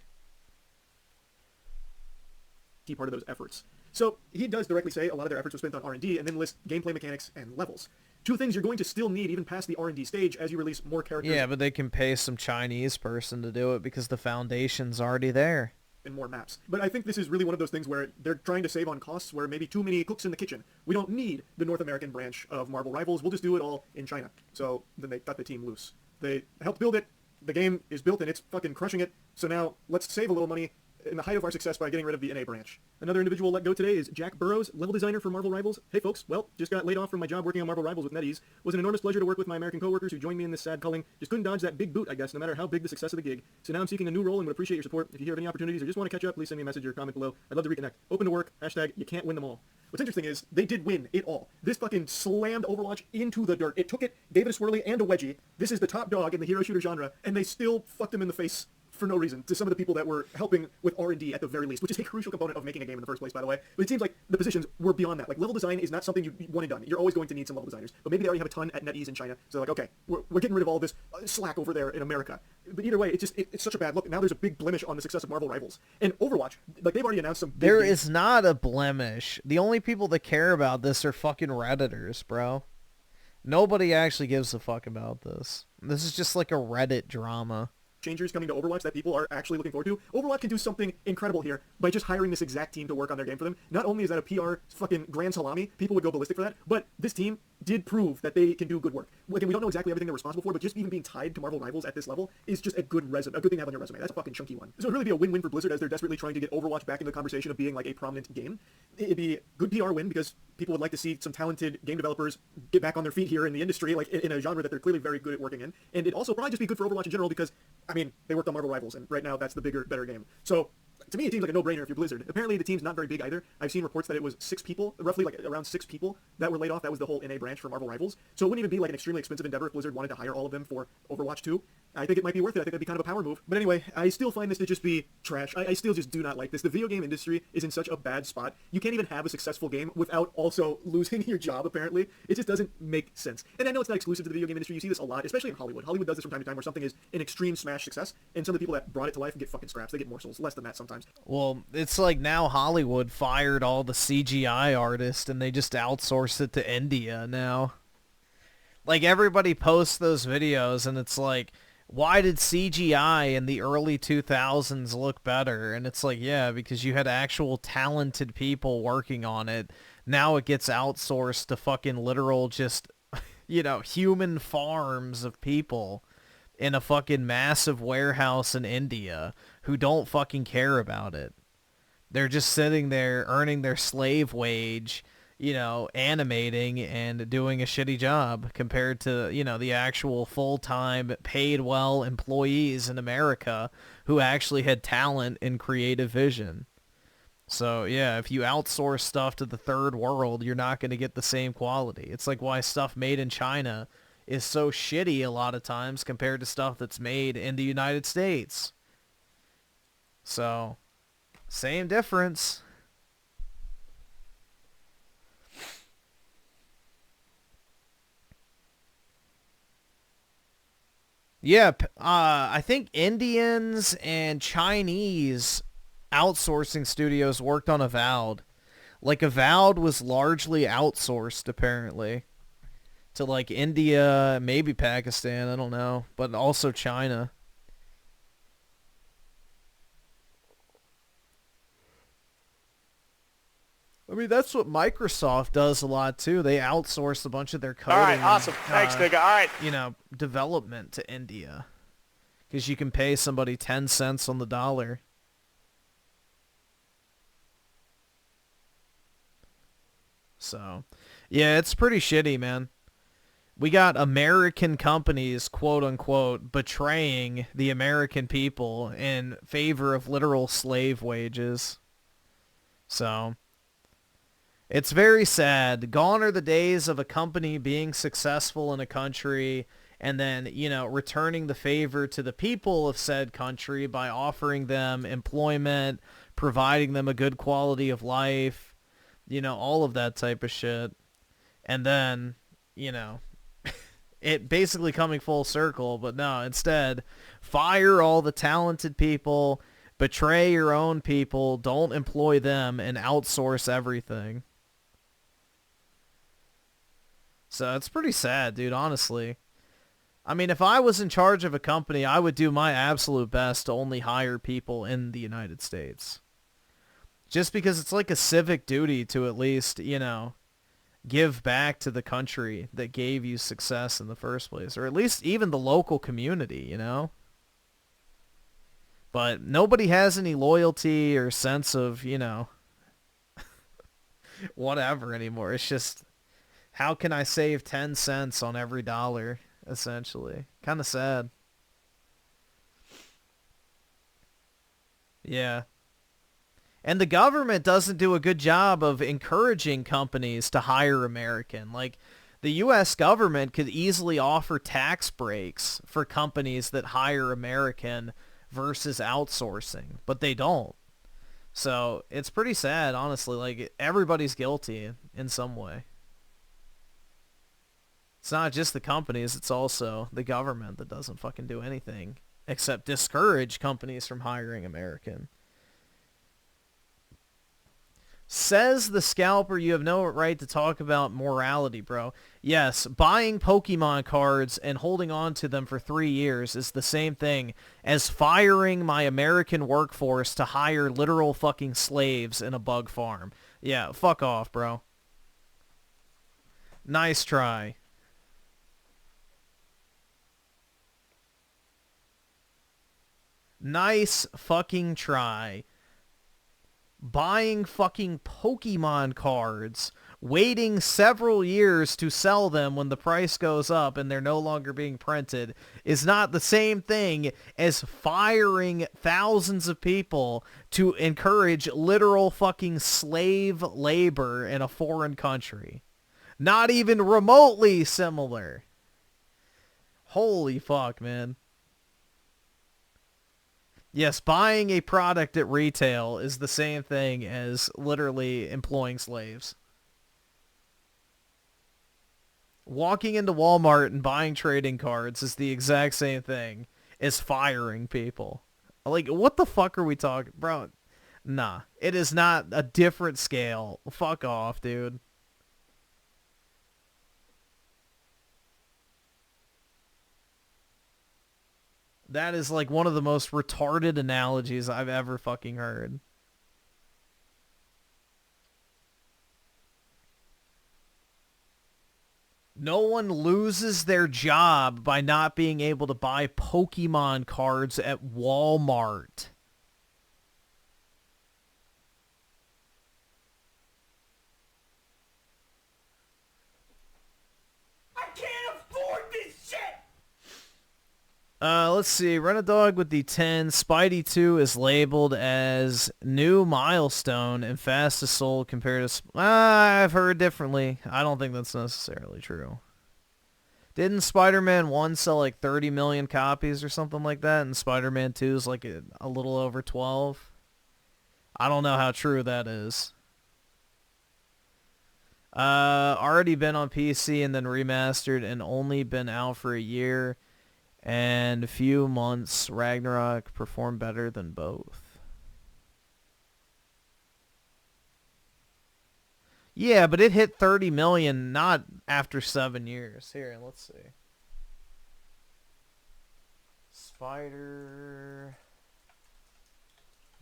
Key part of those efforts. So he does directly say a lot of their efforts were spent on R&D, and then list gameplay mechanics and levels. Two things you're going to still need even past the R&D stage as you release more characters. Yeah, but they can pay some Chinese person to do it because the foundation's already there. And more maps. But I think this is really one of those things where they're trying to save on costs, where maybe too many cooks in the kitchen. We don't need the North American branch of Marvel Rivals. We'll just do it all in China. So then they cut the team loose. They helped build it. The game is built and it's fucking crushing it. So now let's save a little money in the height of our success by getting rid of the NA branch. Another individual let go today is Jack Burrows, level designer for Marvel Rivals. Hey folks, well, just got laid off from my job working on Marvel Rivals with NetEase. Was an enormous pleasure to work with my American coworkers who joined me in this sad culling. Just couldn't dodge that big boot, I guess, no matter how big the success of the gig. So now I'm seeking a new role and would appreciate your support. If you hear of any opportunities or just want to catch up, please send me a message or comment below. I'd love to reconnect. Open to work, hashtag you can't win them all. What's interesting is they did win it all. This fucking slammed Overwatch into the dirt. It took it, gave it a swirly and a wedgie. This is the top dog in the hero shooter genre, and they still fucked him in the face for no reason to some of the people that were helping with R&D at the very least, which is a crucial component of making a game in the first place, by the way. But it seems like the positions were beyond that. Like, level design is not something you one and done. You're always going to need some level designers. But maybe they already have a ton at NetEase in China. So like, okay, we're getting rid of all this slack over there in America. But either way, it's such a bad look. Now there's a big blemish on the success of Marvel Rivals. And Overwatch, like, they've already announced some big There games. is not a blemish. The only people that care about this are fucking Redditors, bro. Nobody actually gives a fuck about this. This is just like a Reddit drama. Changers coming to Overwatch that people are actually looking forward to. Overwatch can do something incredible here by just hiring this exact team to work on their game for them. Not only is that a PR fucking grand salami, people would go ballistic for that, but this team did prove that they can do good work. Again, we don't know exactly everything they're responsible for, but just even being tied to Marvel Rivals at this level is just a good thing to have on your resume. That's a fucking chunky one. So it would really be a win-win for Blizzard as they're desperately trying to get Overwatch back into the conversation of being like a prominent game. It'd be a good PR win because people would like to see some talented game developers get back on their feet here in the industry, like in a genre that they're clearly very good at working in. And it'd also probably just be good for Overwatch in general because, I mean, they worked on Marvel Rivals, and right now that's the bigger, better game. So to me, it seems like a no-brainer if you're Blizzard. Apparently, the team's not very big either. I've seen reports that it was 6 people, roughly like around 6 people that were laid off. That was the whole NA branch for Marvel Rivals. So it wouldn't even be like an extremely expensive endeavor if Blizzard wanted to hire all of them for Overwatch 2. I think it might be worth it. I think that'd be kind of a power move. But anyway, I still find this to just be trash. I still just do not like this. The video game industry is in such a bad spot. You can't even have a successful game without also losing your job, apparently. It just doesn't make sense. And I know it's not exclusive to the video game industry. You see this a lot, especially in Hollywood. Hollywood does this from time to time where something is an extreme smash success, and some of the people that brought it to life get fucking scraps. They get morsels. Less than that sometimes. Well, it's like now Hollywood fired all the CGI artists and they just outsourced it to India now. Like, everybody posts those videos and it's like, why did CGI in the early 2000s look better? And it's like, yeah, because you had actual talented people working on it. Now it gets outsourced to fucking literal just, you know, human farms of people in a fucking massive warehouse in India who don't fucking care about it. They're just sitting there earning their slave wage, you know, animating and doing a shitty job compared to, you know, the actual full-time, paid well employees in America who actually had talent and creative vision. So, yeah, if you outsource stuff to the third world, you're not going to get the same quality. It's like why stuff made in China is so shitty a lot of times compared to stuff that's made in the United States. So, same difference. Yeah, I think Indians and Chinese outsourcing studios worked on Avowed. Like, Avowed was largely outsourced, apparently, to, like, India, maybe Pakistan, I don't know, but also China. I mean, that's what Microsoft does a lot, too. They outsource a bunch of their coding. All right, awesome. Thanks, nigga. All right. You know, development to India. Because you can pay somebody 10 cents on the dollar. So, yeah, it's pretty shitty, man. We got American companies, quote-unquote, betraying the American people in favor of literal slave wages. So, it's very sad. Gone are the days of a company being successful in a country and then, you know, returning the favor to the people of said country by offering them employment, providing them a good quality of life, you know, all of that type of shit. And then, you know, it basically coming full circle, but no, instead, fire all the talented people, betray your own people, don't employ them, and outsource everything. So it's pretty sad, dude, honestly. I mean, if I was in charge of a company, I would do my absolute best to only hire people in the United States. Just because it's like a civic duty to at least, you know, give back to the country that gave you success in the first place. Or at least even the local community, you know? But nobody has any loyalty or sense of, you know, whatever anymore. It's just, how can I save 10 cents on every dollar, essentially? Kind of sad. Yeah. And the government doesn't do a good job of encouraging companies to hire American. Like, the U.S. government could easily offer tax breaks for companies that hire American versus outsourcing, but they don't. So it's pretty sad, honestly. Like, everybody's guilty in some way. It's not just the companies, it's also the government that doesn't fucking do anything except discourage companies from hiring American. Says the scalper, you have no right to talk about morality, bro. Yes, buying Pokemon cards and holding on to them for 3 years is the same thing as firing my American workforce to hire literal fucking slaves in a bug farm. Yeah, fuck off, bro. Nice try. Nice fucking try. Buying fucking Pokemon cards, waiting several years to sell them when the price goes up and they're no longer being printed is not the same thing as firing thousands of people to encourage literal fucking slave labor in a foreign country. Not even remotely similar. Holy fuck, man. Yes, buying a product at retail is the same thing as literally employing slaves. Walking into Walmart and buying trading cards is the exact same thing as firing people. Like, what the fuck are we talking? Bro, nah. It is not a different scale. Fuck off, dude. That is like one of the most retarded analogies I've ever fucking heard. No one loses their job by not being able to buy Pokemon cards at Walmart. I can't afford this shit! Let's see. Run a Dog with the 10. Spidey 2 is labeled as new milestone and fastest sold compared to... I've heard differently. I don't think that's necessarily true. Didn't Spider-Man 1 sell like 30 million copies or something like that? And Spider-Man 2 is like a little over 12? I don't know how true that is. Already been on PC and then remastered and only been out for a year and a few months. Ragnarok performed better than both. Yeah, but it hit 30 million not after 7 years. Here, let's see. Spider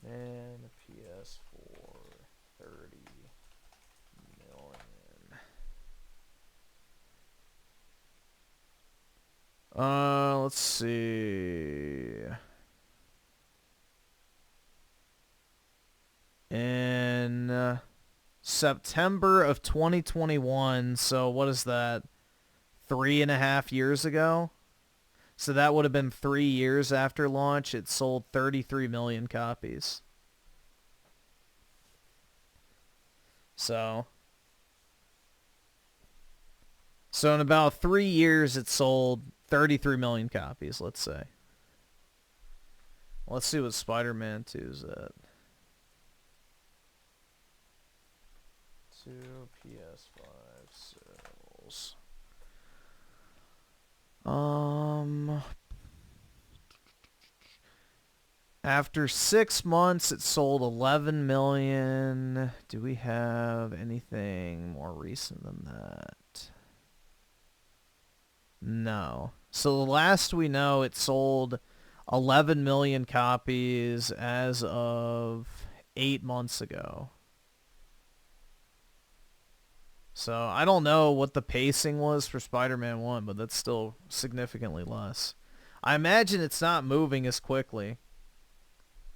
Man PS4 30 million. Let's see. In September of 2021, so what is that? 3.5 years ago? So that would have been 3 years after launch. It sold 33 million copies. So in about 3 years, it sold 33 million copies, let's say. Let's see what Spider-Man 2's at. 2 PS5 sales. After 6 months, it sold 11 million. Do we have anything more recent than that? No. So the last we know, it sold 11 million copies as of 8 months ago. So I don't know what the pacing was for Spider-Man 1, but that's still significantly less. I imagine it's not moving as quickly.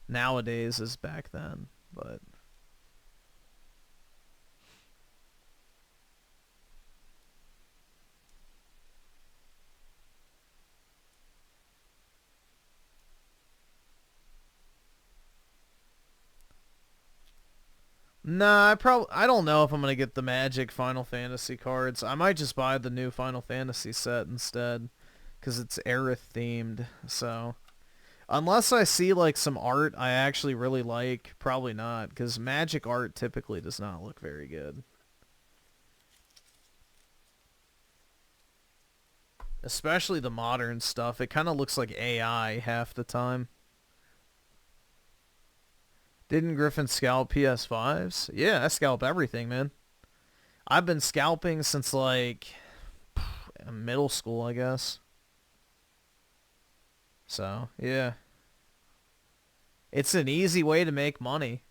nowadays as back then, but... Nah, I don't know if I'm gonna get the Magic Final Fantasy cards. I might just buy the new Final Fantasy set instead, because it's Aerith themed. So, unless I see like some art I actually really like, probably not, because Magic art typically does not look very good. Especially the modern stuff. It kind of looks like AI half the time. Didn't Griffin scalp PS5s? Yeah, I scalp everything, man. I've been scalping since, like, middle school, I guess. So, yeah. It's an easy way to make money.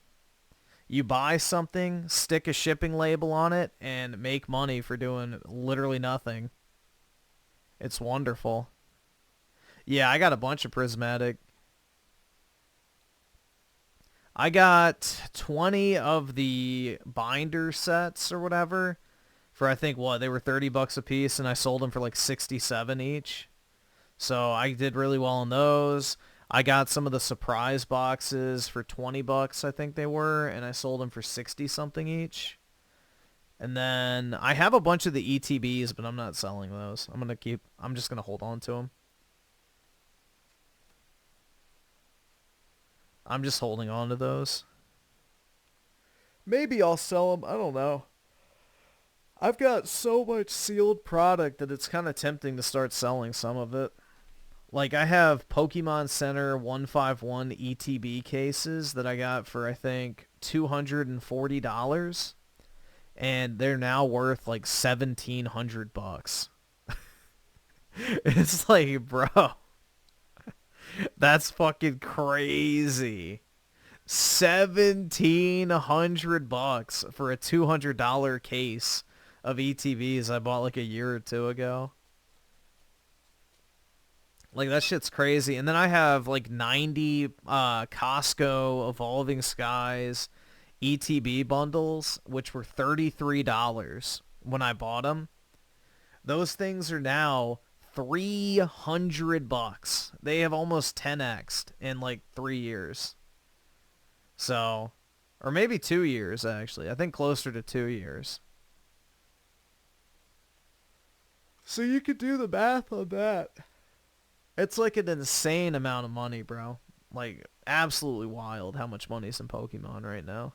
You buy something, stick a shipping label on it, and make money for doing literally nothing. It's wonderful. Yeah, I got a bunch of prismatic. I got 20 of the binder sets or whatever for, I think, what, they were 30 bucks a piece, and I sold them for like 67 each. So I did really well on those. I got some of the surprise boxes for 20 bucks, I think they were, and I sold them for 60 something each. And then I have a bunch of the ETBs, but I'm not selling those. I'm just going to hold on to them. I'm just holding on to those. Maybe I'll sell them. I don't know. I've got so much sealed product that it's kind of tempting to start selling some of it. Like, I have Pokemon Center 151 ETB cases that I got for, I think, $240. And they're now worth, like, 1,700 bucks. It's like, bro... That's fucking crazy. 1,700 bucks for a $200 case of ETBs I bought like a year or two ago. Like, that shit's crazy. And then I have like 90 Costco Evolving Skies ETB bundles, which were $33 when I bought them. Those things are now 300 bucks. They have almost 10x'd in like 3 years. So, or maybe 2 years actually. I think closer to 2 years. So you could do the math on that. It's like an insane amount of money, bro. Like, absolutely wild how much money's in Pokemon right now.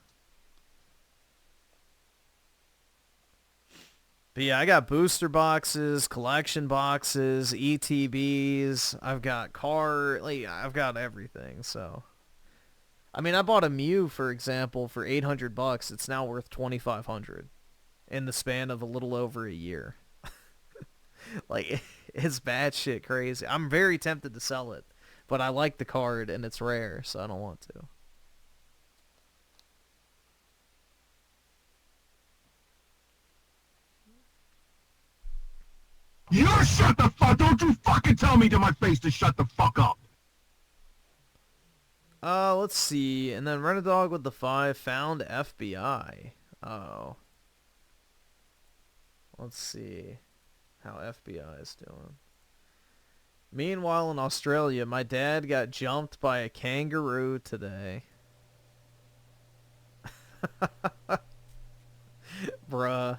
But yeah, I got booster boxes, collection boxes, ETBs. I've got I've got everything. So, I mean, I bought a Mew, for example, for 800 bucks. It's now worth 2,500 in the span of a little over a year. Like, it's batshit crazy. I'm very tempted to sell it, but I like the card and it's rare, so I don't want to. You shut the fuck! Don't you fucking tell me to my face to shut the fuck up! Let's see. And then Renadog with the 5 found FBI. Oh. Let's see how FBI is doing. Meanwhile, in Australia, my dad got jumped by a kangaroo today. Bruh.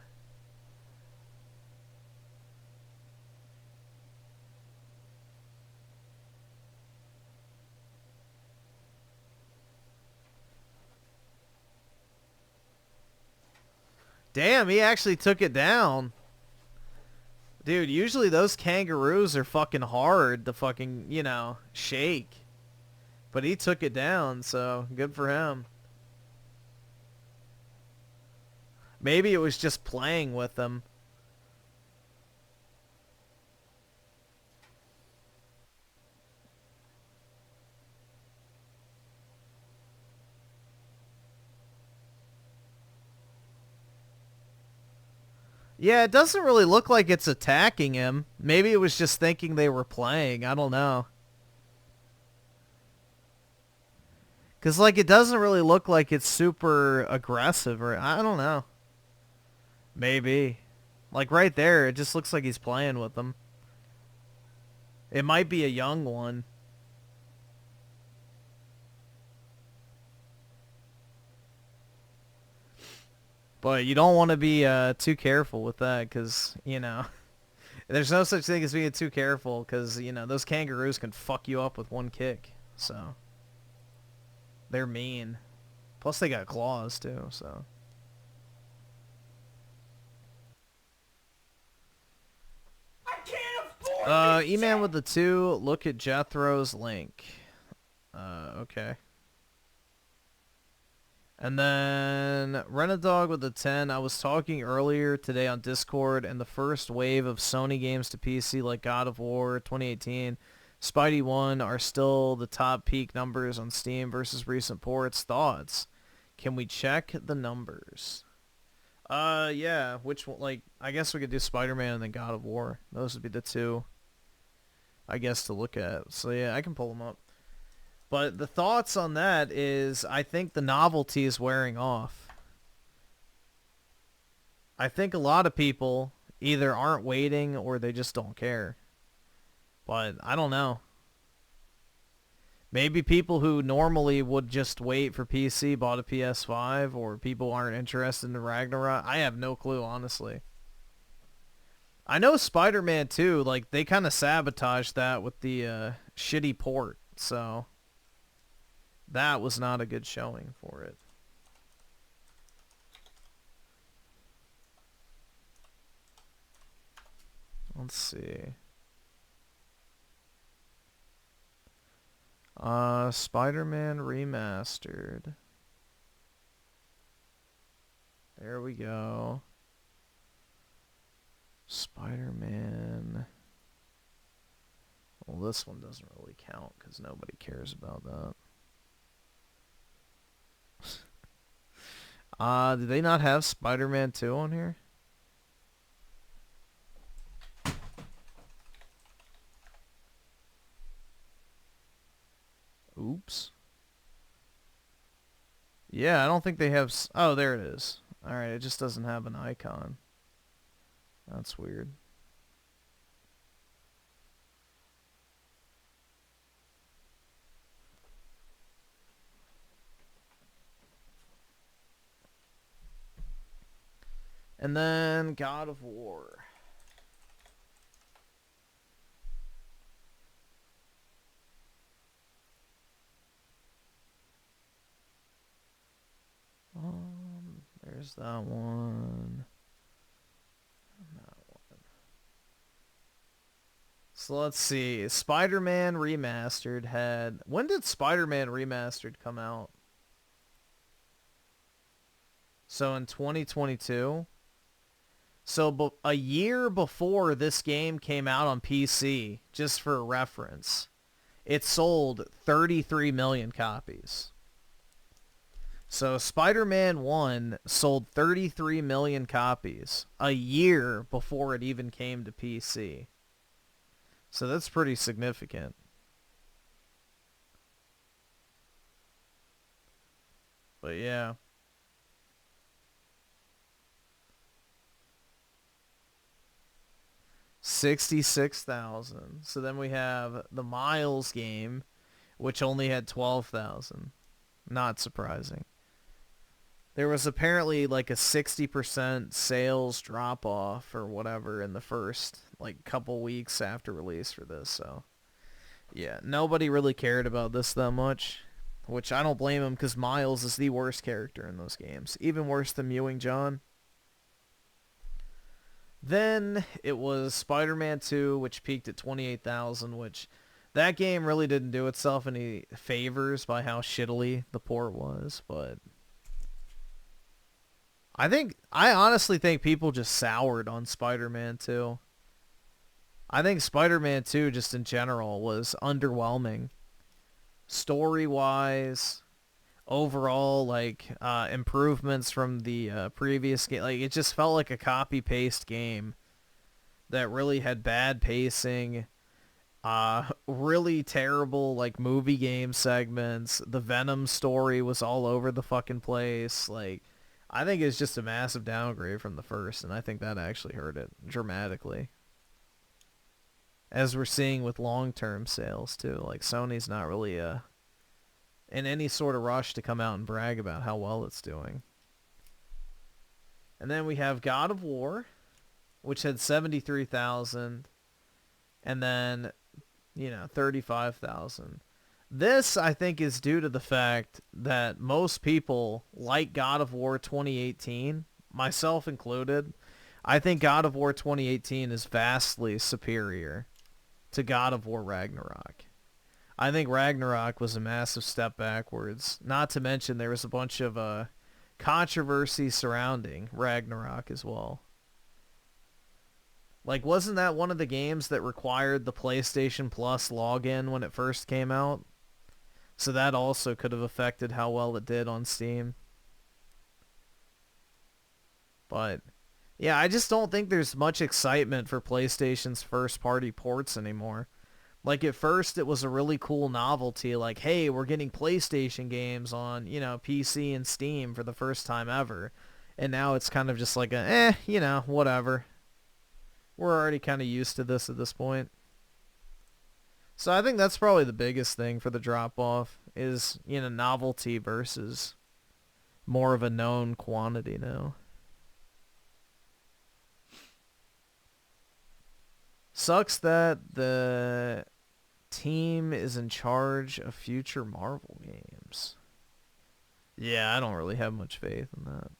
Damn, he actually took it down. Dude, usually those kangaroos are fucking hard to fucking, you know, shake. But he took it down, so good for him. Maybe it was just playing with them. Yeah, it doesn't really look like it's attacking him. Maybe it was just thinking they were playing. I don't know. Because, like, it doesn't really look like it's super aggressive, or I don't know. Maybe. Like, right there, it just looks like he's playing with them. It might be a young one. But you don't want to be too careful with that, because, you know, there's no such thing as being too careful, because, you know, those kangaroos can fuck you up with one kick, so. They're mean. Plus they got claws, too, so. E-Man with the 2, look at Jethro's link. Okay. And then Renadog with the 10. I was talking earlier today on Discord, and the first wave of Sony games to PC like God of War 2018, Spidey 1 are still the top peak numbers on Steam versus recent ports. Thoughts? Can we check the numbers? Yeah. Which one? Like, I guess we could do Spider-Man and then God of War. Those would be the two, I guess, to look at. So yeah, I can pull them up. But the thoughts on that is, I think the novelty is wearing off. I think a lot of people either aren't waiting or they just don't care. But I don't know. Maybe people who normally would just wait for PC bought a PS5, or people aren't interested in the Ragnarok. I have no clue, honestly. I know Spider-Man 2, like, they kind of sabotaged that with the shitty port, so that was not a good showing for it. Let's see. Spider-Man Remastered. There we go. Spider-Man. Well, this one doesn't really count because nobody cares about that. Did they not have Spider-Man 2 on here? Oops. Yeah, I don't think they have... Oh, there it is. Alright, it just doesn't have an icon. That's weird. And then God of War. There's that one. And that one. So let's see. Spider-Man Remastered had... When did Spider-Man Remastered come out? So in 2022? So a year before this game came out on PC, just for reference, it sold 33 million copies. So Spider-Man 1 sold 33 million copies a year before it even came to PC. So that's pretty significant. But yeah. $66,000. So then we have the Miles game, which only had 12,000. Not surprising. There was apparently like a 60% sales drop-off or whatever in the first like couple weeks after release for this. So yeah, nobody really cared about this that much, which I don't blame them, because Miles is the worst character in those games. Even worse than Mewing John. Then it was Spider-Man 2, which peaked at 28,000, which that game really didn't do itself any favors by how shittily the port was, but I honestly think people just soured on Spider-Man 2. I think Spider-Man 2 just in general was underwhelming. Story-wise, overall, like, improvements from the previous game. Like, it just felt like a copy-paste game that really had bad pacing. Really terrible, like, movie game segments. The Venom story was all over the fucking place. Like, I think it's just a massive downgrade from the first, and I think that actually hurt it dramatically. As we're seeing with long-term sales, too. Like, Sony's not really, in any sort of rush to come out and brag about how well it's doing. And then we have God of War, which had 73,000, and then, 35,000. This, I think, is due to the fact that most people like God of War 2018, myself included. I think God of War 2018 is vastly superior to God of War Ragnarok. I think Ragnarok was a massive step backwards. Not to mention there was a bunch of controversy surrounding Ragnarok as well. Like, wasn't that one of the games that required the PlayStation Plus login when it first came out? So that also could have affected how well it did on Steam. But, yeah, I just don't think there's much excitement for PlayStation's first-party ports anymore. Like, at first, it was a really cool novelty, like, hey, we're getting PlayStation games on, PC and Steam for the first time ever. And now it's kind of just like whatever. We're already kind of used to this at this point. So I think that's probably the biggest thing for the drop-off is, novelty versus more of a known quantity now. Sucks that the team is in charge of future Marvel games. Yeah, I don't really have much faith in that.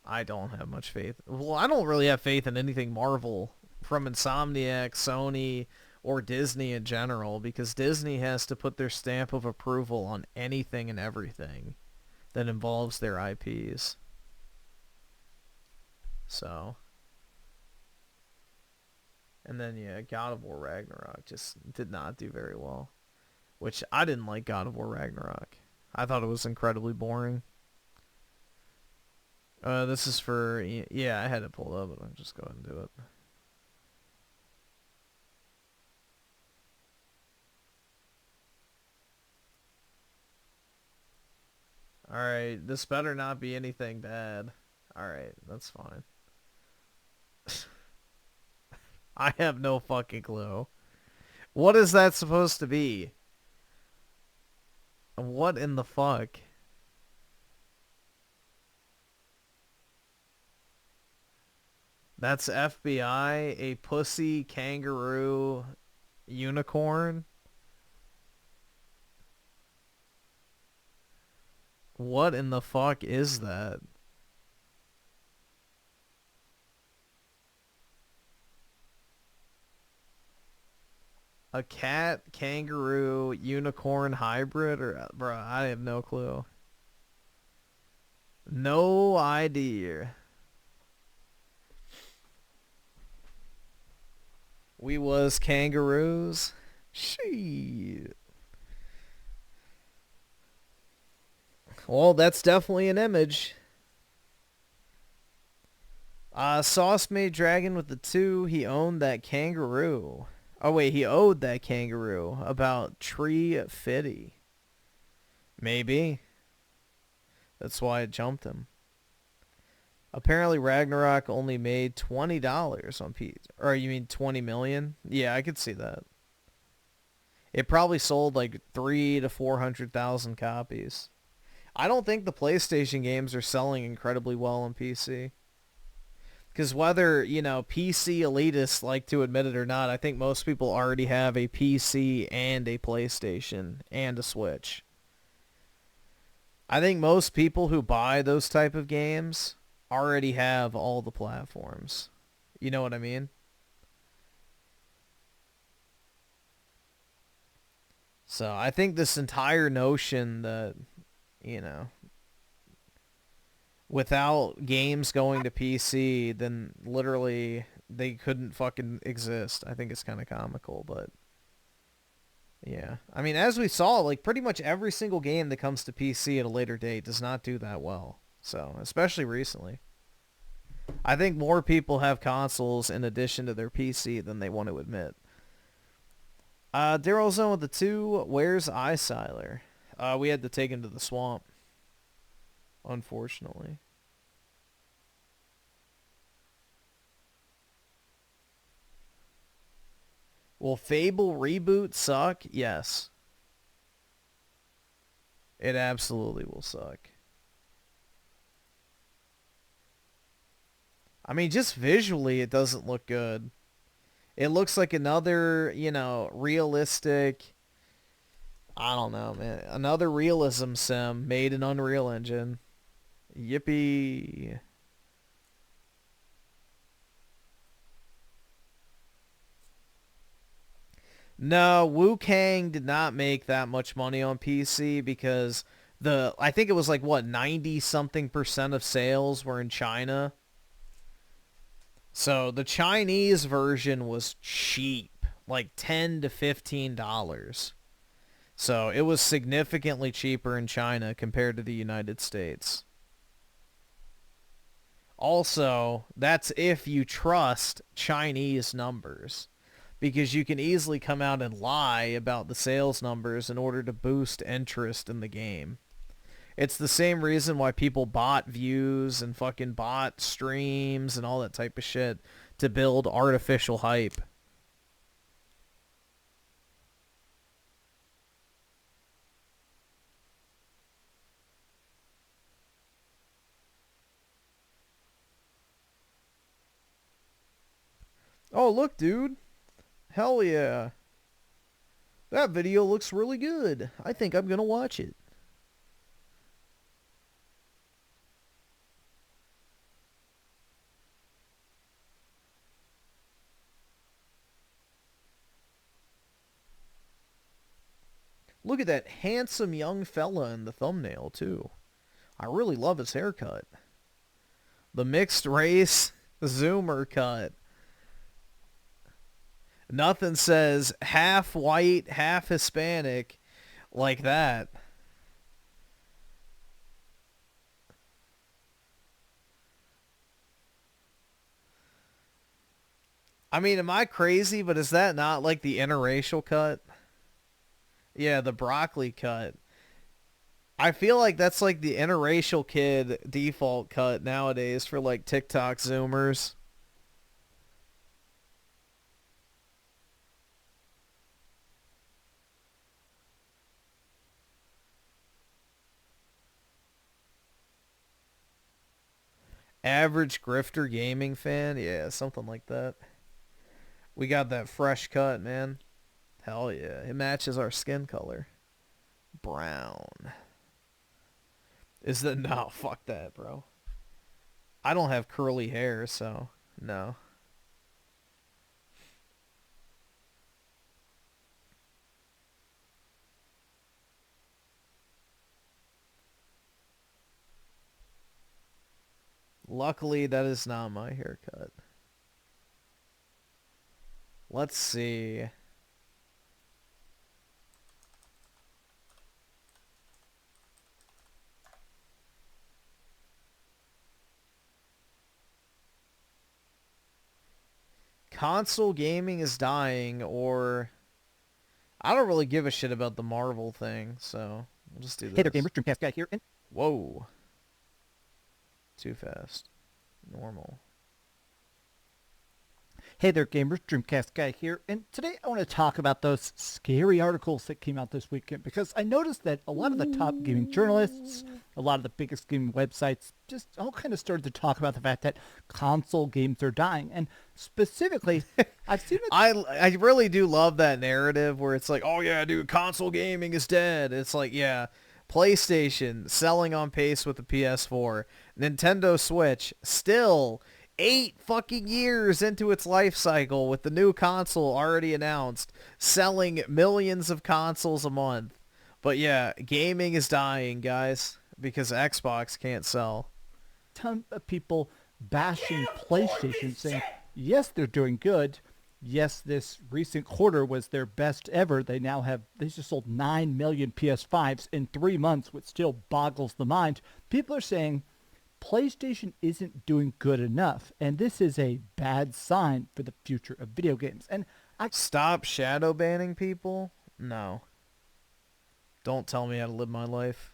I don't have much faith. Well, I don't really have faith in anything Marvel from Insomniac, Sony, or Disney in general, because Disney has to put their stamp of approval on anything and everything that involves their IPs. So. And then, yeah, God of War Ragnarok just did not do very well. Which, I didn't like God of War Ragnarok. I thought it was incredibly boring. This is for, yeah, I had it pulled up, but I'll just go ahead and do it. Alright, this better not be anything bad. Alright, that's fine. I have no fucking clue. What is that supposed to be? What in the fuck? That's FBI, a pussy, kangaroo, unicorn? What in the fuck is that? A cat, kangaroo, unicorn hybrid? Or, bruh, I have no clue. No idea. We was kangaroos. Shit. Well, that's definitely an image. Sauce made Dragon with the 2. He owned that kangaroo. Oh, wait, he owed that kangaroo. About Tree Fitty. Maybe. That's why it jumped him. Apparently Ragnarok only made $20 on PC. Or you mean 20 million? Yeah, I could see that. It probably sold like 300,000 to 400,000 copies. I don't think the PlayStation games are selling incredibly well on PC. Because whether, PC elitists like to admit it or not, I think most people already have a PC and a PlayStation and a Switch. I think most people who buy those type of games already have all the platforms. You know what I mean? So I think this entire notion that, without games going to PC, then literally they couldn't fucking exist. I think it's kind of comical, but yeah. I mean, as we saw, like pretty much every single game that comes to PC at a later date does not do that well. So, especially recently. I think more people have consoles in addition to their PC than they want to admit. Daryl Zone with the 2. Where's Eyesiler? We had to take him to the swamp, unfortunately. Will Fable reboot suck? Yes. It absolutely will suck. I mean, just visually, it doesn't look good. It looks like another, you know, realistic... I don't know, man. Another realism sim made in Unreal Engine. Yippee. No, Wu Kang did not make that much money on PC because I think it was like, what, 90-something% of sales were in China. So the Chinese version was cheap, like $10 to $15. So it was significantly cheaper in China compared to the United States. Also, that's if you trust Chinese numbers, because you can easily come out and lie about the sales numbers in order to boost interest in the game. It's the same reason why people bought views and fucking bought streams and all that type of shit to build artificial hype. Oh, look, dude. Hell yeah. That video looks really good. I think I'm going to watch it. Look at that handsome young fella in the thumbnail, too. I really love his haircut. The mixed race Zoomer cut. Nothing says half white, half Hispanic like that. I mean, am I crazy, but is that not like the interracial cut? Yeah, the broccoli cut. I feel like that's like the interracial kid default cut nowadays for like TikTok Zoomers. Average grifter gaming fan? Yeah, something like that. We got that fresh cut, man. Hell yeah. It matches our skin color. Brown. Is that... No, fuck that, bro. I don't have curly hair, so... No. Luckily, that is not my haircut. Let's see. Console gaming is dying, or... I don't really give a shit about the Marvel thing, so we'll just do this. Hey there, gamers. Dreamcast guy here. Whoa. Too fast. Normal. Hey there, gamers. Dreamcast guy here. And today I want to talk about those scary articles that came out this weekend, because I noticed that a lot of the top gaming journalists, a lot of the biggest gaming websites, just all kind of started to talk about the fact that console games are dying. And specifically, I've seen it. I really do love that narrative where it's like, oh yeah, dude, console gaming is dead. It's like, yeah, PlayStation selling on pace with the PS4. Nintendo Switch still 8 fucking years into its life cycle with the new console already announced, selling millions of consoles a month. But yeah, gaming is dying, guys, because Xbox can't sell. Ton of people bashing PlayStation, saying, yes, they're doing good. Yes, this recent quarter was their best ever. They just sold 9 million PS5s in 3 months, which still boggles the mind. People are saying PlayStation isn't doing good enough, and this is a bad sign for the future of video games. And Stop shadow banning people? No. Don't tell me how to live my life.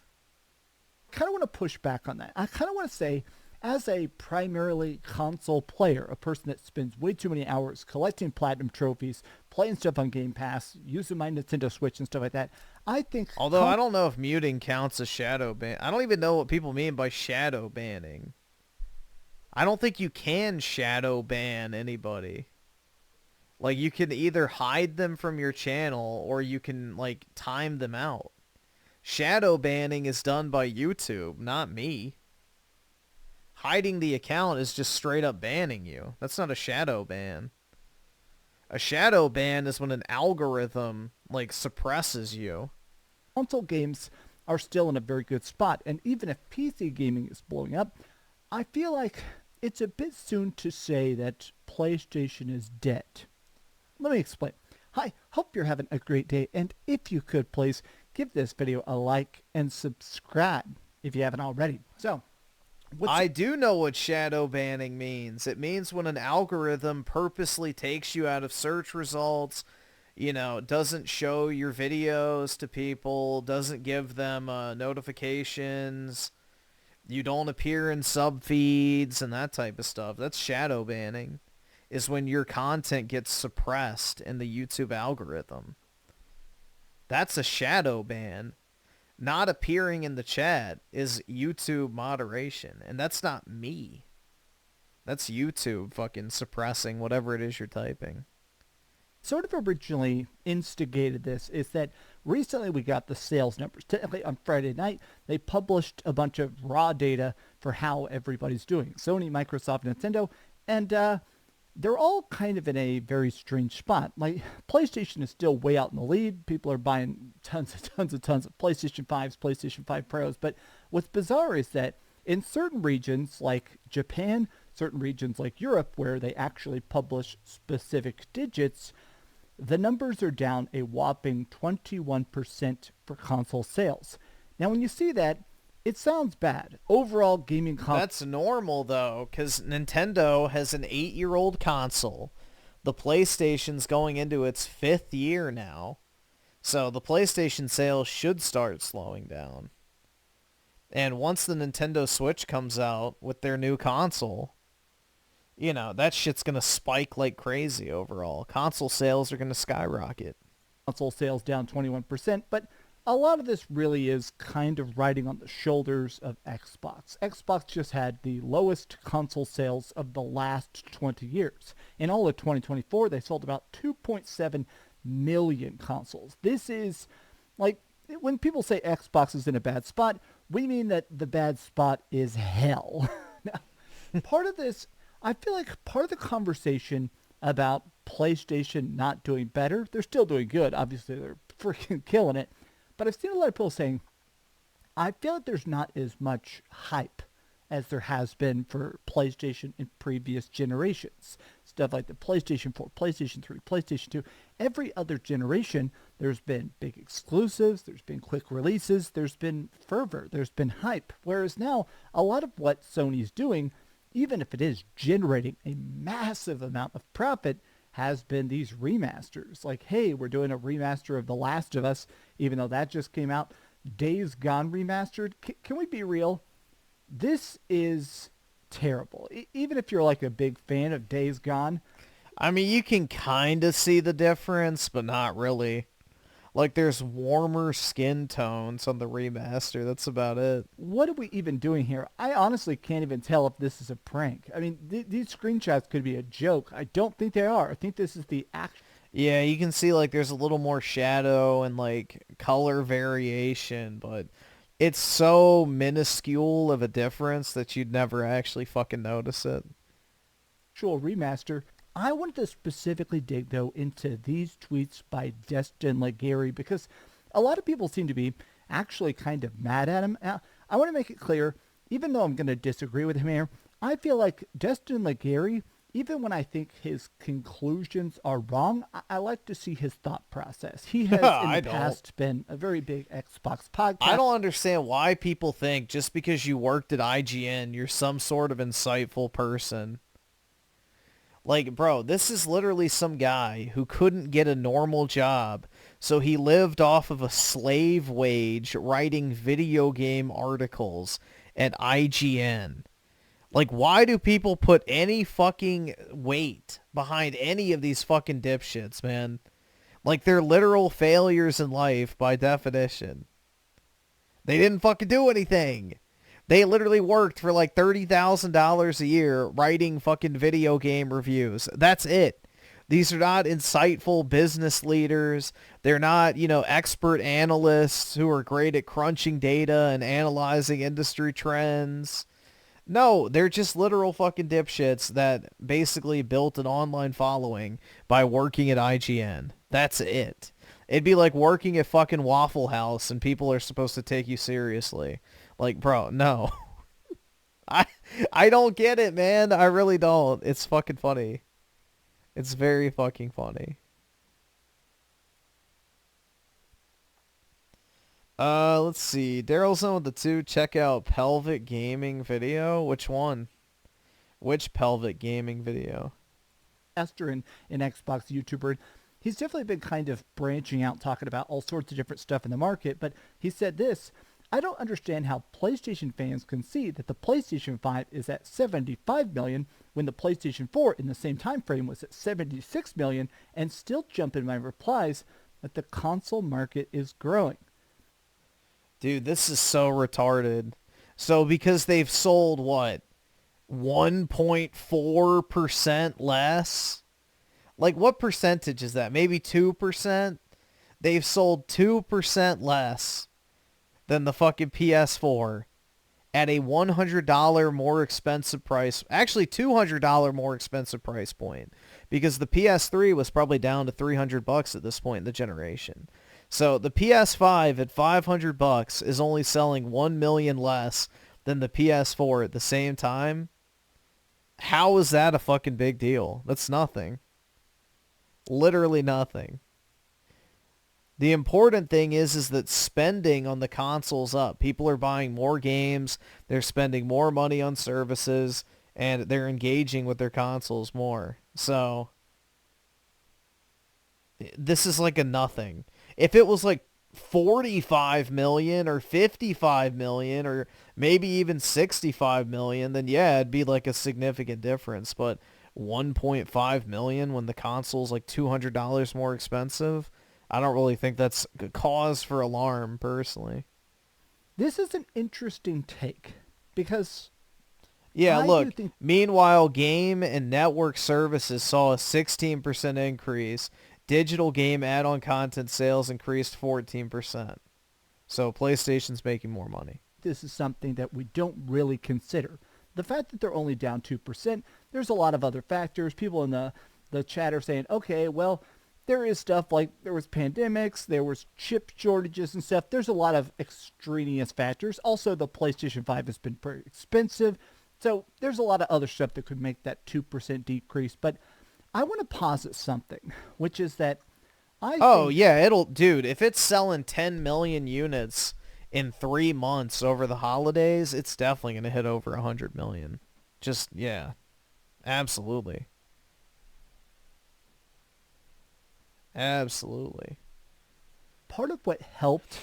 kind of want to push back on that. I kind of want to say, as a primarily console player, a person that spends way too many hours collecting platinum trophies, playing stuff on Game Pass, using my Nintendo Switch and stuff like that, I think... Although I don't know if muting counts as shadow ban. I don't even know what people mean by shadow banning. I don't think you can shadow ban anybody. Like, you can either hide them from your channel or you can, like, time them out. Shadow banning is done by YouTube, not me. Hiding the account is just straight up banning you. That's not a shadow ban. A shadow ban is when an algorithm, like, suppresses you. Console games are still in a very good spot, and even if PC gaming is blowing up, I feel like it's a bit soon to say that PlayStation is dead. Let me explain. Hi, hope you're having a great day, and if you could please give this video a like and subscribe if you haven't already. So, I do know what shadow banning means. It means when an algorithm purposely takes you out of search results, you know, doesn't show your videos to people, doesn't give them notifications, you don't appear in sub feeds and that type of stuff. That's shadow banning, is when your content gets suppressed in the YouTube algorithm. That's a shadow ban. Not appearing in the chat is YouTube moderation, and that's not me. That's YouTube fucking suppressing whatever it is you're typing. Sort of originally instigated this is that recently we got the sales numbers. Technically on Friday night, they published a bunch of raw data for how everybody's doing. Sony, Microsoft, Nintendo, and they're all kind of in a very strange spot. Like, PlayStation is still way out in the lead. People are buying tons of PlayStation 5s, PlayStation 5 Pros. But what's bizarre is that in certain regions like Japan, certain regions like Europe, where they actually publish specific digits, the numbers are down a whopping 21% for console sales. Now, when you see that, it sounds bad. Overall gaming That's normal, though, because Nintendo has an 8-year-old console. The PlayStation's going into its 5th year now. So the PlayStation sales should start slowing down. And once the Nintendo Switch comes out with their new console, you know, that shit's going to spike like crazy overall. Console sales are going to skyrocket. Console sales down 21%, but a lot of this really is kind of riding on the shoulders of Xbox. Xbox just had the lowest console sales of the last 20 years. In all of 2024, they sold about 2.7 million consoles. This is, like, when people say Xbox is in a bad spot, we mean that the bad spot is hell. Now, part of this, I feel like part of the conversation about PlayStation not doing better, they're still doing good. Obviously, they're freaking killing it. But I've seen a lot of people saying, I feel like there's not as much hype as there has been for PlayStation in previous generations. Stuff like the PlayStation 4, PlayStation 3, PlayStation 2. Every other generation, there's been big exclusives, there's been quick releases, there's been fervor, there's been hype. Whereas now, a lot of what Sony's doing, even if it is generating a massive amount of profit, has been these remasters. Like, hey, we're doing a remaster of The Last of Us, even though that just came out. Days Gone remastered. Can we be real? This is terrible. Even if you're like a big fan of Days Gone. I mean, you can kind of see the difference, but not really. Like, there's warmer skin tones on the remaster. That's about it. What are we even doing here? I honestly can't even tell if this is a prank. I mean, these screenshots could be a joke. I don't think they are. I think this is the actual... Yeah, you can see, like, there's a little more shadow and, like, color variation, but it's so minuscule of a difference that you'd never actually fucking notice it. Actual remaster. I wanted to specifically dig, though, into these tweets by Destin Legary because a lot of people seem to be actually kind of mad at him. Now, I want to make it clear, even though I'm going to disagree with him here, I feel like Destin Legary even when I think his conclusions are wrong, I like to see his thought process. He has in the past been a very big Xbox podcast. I don't understand why people think just because you worked at IGN, you're some sort of insightful person. Like, bro, this is literally some guy who couldn't get a normal job, so he lived off of a slave wage writing video game articles at IGN. Like, why do people put any fucking weight behind any of these fucking dipshits, man? Like, they're literal failures in life by definition. They didn't fucking do anything. They literally worked for like $30,000 a year writing fucking video game reviews. That's it. These are not insightful business leaders. They're not, you know, expert analysts who are great at crunching data and analyzing industry trends. No, they're just literal fucking dipshits that basically built an online following by working at IGN. That's it. It'd be like working at fucking Waffle House and people are supposed to take you seriously. Like, bro, no. I don't get it, man. I really don't. It's fucking funny. It's very fucking funny. Let's see. Daryl's on with the 2. Check out Pelvic Gaming video. Which one? Which Pelvic Gaming video? Esther, an Xbox YouTuber. He's definitely been kind of branching out, talking about all sorts of different stuff in the market, but he said this: I don't understand how PlayStation fans can see that the PlayStation 5 is at 75 million when the PlayStation 4 in the same time frame was at 76 million and still jump in my replies that the console market is growing. Dude, this is so retarded. So because they've sold, what, 1.4% less? Like, what percentage is that? Maybe 2%? They've sold 2% less than the fucking PS4 at a $100 more expensive price. Actually, $200 more expensive price point, because the PS3 was probably down to $300 at this point in the generation. So the PS5 at $500 is only selling 1 million less than the PS4 at the same time. How is that a fucking big deal? That's nothing. Literally nothing. The important thing is that spending on the console's up. People are buying more games, they're spending more money on services, and they're engaging with their consoles more. So this is like a nothing. If it was like 45 million or 55 million or maybe even 65 million, then yeah, it'd be like a significant difference. But 1.5 million when the console's like $200 more expensive, I don't really think that's a cause for alarm, personally. This is an interesting take, because yeah, look, meanwhile, game and network services saw a 16% increase. Digital game add-on content sales increased 14%. So PlayStation's making more money. This is something that we don't really consider. The fact that they're only down 2%, there's a lot of other factors. People in the chat are saying, okay, well, there is stuff like there was pandemics, there was chip shortages and stuff. There's a lot of extraneous factors. Also, the PlayStation 5 has been very expensive. So there's a lot of other stuff that could make that 2% decrease. But I want to posit something, which is that dude, if it's selling 10 million units in 3 months over the holidays, it's definitely going to hit over 100 million. Just, yeah, absolutely. Absolutely. Part of what helped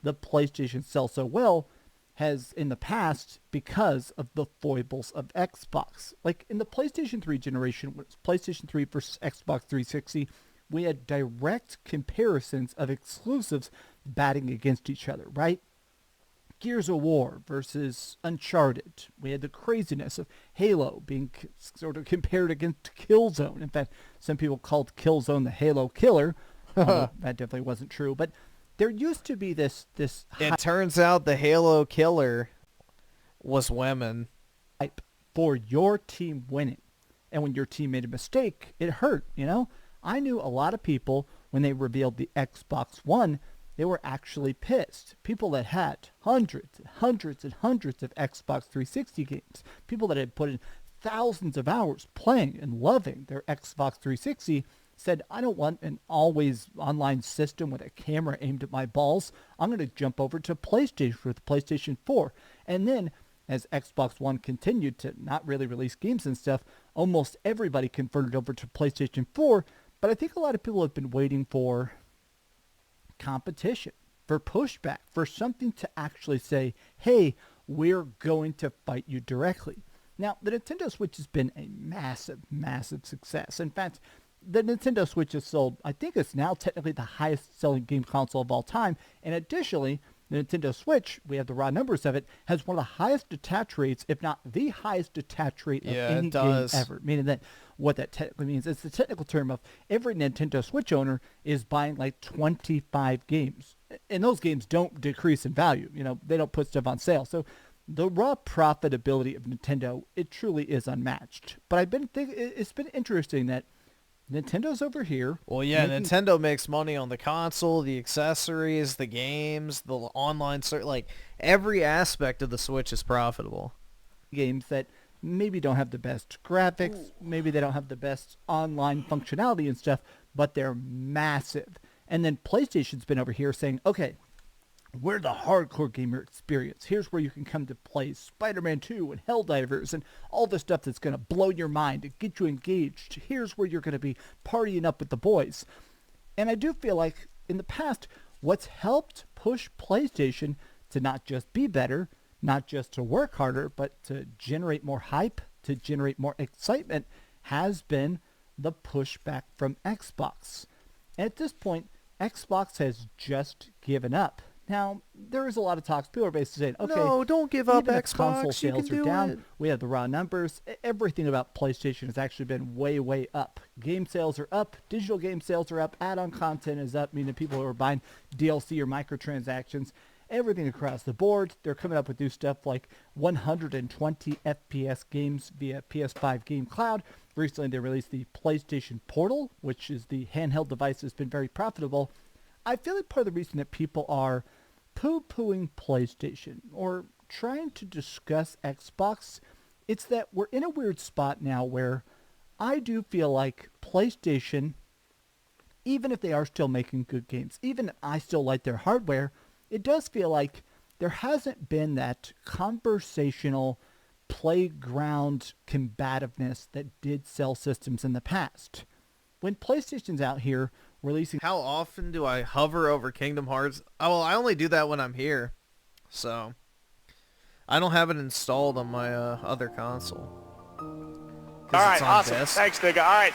the PlayStation sell so well has in the past because of the foibles of Xbox. Like in the PlayStation 3 generation, when it was PlayStation 3 versus Xbox 360, we had direct comparisons of exclusives batting against each other, right? Gears of War versus Uncharted. We had the craziness of Halo being sort of compared against Killzone. In fact, some people called Killzone the Halo killer. That definitely wasn't true. But there used to be this it turns out the Halo killer was women. Hype for your team winning. And when your team made a mistake, it hurt, you know? I knew a lot of people, when they revealed the Xbox One, they were actually pissed. People that had hundreds and hundreds and hundreds of Xbox 360 games. People that had put in thousands of hours playing and loving their Xbox 360 said, I don't want an always online system with a camera aimed at my balls. I'm going to jump over to PlayStation with PlayStation 4. And then as Xbox One continued to not really release games and stuff, almost everybody converted over to PlayStation 4. But I think a lot of people have been waiting for competition, for pushback, for something to actually say, hey, we're going to fight you directly. Now, the Nintendo Switch has been a massive, massive success. In fact, the Nintendo Switch has sold, I think it's now technically the highest selling game console of all time. And additionally, the Nintendo Switch, we have the raw numbers of it, has one of the highest attach rates, if not the highest attach rate of any game ever. Meaning that what that technically means, it's the technical term of every Nintendo Switch owner is buying like 25 games. And those games don't decrease in value. You know, they don't put stuff on sale. So the raw profitability of Nintendo, it truly is unmatched. But I've been thinking, it's been interesting that Nintendo's over here. Well, yeah, Nintendo makes money on the console, the accessories, the games, the online, like every aspect of the Switch is profitable. Games that maybe don't have the best graphics, maybe they don't have the best online functionality and stuff, but they're massive. And then PlayStation's been over here saying, okay, we're the hardcore gamer experience. Here's where you can come to play Spider-Man 2 and Helldivers and all the stuff that's going to blow your mind and get you engaged. Here's where you're going to be partying up with the boys. And I do feel like in the past, what's helped push PlayStation to not just be better, not just to work harder, but to generate more hype, to generate more excitement, has been the pushback from Xbox. And at this point, Xbox has just given up. Now, there is a lot of talks. People are basically saying, okay, no, don't give up, even if Xbox. console sales are down. It. We have the raw numbers. Everything about PlayStation has actually been way, way up. Game sales are up. Digital game sales are up. Add-on content is up, meaning people who are buying DLC or microtransactions. Everything across the board. They're coming up with new stuff like 120 FPS games via PS5 Game Cloud. Recently, they released the PlayStation Portal, which is the handheld device that's been very profitable. I feel like part of the reason that people are poo-pooing PlayStation or trying to discuss Xbox, it's that we're in a weird spot now where I do feel like PlayStation, even if they are still making good games, even if I still like their hardware, it does feel like there hasn't been that conversational playground combativeness that did sell systems in the past. When PlayStation's out here releasing... How often do I hover over Kingdom Hearts? Oh, well, I only do that when I'm here. So, I don't have it installed on my other console. All right, awesome. Disc. Thanks, nigga. All right.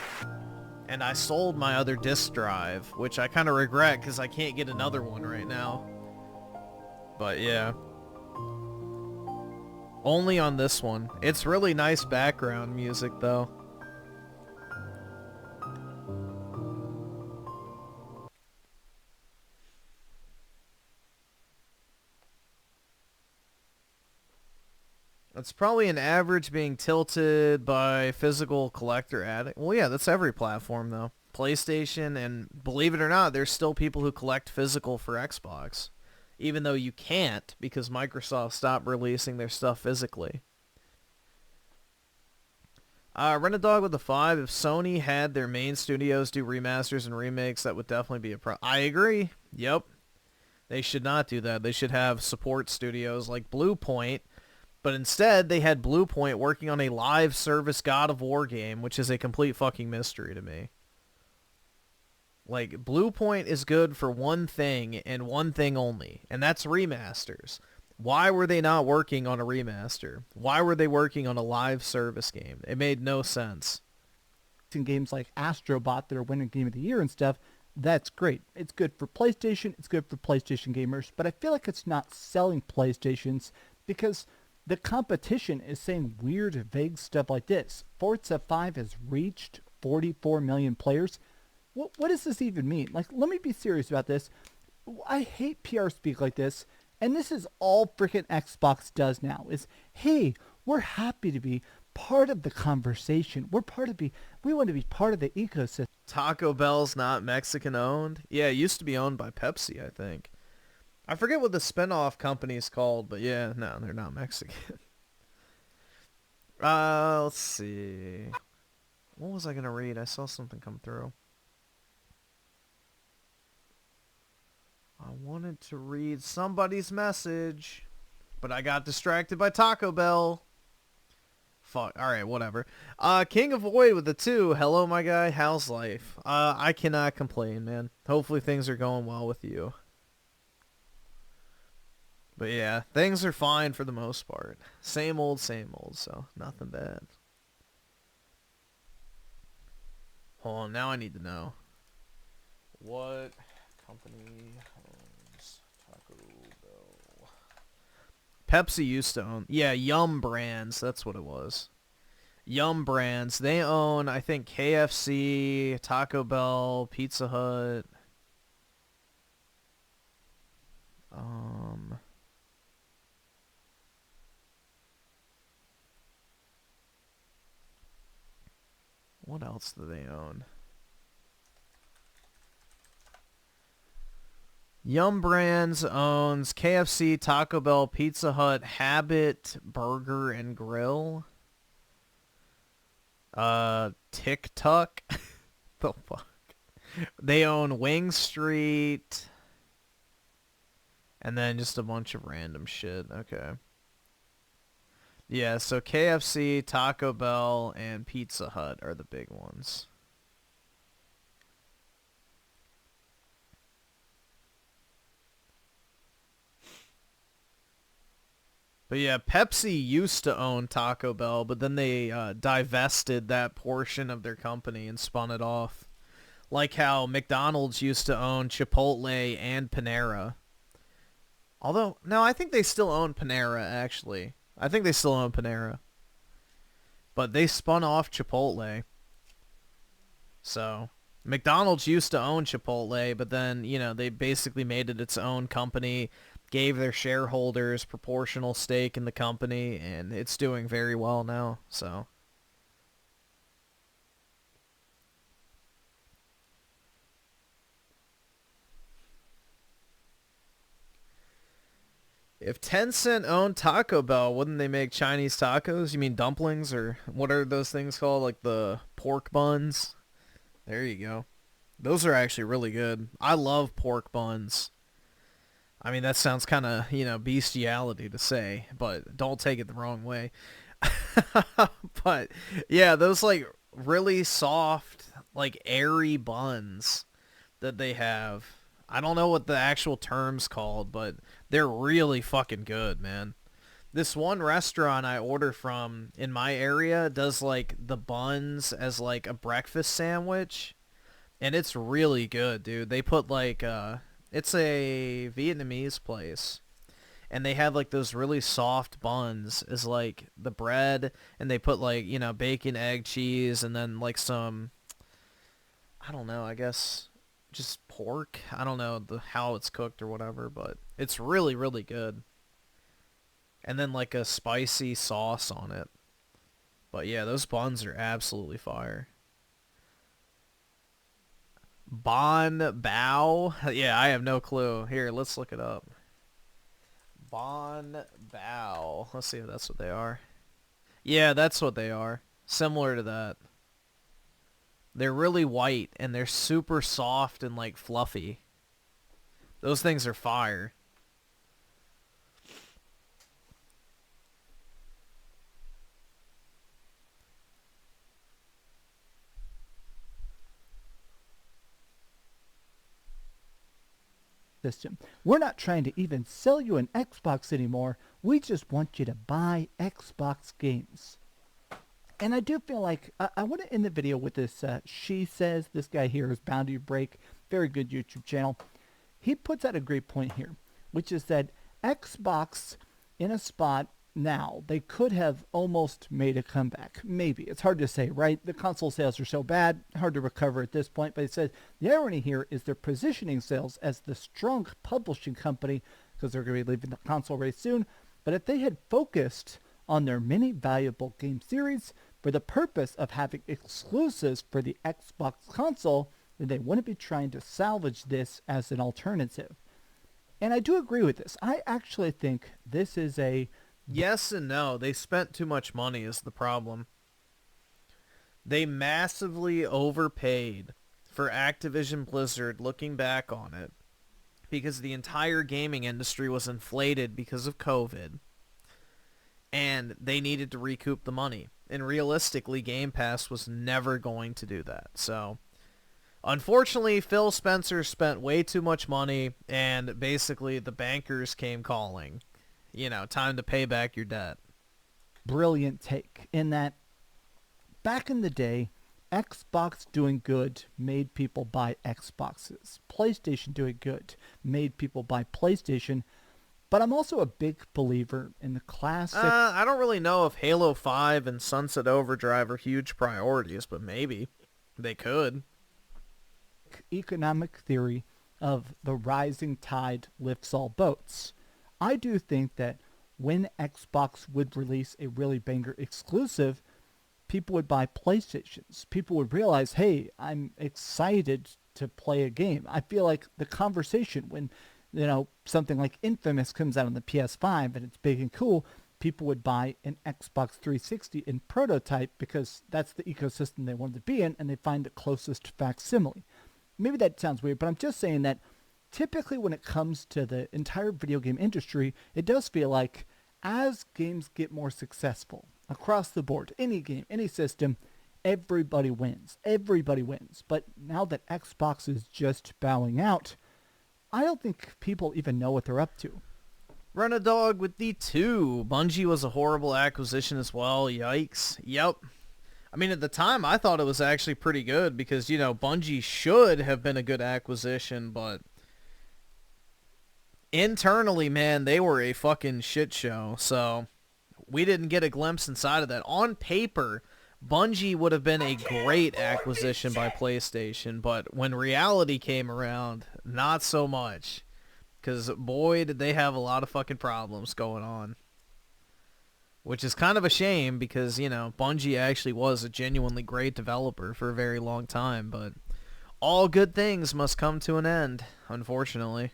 And I sold my other disc drive, which I kind of regret because I can't get another one right now. But yeah. Only on this one. It's really nice background music, though. It's probably an average being tilted by physical collector addict. Well, yeah, that's every platform, though. PlayStation, and believe it or not, there's still people who collect physical for Xbox. Even though you can't, because Microsoft stopped releasing their stuff physically. Rent a Dog with the 5, if Sony had their main studios do remasters and remakes, that would definitely be a I agree. Yep. They should not do that. They should have support studios like Blue Point. But instead, they had Blue Point working on a live service God of War game, which is a complete fucking mystery to me. Like, Blue Point is good for one thing and one thing only, and that's remasters. Why were they not working on a remaster? Why were they working on a live service game? It made no sense. In games like Astrobot that are winning Game of the Year and stuff, that's great. It's good for PlayStation, it's good for PlayStation gamers, but I feel like it's not selling PlayStations because the competition is saying weird, vague stuff like this. Forza 5 has reached 44 million players. What does this even mean? Like, let me be serious about this. I hate PR speak like this, and this is all freaking Xbox does now, is, hey, we're happy to be part of the conversation. We want to be part of the ecosystem. Taco Bell's not Mexican owned? Yeah, it used to be owned by Pepsi, I think. I forget what the spinoff company is called, but yeah, no, they're not Mexican. Let's see. What was I gonna read? I saw something come through. I wanted to read somebody's message, but I got distracted by Taco Bell. Fuck. Alright, whatever. King of Void with the 2. Hello, my guy. How's life? I cannot complain, man. Hopefully things are going well with you. But yeah, things are fine for the most part. Same old, so nothing bad. Hold on, now I need to know. What company owns Taco Bell? Pepsi used to own... Yeah, Yum Brands, that's what it was. Yum Brands. They own, I think, KFC, Taco Bell, Pizza Hut. What else do they own? Yum Brands owns KFC, Taco Bell, Pizza Hut, Habit, Burger and Grill. TikTok. The fuck? They own Wing Street. And then just a bunch of random shit. Okay. Yeah, so KFC, Taco Bell, and Pizza Hut are the big ones. But yeah, Pepsi used to own Taco Bell, but then they divested that portion of their company and spun it off. Like how McDonald's used to own Chipotle and Panera. Although, no, I think they still own Panera, actually. I think they still own Panera. But they spun off Chipotle. So, McDonald's used to own Chipotle, but then, you know, they basically made it its own company, gave their shareholders proportional stake in the company, and it's doing very well now, so... If Tencent owned Taco Bell, wouldn't they make Chinese tacos? You mean dumplings, or what are those things called? Like the pork buns? There you go. Those are actually really good. I love pork buns. I mean, that sounds kind of, you know, bestiality to say, but don't take it the wrong way. But, yeah, those, like, really soft, like, airy buns that they have. I don't know what the actual term's called, but they're really fucking good, man. This one restaurant I order from in my area does, like, the buns as, like, a breakfast sandwich. And it's really good, dude. They put, like, it's a Vietnamese place. And they have, like, those really soft buns as, like, the bread. And they put, like, you know, bacon, egg, cheese, and then, like, some, I don't know, I guess... just pork. I don't know how it's cooked or whatever, but it's really, really good. And then like a spicy sauce on it. But yeah, those buns are absolutely fire. Bon Bao? Yeah, I have no clue. Here, let's look it up. Bon Bao. Let's see if that's what they are. Yeah, that's what they are. Similar to that. They're really white, and they're super soft and, like, fluffy. Those things are fire. System. We're not trying to even sell you an Xbox anymore. We just want you to buy Xbox games. And I do feel like I want to end the video with this. She says, this guy here is Boundary Break, very good YouTube channel. He puts out a great point here, which is that Xbox in a spot now, they could have almost made a comeback. Maybe. It's hard to say, right? The console sales are so bad, hard to recover at this point. But he says the irony here is they're positioning sales as the strong publishing company because they're going to be leaving the console very soon. But if they had focused on their many valuable game series for the purpose of having exclusives for the Xbox console, then they wouldn't be trying to salvage this as an alternative. And I do agree with this. I actually think this is a Yes and no. They spent too much money is the problem. They massively overpaid for Activision Blizzard looking back on it because the entire gaming industry was inflated because of COVID and they needed to recoup the money. And realistically, Game Pass was never going to do that. So, unfortunately, Phil Spencer spent way too much money and basically the bankers came calling. You know, time to pay back your debt. Brilliant take in that back in the day, Xbox doing good made people buy Xboxes. PlayStation doing good made people buy PlayStation. But I'm also a big believer in the classic... I don't really know if Halo 5 and Sunset Overdrive are huge priorities, but maybe they could. Economic theory of the rising tide lifts all boats. I do think that when Xbox would release a really banger exclusive, people would buy PlayStations. People would realize, hey, I'm excited to play a game. I feel like the conversation when, you know, something like Infamous comes out on the PS5 and it's big and cool, people would buy an Xbox 360 in prototype because that's the ecosystem they wanted to be in and they find the closest facsimile. Maybe that sounds weird, but I'm just saying that typically when it comes to the entire video game industry, it does feel like as games get more successful across the board, any game, any system, everybody wins. Everybody wins. But now that Xbox is just bowing out, I don't think people even know what they're up to. Run a dog with D2. Bungie was a horrible acquisition as well. Yikes. Yep. I mean, at the time, I thought it was actually pretty good because, you know, Bungie should have been a good acquisition, but internally, man, they were a fucking shit show. So we didn't get a glimpse inside of that. On paper, Bungie would have been a great acquisition by PlayStation, but when reality came around, not so much. Because, boy, did they have a lot of fucking problems going on. Which is kind of a shame because, you know, Bungie actually was a genuinely great developer for a very long time, but all good things must come to an end, unfortunately.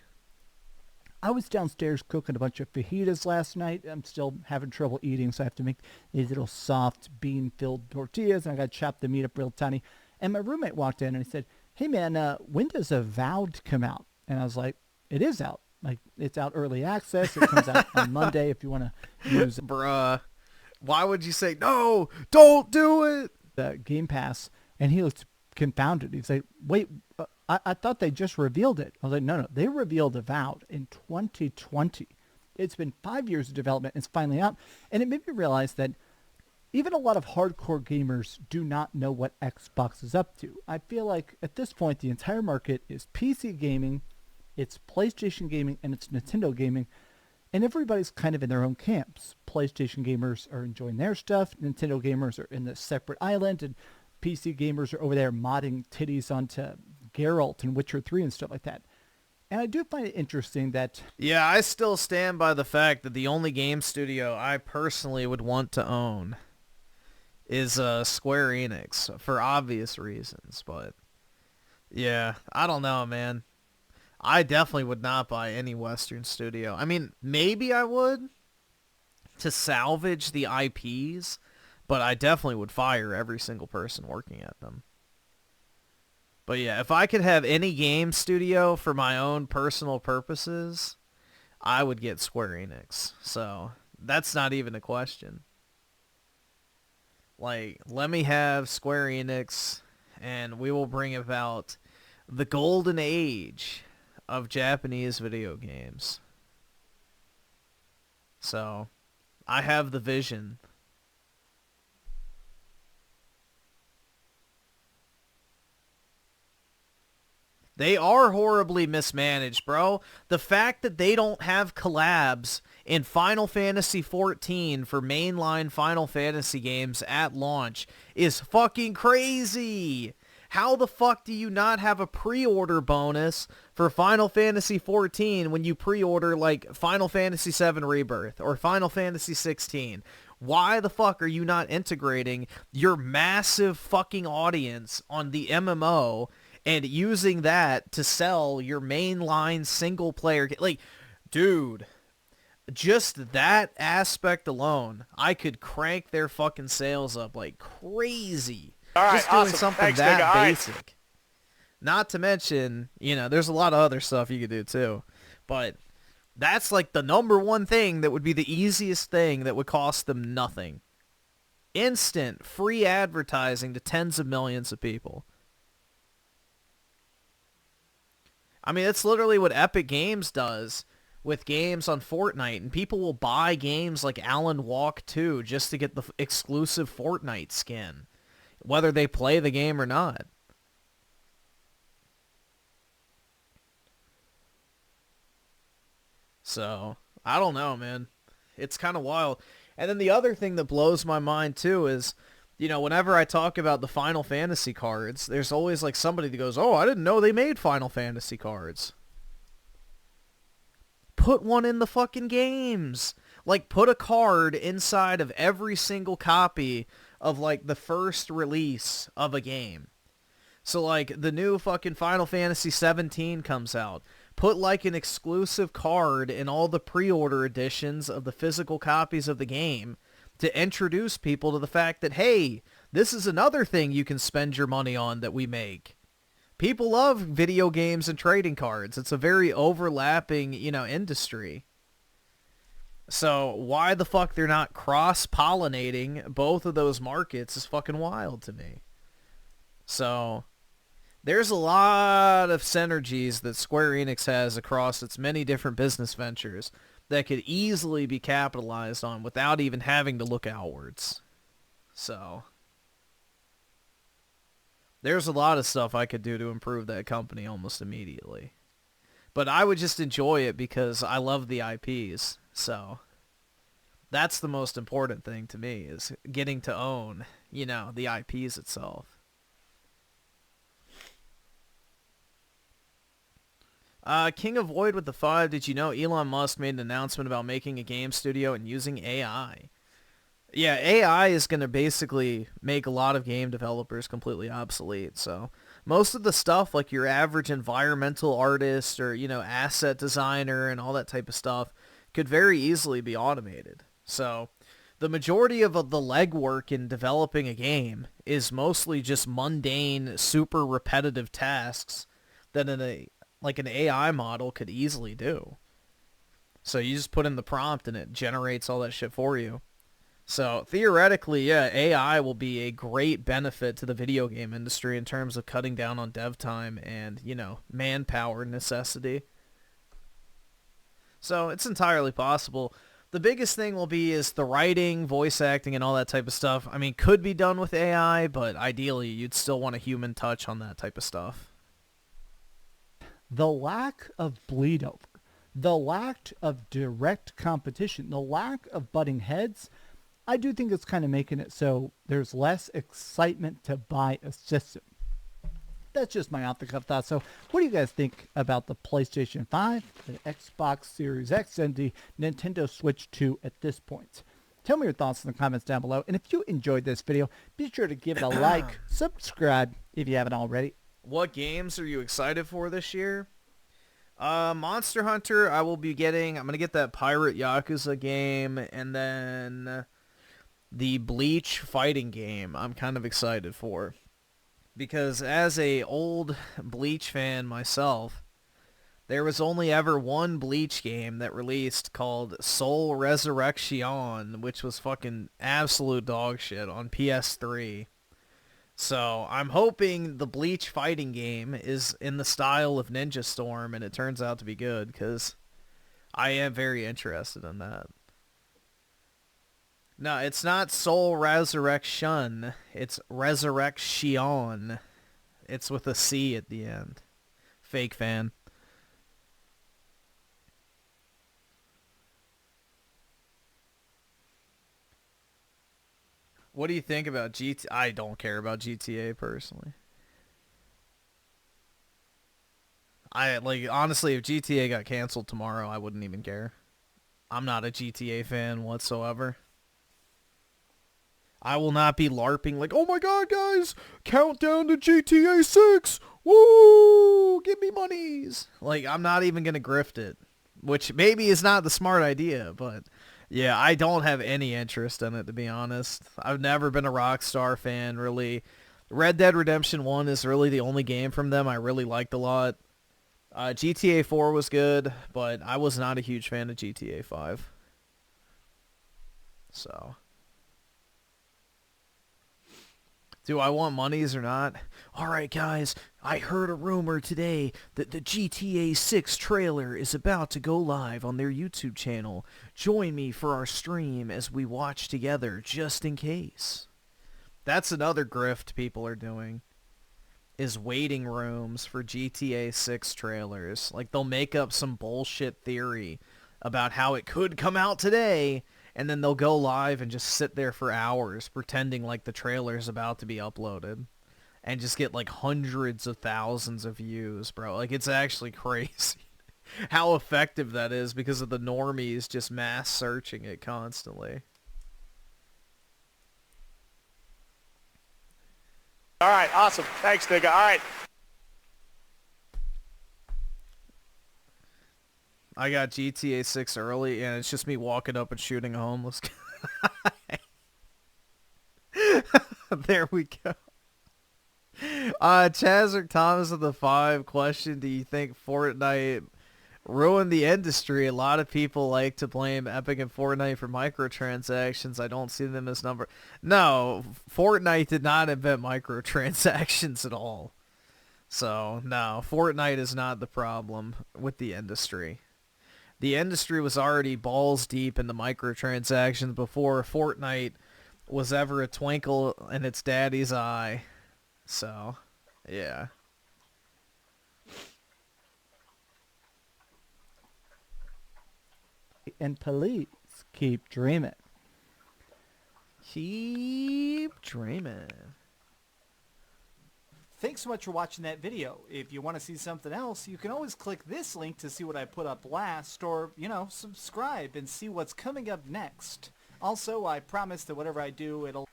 I was downstairs cooking a bunch of fajitas last night. I'm still having trouble eating, so I have to make these little soft bean-filled tortillas, and I got to chop the meat up real tiny. And my roommate walked in, and he said, hey, man, when does Avowed come out? And I was like, it is out. Like, it's out early access. It comes out on Monday if you want to use it. Bruh. Why would you say, no, don't do it? The Game Pass, and he looked confounded. He's like, wait, I thought they just revealed it. I was like, no, they revealed Avowed in 2020. It's been 5 years of development. It's finally out. And it made me realize that even a lot of hardcore gamers do not know what Xbox is up to. I feel like at this point, the entire market is PC gaming, it's PlayStation gaming, and it's Nintendo gaming. And everybody's kind of in their own camps. PlayStation gamers are enjoying their stuff. Nintendo gamers are in the separate island. And PC gamers are over there modding titties onto Geralt and Witcher 3 and stuff like that. And I do find it interesting that... Yeah, I still stand by the fact that the only game studio I personally would want to own is Square Enix, for obvious reasons. But, yeah, I don't know, man. I definitely would not buy any Western studio. I mean, maybe I would to salvage the IPs, but I definitely would fire every single person working at them. But yeah, if I could have any game studio for my own personal purposes, I would get Square Enix. So that's not even a question. Like, let me have Square Enix, and we will bring about the golden age of Japanese video games. So, I have the vision. They are horribly mismanaged, bro. The fact that they don't have collabs in Final Fantasy XIV for mainline Final Fantasy games at launch is fucking crazy. How the fuck do you not have a pre-order bonus for Final Fantasy XIV when you pre-order like Final Fantasy VII Rebirth or Final Fantasy XVI? Why the fuck are you not integrating your massive fucking audience on the MMO and using that to sell your mainline single player? Like, dude, just that aspect alone, I could crank their fucking sales up like crazy. All right, just doing awesome. something Thanks, that nigga. All right. basic. Not to mention, you know, there's a lot of other stuff you could do too. But that's like the number one thing that would be the easiest thing that would cost them nothing. Instant free advertising to tens of millions of people. I mean, that's literally what Epic Games does with games on Fortnite, and people will buy games like Alan Walk 2 just to get the exclusive Fortnite skin, whether they play the game or not. So, I don't know, man. It's kind of wild. And then the other thing that blows my mind, too, is, you know, whenever I talk about the Final Fantasy cards, there's always, like, somebody that goes, oh, I didn't know they made Final Fantasy cards. Put one in the fucking games. Like, put a card inside of every single copy of, like, the first release of a game. So, like, the new fucking Final Fantasy 17 comes out. Put, like, an exclusive card in all the pre-order editions of the physical copies of the game to introduce people to the fact that, hey, this is another thing you can spend your money on that we make. People love video games and trading cards. It's a very overlapping, you know, industry. So why the fuck they're not cross-pollinating both of those markets is fucking wild to me. So there's a lot of synergies that Square Enix has across its many different business ventures that could easily be capitalized on without even having to look outwards. So there's a lot of stuff I could do to improve that company almost immediately. But I would just enjoy it because I love the IPs. So that's the most important thing to me, is getting to own, you know, the IPs itself. King of Void with the 5, did you know Elon Musk made an announcement about making a game studio and using AI? Yeah, AI is going to basically make a lot of game developers completely obsolete. So most of the stuff, like your average environmental artist or, you know, asset designer and all that type of stuff, could very easily be automated. So the majority of the legwork in developing a game is mostly just mundane, super repetitive tasks that an AI model could easily do. So you just put in the prompt and it generates all that shit for you. So theoretically, yeah, AI will be a great benefit to the video game industry in terms of cutting down on dev time and, you know, manpower necessity. So it's entirely possible. The biggest thing will be is the writing, voice acting, and all that type of stuff. I mean, could be done with AI, but ideally you'd still want a human touch on that type of stuff. The lack of bleed over, the lack of direct competition, the lack of butting heads, I do think it's kind of making it so there's less excitement to buy a system. That's just my off-the-cuff thought. So what do you guys think about the PlayStation 5, the Xbox Series X, and the Nintendo Switch 2 at this point? Tell me your thoughts in the comments down below. And if you enjoyed this video, be sure to give it a like, subscribe if you haven't already. What games are you excited for this year? Monster Hunter, I will be getting. I'm going to get that Pirate Yakuza game, and then the Bleach fighting game I'm kind of excited for. Because as a old Bleach fan myself, there was only ever one Bleach game that released called Soul Resurrection, which was fucking absolute dog shit on PS3. So I'm hoping the Bleach fighting game is in the style of Ninja Storm and it turns out to be good, because I am very interested in that. No, it's not Soul Resurrection. It's Resurrection. It's with a C at the end. Fake fan. What do you think about GTA? I don't care about GTA personally. Honestly, if GTA got canceled tomorrow, I wouldn't even care. I'm not a GTA fan whatsoever. I will not be LARPing like, oh my god, guys, countdown to GTA 6. Woo! Give me monies. Like, I'm not even going to grift it. which maybe is not the smart idea, but yeah, I don't have any interest in it, to be honest. I've never been a Rockstar fan, really. Red Dead Redemption 1 is really the only game from them I really liked a lot. GTA 4 was good, but I was not a huge fan of GTA 5. So, do I want monies or not? Alright guys, I heard a rumor today that the GTA 6 trailer is about to go live on their YouTube channel. Join me for our stream as we watch together, just in case. That's another grift people are doing, is waiting rooms for GTA 6 trailers. Like, they'll make up some bullshit theory about how it could come out today, and then they'll go live and just sit there for hours pretending like the trailer's about to be uploaded and just get like hundreds of thousands of views, bro. Like, it's actually crazy how effective that is because of the normies just mass searching it constantly. All right, awesome. Thanks, nigga. All right. I got GTA 6 early, and it's just me walking up and shooting a homeless guy. There we go. Chazrick Thomas of the 5 question, do you think Fortnite ruined the industry? A lot of people like to blame Epic and Fortnite for microtransactions. I don't see them as number... No, Fortnite did not invent microtransactions at all. So, no, Fortnite is not the problem with the industry. The industry was already balls deep in the microtransactions before Fortnite was ever a twinkle in its daddy's eye. So, yeah. And police keep dreaming. Keep dreaming. Thanks so much for watching that video. If you want to see something else, you can always click this link to see what I put up last, or, you know, subscribe and see what's coming up next. Also, I promise that whatever I do, it'll...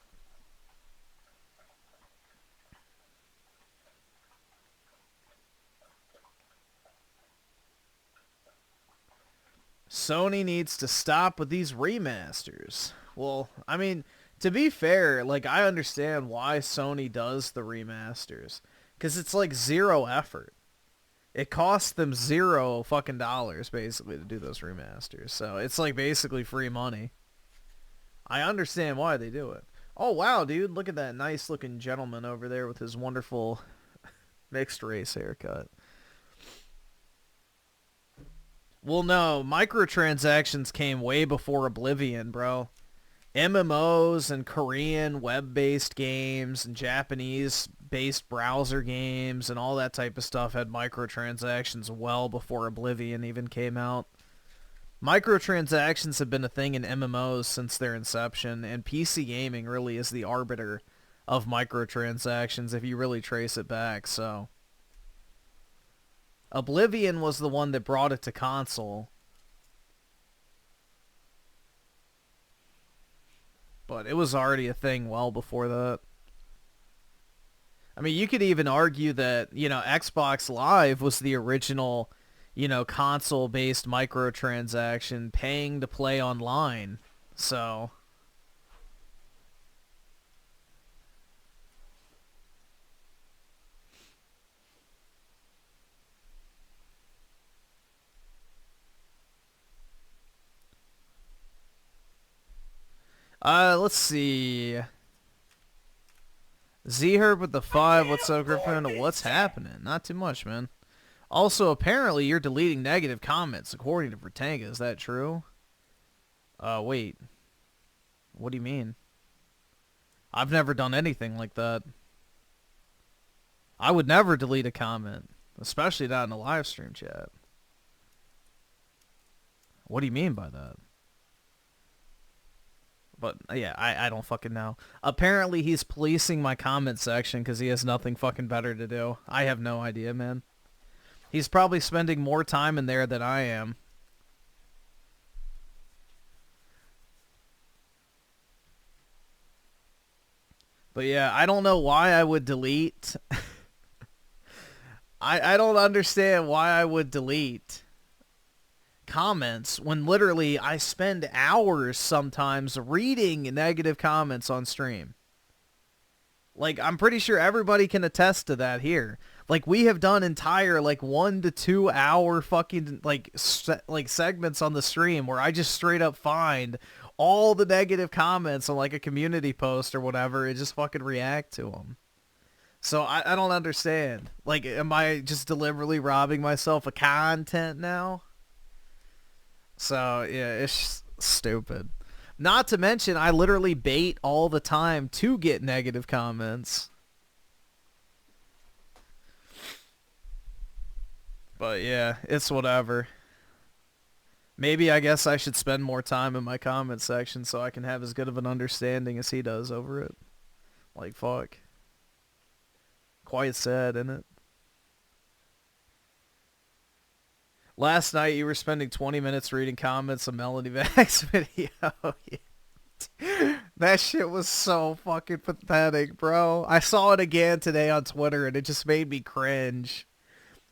Sony needs to stop with these remasters. Well, I mean, to be fair, like, I understand why Sony does the remasters. Because it's like zero effort. It costs them $0 fucking dollars, basically, to do those remasters. So it's like basically free money. I understand why they do it. Oh, wow, dude. Look at that nice looking gentleman over there with his wonderful mixed race haircut. Well, no, microtransactions came way before Oblivion, bro. MMOs and Korean web-based games and Japanese-based browser games and all that type of stuff had microtransactions well before Oblivion even came out. Microtransactions have been a thing in MMOs since their inception, and PC gaming really is the arbiter of microtransactions if you really trace it back, so... Oblivion was the one that brought it to console. But it was already a thing well before that. I mean, you could even argue that, you know, Xbox Live was the original, you know, console-based microtransaction, paying to play online. So... let's see. Z-Herb with the 5. What's up, Griffin? What's happening? Not too much, man. Also, apparently, you're deleting negative comments, according to Vertanga. Is that true? Wait. What do you mean? I've never done anything like that. I would never delete a comment, especially not in a live stream chat. What do you mean by that? But, yeah, I don't fucking know. Apparently, he's policing my comment section because he has nothing fucking better to do. I have no idea, man. He's probably spending more time in there than I am. But, yeah, I don't know why I would delete. I don't understand why I would delete comments when literally I spend hours sometimes reading negative comments on stream. Like, I'm pretty sure everybody can attest to that here. Like, we have done entire, like, 1 to 2 hour fucking, like, segments on the stream where I just straight up find all the negative comments on, like, a community post or whatever and just fucking react to them. So, I don't understand. Like, am I just deliberately robbing myself of content now? So, yeah, it's just stupid. Not to mention, I literally bait all the time to get negative comments. But yeah, it's whatever. Maybe I guess I should spend more time in my comment section so I can have as good of an understanding as he does over it. Like, fuck. Quite sad, isn't it? Last night you were spending 20 minutes reading comments on Melanie Vax's video. Yeah. That shit was so fucking pathetic, bro. I saw it again today on Twitter and it just made me cringe.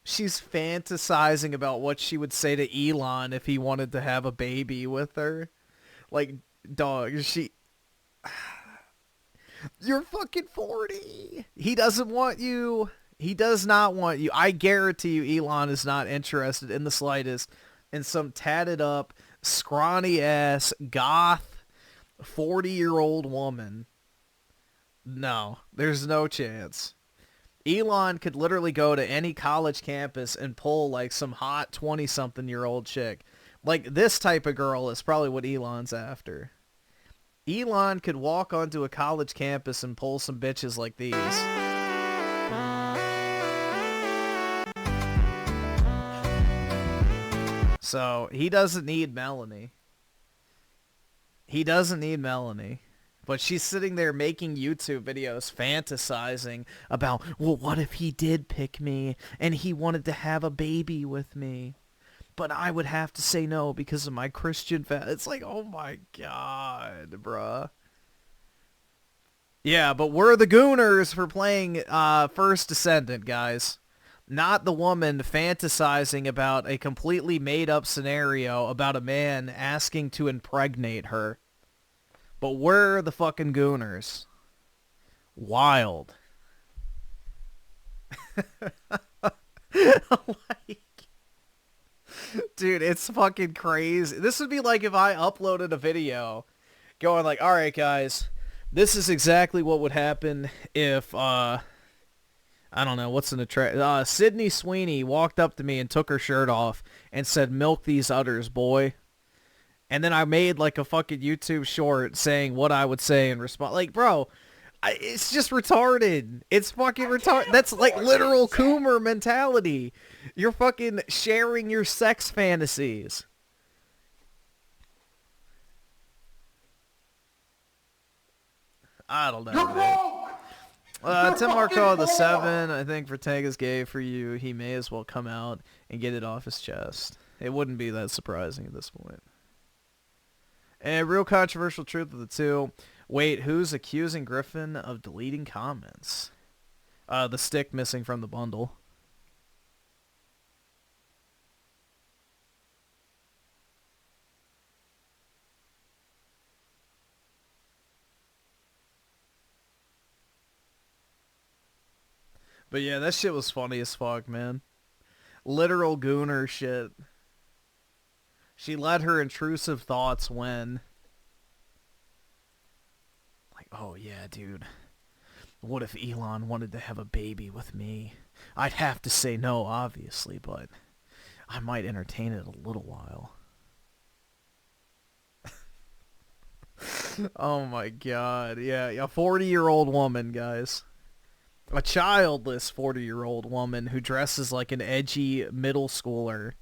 She's fantasizing about what she would say to Elon if he wanted to have a baby with her. Like, dog, You're fucking 40. He doesn't want you. He does not want you. I guarantee you Elon is not interested in the slightest in some tatted up, scrawny ass, goth, 40-year-old woman. No, there's no chance. Elon could literally go to any college campus and pull like some hot 20-something-year-old chick. Like, this type of girl is probably what Elon's after. Elon could walk onto a college campus and pull some bitches like these. So, he doesn't need Melanie. He doesn't need Melanie. But she's sitting there making YouTube videos fantasizing about, well, what if he did pick me and he wanted to have a baby with me? But I would have to say no because of my Christian faith. It's like, oh my god, bruh. Yeah, but we're the gooners for playing First Descendant, guys. Not the woman fantasizing about a completely made-up scenario about a man asking to impregnate her. But we're the fucking gooners. Wild. Like, dude, it's fucking crazy. This would be like if I uploaded a video going like, alright guys, this is exactly what would happen if, I don't know, what's an Sydney Sweeney walked up to me and took her shirt off and said, milk these udders, boy. And then I made like a fucking YouTube short saying what I would say in response. Like, bro, it's just retarded. It's fucking retarded. That's like literal Coomer mentality. You're fucking sharing your sex fantasies. I don't know. Tim Marco the 7, I think Vertega's gay for you. He may as well come out and get it off his chest. It wouldn't be that surprising at this point. And real controversial truth of the two. Wait, who's accusing Griffin of deleting comments? The stick missing from the bundle. But yeah, that shit was funny as fuck, man. Literal gooner shit. She let her intrusive thoughts win. Like, oh yeah, dude. What if Elon wanted to have a baby with me? I'd have to say no, obviously, but I might entertain it a little while. Oh my god, yeah, a 40-year-old woman, guys. A childless 40-year-old woman who dresses like an edgy middle schooler.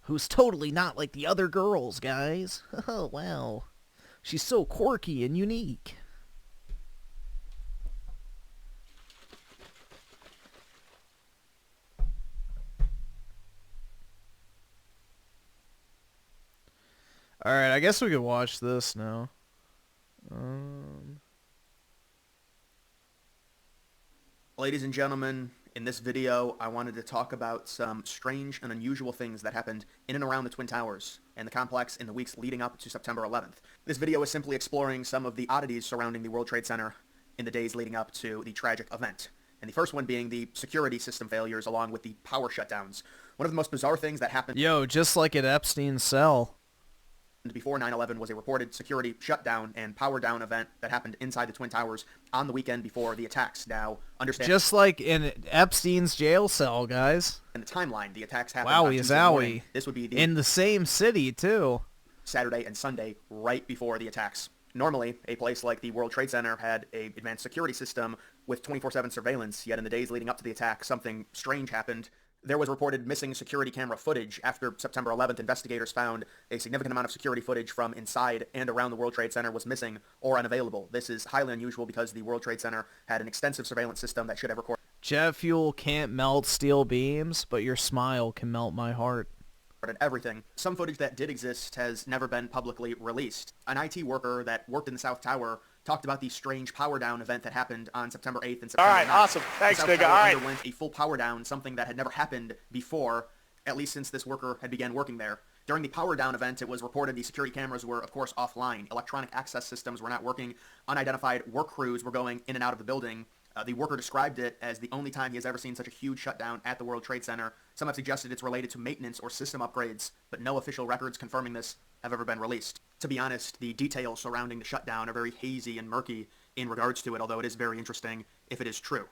Who's totally not like the other girls, guys. Oh, wow. She's so quirky and unique. Alright, I guess we could watch this now. Ladies and gentlemen, In this video, I wanted to talk about some strange and unusual things that happened in and around the Twin Towers and the complex in the weeks leading up to September 11th. This video is simply exploring some of the oddities surrounding the World Trade Center in the days leading up to the tragic event. And the first one being the security system failures along with the power shutdowns. One of the most bizarre things that happened... Yo, just like at Epstein's cell. Before 9/11 was a reported security shutdown and power down event that happened inside the Twin Towers on the weekend before the attacks. Now, understand... Just like in Epstein's jail cell, guys. In the timeline, the attacks happened on Tuesday morning. This would be in the same city, too. Saturday and Sunday, right before the attacks. Normally, a place like the World Trade Center had an advanced security system with 24/7 surveillance, yet in the days leading up to the attack, something strange happened. There was reported missing security camera footage. After September 11th, investigators found a significant amount of security footage from inside and around the World Trade Center was missing or unavailable. This is highly unusual because the World Trade Center had an extensive surveillance system that should have recorded jet fuel can't melt steel beams, but your smile can melt my heart. Everything. Some footage that did exist has never been publicly released. An IT worker that worked in the South Tower talked about the strange power down event that happened on September 8th and September 9th. All right, awesome. Thanks, Nigga. All right. Underwent a full power down, something that had never happened before, at least since this worker had began working there. During the power down event, it was reported the security cameras were, of course, offline. Electronic access systems were not working. Unidentified work crews were going in and out of the building. The worker described it as the only time he has ever seen such a huge shutdown at the World Trade Center. Some have suggested it's related to maintenance or system upgrades, but no official records confirming this have ever been released. To be honest, the details surrounding the shutdown are very hazy and murky in regards to it, although it is very interesting if it is true.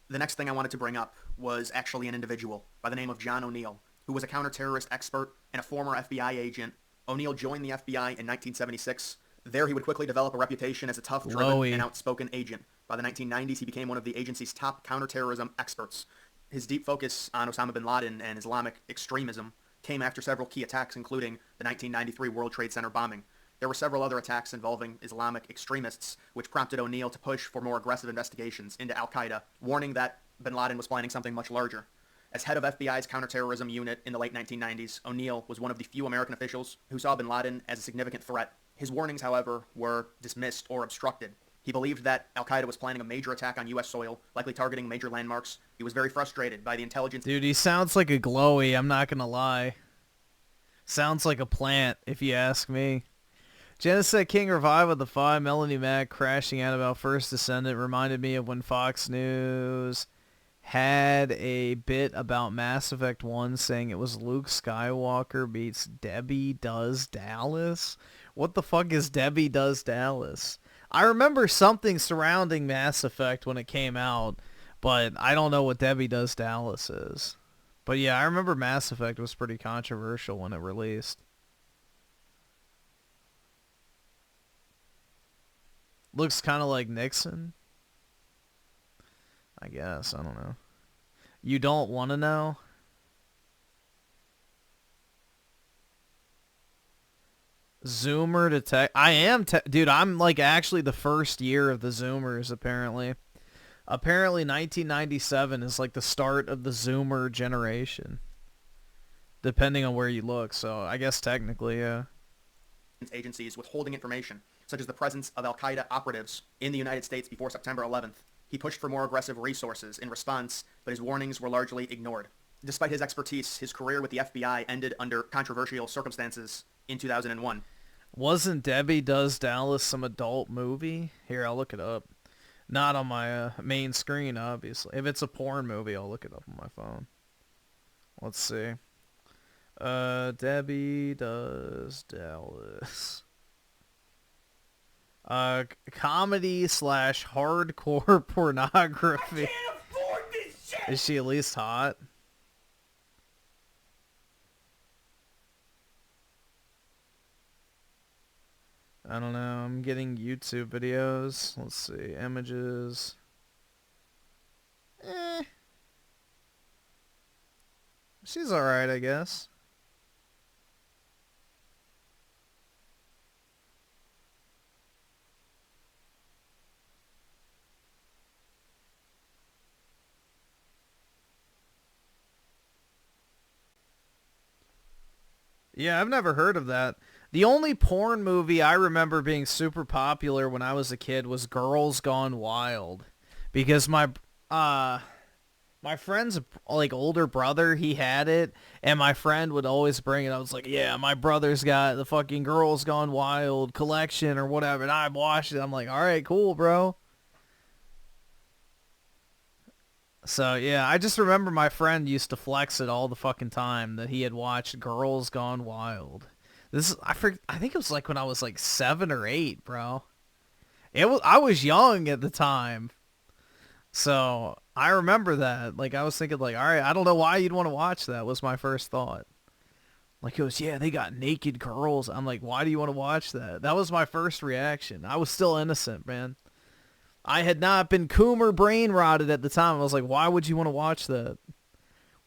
The next thing I wanted to bring up was actually an individual by the name of John O'Neill, who was a counterterrorist expert and a former FBI agent. O'Neill joined the FBI in 1976. There he would quickly develop a reputation as a tough, driven, and outspoken agent. By the 1990s, he became one of the agency's top counterterrorism experts. His deep focus on Osama bin Laden and Islamic extremism came after several key attacks, including the 1993 World Trade Center bombing. There were several other attacks involving Islamic extremists, which prompted O'Neill to push for more aggressive investigations into al-Qaeda, warning that bin Laden was planning something much larger. As head of FBI's counterterrorism unit in the late 1990s, O'Neill was one of the few American officials who saw bin Laden as a significant threat. His warnings, however, were dismissed or obstructed. He believed that al-Qaeda was planning a major attack on U.S. soil, likely targeting major landmarks. He was very frustrated by the intelligence... Dude, he sounds like a glowy, I'm not gonna lie. Sounds like a plant, if you ask me. Geneset King Revive with the 5, Melanie Mac crashing out about First Descendant reminded me of when Fox News had a bit about Mass Effect 1 saying it was Luke Skywalker beats Debbie Does Dallas. What the fuck is Debbie Does Dallas? I remember something surrounding Mass Effect when it came out, but I don't know what Debbie Does Dallas is. But yeah, I remember Mass Effect was pretty controversial when it released. Looks kind of like Nixon. I guess, I don't know. You don't want to know? Zoomer to tech. I am, dude, I'm like actually the first year of the Zoomers, apparently. Apparently 1997 is like the start of the Zoomer generation. Depending on where you look, so I guess technically, yeah. Agencies withholding information, such as the presence of al-Qaeda operatives in the United States before September 11th. He pushed for more aggressive resources in response, but his warnings were largely ignored. Despite his expertise, his career with the FBI ended under controversial circumstances in 2001. Wasn't Debbie Does Dallas some adult movie? Here, I'll look it up. Not on my main screen, obviously. If it's a porn movie, I'll look it up on my phone. Let's see. Debbie Does Dallas. Comedy / hardcore pornography. I can't afford this shit! Is she at least hot? I don't know. I'm getting YouTube videos. Let's see. Images. She's alright, I guess. Yeah, I've never heard of that. The only porn movie I remember being super popular when I was a kid was Girls Gone Wild. Because my My friend's like older brother, he had it, and my friend would always bring it. I was like, yeah, my brother's got the fucking Girls Gone Wild collection or whatever, and I watched it. I'm like, all right, cool, bro. So yeah, I just remember my friend used to flex it all the fucking time that he had watched Girls Gone Wild. I think it was like when I was like 7 or 8, bro. I was young at the time. So I remember that. Like I was thinking like, all right, I don't know why you'd want to watch that was my first thought. Like it was, yeah, they got naked girls. I'm like, why do you want to watch that? That was my first reaction. I was still innocent, man. I had not been Coomer brain rotted at the time. I was like, why would you want to watch that?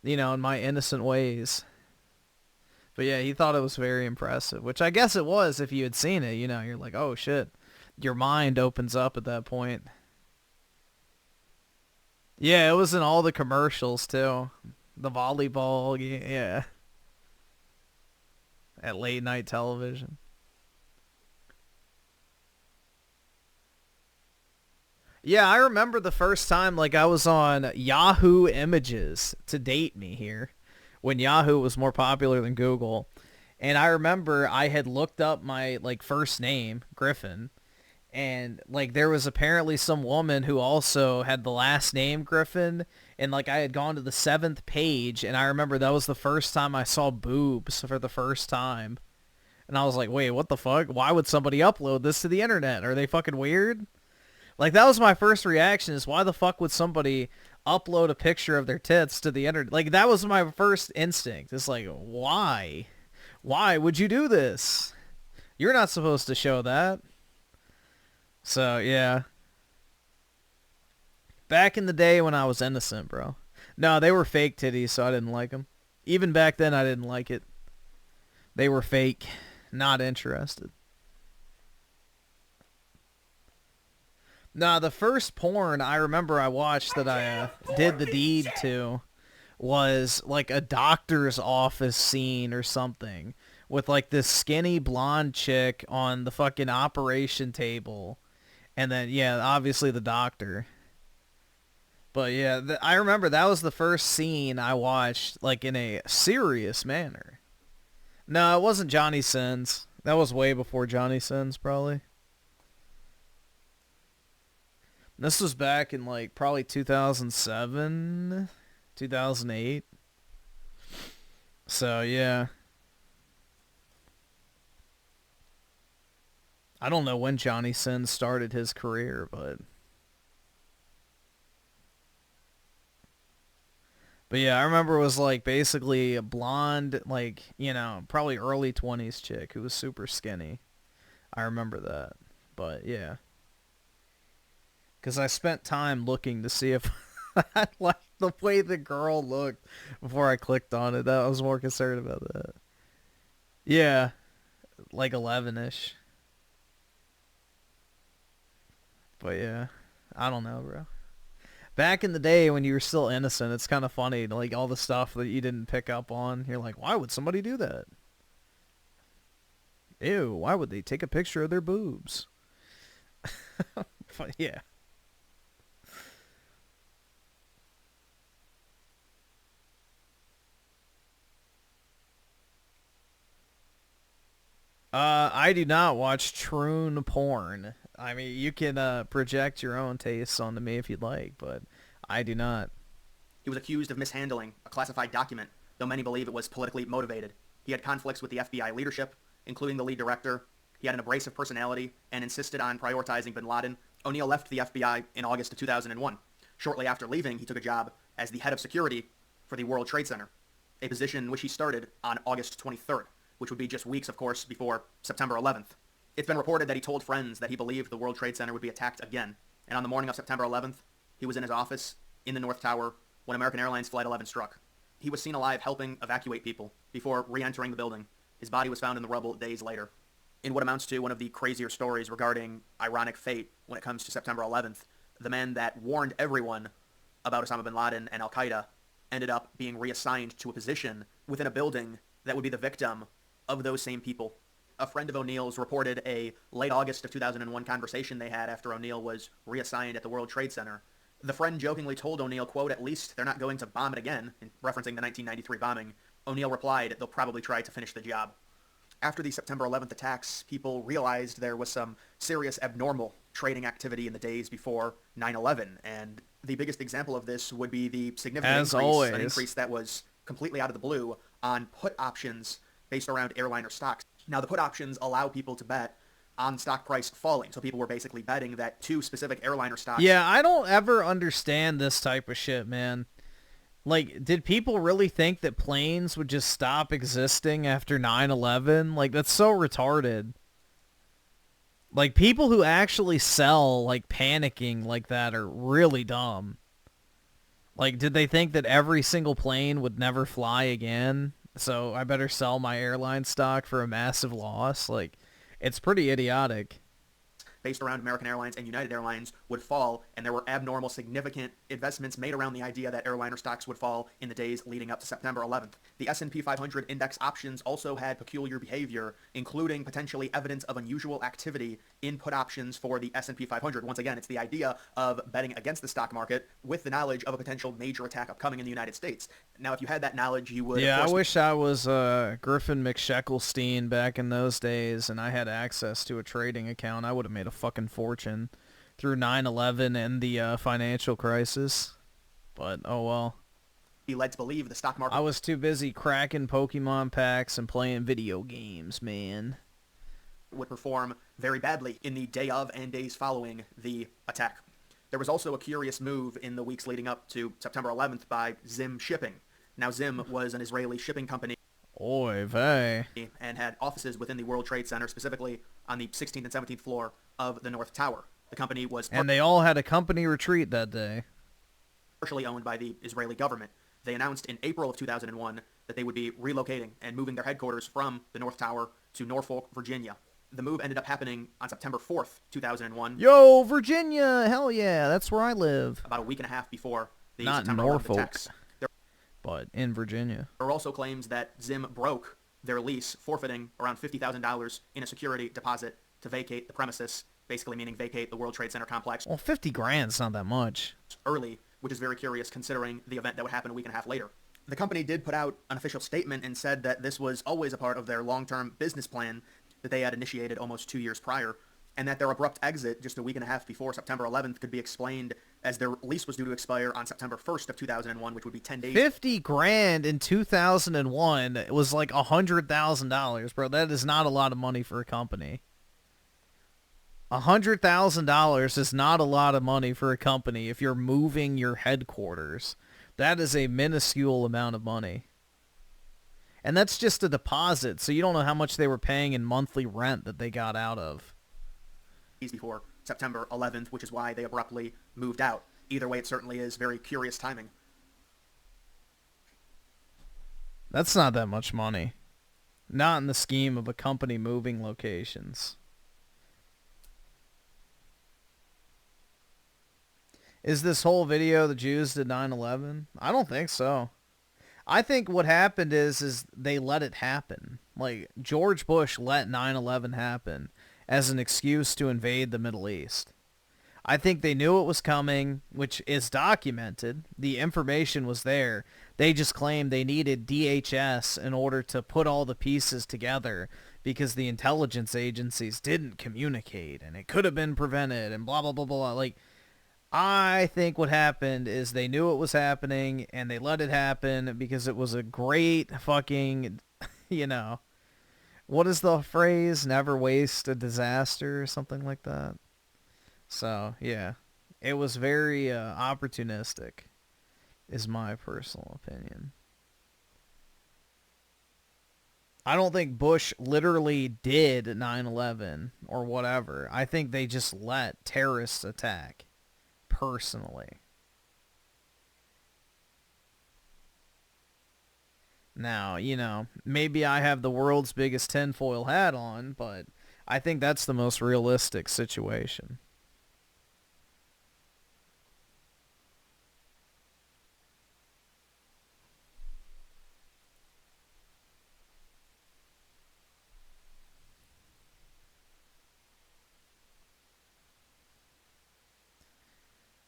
You know, in my innocent ways. But yeah, he thought it was very impressive, which I guess it was if you had seen it. You know, you're like, oh shit. Your mind opens up at that point. Yeah, it was in all the commercials too. The volleyball, yeah. At late night television. Yeah, I remember the first time, like, I was on Yahoo Images, to date me here, when Yahoo was more popular than Google. And I remember I had looked up my, like, first name, Griffin, and, like, there was apparently some woman who also had the last name Griffin, and, like, I had gone to the 7th page, and I remember that was the first time I saw boobs for the first time. And I was like, wait, what the fuck? Why would somebody upload this to the internet? Are they fucking weird? Like, that was my first reaction, is why the fuck would somebody upload a picture of their tits to the internet? Like, that was my first instinct. It's like, why? Why would you do this? You're not supposed to show that. So, yeah. Back in the day when I was innocent, bro. No, they were fake titties, so I didn't like them. Even back then, I didn't like it. They were fake. Not interested. Nah, the first porn I remember I watched that I did the deed to was like a doctor's office scene or something with like this skinny blonde chick on the fucking operation table. And then, yeah, obviously the doctor. But yeah, I remember that was the first scene I watched like in a serious manner. No, it wasn't Johnny Sins. That was way before Johnny Sins, probably. This was back in, like, probably 2007, 2008. So, yeah. I don't know when Johnny Sins started his career, but... But yeah, I remember it was, like, basically a blonde, like, you know, probably early 20s chick who was super skinny. I remember that. But, yeah. Because I spent time looking to see if I liked the way the girl looked before I clicked on it. I was more concerned about that. Yeah, like 11-ish. But yeah, I don't know, bro. Back in the day when you were still innocent, it's kind of funny, like all the stuff that you didn't pick up on. You're like, why would somebody do that? Ew, why would they take a picture of their boobs? But yeah. I do not watch troon porn. I mean, you can project your own tastes onto me if you'd like, but I do not. He was accused of mishandling a classified document, though many believe it was politically motivated. He had conflicts with the FBI leadership, including the lead director. He had an abrasive personality and insisted on prioritizing bin Laden. O'Neill left the FBI in August of 2001. Shortly after leaving, he took a job as the head of security for the World Trade Center, a position which he started on August 23rd. Which would be just weeks, of course, before September 11th. It's been reported that he told friends that he believed the World Trade Center would be attacked again. And on the morning of September 11th, he was in his office in the North Tower when American Airlines Flight 11 struck. He was seen alive helping evacuate people before re-entering the building. His body was found in the rubble days later. In what amounts to one of the crazier stories regarding ironic fate when it comes to September 11th, the man that warned everyone about Osama bin Laden and Al-Qaeda ended up being reassigned to a position within a building that would be the victim of those same people. A friend of O'Neill's reported a late August of 2001 conversation they had after O'Neill was reassigned at the World Trade Center, The friend jokingly told O'Neill, quote, "At least they're not going to bomb it again," in referencing the 1993 bombing. O'Neill replied, "They'll probably try to finish the job." After the September 11th attacks, people realized there was some serious abnormal trading activity in the days before 9/11, and the biggest example of this would be the significant an increase that was completely out of the blue on put options based around airliner stocks. Now, the put options allow people to bet on stock price falling, so people were basically betting that two specific airliner stocks... Yeah, I don't ever understand this type of shit, man. Like, did people really think that planes would just stop existing after 9/11? Like, that's so retarded. Like, people who actually sell, like, panicking like that are really dumb. Like, did they think that every single plane would never fly again? So I better sell my airline stock for a massive loss? Like, it's pretty idiotic. Based around American Airlines and United Airlines would fall, and there were abnormal significant investments made around the idea that airliner stocks would fall in the days leading up to September 11th. The S&P 500 index options also had peculiar behavior, including potentially evidence of unusual activity in put options for the S&P 500. Once again, it's the idea of betting against the stock market with the knowledge of a potential major attack upcoming in the United States. Now, if you had that knowledge, you would... Yeah, I wish I was Griffin McSheckelstein back in those days and I had access to a trading account. I would have made a fucking fortune through 9/11 and the financial crisis. But, oh well. Be led to believe the stock market... I was too busy cracking Pokemon packs and playing video games, man. ...would perform very badly in the day of and days following the attack. There was also a curious move in the weeks leading up to September 11th by Zim Shipping. Now, Zim was an Israeli shipping company. Oy vey. And had offices within the World Trade Center, specifically on the 16th and 17th floor of the North Tower. The company was... And they all had a company retreat that day. ...partially owned by the Israeli government. They announced in April of 2001 that they would be relocating and moving their headquarters from the North Tower to Norfolk, Virginia. The move ended up happening on September 4th, 2001. Yo, Virginia! Hell yeah, that's where I live. About a week and a half before the Not September 11th Norfolk, attacks. but in Virginia. There were also claims that Zim broke their lease, forfeiting around $50,000 in a security deposit to vacate the premises, basically meaning vacate the World Trade Center complex. Well, 50 grand's not that much. Early, which is very curious considering the event that would happen a week and a half later. The company did put out an official statement and said that this was always a part of their long-term business plan that they had initiated almost 2 years prior, and that their abrupt exit just a week and a half before September 11th could be explained as their lease was due to expire on September 1st of 2001, which would be 10 days. 50 grand in 2001 was like $100,000, bro. That is not a lot of money for a company. $100,000 is not a lot of money for a company if you're moving your headquarters. That is a minuscule amount of money. And that's just a deposit, so you don't know how much they were paying in monthly rent that they got out of. Before September 11th, which is why they abruptly moved out. Either way, it certainly is very curious timing. That's not that much money. Not in the scheme of a company moving locations. Is this whole video the Jews did 9/11? I don't think so. I think what happened is they let it happen. Like, George Bush let 9/11 happen as an excuse to invade the Middle East. I think they knew it was coming, which is documented. The information was there. They just claimed they needed DHS in order to put all the pieces together because the intelligence agencies didn't communicate and it could have been prevented and blah, blah, blah, blah. Like, I think what happened is they knew it was happening and they let it happen because it was a great fucking, you know, what is the phrase? Never waste a disaster or something like that. So, yeah, it was very opportunistic, is my personal opinion. I don't think Bush literally did 9/11 or whatever. I think they just let terrorists attack, personally. Now, you know, maybe I have the world's biggest tinfoil hat on, but I think that's the most realistic situation.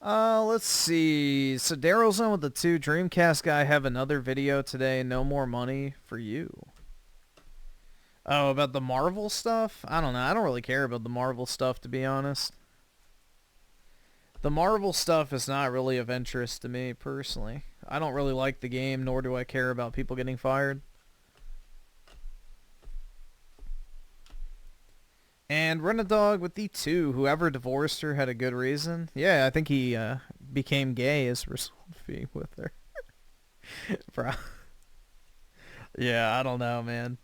Let's see. So Daryl's on with the 2. Dreamcast guy have another video today. No more money for you. Oh, about the Marvel stuff? I don't know. I don't really care about the Marvel stuff, to be honest. The Marvel stuff is not really of interest to me, personally. I don't really like the game, nor do I care about people getting fired. And Renadog with the 2. Whoever divorced her had a good reason. Yeah, I think he became gay as a result of being with her. Bro. Yeah, I don't know, man.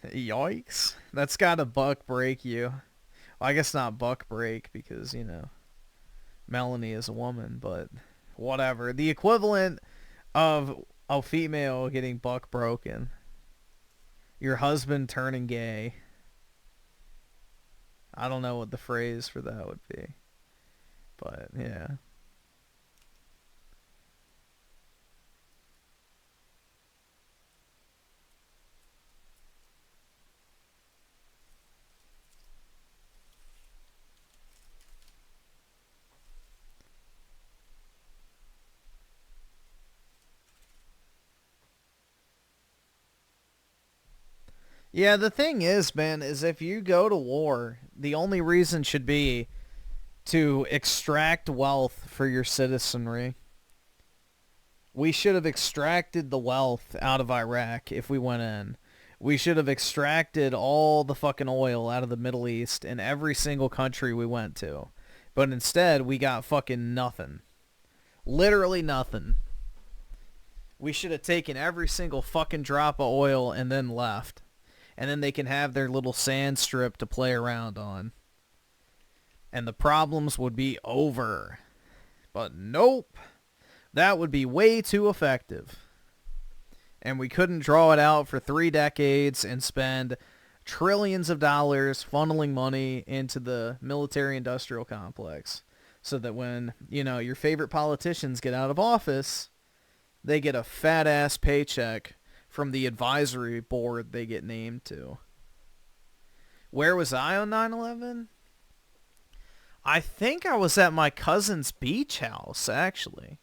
Yikes. That's gotta buck break you. Well, I guess not buck break because, you know, Melanie is a woman, but whatever. The equivalent of a female getting buck broken. Your husband turning gay. I don't know what the phrase for that would be. But, yeah. Yeah, the thing is, man, is if you go to war, the only reason should be to extract wealth for your citizenry. We should have extracted the wealth out of Iraq if we went in. We should have extracted all the fucking oil out of the Middle East in every single country we went to. But instead, we got fucking nothing. Literally nothing. We should have taken every single fucking drop of oil and then left. And then they can have their little sand strip to play around on. And the problems would be over. But nope. That would be way too effective. And we couldn't draw it out for 3 decades and spend trillions of dollars funneling money into the military-industrial complex. So that when, you know, your favorite politicians get out of office, they get a fat-ass paycheck from the advisory board they get named to. Where was I on 9/11? I think I was at my cousin's beach house, actually.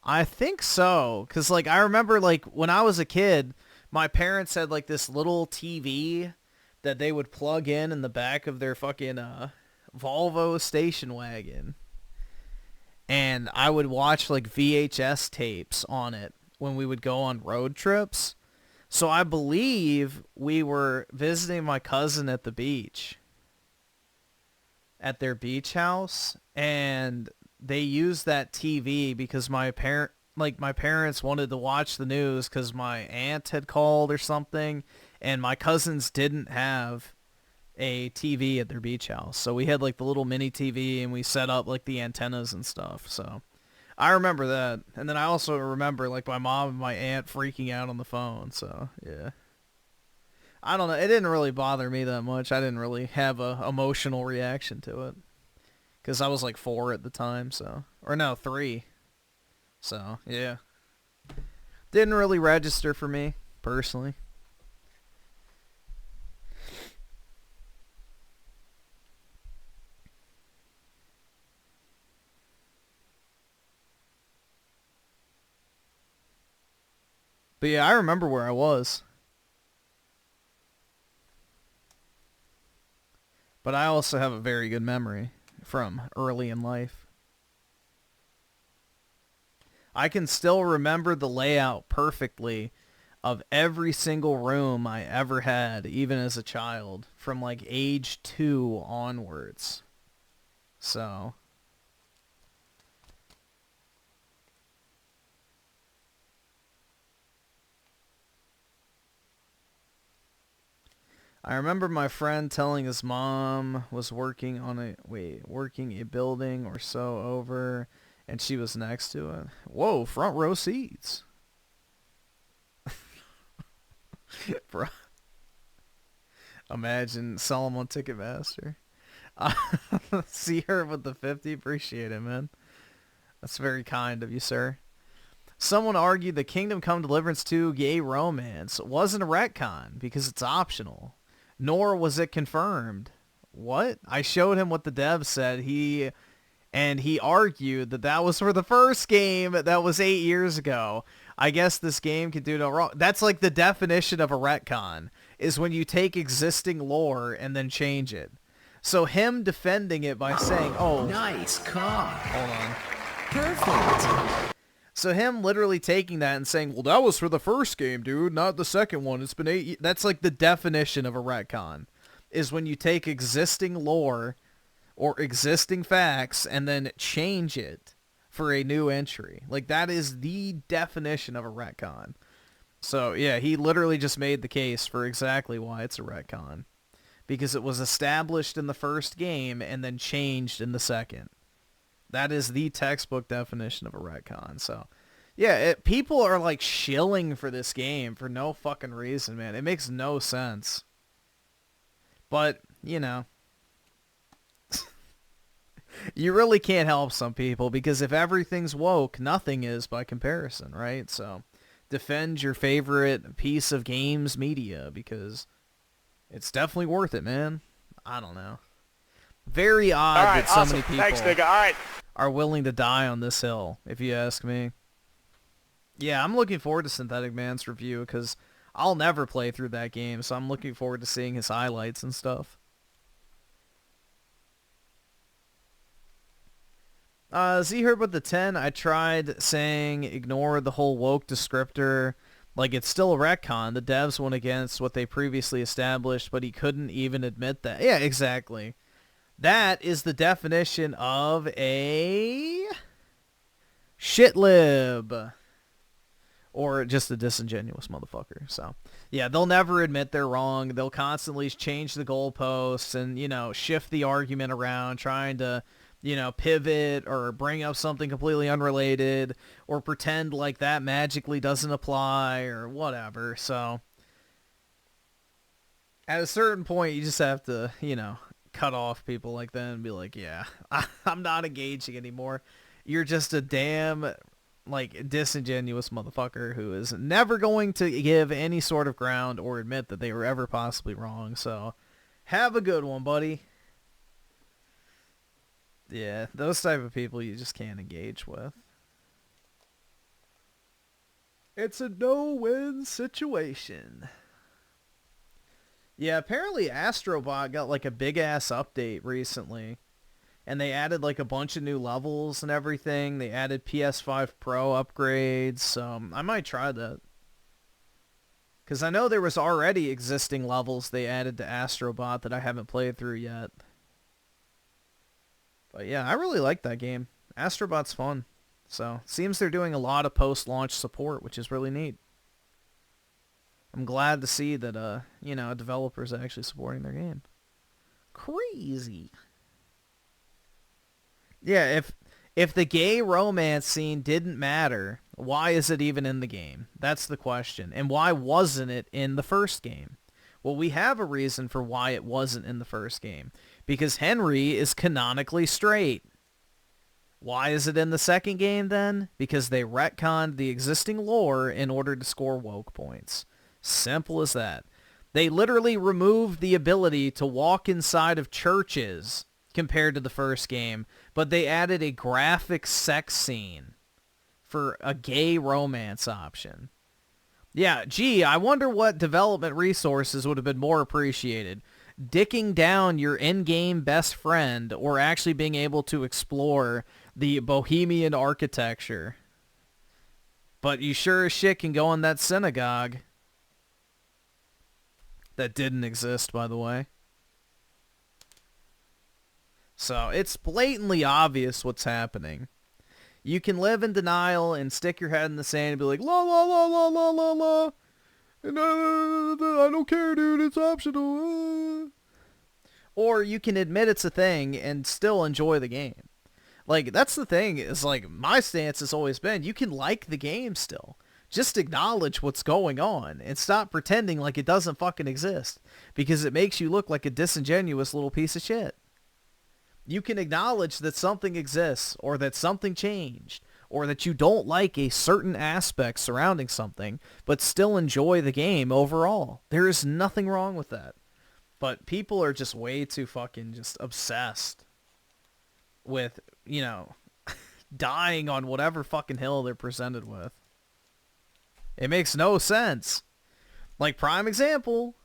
I think so, because, like, I remember, like, when I was a kid, my parents had, like, this little TV that they would plug in the back of their fucking Volvo station wagon. And I would watch, like, VHS tapes on it when we would go on road trips. So I believe we were visiting my cousin at the beach, at their beach house, and they used that TV because my parents wanted to watch the news because my aunt had called or something, and my cousins didn't have a TV at their beach house. So we had like the little mini TV and we set up like the antennas and stuff. So I remember that. And then I also remember like my mom and my aunt freaking out on the phone. So yeah. I don't know. It didn't really bother me that much. I didn't really have a emotional reaction to it. Because I was like 4 at the time, so. Or no, 3. So, yeah. Didn't really register for me, personally. But yeah, I remember where I was. But I also have a very good memory from early in life. I can still remember the layout perfectly of every single room I ever had, even as a child, from like age 2 onwards. So I remember my friend telling his mom was working a building or so over, and she was next to it. Whoa, front row seats. Bro. Imagine sell them on Ticketmaster. See her with the 50. Appreciate it, man. That's very kind of you, sir. Someone argued the Kingdom Come Deliverance 2 gay romance wasn't a retcon because it's optional. Nor was it confirmed. what? I showed him what the dev said. He argued that that was for the first game that was 8 years ago. I guess this game can do no wrong. That's like the definition of a retcon, is when you take existing lore and then change it. So him defending it by saying, oh... Nice car. Hold on. Perfect. So him literally taking that and saying, well, that was for the first game, dude, not the second one. It's been 8 years. That's like the definition of a retcon, is when you take existing lore or existing facts and then change it for a new entry. Like, that is the definition of a retcon. So, yeah, he literally just made the case for exactly why it's a retcon. Because it was established in the first game and then changed in the second. That is the textbook definition of a retcon. So, yeah, people are, like, shilling for this game for no fucking reason, man. It makes no sense. But, you know... you really can't help some people, because if everything's woke, nothing is by comparison, right? So defend your favorite piece of games media, because it's definitely worth it, man. I don't know. Very odd that so many people are willing to die on this hill, if you ask me. Yeah, I'm looking forward to Synthetic Man's review, because I'll never play through that game, so I'm looking forward to seeing his highlights and stuff. Z heard about the 10. I tried saying ignore the whole woke descriptor. Like, it's still a retcon. The devs went against what they previously established, but he couldn't even admit that. Yeah, exactly. That is the definition of a shitlib. Or just a disingenuous motherfucker. So, yeah, they'll never admit they're wrong. They'll constantly change the goalposts and, you know, shift the argument around, trying to... you know, pivot or bring up something completely unrelated or pretend like that magically doesn't apply or whatever. So at a certain point, you just have to, you know, cut off people like that and be like, yeah, I'm not engaging anymore. You're just a damn, like, disingenuous motherfucker who is never going to give any sort of ground or admit that they were ever possibly wrong. So have a good one, buddy. Yeah, those type of people you just can't engage with. It's a no-win situation. Yeah, apparently Astrobot got like a big-ass update recently. And they added like a bunch of new levels and everything. They added PS5 Pro upgrades, so I might try that. Because I know there was already existing levels they added to Astrobot that I haven't played through yet. But yeah, I really like that game. Astrobot's fun. So, seems they're doing a lot of post-launch support, which is really neat. I'm glad to see that, you know, developers are actually supporting their game. Crazy. Yeah, if the gay romance scene didn't matter, why is it even in the game? That's the question. And why wasn't it in the first game? Well, we have a reason for why it wasn't in the first game. Because Henry is canonically straight. Why is it in the second game then? Because they retconned the existing lore in order to score woke points. Simple as that. They literally removed the ability to walk inside of churches compared to the first game, but they added a graphic sex scene for a gay romance option. Yeah, gee, I wonder what development resources would have been more appreciated. Dicking down your in-game best friend or actually being able to explore the bohemian architecture. But you sure as shit can go in that synagogue. That didn't exist, by the way. So, it's blatantly obvious what's happening. You can live in denial and stick your head in the sand and be like, la la la la la la la. And, I don't care, dude. It's optional. Or you can admit it's a thing and still enjoy the game. Like, that's the thing. Is like, my stance has always been, you can like the game still. Just acknowledge what's going on and stop pretending like it doesn't fucking exist. Because it makes you look like a disingenuous little piece of shit. You can acknowledge that something exists, or that something changed, or that you don't like a certain aspect surrounding something, but still enjoy the game overall. There is nothing wrong with that. But people are just way too fucking just obsessed with, you know, dying on whatever fucking hill they're presented with. It makes no sense. Like, prime example,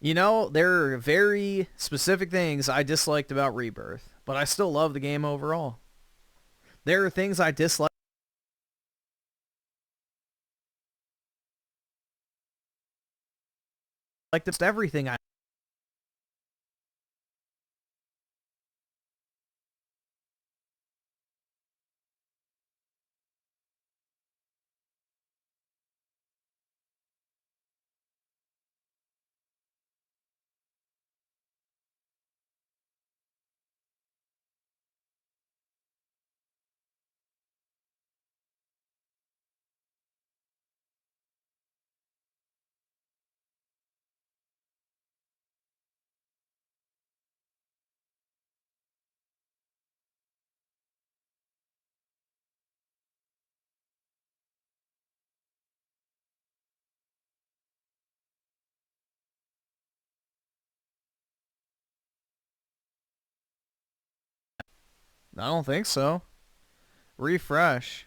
you know, there are very specific things I disliked about Rebirth, but I still love the game overall. There are things I dislike. Like, just everything I don't think so. Refresh.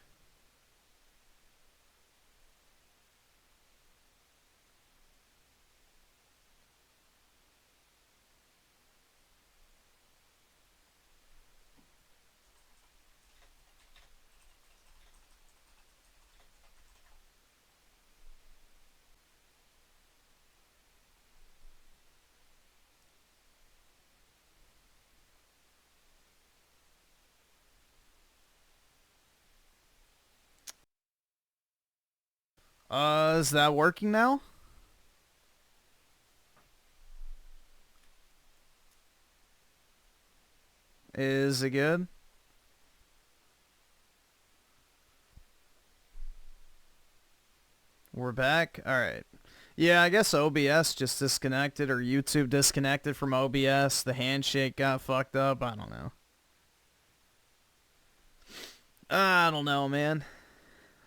Is that working now? Is it good? We're back? Alright. Yeah, I guess OBS just disconnected, or YouTube disconnected from OBS. The handshake got fucked up. I don't know. I don't know, man.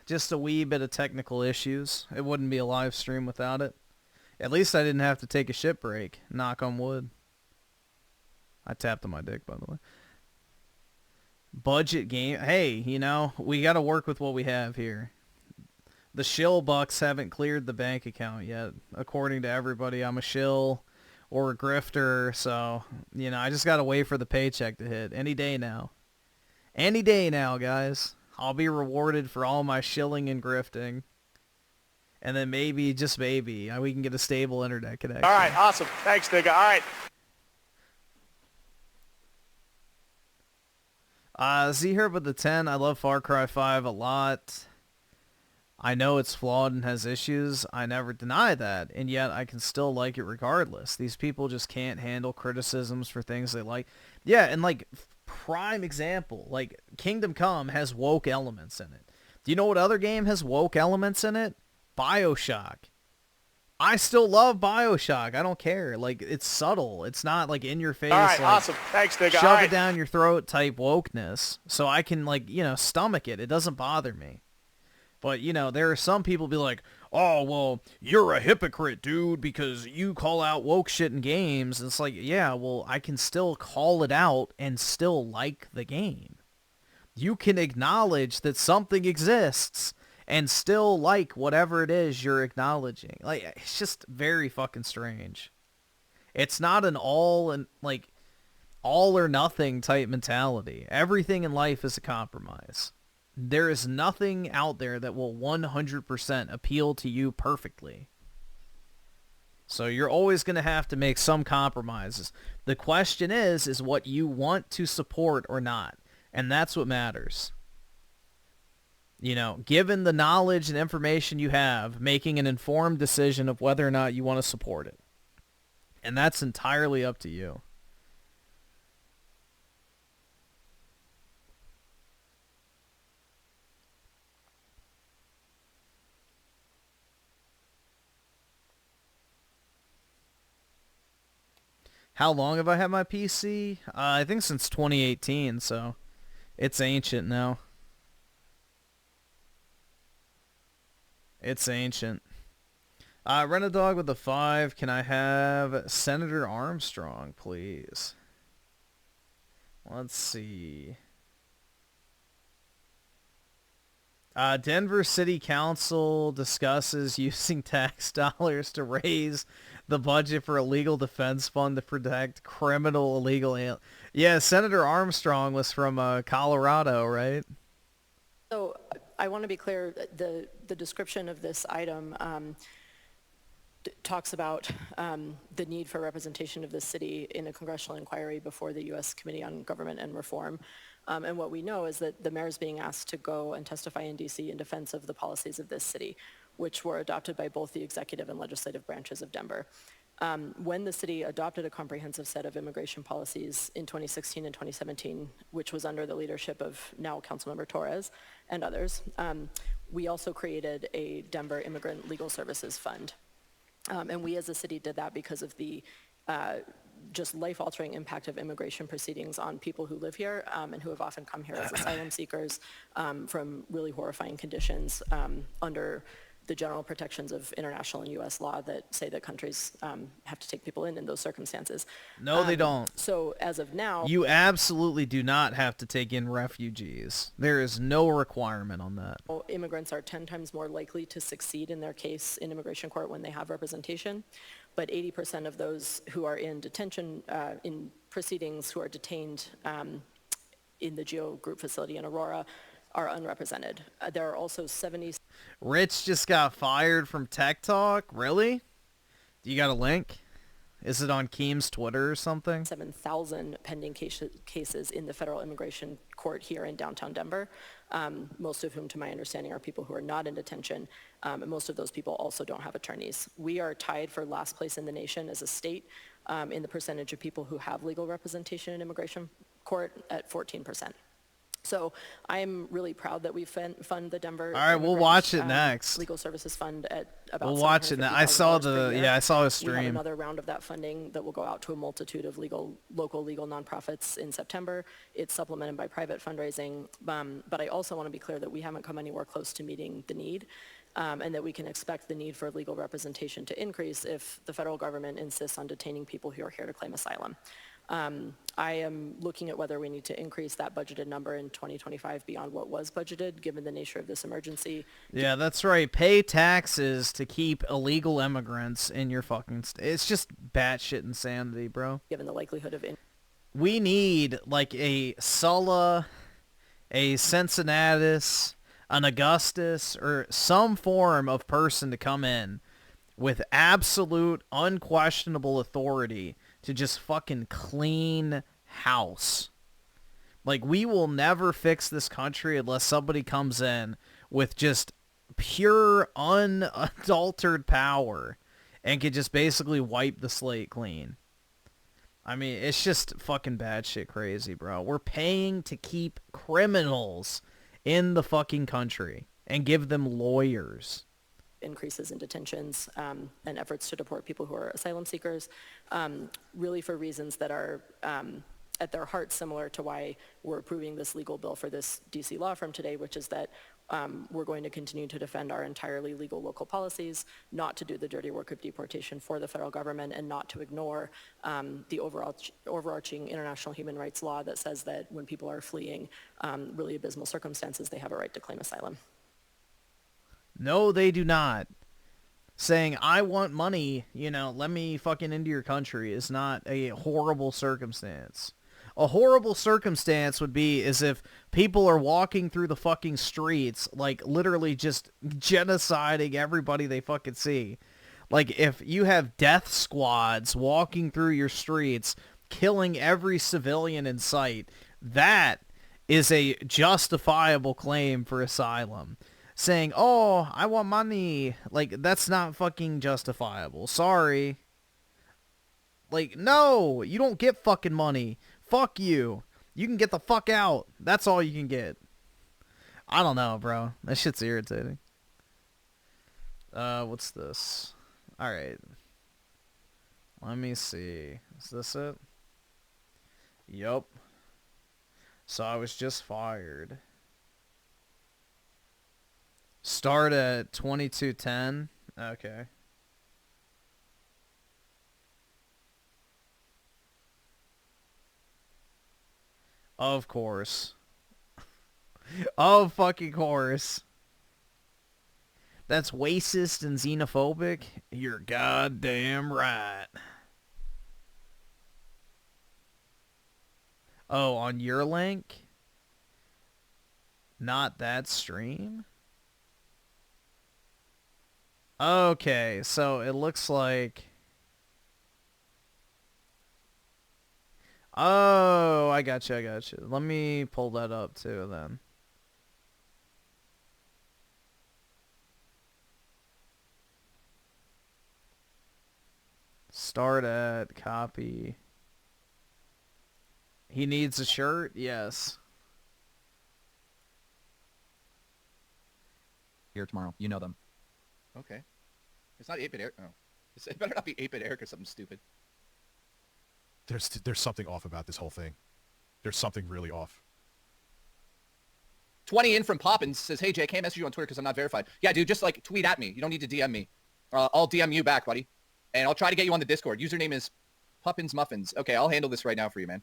Just a wee bit of technical issues. It wouldn't be a live stream without it. At least I didn't have to take a shit break. Knock on wood. I tapped on my dick, by the way. Budget game. Hey, you know, we got to work with what we have here. The shill bucks haven't cleared the bank account yet. According to everybody, I'm a shill or a grifter, so, you know, I just got to wait for the paycheck to hit. Any day now. Any day now, guys. I'll be rewarded for all my shilling and grifting. And then maybe, just maybe, we can get a stable internet connection. All right, awesome. Thanks, nigga. All right. Z here with the 10. I love Far Cry 5 a lot. I know it's flawed and has issues. I never deny that. And yet I can still like it regardless. These people just can't handle criticisms for things they like. Yeah, and like, prime example, like Kingdom Come has woke elements in it. Do you know what other game has woke elements in it? BioShock. I still love BioShock. I don't care. Like, it's subtle. It's not like in your face. All right, like, awesome. Thanks, nigga. shove All it right. down your throat type wokeness. So I can, like, you know, stomach it. It doesn't bother me. But, you know, there are some people be like, oh, well, you're a hypocrite, dude, because you call out woke shit in games. And it's like, yeah, well, I can still call it out and still like the game. You can acknowledge that something exists and still like whatever it is you're acknowledging. Like, it's just very fucking strange. It's not an all or nothing type mentality. Everything in life is a compromise. There is nothing out there that will 100% appeal to you perfectly. So you're always going to have to make some compromises. The question is what you want to support or not. And that's what matters. You know, given the knowledge and information you have, making an informed decision of whether or not you want to support it. And that's entirely up to you. How long have I had my PC? I think since 2018, so it's ancient now. It's ancient. Renadog with the 5. Can I have Senator Armstrong, please? Let's see. Denver City Council discusses using tax dollars to raise the budget for a legal defense fund to protect criminal illegal Yeah, Senator Armstrong was from Colorado, right? So I want to be clear, the description of this item talks about the need for representation of the city in a congressional inquiry before the U.S. Committee on Government and Reform. And what we know is that the mayor is being asked to go and testify in D.C. in defense of the policies of this city, which were adopted by both the executive and legislative branches of Denver. When the city adopted a comprehensive set of immigration policies in 2016 and 2017, which was under the leadership of now Councilmember Torres and others, we also created a Denver Immigrant Legal Services Fund. And we as a city did that because of the just life-altering impact of immigration proceedings on people who live here and who have often come here as asylum seekers from really horrifying conditions under the general protections of international and U.S. law that say that countries have to take people in those circumstances. No, they don't. So as of now... You absolutely do not have to take in refugees. There is no requirement on that. Immigrants are 10 times more likely to succeed in their case in immigration court when they have representation, but 80% of those who are in detention, in proceedings who are detained in the Geo Group facility in Aurora are unrepresented. There are also 70... Rich just got fired from Tech Talk? Really? Do you got a link? Is it on Keem's Twitter or something? 7,000 pending cases in the federal immigration court here in downtown Denver, most of whom, to my understanding, are people who are not in detention, and most of those people also don't have attorneys. We are tied for last place in the nation as a state in the percentage of people who have legal representation in immigration court at 14%. So I'm really proud that we fund the Denver. All right, we'll watch it next. Legal Services Fund at about. We'll watch it now. I saw I saw a stream. We have another round of that funding that will go out to a multitude of local legal nonprofits in September. It's supplemented by private fundraising, but I also want to be clear that we haven't come anywhere close to meeting the need. And that we can expect the need for legal representation to increase if the federal government insists on detaining people who are here to claim asylum. I am looking at whether we need to increase that budgeted number in 2025 beyond what was budgeted, given the nature of this emergency. Yeah, that's right. Pay taxes to keep illegal immigrants in your fucking It's just batshit insanity, bro. Given the likelihood of... We need, like, a Sulla, a Cincinnatus, an Augustus, or some form of person to come in with absolute, unquestionable authority to just fucking clean house. Like, we will never fix this country unless somebody comes in with just pure, unadulterated power and can just basically wipe the slate clean. I mean, it's just fucking batshit crazy, bro. We're paying to keep criminals in the fucking country and give them lawyers. Increases in detentions and efforts to deport people who are asylum seekers, really for reasons that are at their heart similar to why we're approving this legal bill for this DC law firm today, which is that we're going to continue to defend our entirely legal local policies, not to do the dirty work of deportation for the federal government, and not to ignore the overarching international human rights law that says that when people are fleeing really abysmal circumstances, they have a right to claim asylum. No, they do not. Saying, I want money, let me fucking into your country is not a horrible circumstance. A horrible circumstance would be as if people are walking through the fucking streets, like literally just genociding everybody they fucking see. Like if you have death squads walking through your streets, killing every civilian in sight, that is a justifiable claim for asylum. Saying, oh, I want money. Like, that's not fucking justifiable. Sorry. Like, no, you don't get fucking money. Fuck you. You can get the fuck out. That's all you can get. I don't know, bro. That shit's irritating. What's this? Alright. Let me see. Is this it? Yup. So I was just fired. Start at 22:10. Okay. Of course. Of fucking course. That's racist and xenophobic? You're goddamn right. Oh, on your link? Not that stream? Okay, so it looks like... Oh, I got you. Let me pull that up too then. Start at copy. He needs a shirt? Yes. Here tomorrow. You know them. Okay. It's not 8-bit Eric. Oh. It better not be 8-bit Eric or something stupid. There's something off about this whole thing. There's something really off. 20 in from Poppins says, hey, Jay, I can't message you on Twitter because I'm not verified. Yeah, dude, just like tweet at me. You don't need to DM me. I'll DM you back, buddy. And I'll try to get you on the Discord. Username is Puppins Muffins. Okay, I'll handle this right now for you, man.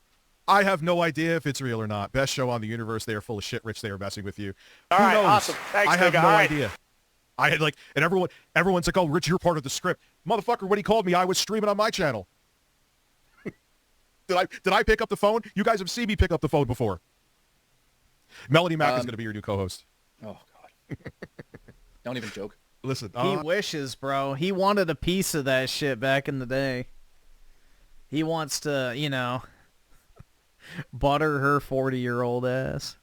I have no idea if it's real or not. Best show on the universe. They are full of shit, Rich. They are messing with you. All Who right, knows? awesome. Thanks, I have nigga. no All right. idea. I had like, and everyone's like, oh, Rich, you're part of the script. Motherfucker, when he called me, I was streaming on my channel. Did I pick up the phone? You guys have seen me pick up the phone before. Melody Mack is going to be your new co-host. Oh, God. Don't even joke. Listen. He wishes, bro. He wanted a piece of that shit back in the day. He wants to, you know, butter her 40-year-old ass.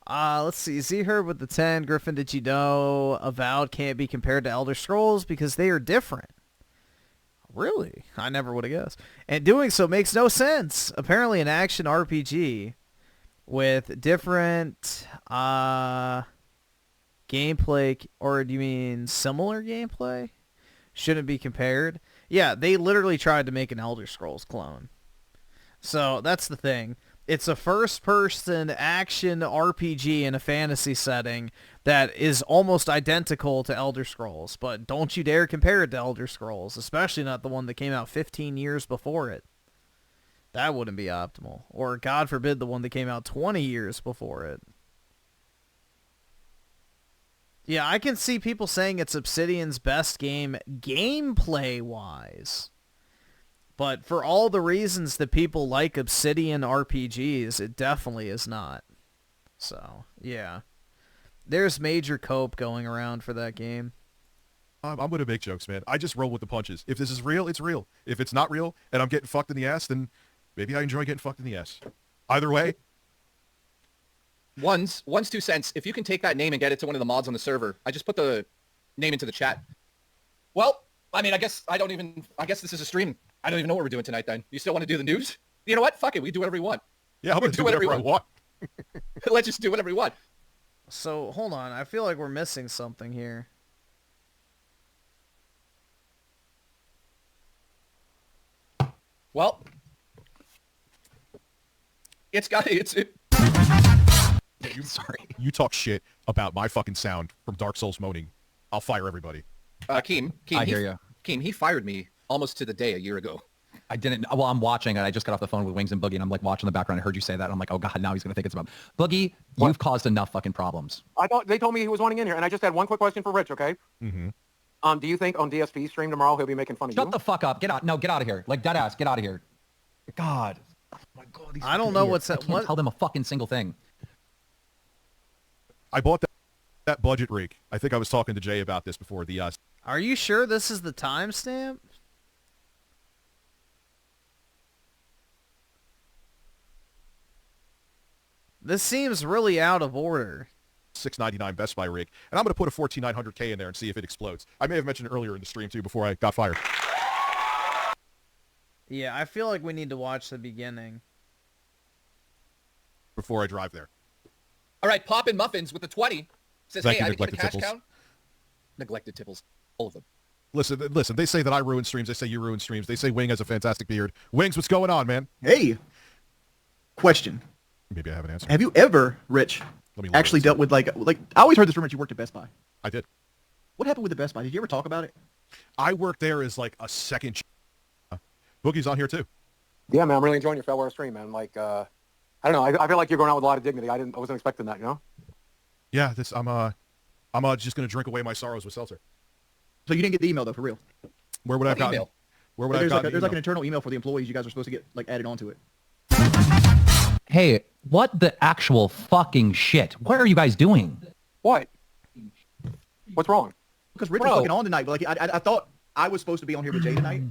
Let's see. Z-Herb with the 10. Griffin, did you know Avowed can't be compared to Elder Scrolls because they are different? Really? I never would have guessed. And doing so makes no sense. Apparently an action RPG with different gameplay, or do you mean similar gameplay? Shouldn't be compared. Yeah, they literally tried to make an Elder Scrolls clone. So that's the thing. It's a first-person action RPG in a fantasy setting that is almost identical to Elder Scrolls, but don't you dare compare it to Elder Scrolls, especially not the one that came out 15 years before it. That wouldn't be optimal. Or, God forbid, the one that came out 20 years before it. Yeah, I can see people saying it's Obsidian's best game gameplay-wise. But for all the reasons that people like Obsidian RPGs, it definitely is not. So, yeah. There's major cope going around for that game. I'm going to make jokes, man. I just roll with the punches. If this is real, it's real. If it's not real and I'm getting fucked in the ass, then maybe I enjoy getting fucked in the ass. Either way. One's 2 cents. If you can take that name and get it to one of the mods on the server, I just put the name into the chat. Well, I mean, I guess this is a stream. I don't even know what we're doing tonight then. You still want to do the news? You know what? Fuck it. We do whatever we want. Yeah, I'm going to do whatever I want. Let's just do whatever we want. So, hold on. I feel like we're missing something here. Well, Sorry. You talk shit about my fucking sound from Dark Souls moaning. I'll fire everybody. Keem, I hear you. Keem, he fired me almost to the day a year ago. I didn't. Well, I'm watching it. I just got off the phone with Wings and Boogie, and I'm like watching the background. I heard you say that. And I'm like, oh god, now he's gonna think it's about Boogie. You've caused enough fucking problems. They told me he was wanting in here, and I just had one quick question for Rich. Okay. Mm-hmm. Do you think on DSP stream tomorrow he'll be making fun of you? Shut the fuck up. Get out. No, get out of here. Like dead ass. Get out of here. God. Oh my god. I don't know what's that. I can't tell them a fucking single thing. I bought that budget rig. I think I was talking to Jay about this before. Are you sure this is the timestamp? This seems really out of order. $699 Best Buy rig, and I'm going to put a 14900K in there and see if it explodes. I may have mentioned it earlier in the stream too before I got fired. Yeah, I feel like we need to watch the beginning Before I drive there. All right, Poppin' Muffins with the 20 says, Thank hey, you, I didn't get the Neglected cash Tipples. count. Neglected Tipples. All of them. Listen, they say that I ruin streams. They say you ruin streams. They say Wing has a fantastic beard. Wings, what's going on, man? Hey. Question. Maybe I have an answer. Have you ever, Rich, actually dealt with like I always heard this rumor that you worked at Best Buy. I did. What happened with the Best Buy? Did you ever talk about it? I worked there as like a second. Boogie's on here too. Yeah, man, I'm really enjoying your Fellware stream, man. Like, I don't know. I feel like you're going out with a lot of dignity. I wasn't expecting that, you know? Yeah, I'm just gonna drink away my sorrows with seltzer. So you didn't get the email though, for real? Where would I have gotten? Email? Where would I have gotten? There's like an internal email for the employees. You guys are supposed to get like added onto it. Hey, what the actual fucking shit? What are you guys doing? What? What's wrong? Because Rich was fucking on tonight, but like I thought I was supposed to be on here with Jay tonight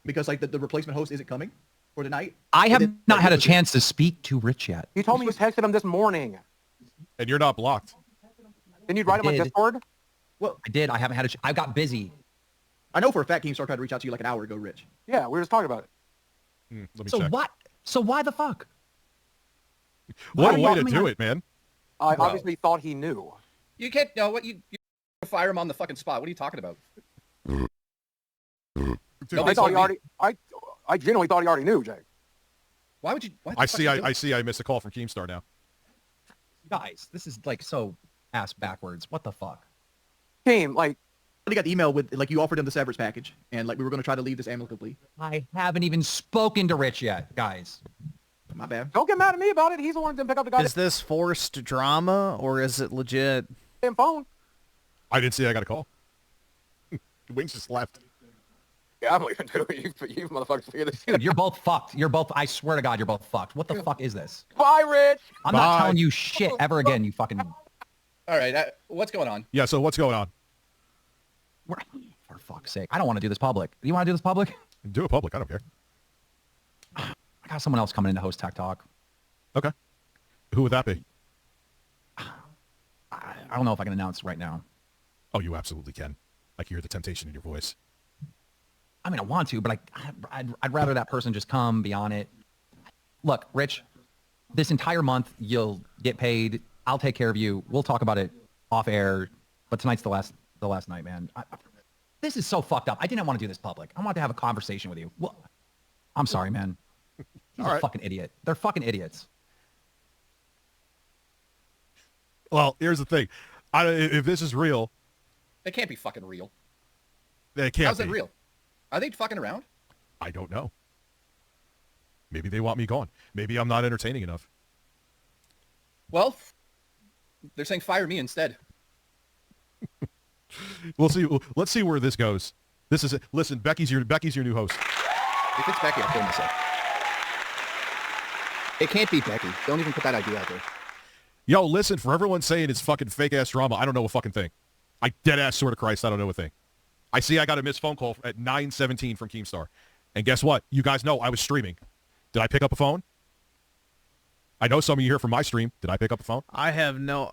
because like the replacement host isn't coming for tonight. I have not had a chance to speak to Rich yet. You told me you texted him this morning. And you're not blocked. Didn't you write him on Discord? Well, I did. I haven't had I got busy. I know for a fact Keemstar tried to reach out to you like an hour ago, Rich. Yeah, we were just talking about it. Let me So check. what? So why the fuck? What a way to do it, man. I obviously thought he knew. You can't know what you fire him on the fucking spot. What are you talking about? I thought he already. I genuinely thought he already knew, Jay. Why would you? I see. I missed a call from Keemstar now. Guys, this is like so ass backwards. What the fuck? Keem, like. I got the email with like you offered him the severance package and like we were going to try to leave this amicably. I haven't even spoken to Rich yet, guys. My bad. Don't get mad at me about it. He's the one who didn't pick up the guy. Is this forced drama or is it legit? Damn phone. I didn't see I got a call. Wings just left. Yeah, I'm leaving too. You motherfuckers figure this shit out. Dude, you're both fucked. You're both, I swear to God, you're both fucked. What the fuck is this? Bye, Rich. I'm not telling you shit ever again, you fucking... All right, what's going on? Yeah, so what's going on? For fuck's sake. I don't want to do this public. Do you want to do this public? Do it public. I don't care. I got someone else coming in to host Tech Talk. Okay. Who would that be? I don't know if I can announce right now. Oh, you absolutely can. I can hear the temptation in your voice. I mean, I want to, but I'd rather that person just come, be on it. Look, Rich, this entire month you'll get paid. I'll take care of you. We'll talk about it off air. But tonight's the last night, man. This is so fucked up. I didn't want to do this public. I wanted to have a conversation with you. Well, I'm sorry, man. He's a fucking idiot. They're fucking idiots. Well, here's the thing. If this is real... It can't be fucking real. It can't How's be. it real? Are they fucking around? I don't know. Maybe they want me gone. Maybe I'm not entertaining enough. Well, they're saying fire me instead. We'll see. Let's see where this goes. This is it. Listen, Becky's your new host. If it's Becky, I'll kill myself. It can't be Becky. Don't even put that idea out there. Yo, listen, for everyone saying it's fucking fake-ass drama, I don't know a fucking thing. I dead-ass swear to Christ, I don't know a thing. I see I got a missed phone call at 9:17 from Keemstar. And guess what? You guys know I was streaming. Did I pick up a phone? I know some of you here from my stream. Did I pick up a phone? I have no...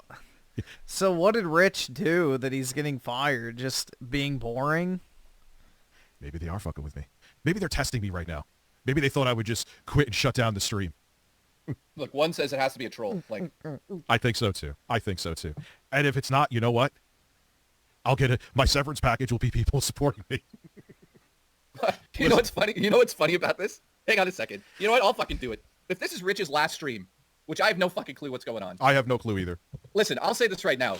So what did Rich do that he's getting fired? Just being boring? Maybe they are fucking with me. Maybe they're testing me right now. Maybe they thought I would just quit and shut down the stream. Look, one says it has to be a troll. Like, I think so too. And if it's not, you know what? I'll get it. My severance package will be people supporting me. You know what's funny? You know what's funny about this? Hang on a second. You know what? I'll fucking do it. If this is Rich's last stream, which I have no fucking clue what's going on. I have no clue either. Listen, I'll say this right now.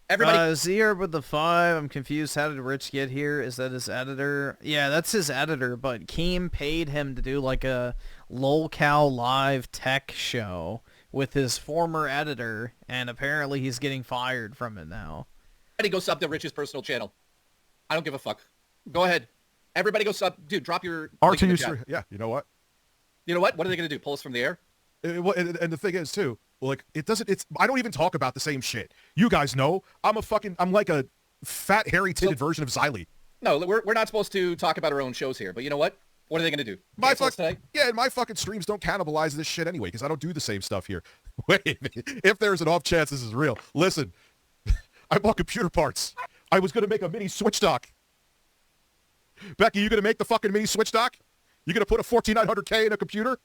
Everybody... Zero with the 5. I'm confused. How did Rich get here? Is that his editor? Yeah, that's his editor, but Keem paid him to do like a lolcow live tech show with his former editor, and apparently he's getting fired from it now. Everybody go sub to Rich's personal channel. I don't give a fuck. Go ahead. Everybody go sub. Dude, drop your... RTUSA. Yeah, you know what? You know what? What are they going to do? Pull us from the air? And the thing is too, like I don't even talk about the same shit. You guys know I'm like a fat hairy titted version of Xylee. No, we're not supposed to talk about our own shows here, but you know what? What are they going to do? My fucking streams don't cannibalize this shit anyway because I don't do the same stuff here. Wait, if there's an off chance this is real, listen, I bought computer parts. I was going to make a mini switch dock. Becky, you going to make the fucking mini switch dock? You going to put a 14900K in a computer?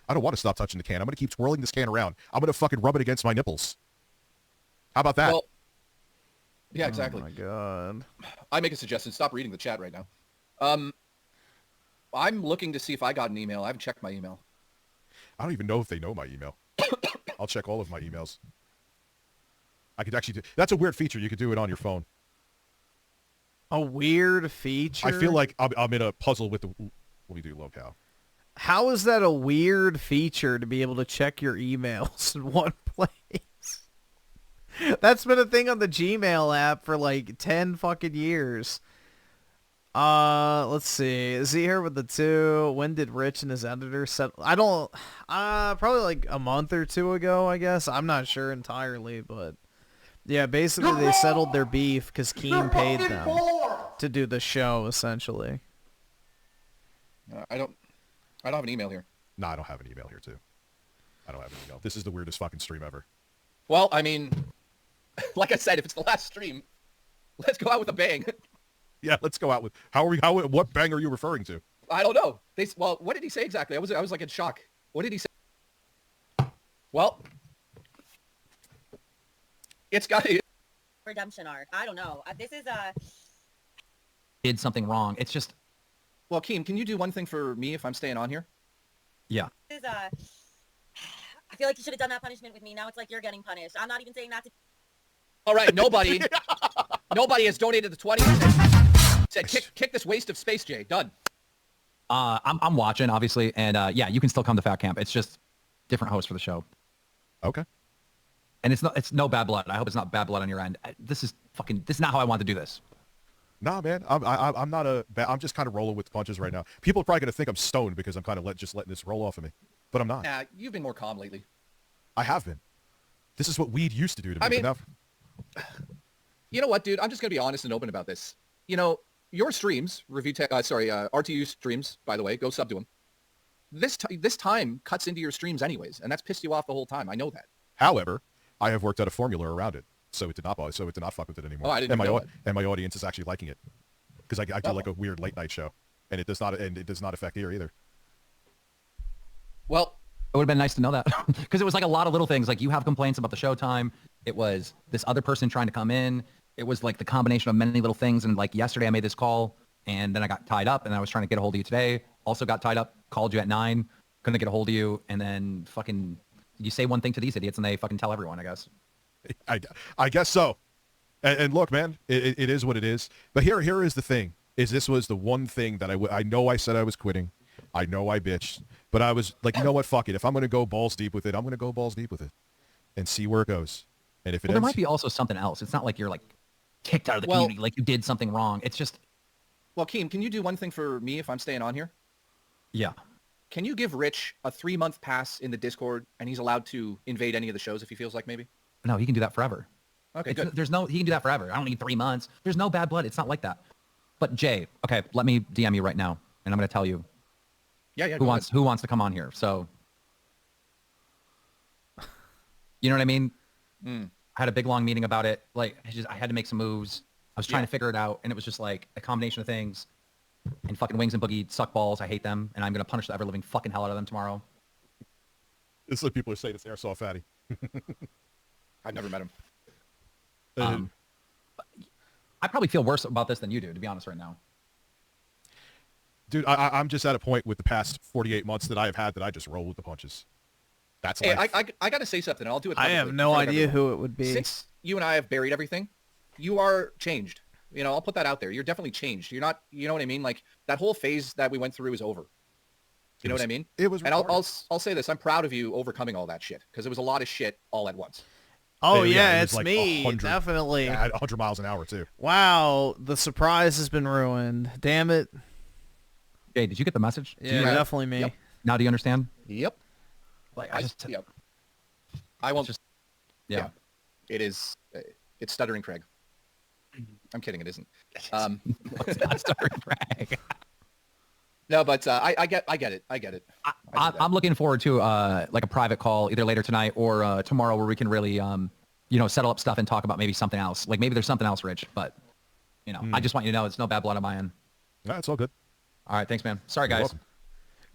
I don't want to stop touching the can. I'm going to keep twirling this can around. I'm going to fucking rub it against my nipples. How about that? Well, yeah, exactly. Oh, my God. I make a suggestion. Stop reading the chat right now. I'm looking to see if I got an email. I haven't checked my email. I don't even know if they know my email. I'll check all of my emails. I could actually do... That's a weird feature. You could do it on your phone. A weird feature? I feel like I'm in a puzzle with the... Let me do locale. How is that a weird feature to be able to check your emails in one place? That's been a thing on the Gmail app for like 10 fucking years. Let's see. Is he here with the 2? When did Rich and his editor settle? I don't, probably like a month or 2 ago, I guess. I'm not sure entirely, but yeah, basically they settled their beef because Keem paid them to do the show, essentially. I don't have an email here. No, I don't have an email here, too. I don't have an email. This is the weirdest fucking stream ever. Well, I mean, like I said, if it's the last stream, let's go out with a bang. Yeah, let's go out with... What bang are you referring to? I don't know. Well, what did he say exactly? I was like in shock. What did he say? Well, it's got to... Redemption arc. I don't know. This is Did something wrong. It's just... Well, Keem, can you do one thing for me if I'm staying on here? Yeah. This is I feel like you should have done that punishment with me. Now it's like you're getting punished. I'm not even saying that to... All right, nobody has donated the 20 and said kick this waste of space, Jay. Done. I'm watching, obviously, and yeah, you can still come to Fat Camp. It's just different host for the show. Okay. And it's no bad blood. I hope it's not bad blood on your end. This is not how I want to do this. Nah, man, I'm not I'm just kind of rolling with the punches right now. People are probably gonna think I'm stoned because I'm kind of just letting this roll off of me, but I'm not. Nah, you've been more calm lately. I have been. This is what weed used to do to me. I mean, but now... you know what, dude? I'm just gonna be honest and open about this. You know, your streams, RTU streams, by the way, go sub to them. This time cuts into your streams anyways, and that's pissed you off the whole time. I know that. However, I have worked out a formula around it, so it did not fuck with it anymore. Oh, I didn't know that. And my audience is actually liking it because I do like a weird late night show, and it does not affect here either. Well, it would have been nice to know that because it was like a lot of little things. Like you have complaints about the showtime. It was this other person trying to come in. It was like the combination of many little things. And like yesterday I made this call and then I got tied up and I was trying to get a hold of you today. Also got tied up, called you at 9, couldn't get a hold of you. And then fucking you say one thing to these idiots and they fucking tell everyone, I guess. I guess so. And look, man, it is what it is. But here is the thing, is this was the one thing that I know I said I was quitting. I know I bitched, but I was like, you know what, fuck it. If I'm going to go balls deep with it, I'm going to go balls deep with it and see where it goes. And if it there might be also something else. It's not like you're like kicked out of the community, like you did something wrong. It's just... Well, Keem, can you do one thing for me if I'm staying on here? Yeah. Can you give Rich a 3-month pass in the Discord and he's allowed to invade any of the shows if he feels like maybe? No, he can do that forever. Okay, good. He can do that forever. I don't need 3 months. There's no bad blood. It's not like that. But Jay, okay, let me DM you right now and I'm going to tell you. Yeah. Who wants to come on here? So, you know what I mean? I had a big long meeting about it. Like I had to make some moves. I was trying to figure it out, and it was just like a combination of things. And fucking Wings and Boogie suck balls. I hate them, and I'm gonna punish the ever living fucking hell out of them tomorrow. This is what people are saying. It's Airsoft Fatty. I've never met him. I probably feel worse about this than you do, to be honest, right now. Dude, I'm just at a point with the past 48 months that I have had that I just roll with the punches. That's life. I got to say something. I'll do it. I have no idea who it would be. Since you and I have buried everything, you are changed. You know, I'll put that out there. You're definitely changed. You're not, you know what I mean? Like that whole phase that we went through is over. You know what I mean? It was. And I'll say this. I'm proud of you overcoming all that shit because it was a lot of shit all at once. Oh yeah, it's like me, definitely. At 100 miles an hour too. Wow, the surprise has been ruined. Damn it. Jay, did you get the message? Yeah, definitely me. Yep. Now do you understand? Yep. Like yep. I won't just. Yeah. It is. It's stuttering Craig. I'm kidding. It isn't. It's not stuttering Craig. No, but I get it. I'm looking forward to like a private call either later tonight or tomorrow where we can really settle up stuff and talk about maybe something else. Like maybe there's something else, Rich. But I just want you to know it's no bad blood on my end. No, it's all good. All right, thanks, man. Sorry, guys.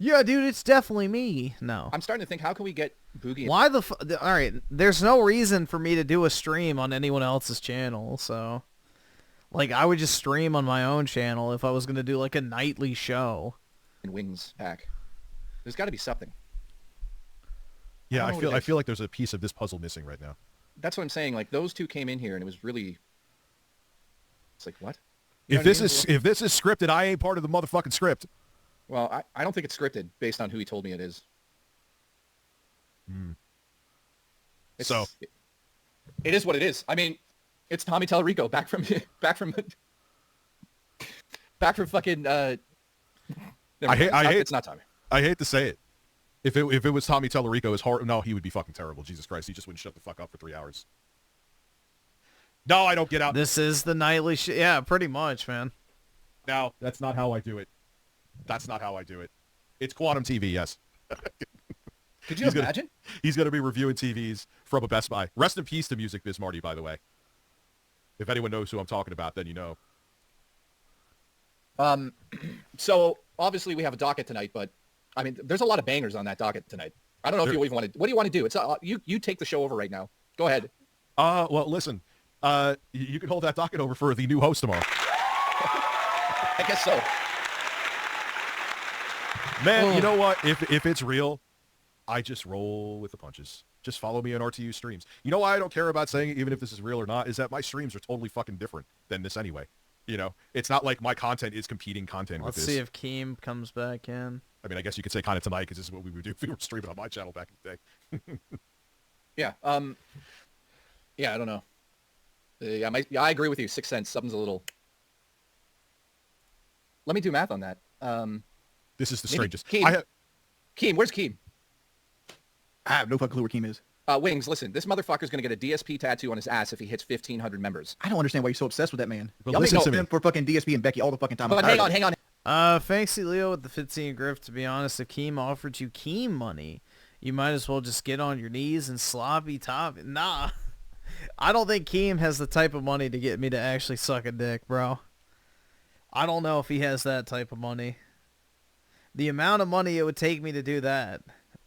Yeah, dude, it's definitely me. No. I'm starting to think, how can we get Boogie? Why the all right, there's no reason for me to do a stream on anyone else's channel, so like I would just stream on my own channel if I was going to do like a nightly show. In Wings pack. There's got to be something. Yeah, I feel like there's a piece of this puzzle missing right now. That's what I'm saying. Like those two came in here and it was really it's like what? If this is scripted, I ain't part of the motherfucking script. Well, I don't think it's scripted based on who he told me it is. So it is what it is. I mean, it's Tommy Tallarico back from fucking. It's not Tommy. I hate to say it. If it was Tommy Tallarico, his heart, no, he would be fucking terrible. Jesus Christ, he just wouldn't shut the fuck up for 3 hours. No, I don't get out. This is the nightly shit. Yeah, pretty much, man. No, that's not how I do it. That's not how I do it. It's Quantum TV, yes. Could you imagine? He's going to be reviewing TVs from a Best Buy. Rest in peace to Music Biz Marty, by the way. If anyone knows who I'm talking about, then you know. So obviously we have a docket tonight, but I mean, there's a lot of bangers on that docket tonight. I don't know if you even want to. What do you want to do? It's you take the show over right now. Go ahead. Well, listen. You can hold that docket over for the new host tomorrow. I guess so. Man, you know what? If it's real, I just roll with the punches. Just follow me on RTU streams. You know why I don't care about saying it, even if this is real or not, is that my streams are totally fucking different than this anyway. You know, it's not like my content is competing content with this. Let's see if Keem comes back in. I mean, I guess you could say kind of tonight because this is what we would do if we were streaming on my channel back in the day. Yeah. Yeah, I don't know. I agree with you. 6 cents. Something's a little. Let me do math on that. This is the strangest. Keem, where's Keem? I have no fucking clue where Keem is. Wings, listen, this motherfucker's going to get a DSP tattoo on his ass if he hits 1,500 members. I don't understand why you're so obsessed with that man. But Y'all make listen to him for fucking DSP and Becky all the fucking time. But hang on. Fancy Leo with the 15 Griff. To be honest, if Keem offered you Keem money, you might as well just get on your knees and sloppy top. Nah. I don't think Keem has the type of money to get me to actually suck a dick, bro. I don't know if he has that type of money. The amount of money it would take me to do that,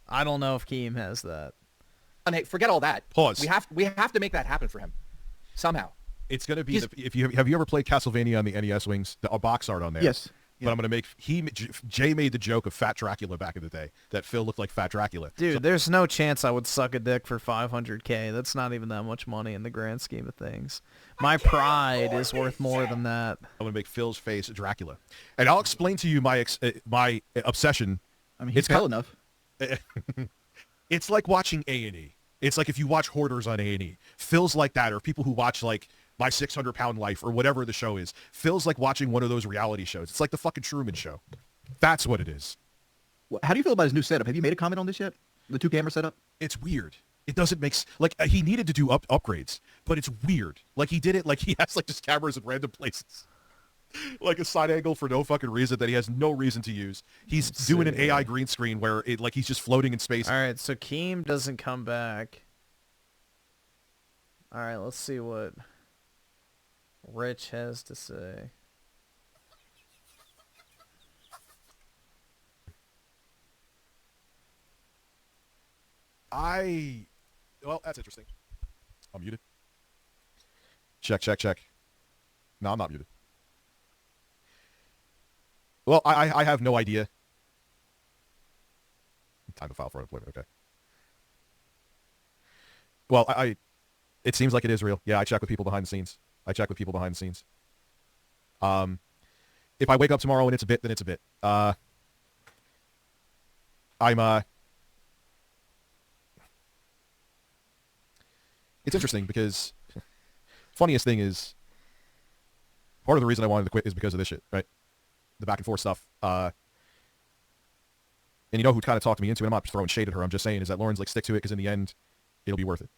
I don't know if Keem has that. And hey, forget all that. Pause. We have to make that happen for him somehow. It's gonna be if you have you ever played Castlevania on the NES, Wings? A box art on there. Yes. But I'm gonna make Jay made the joke of Fat Dracula back in the day that Phil looked like Fat Dracula. Dude, there's no chance I would suck a dick for 500K. That's not even that much money in the grand scheme of things. My pride is worth more than that. I'm gonna make Phil's face Dracula, and I'll explain to you my obsession. I mean, he's pale enough. It's like watching A&E. It's like if you watch Hoarders on A&E. Phil's like that, or people who watch like My 600-Pound Life or whatever the show is. Phil's like watching one of those reality shows. It's like the fucking Truman Show. That's what it is. How do you feel about his new setup? Have you made a comment on this yet? The 2-camera setup? It's weird. It doesn't make like he needed to do upgrades, but it's weird. Like he did it like he has like just cameras in random places. Like a side angle for no fucking reason that he has no reason to use. He's doing an AI green screen where it like he's just floating in space. All right, so Keem doesn't come back. All right, let's see what Rich has to say. Well, that's interesting. I'm muted. Check. No, I'm not muted. Well, I have no idea. Time to file for unemployment, okay. Well, it seems like it is real. Yeah, I check with people behind the scenes. If I wake up tomorrow and it's a bit, then it's a bit. It's interesting because funniest thing is part of the reason I wanted to quit is because of this shit, right? The back and forth stuff. And you know who kind of talked me into it? I'm not throwing shade at her. I'm just saying is that Lauren's like, stick to it because in the end, it'll be worth it.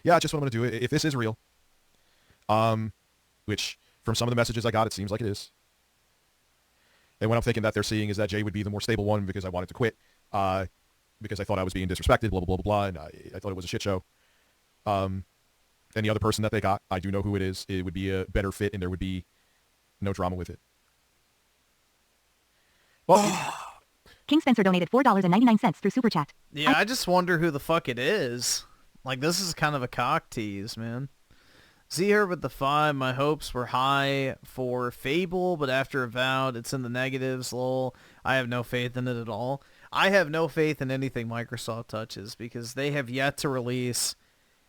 Yeah, just what I'm going to do. If this is real, which from some of the messages I got, it seems like it is. And what I'm thinking that they're seeing is that Jay would be the more stable one because I wanted to quit, because I thought I was being disrespected, blah, blah, blah, blah, and I thought it was a shit show. And the other person that they got, I do know who it is. It would be a better fit and there would be no drama with it. Well, King Spencer donated $4.99 through Super Chat. Yeah, I just wonder who the fuck it is. Like, this is kind of a cock tease, man. Z here with the 5. My hopes were high for Fable, but after Avowed, it's in the negatives, lol. I have no faith in it at all. I have no faith in anything Microsoft touches because they have yet to release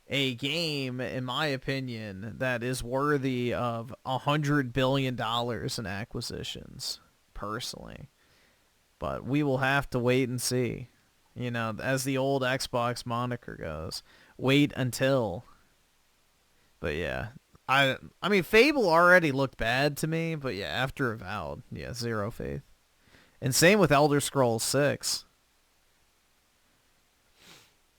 a game, in my opinion, that is worthy of $100 billion in acquisitions. personally. But we will have to wait and see. You know, as the old Xbox moniker goes. Wait until. But yeah. I mean, Fable already looked bad to me, but yeah, after Avowed, yeah, zero faith. And same with Elder Scrolls 6.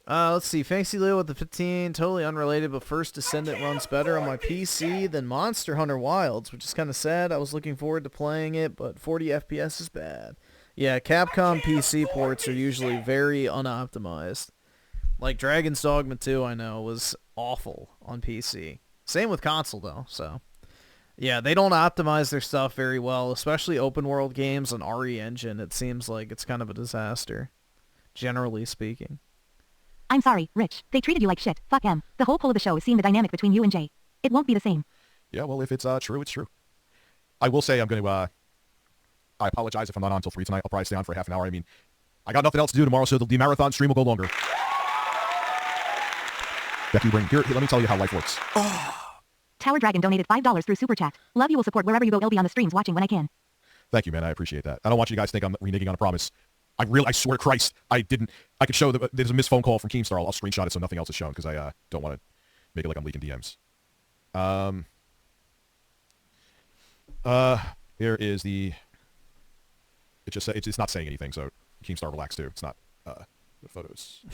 Let's see. Fancy Leo with the 15. Totally unrelated, but First Descendant runs better on my PC than Monster Hunter Wilds, which is kind of sad. I was looking forward to playing it, but 40 FPS is bad. Yeah, Capcom PC ports are usually very unoptimized. Like Dragon's Dogma 2, I know, was awful on PC. Same with console, though, so. Yeah, they don't optimize their stuff very well, especially open world games on RE Engine. It seems like it's kind of a disaster, generally speaking. I'm sorry, Rich. They treated you like shit. Fuck 'em. The whole pull of the show is seeing the dynamic between you and Jay. It won't be the same. Yeah, well, if it's true, it's true. I will say I'm going to, I apologize if I'm not on until 3 tonight. I'll probably stay on for half an hour. I mean, I got nothing else to do tomorrow, so the marathon stream will go longer. Becky, here, let me tell you how life works. Tower Dragon donated $5 through Super Chat. Love you will support wherever you go. I'll be on the streams watching when I can. Thank you, man. I appreciate that. I don't want you guys to think I'm reneging on a promise. I swear to Christ, I didn't. I could show that there's a missed phone call from Keemstar. I'll screenshot it so nothing else is shown because I don't want to make it like I'm leaking DMs. Here is the. It just it's not saying anything, so Keemstar relax too. It's not the photos.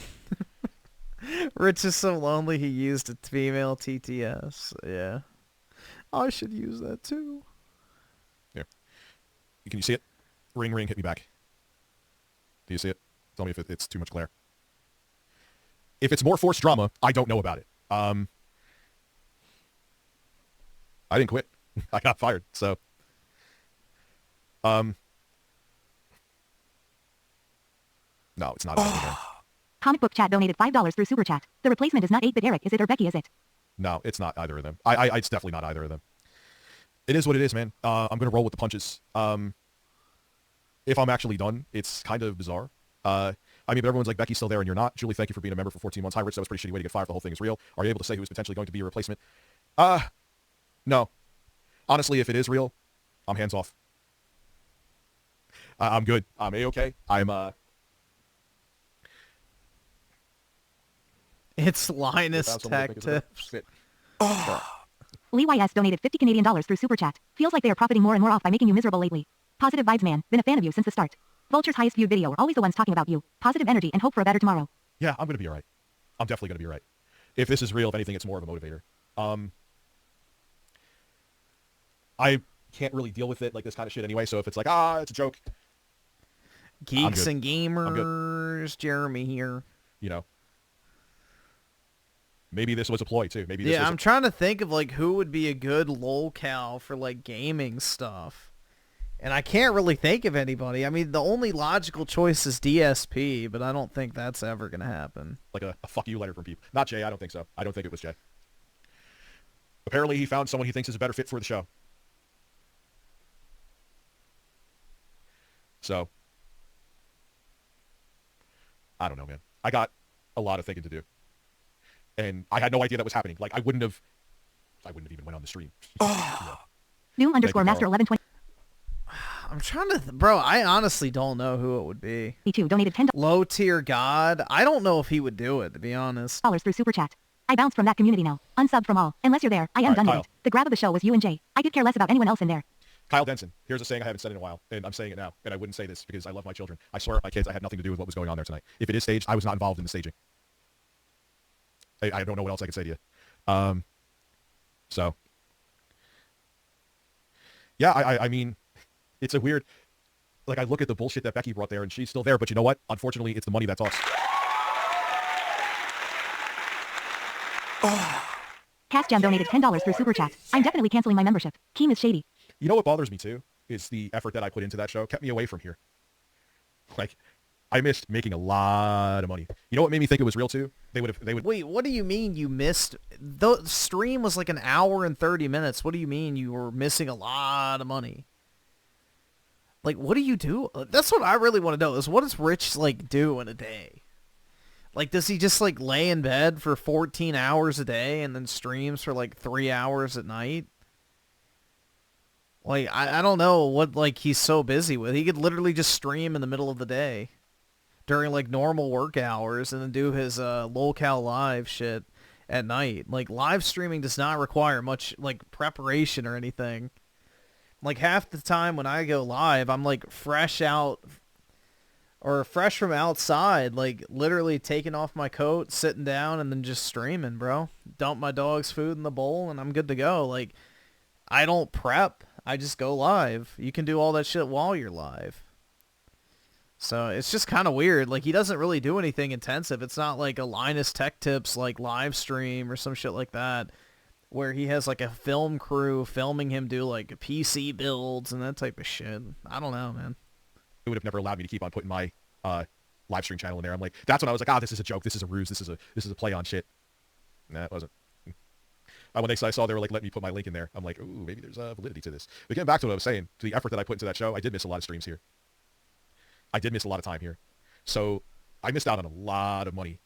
Rich is so lonely he used a female TTS. Yeah. I should use that too. Here. Can you see it? Ring, hit me back. Do you see it? Tell me if it's too much glare. If it's more forced drama, I don't know about it. I didn't quit. I got fired, so. No, it's not. Comic Book Chat donated $5 through Super Chat. The replacement is not 8-bit Eric, is it, or Becky, is it? No, it's not either of them. It's definitely not either of them. It is what it is, man. I'm going to roll with the punches. If I'm actually done, it's kind of bizarre. I mean, but everyone's like, Becky's still there and you're not. Julie, thank you for being a member for 14 months. Hi, Rich, that was a pretty shitty way to get fired. The whole thing is real. Are you able to say who is potentially going to be a replacement? No. Honestly, if it is real, I'm hands off. I'm good. I'm A-okay. It's Linus Tech Tips. Lee YS donated $50 Canadian through Super Chat. Feels like they are profiting more and more off by making you miserable lately. Positive vibes, man. Been a fan of you since the start. Vulture's highest viewed video are always the ones talking about you. Positive energy and hope for a better tomorrow. Yeah, I'm going to be all right. I'm definitely going to be all right. If this is real, if anything, it's more of a motivator. I can't really deal with it, like this kind of shit anyway, so if it's like, it's a joke. Geeks and Gamers, Jeremy here. You know. Maybe this was a ploy, too. Maybe this I'm trying to think of, like, who would be a good lolcow for, like, gaming stuff. And I can't really think of anybody. I mean, the only logical choice is DSP, but I don't think that's ever going to happen. Like a fuck you letter from people. Not Jay, I don't think so. I don't think it was Jay. Apparently he found someone he thinks is a better fit for the show. So. I don't know, man. I got a lot of thinking to do. And I had no idea that was happening. Like, I wouldn't have even went on the stream. Doom _ Master 1120. I'm trying to, bro, I honestly don't know who it would be. He donated $10. Low tier god. I don't know if he would do it, to be honest. Dollars through Super Chat. I bounced from that community now. Unsub from all. Unless you're there, I am done with it. The grab of the show was you and Jay. I could care less about anyone else in there. Kyle Denson. Here's a saying I haven't said in a while, and I'm saying it now, and I wouldn't say this because I love my children. I swear, my kids, I had nothing to do with what was going on there tonight. If it is staged, I was not involved in the staging. I don't know what else I could say to you. So. Yeah, I mean, it's a weird, like, I look at the bullshit that Becky brought there, and she's still there, but you know what? Unfortunately, it's the money that's us. Cast Jam donated $10 through Super Chat. I'm definitely canceling my membership. Keem is shady. You know what bothers me, too? Is the effort that I put into that show kept me away from here. Like, I missed making a lot of money. You know what made me think it was real, too? They would. Wait, what do you mean you missed? The stream was like an hour and 30 minutes. What do you mean you were missing a lot of money? Like, what do you do? That's what I really want to know, is what does Rich, like, do in a day? Like, does he just, like, lay in bed for 14 hours a day and then streams for, like, 3 hours at night? Like, I don't know what, like, he's so busy with. He could literally just stream in the middle of the day during, like, normal work hours and then do his lolcal live shit at night. Like, live streaming does not require much, like, preparation or anything. Like, half the time when I go live, I'm, like, fresh from outside, like, literally taking off my coat, sitting down, and then just streaming, bro. Dump my dog's food in the bowl, and I'm good to go. Like, I don't prep. I just go live. You can do all that shit while you're live. So it's just kind of weird. Like, he doesn't really do anything intensive. It's not like a Linus Tech Tips, like, live stream or some shit like that, where he has, like, a film crew filming him do, like, PC builds and that type of shit. I don't know, man. It would have never allowed me to keep on putting my live stream channel in there. I'm like, that's when I was like, ah, this is a joke. This is a ruse. This is a play on shit. Nah, it wasn't. When I saw they were like, let me put my link in there, I'm like, ooh, maybe there's validity to this. But getting back to what I was saying, to the effort that I put into that show, I did miss a lot of streams here. I did miss a lot of time here. So I missed out on a lot of money.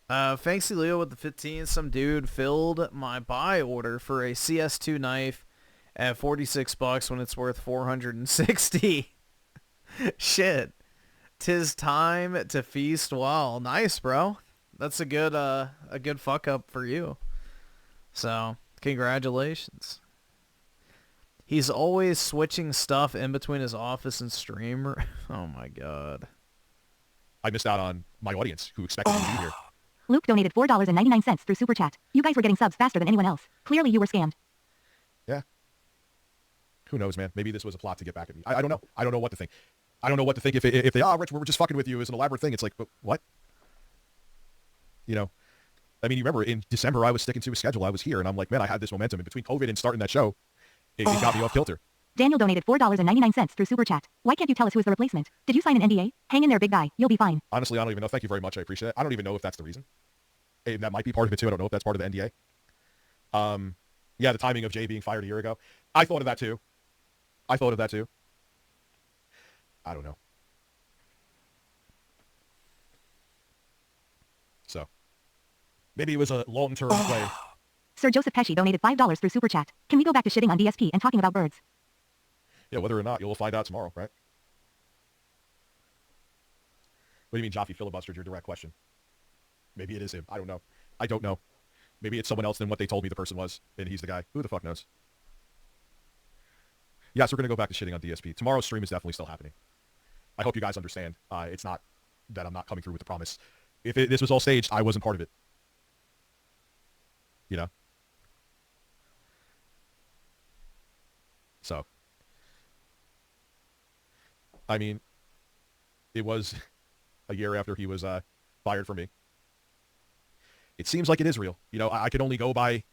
Fancy Leo with the 15, some dude filled my buy order for a CS2 knife at $46 when it's worth 460. Shit. 'Tis time to feast well. Nice, bro. That's a good fuck up for you. So, congratulations. He's always switching stuff in between his office and stream. Oh my god. I missed out on my audience who expected me to be here. Luke donated $4.99 through Super Chat. You guys were getting subs faster than anyone else. Clearly you were scammed. Yeah. Who knows, man? Maybe this was a plot to get back at me. I don't know. I don't know what to think. I don't know what to think if they, Rich, we're just fucking with you as an elaborate thing. It's like, but what? You know? I mean, you remember in December, I was sticking to a schedule. I was here, and I'm like, man, I had this momentum. And between COVID and starting that show, it got me off kilter. Daniel donated $4.99 through Super Chat. Why can't you tell us who is the replacement? Did you sign an NDA? Hang in there, big guy. You'll be fine. Honestly, I don't even know. Thank you very much. I appreciate it. I don't even know if that's the reason. And that might be part of it, too. I don't know if that's part of the NDA. Yeah, the timing of Jay being fired a year ago. I thought of that, too. I don't know. So, maybe it was a long-term play. Sir Joseph Pesci donated $5 through Super Chat. Can we go back to shitting on DSP and talking about birds? Yeah, whether or not, you'll find out tomorrow, right? What do you mean Jaffe filibustered your direct question? Maybe it is him. I don't know. I don't know. Maybe it's someone else than what they told me the person was, and he's the guy. Who the fuck knows? Yes, we're going to go back to shitting on DSP. Tomorrow's stream is definitely still happening. I hope you guys understand. It's not that I'm not coming through with the promise. If this was all staged, I wasn't part of it. You know? So. I mean, it was a year after he was fired from me. It seems like it is real. You know, I can only go by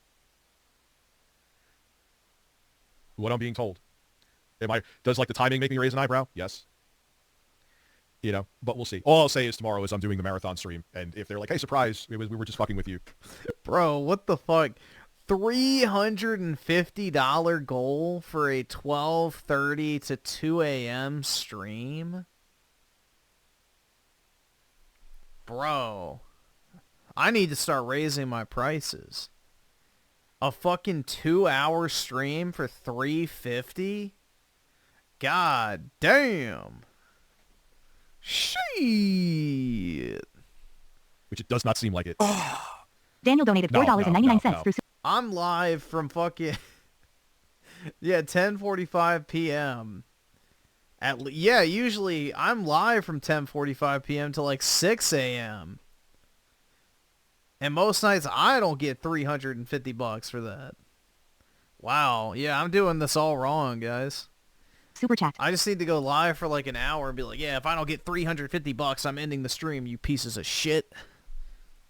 what I'm being told. Does like the timing make me raise an eyebrow? Yes. You know, but we'll see. All I'll say is tomorrow is I'm doing the marathon stream, and if they're like, hey, surprise, we were just fucking with you. Bro, what the fuck? $350 goal for a 12:30 to 2 a.m. stream? Bro, I need to start raising my prices. A fucking 2-hour stream for $350? God damn. Shit. Which it does not seem like it. Daniel donated $4.99 through. I'm live from fucking 10:45 p.m. Usually I'm live from 10:45 p.m. to like 6 a.m. And most nights I don't get $350 for that. Wow. Yeah, I'm doing this all wrong, guys. Super Chat. I just need to go live for like an hour and be like, yeah, if I don't get $350, I'm ending the stream, you pieces of shit.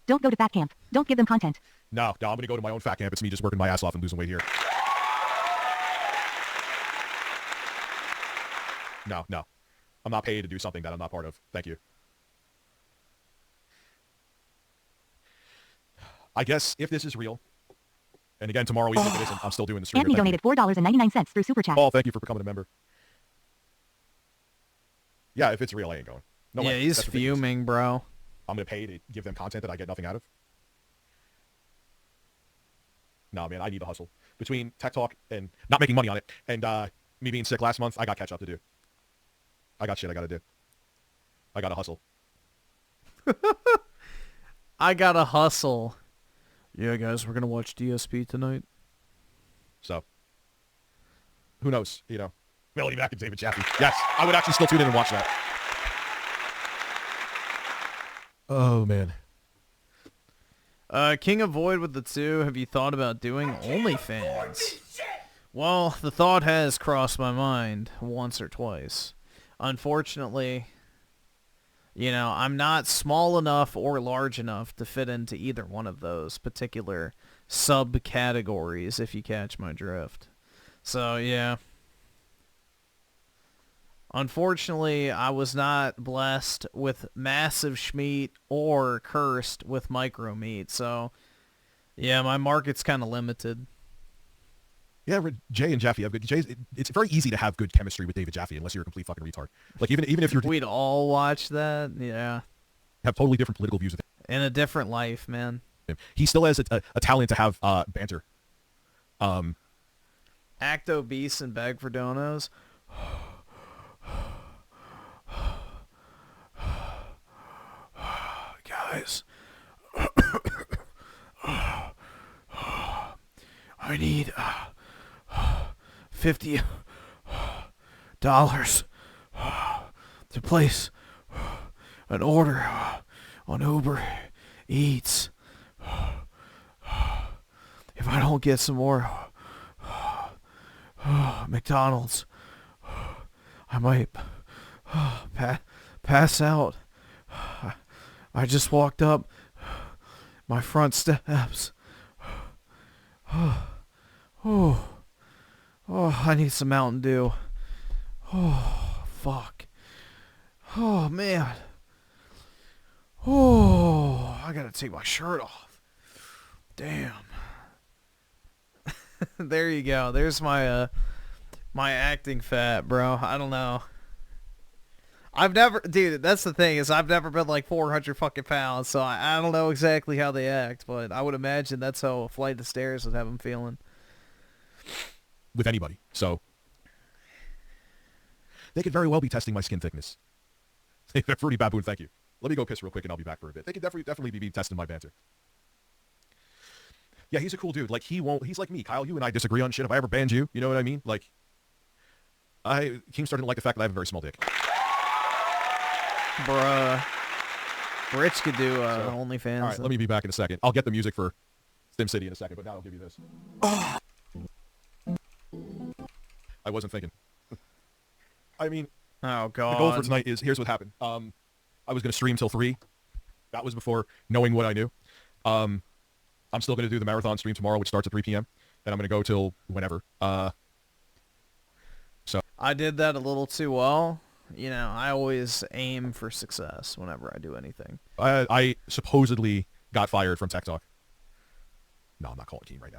Don't go to fat camp. Don't give them content. No, I'm going to go to my own fat camp. It's me just working my ass off and losing weight here. No. I'm not paid to do something that I'm not part of. Thank you. I guess if this is real, and again, tomorrow, even if it isn't, I'm still doing the stream. Anthony donated $4.99 through Super Chat. Paul, thank you for becoming a member. Yeah, if it's real, I ain't going. No way. He's fuming, bro. I'm going to pay to give them content that I get nothing out of? No, man, I need the hustle. Between Tech Talk and not making money on it, and Me being sick last month, I got catch up to do. I got shit I gotta do. I gotta hustle. I gotta hustle. Yeah, guys, we're gonna watch DSP tonight. So, who knows? You know, Melody Mack and David Jaffe. Yes, I would actually still tune in and watch that. Oh man. King of Void with the 2. Have you thought about doing OnlyFans? Well, the thought has crossed my mind once or twice. Unfortunately, you know, I'm not small enough or large enough to fit into either one of those particular subcategories, if you catch my drift. So, yeah. Unfortunately, I was not blessed with massive schmeat or cursed with micro meat, so yeah, my market's kind of limited. Yeah, Jay and Jaffe have good. It's very easy to have good chemistry with David Jaffe unless you're a complete fucking retard. Like even if you're, we'd all watch that. Yeah, have totally different political views with him. In a different life, man. He still has a talent to have banter. Act obese and beg for donos. Guys, I need $50 to place an order on Uber Eats. If I don't get some more McDonald's, I might pass out. I just walked up my front steps. Oh, I need some Mountain Dew. Oh, fuck. Oh, man. Oh, I gotta take my shirt off. Damn. There you go. There's my my acting fat, bro. I don't know. I've never, dude, that's the thing, is I've never been like 400 fucking pounds, so I don't know exactly how they act, but I would imagine that's how a flight of stairs would have them feeling. With anybody, so they could very well be testing my skin thickness. Fruity Baboon, thank you. Let me go piss real quick and I'll be back for a bit. They could definitely be testing my banter. Yeah, he's a cool dude. Like, he's like me. Kyle, you and I disagree on shit. If I ever banned you, you know what I mean? Like, Keemstar didn't like the fact that I have a very small dick. Bruh. Rich could do OnlyFans. All right, let me be back in a second. I'll get the music for SimCity in a second, but now I'll give you this. I wasn't thinking. I mean, oh god. The goal for tonight is, here's what happened. I was going to stream till 3. That was before knowing what I knew. I'm still going to do the marathon stream tomorrow, which starts at 3 p.m. And I'm going to go till whenever. So I did that a little too well. You know, I always aim for success whenever I do anything. I supposedly got fired from Tech Talk. No, I'm not calling Keem right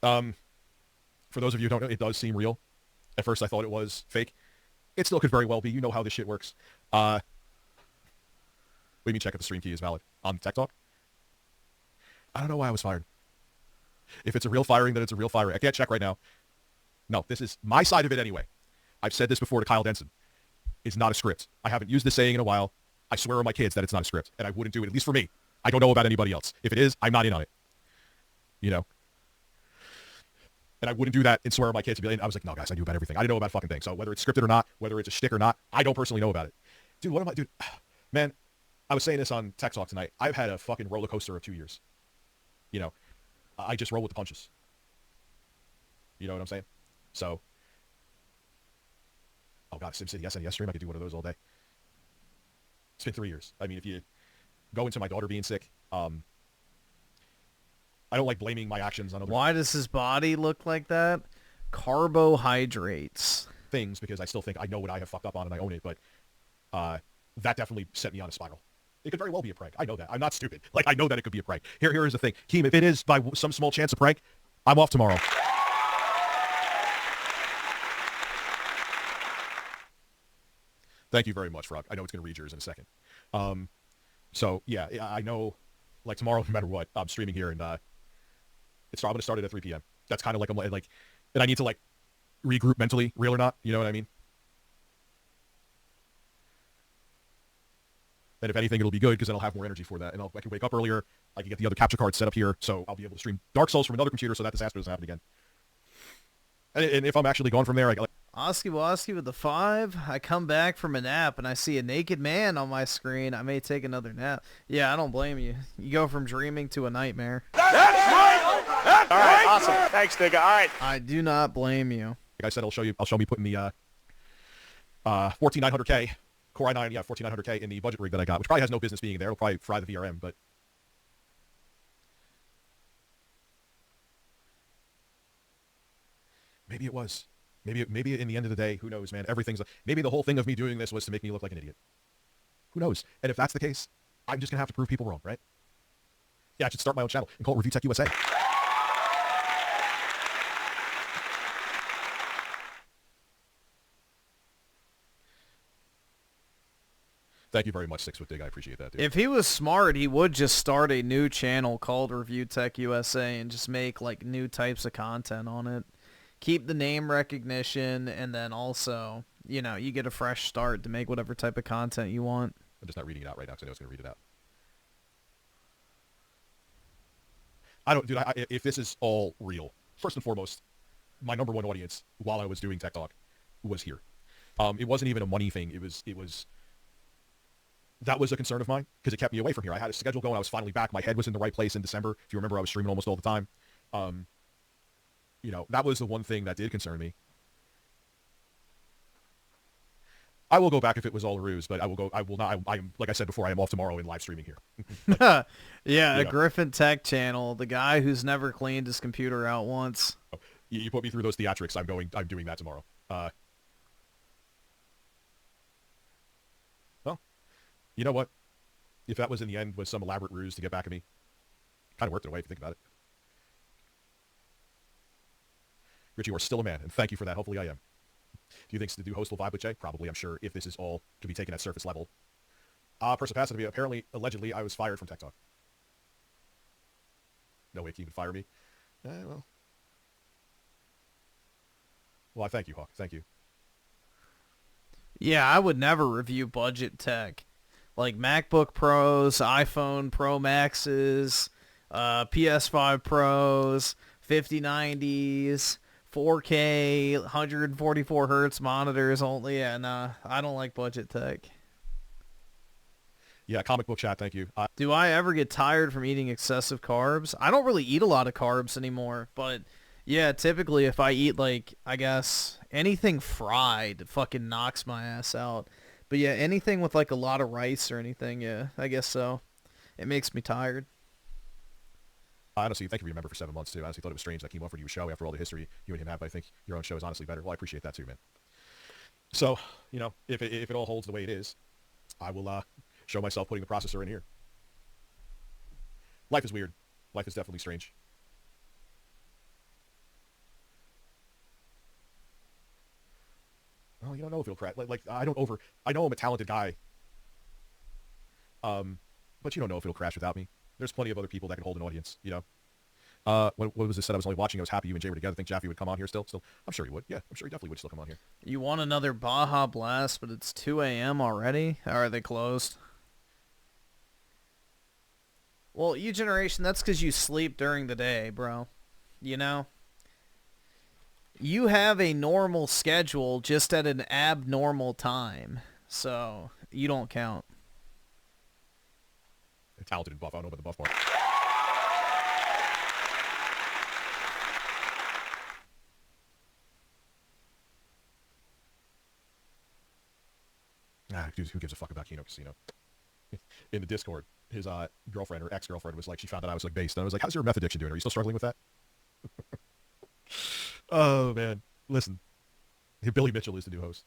now. For those of you who don't know, it does seem real. At first I thought it was fake. It still could very well be. You know how this shit works. Let me check if the stream key is valid on Tech Talk. I don't know why I was fired. If it's a real firing, then it's a real firing. I can't check right now. No, this is my side of it anyway. I've said this before to Kyle Denson. It's not a script. I haven't used this saying in a while. I swear on my kids that it's not a script, and I wouldn't do it, at least for me. I don't know about anybody else. If it is, I'm not in on it. You know? And I wouldn't do that and swear on my kids. And I was like, no, guys, I knew about everything. I didn't know about fucking things. So whether it's scripted or not, whether it's a shtick or not, I don't personally know about it. Dude, what am I... Dude, man, I was saying this on Tech Talk tonight. I've had a fucking roller coaster of 2 years. You know? I just roll with the punches. You know what I'm saying? So... Oh god, SimCity SNES stream, I could do one of those all day. It's been 3 years. I mean, if you go into my daughter being sick, I don't like blaming my actions on other... Why does his body look like that? Carbohydrates. Things, because I still think I know what I have fucked up on and I own it, but that definitely set me on a spiral. It could very well be a prank. I know that. I'm not stupid. Like, I know that it could be a prank. Here is the thing. Keem, if it is by some small chance a prank, I'm off tomorrow. Thank you very much, Frog. I know it's going to read yours in a second. So, yeah, I know, like, tomorrow, no matter what, I'm streaming here, and I'm going to start it at 3 p.m. That's kind of like, I'm like, and I need to, like, regroup mentally, real or not. You know what I mean? And if anything, it'll be good because then I'll have more energy for that. And I can wake up earlier. I can get the other capture cards set up here, so I'll be able to stream Dark Souls from another computer so that disaster doesn't happen again. And if I'm actually gone from there, Oski Woski with the 5. I come back from a nap and I see a naked man on my screen. I may take another nap. Yeah, I don't blame you. You go from dreaming to a nightmare. That's right! That's all right, awesome. Thanks, nigga. All right. I do not blame you. Like I said, I'll show me putting the 14900K, Core i9, 14900K in the budget rig that I got, which probably has no business being there. It'll probably fry the VRM, but... Maybe it was. Maybe in the end of the day, who knows, man? Maybe the whole thing of me doing this was to make me look like an idiot. Who knows? And if that's the case, I'm just going to have to prove people wrong, right? Yeah, I should start my own channel and call it Review Tech USA. Thank you very much, 6'Dig. I appreciate that, dude. If he was smart, he would just start a new channel called Review Tech USA and just make like new types of content on it. Keep the name recognition, and then also, you know, you get a fresh start to make whatever type of content you want. I'm just not reading it out right now because I know it's going to read it out. I don't, dude, if this is all real, first and foremost, my number one audience while I was doing Tech Talk was here. It wasn't even a money thing. That was a concern of mine because it kept me away from here. I had a schedule going. I was finally back. My head was in the right place in December. If you remember, I was streaming almost all the time. You know, that was the one thing that did concern me. I will go back if it was all a ruse, but I will not. I'm like I said before, I am off tomorrow in live streaming here. Yeah, a Griffin Tech channel. The guy who's never cleaned his computer out once. You put me through those theatrics. I'm doing that tomorrow. Well, you know what? If that was in the end was some elaborate ruse to get back at me, kind of worked it away if you think about it. Rich, you are still a man, and thank you for that. Hopefully I am. Do you think the host will vibe with Jay? Probably, I'm sure, if this is all to be taken at surface level. Persipacity, apparently, allegedly, I was fired from Tech Talk. No way can you even fire me? Well, I thank you, Hawk. Thank you. Yeah, I would never review budget tech. Like MacBook Pros, iPhone Pro Maxes, PS5 Pros, 5090s, 4K, 144 hertz monitors only. Yeah, nah, I don't like budget tech. Yeah, comic book chat, thank you. Do I ever get tired from eating excessive carbs? I don't really eat a lot of carbs anymore, but yeah, typically if I eat, like, I guess anything fried fucking knocks my ass out. But yeah, anything with like a lot of rice or anything, yeah, I guess so. It makes me tired. Honestly, thank you for your member for 7 months, too. I honestly thought it was strange that Keem offered you a show after all the history you and him have, but I think your own show is honestly better. Well, I appreciate that, too, man. So, you know, if it all holds the way it is, I will show myself putting the processor in here. Life is weird. Life is definitely strange. Well, you don't know if it'll crash. Like I know I'm a talented guy. But you don't know if it'll crash without me. There's plenty of other people that can hold an audience, you know. What was this said? I was only watching. I was happy you and Jay were together. I think Jaffe would come on here still. I'm sure he would. Yeah, I'm sure he definitely would still come on here. You want another Baja Blast, but it's 2 a.m. already? Or are they closed? Well, you generation, that's because you sleep during the day, bro. You know? You have a normal schedule just at an abnormal time. So, you don't count. Talented and buff. I don't know about the buff part. Dude, who gives a fuck about Kino Casino? In the Discord, his girlfriend or ex-girlfriend was like, she found out I was like based, and I was like, how's your meth addiction doing? Are you still struggling with that? Oh man, listen, Billy Mitchell is the new host.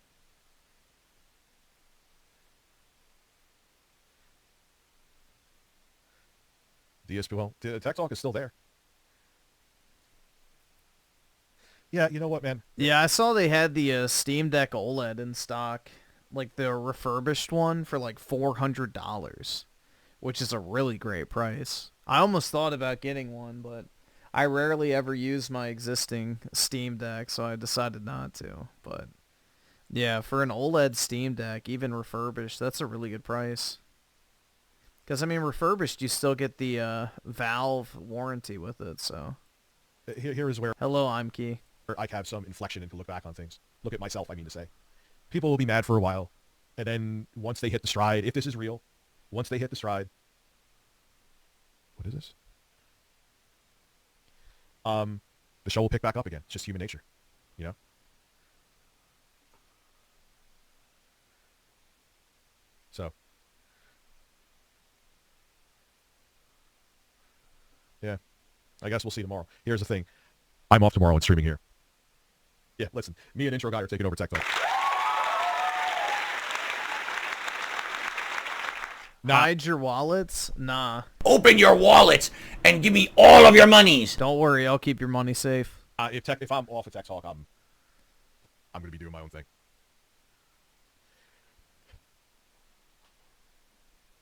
DSP, well, Tech Talk is still there. Yeah, you know what, man? Yeah, I saw they had the Steam Deck OLED in stock, like the refurbished one for like $400, which is a really great price. I almost thought about getting one, but I rarely ever use my existing Steam Deck, so I decided not to. But yeah, for an OLED Steam Deck, even refurbished, that's a really good price. Because, I mean, refurbished, you still get the Valve warranty with it, so. Here is where... Hello, I'm Key. I have some inflection and can look back on things. Look at myself, I mean to say. People will be mad for a while, and then once they hit the stride, if this is real, once they hit the stride... What is this? The show will pick back up again. It's just human nature, you know? So... Yeah. I guess we'll see tomorrow. Here's the thing. I'm off tomorrow and streaming here. Yeah, listen. Me and Intro Guy are taking over Tech Talk. Hide your wallets? Nah. Open your wallet and give me all of your monies. Don't worry, I'll keep your money safe. If I'm off of Tech Talk, I'm going to be doing my own thing.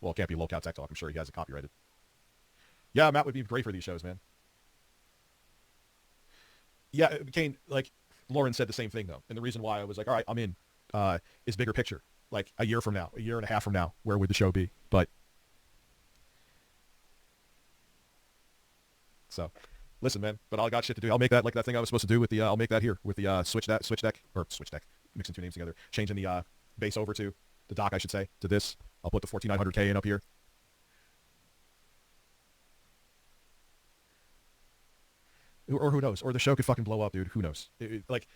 Well, it can't be Lockout Tech Talk. I'm sure he has it copyrighted. Yeah, Matt would be great for these shows, man. Yeah, Kane, like, Lauren said the same thing, though. And the reason why I was like, all right, I'm in, is bigger picture. Like, a year from now, a year and a half from now, where would the show be? But, so, listen, man, but I got shit to do. I'll make that, like that thing I was supposed to do with the, I'll make that here, with the switch deck, mixing two names together, changing the base over to, the dock, I should say, to this. I'll put the 4900K in up here. Or who knows? Or the show could fucking blow up, dude. Who knows? Like,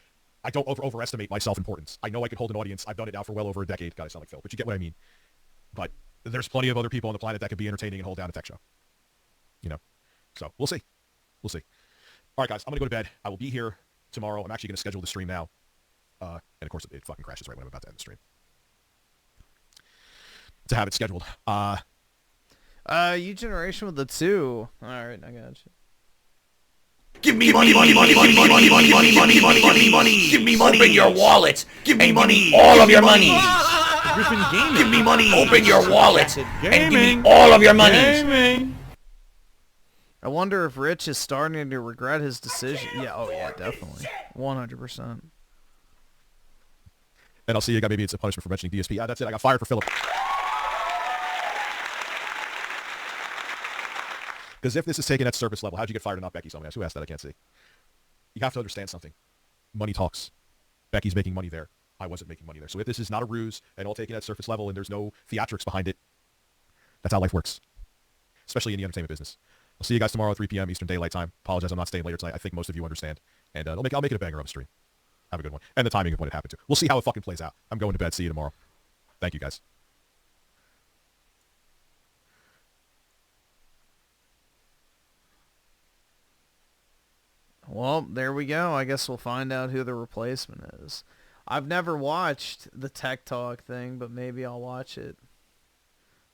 I don't overestimate my self-importance. I know I can hold an audience. I've done it now for well over a decade. God, I sound like Phil, but you get what I mean. But there's plenty of other people on the planet that could be entertaining and hold down a tech show. You know? So, we'll see. We'll see. All right, guys, I'm going to go to bed. I will be here tomorrow. I'm actually going to schedule the stream now. And, of course, it fucking crashes right when I'm about to end the stream. To have it scheduled. You generation with the 2. All right, I got you. Give me money. Give me money. Open your wallet. Give me money. All of your money. Griffin Gaming. Give me money. Open your wallet and give me all of your money. I wonder if Rich is starting to regret his decision. Yeah, oh yeah, definitely. 100%. And I'll see you guys. Maybe it's a punishment for mentioning DSP. Yeah, that's it. I got fired for Philip. Because if this is taken at service level, how'd you get fired and not Becky? Someone asked. Who asked that? I can't see. You have to understand something. Money talks. Becky's making money there. I wasn't making money there. So if this is not a ruse and all taken at surface level and there's no theatrics behind it, that's how life works. Especially in the entertainment business. I'll see you guys tomorrow at 3 p.m. Eastern Daylight Time. Apologize I'm not staying later tonight. I think most of you understand. And I'll make it a banger of a stream. Have a good one. And the timing of when it happened to. We'll see how it fucking plays out. I'm going to bed. See you tomorrow. Thank you, guys. Well, there we go. I guess we'll find out who the replacement is. I've never watched the Tech Talk thing, but maybe I'll watch it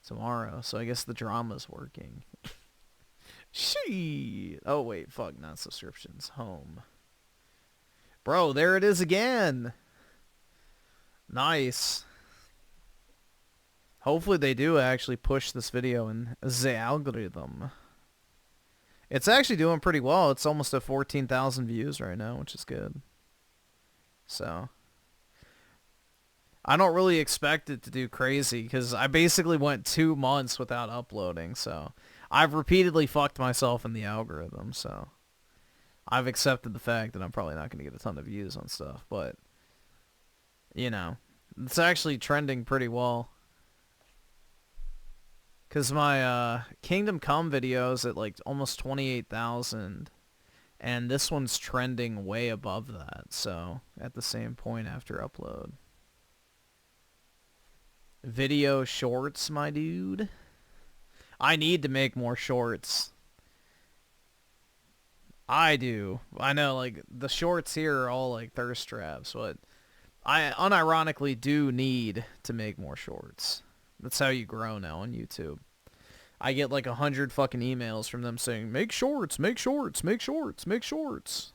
tomorrow. So I guess the drama's working. Oh, wait. Fuck, not subscriptions. Home. Bro, there it is again. Nice. Hopefully they do actually push this video in the algorithm. It's actually doing pretty well. It's almost at 14,000 views right now, which is good. So, I don't really expect it to do crazy because I basically went 2 months without uploading. So, I've repeatedly fucked myself in the algorithm. So, I've accepted the fact that I'm probably not going to get a ton of views on stuff. But, you know, it's actually trending pretty well. Because my Kingdom Come video is at like almost 28,000. And this one's trending way above that. So, at the same point after upload. Video shorts, my dude. I need to make more shorts. I do. I know, like, the shorts here are all like thirst traps. But I unironically do need to make more shorts. That's how you grow now on YouTube. I get like 100 fucking emails from them saying, make shorts, make shorts, make shorts, make shorts.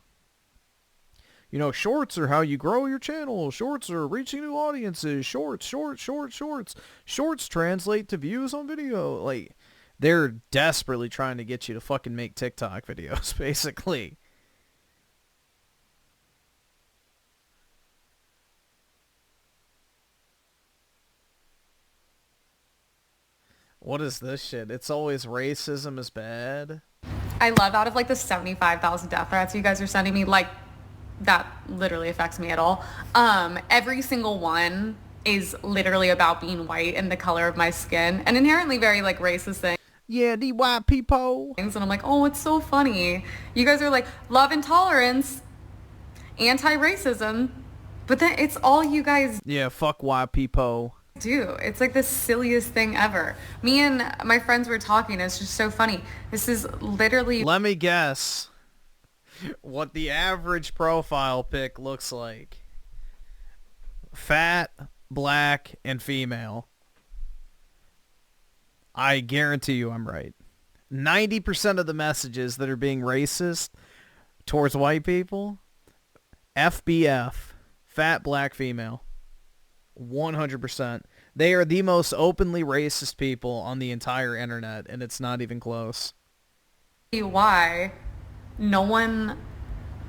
You know, shorts are how you grow your channel. Shorts are reaching new audiences. Shorts, shorts, shorts, shorts. Shorts translate to views on video. Like, They're desperately trying to get you to fucking make TikTok videos, basically. What is this shit? It's always racism is bad. I love out of like the 75,000 death threats you guys are sending me, like that literally affects me at all. Every single one is literally about being white and the color of my skin, and inherently very like racist things. Yeah, the white people. And I'm like, oh, it's so funny. You guys are like love and tolerance, anti-racism, but then it's all you guys Yeah, fuck white people. do. It's like the silliest thing ever. Me and my friends were talking. It's just so funny. This is literally. Let me guess what the average profile pic looks like. Fat, black, and female. I guarantee you I'm right. 90% of the messages that are being racist towards white people, FBF, fat, black, female. 100%. They are the most openly racist people on the entire internet, and it's not even close. Why no one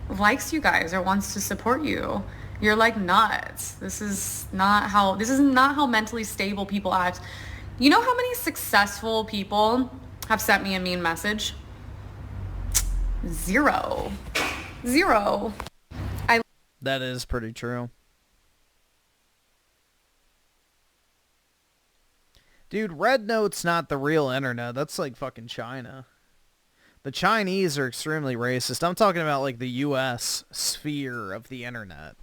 likes you guys or wants to support you. You're like nuts. This is not how mentally stable people act. You know how many successful people have sent me a mean message? Zero. That is pretty true. Dude, Red Note's not the real internet. That's like fucking China. The Chinese are extremely racist. I'm talking about like the US sphere of the internet.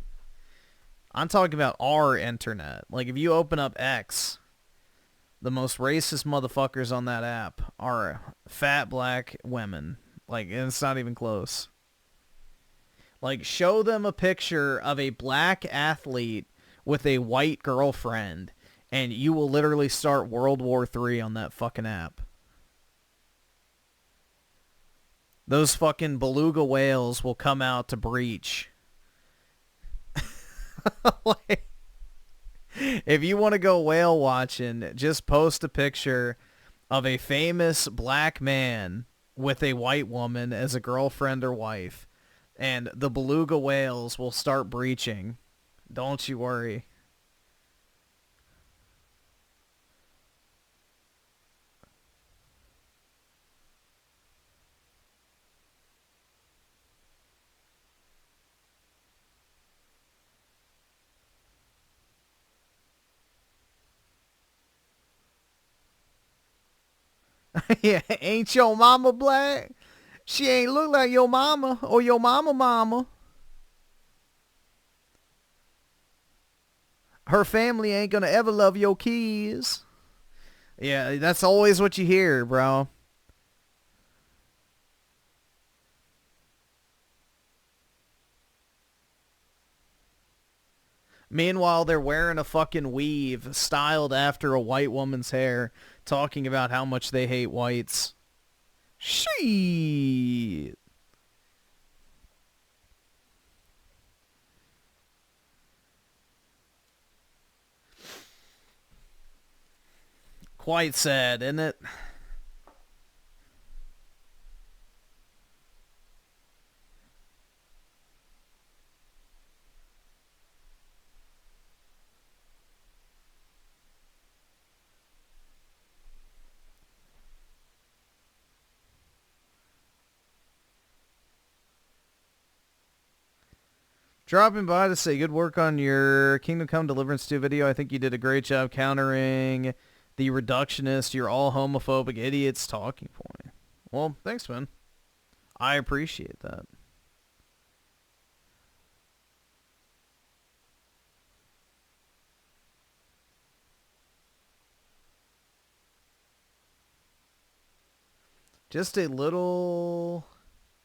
I'm talking about our internet. Like if you open up X, the most racist motherfuckers on that app are fat black women. Like, and it's not even close. Like, show them a picture of a black athlete with a white girlfriend, and you will literally start World War III on that fucking app. Those fucking beluga whales will come out to breach. Like, if you want to go whale watching, just post a picture of a famous black man with a white woman as a girlfriend or wife, and the beluga whales will start breaching. Don't you worry. Yeah, ain't your mama black? She ain't look like your mama or your mama. Her family ain't gonna ever love your kids. Yeah, that's always what you hear, bro. Meanwhile, they're wearing a fucking weave styled after a white woman's hair, talking about how much they hate whites. Shit. Quite sad, isn't it? Dropping by to say good work on your Kingdom Come Deliverance 2 video. I think you did a great job countering the reductionist, you're all homophobic idiots talking point. Well, thanks, man. I appreciate that. Just a little...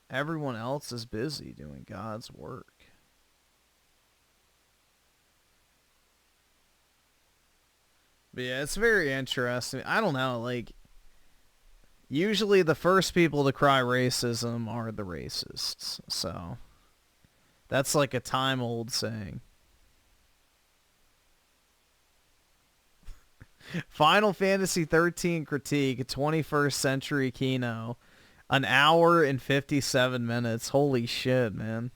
Everyone else is busy doing God's work. But yeah, it's very interesting. I don't know, like, usually the first people to cry racism are the racists. So, that's like a time-old saying. Final Fantasy 13 critique, 21st century Kino. An hour and 57 minutes. Holy shit, man.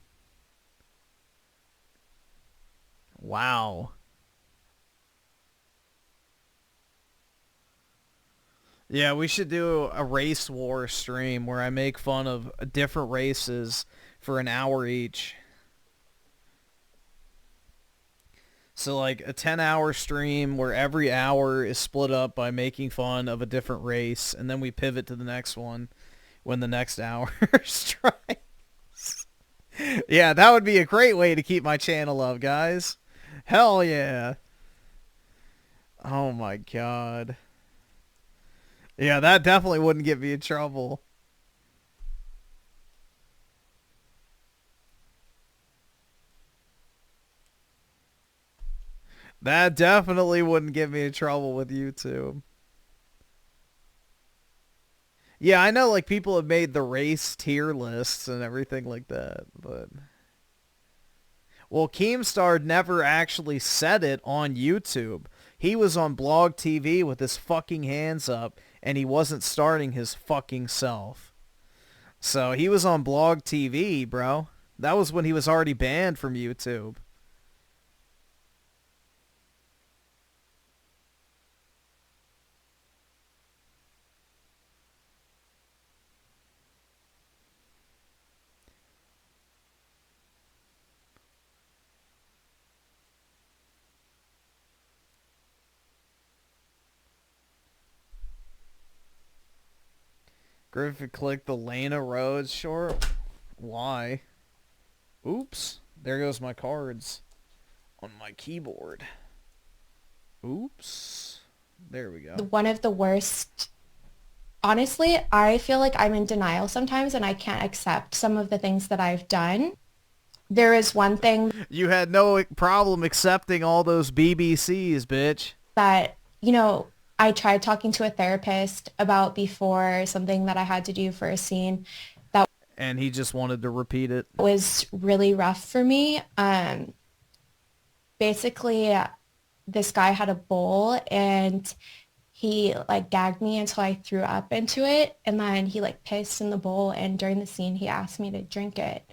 Wow. Yeah, we should do a race war stream where I make fun of different races for an hour each. So like a 10-hour stream where every hour is split up by making fun of a different race, and then we pivot to the next one when the next hour strikes. Yeah, that would be a great way to keep my channel up, guys. Hell yeah. Oh my god. Yeah, that definitely wouldn't get me in trouble. That definitely wouldn't get me in trouble with YouTube. Yeah, I know like people have made the race tier lists and everything like that, but... Well, Keemstar never actually said it on YouTube. He was on Blog TV with his fucking hands up, and he wasn't starting his fucking self. So he was on Blog TV, bro. That was when he was already banned from YouTube. Griffin clicked the Lena Rhodes short. Why? Oops. There goes my cards on my keyboard. Oops. There we go. One of the worst. Honestly, I feel like I'm in denial sometimes and I can't accept some of the things that I've done. There is one thing. You had no problem accepting all those BBCs, bitch. That, you know, I tried talking to a therapist about before, something that I had to do for a scene that and he just wanted to repeat it. Was really rough for me. Basically, this guy had a bowl and he like gagged me until I threw up into it, and then he like pissed in the bowl, and during the scene he asked me to drink it.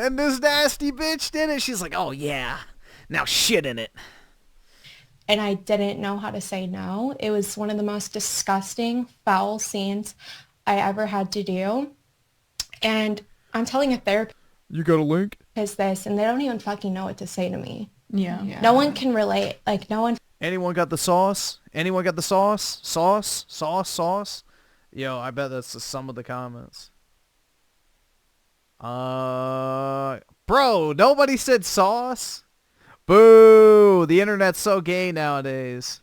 And this nasty bitch did it. She's like, oh yeah, now shit in it. And I didn't know how to say no. It was one of the most disgusting, foul scenes I ever had to do. And I'm telling a therapist. You got a link? Is this, and they don't even fucking know what to say to me. Yeah. No one can relate. Like, no one. Anyone got the sauce? Anyone got the sauce? Sauce? Sauce? Sauce? Yo, I bet that's some of the comments. Bro, nobody said sauce? Boo! The internet's so gay nowadays.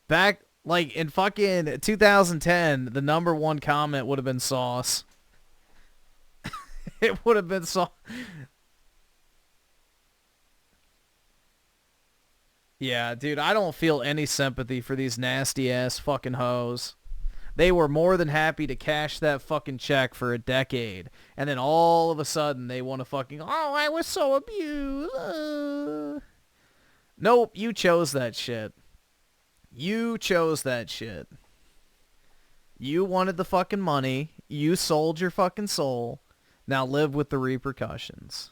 Back, like, in fucking 2010, the #1 comment would have been sauce. It would have been sauce. Yeah, dude, I don't feel any sympathy for these nasty-ass fucking hoes. They were more than happy to cash that fucking check for a decade. And then all of a sudden they want to fucking, oh, I was so abused. Nope, you chose that shit. You chose that shit. You wanted the fucking money. You sold your fucking soul. Now live with the repercussions.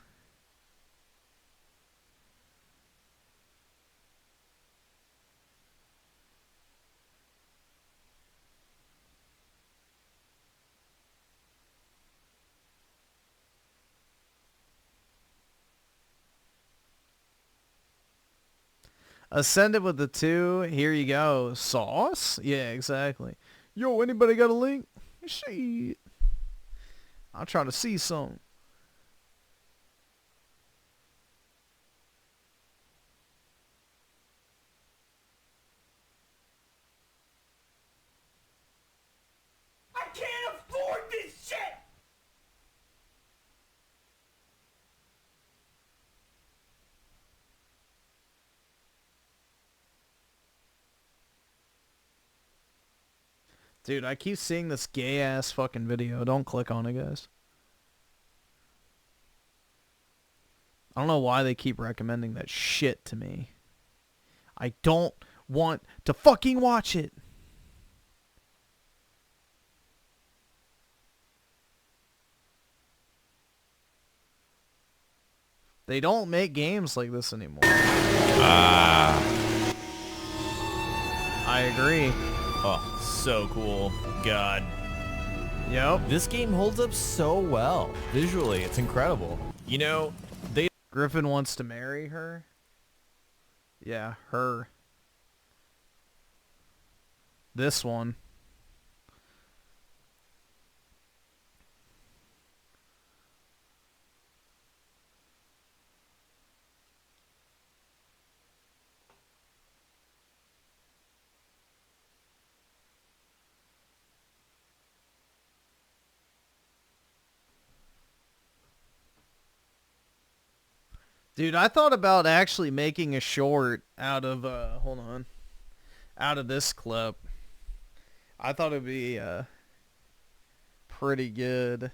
Ascended with the 2. Here you go. Sauce? Yeah, exactly. Yo, anybody got a link? Shit. I'm trying to see some. I can't afford this shit! Dude, I keep seeing this gay-ass fucking video. Don't click on it, guys. I don't know why they keep recommending that shit to me. I don't want to fucking watch it. They don't make games like this anymore. Ah. I agree. Oh, so cool. God. Yep. This game holds up so well. Visually, it's incredible. You know, Griffin wants to marry her? Yeah, her. This one. Dude, I thought about actually making a short out of, hold on, out of this clip. I thought it'd be, pretty good.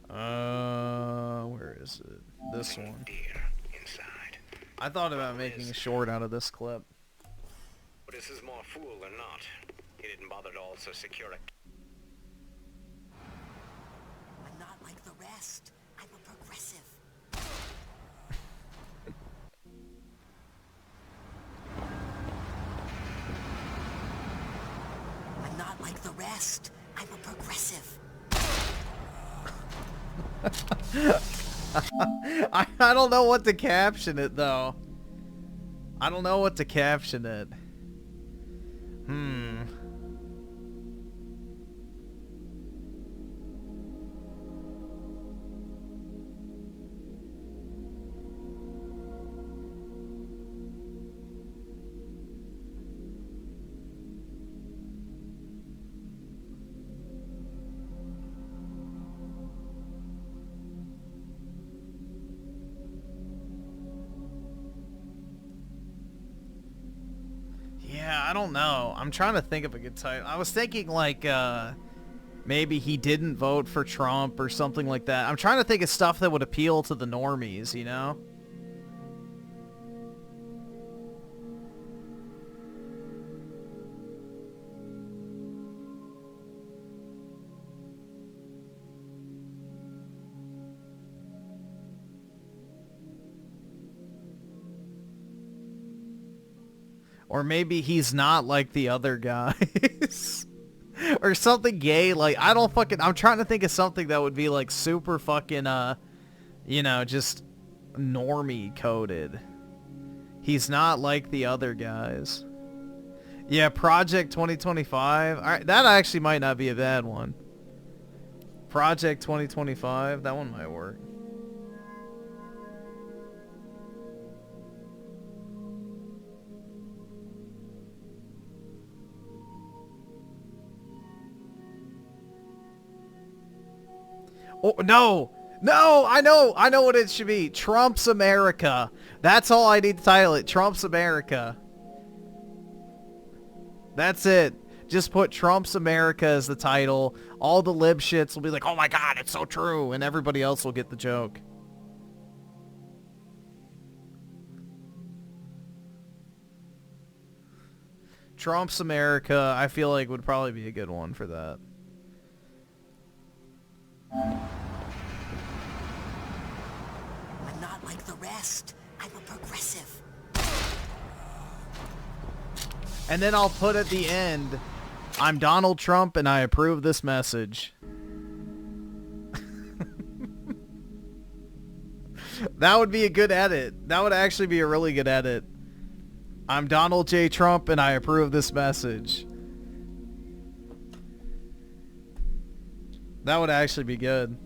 Where is it? This one. I thought about making a short out of this clip. But this is more fool than not. He didn't bother to also secure a... I'm not like the rest. I'm a progressive. I'm not like the rest. I'm a progressive. I don't know what to caption it, though. I don't know what to caption it. Yeah, I don't know. I'm trying to think of a good title. I was thinking like maybe he didn't vote for Trump or something like that. I'm trying to think of stuff that would appeal to the normies, you know? Or maybe he's not like the other guys. Or something gay, like, I'm trying to think of something that would be, like, super fucking, you know, just normie coded. He's not like the other guys. Yeah, Project 2025. Alright, that actually might not be a bad one. Project 2025, that one might work. Oh, no, I know what it should be. Trump's America. That's all I need to title it. Trump's America. That's it. Just put Trump's America as the title. All the lib shits will be like, oh my god, it's so true. And everybody else will get the joke. Trump's America, I feel like would probably be a good one for that. I'm not like the rest. I'm a progressive. And then I'll put at the end, I'm Donald Trump and I approve this message. That would be a good edit. That would actually be a really good edit. I'm Donald J. Trump and I approve this message. That would actually be good.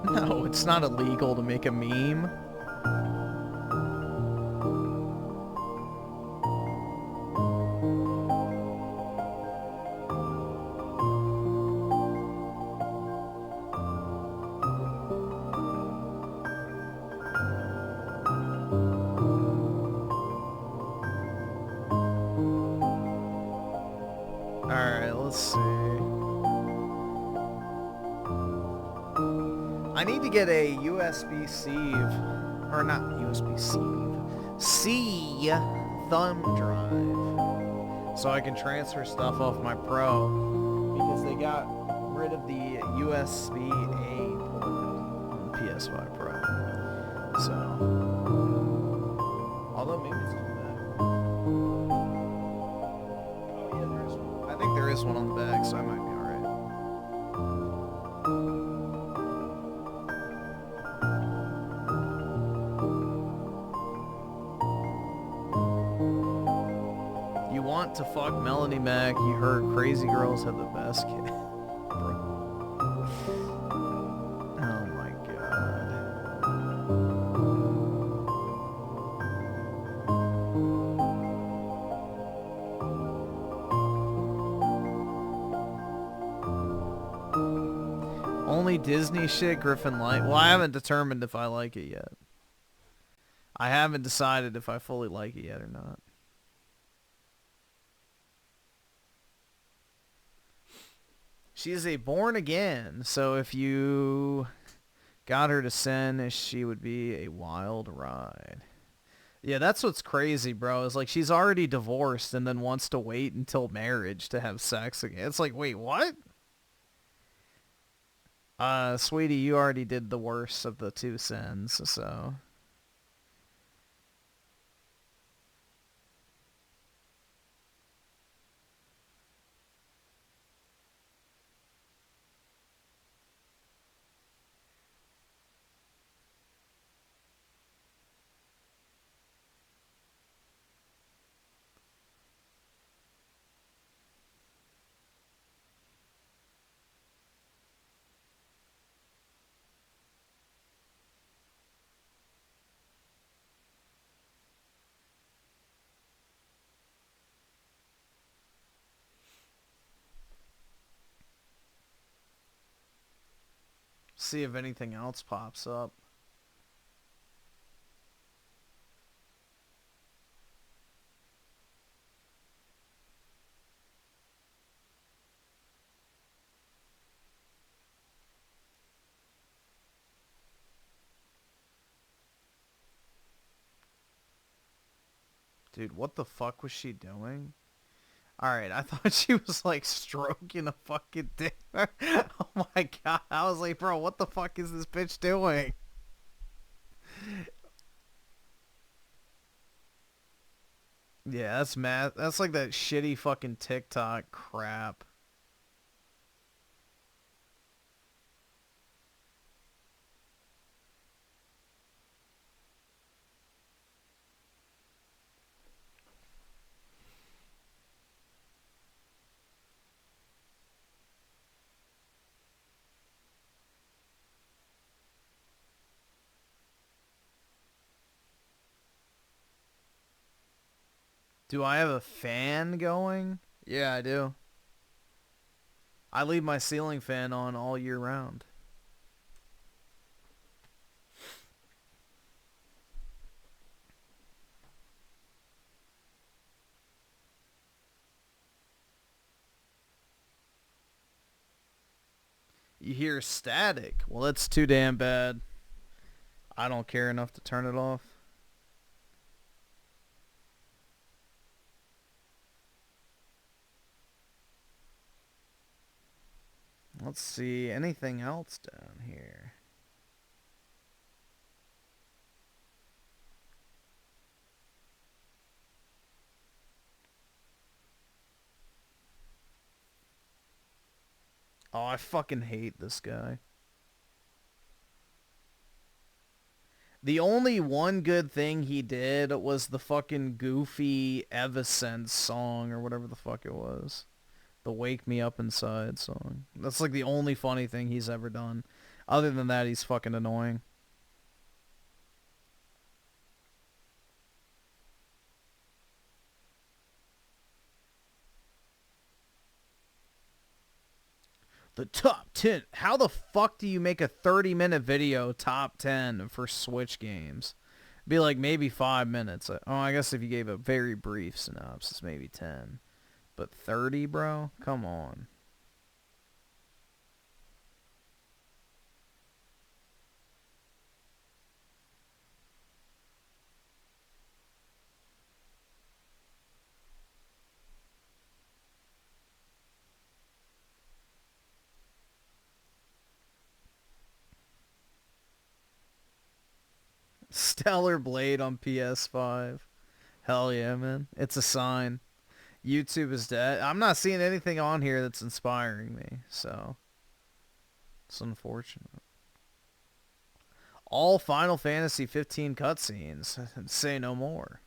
No, it's not illegal to make a meme. Let's see. I need to get a USB-C, or not USB-C, thumb drive, so I can transfer stuff off my Pro, because they got rid of the USB-A port on the PS5 Pro. So, although maybe it's coming back. Oh yeah, there is one. I think there is one on the back, so I might be alright. You want to fuck Melanie Mac? You heard crazy girls have the best kid. Oh my god. Only Disney shit Griffin like. Well, I haven't determined if I like it yet. I haven't decided if I fully like it yet or not. She is a born again, so if you got her to sin, she would be a wild ride. Yeah, that's what's crazy, bro. Is like she's already divorced and then wants to wait until marriage to have sex again. It's like, wait, what? Sweetie, you already did the worst of the two sins, so... See if anything else pops up. Dude, what the fuck was she doing? Alright, I thought she was like stroking a fucking dick. Oh my god. I was like, bro, what the fuck is this bitch doing? Yeah, that's mad. That's like that shitty fucking TikTok crap. Do I have a fan going? Yeah, I do. I leave my ceiling fan on all year round. You hear static. Well, that's too damn bad. I don't care enough to turn it off. Let's see, anything else down here? Oh, I fucking hate this guy. The only one good thing he did was the fucking goofy Evanescence song or whatever the fuck it was. The Wake Me Up Inside song. That's like the only funny thing he's ever done. Other than that, he's fucking annoying. The top 10. How the fuck do you make a 30-minute video top 10 for Switch games? Be like maybe 5 minutes. Oh, I guess if you gave a very brief synopsis, maybe 10. But 30, bro? Come on. Stellar Blade on PS5. Hell yeah, man. It's a sign. YouTube is dead. I'm not seeing anything on here that's inspiring me, so it's unfortunate. All Final Fantasy 15 cutscenes. Say no more.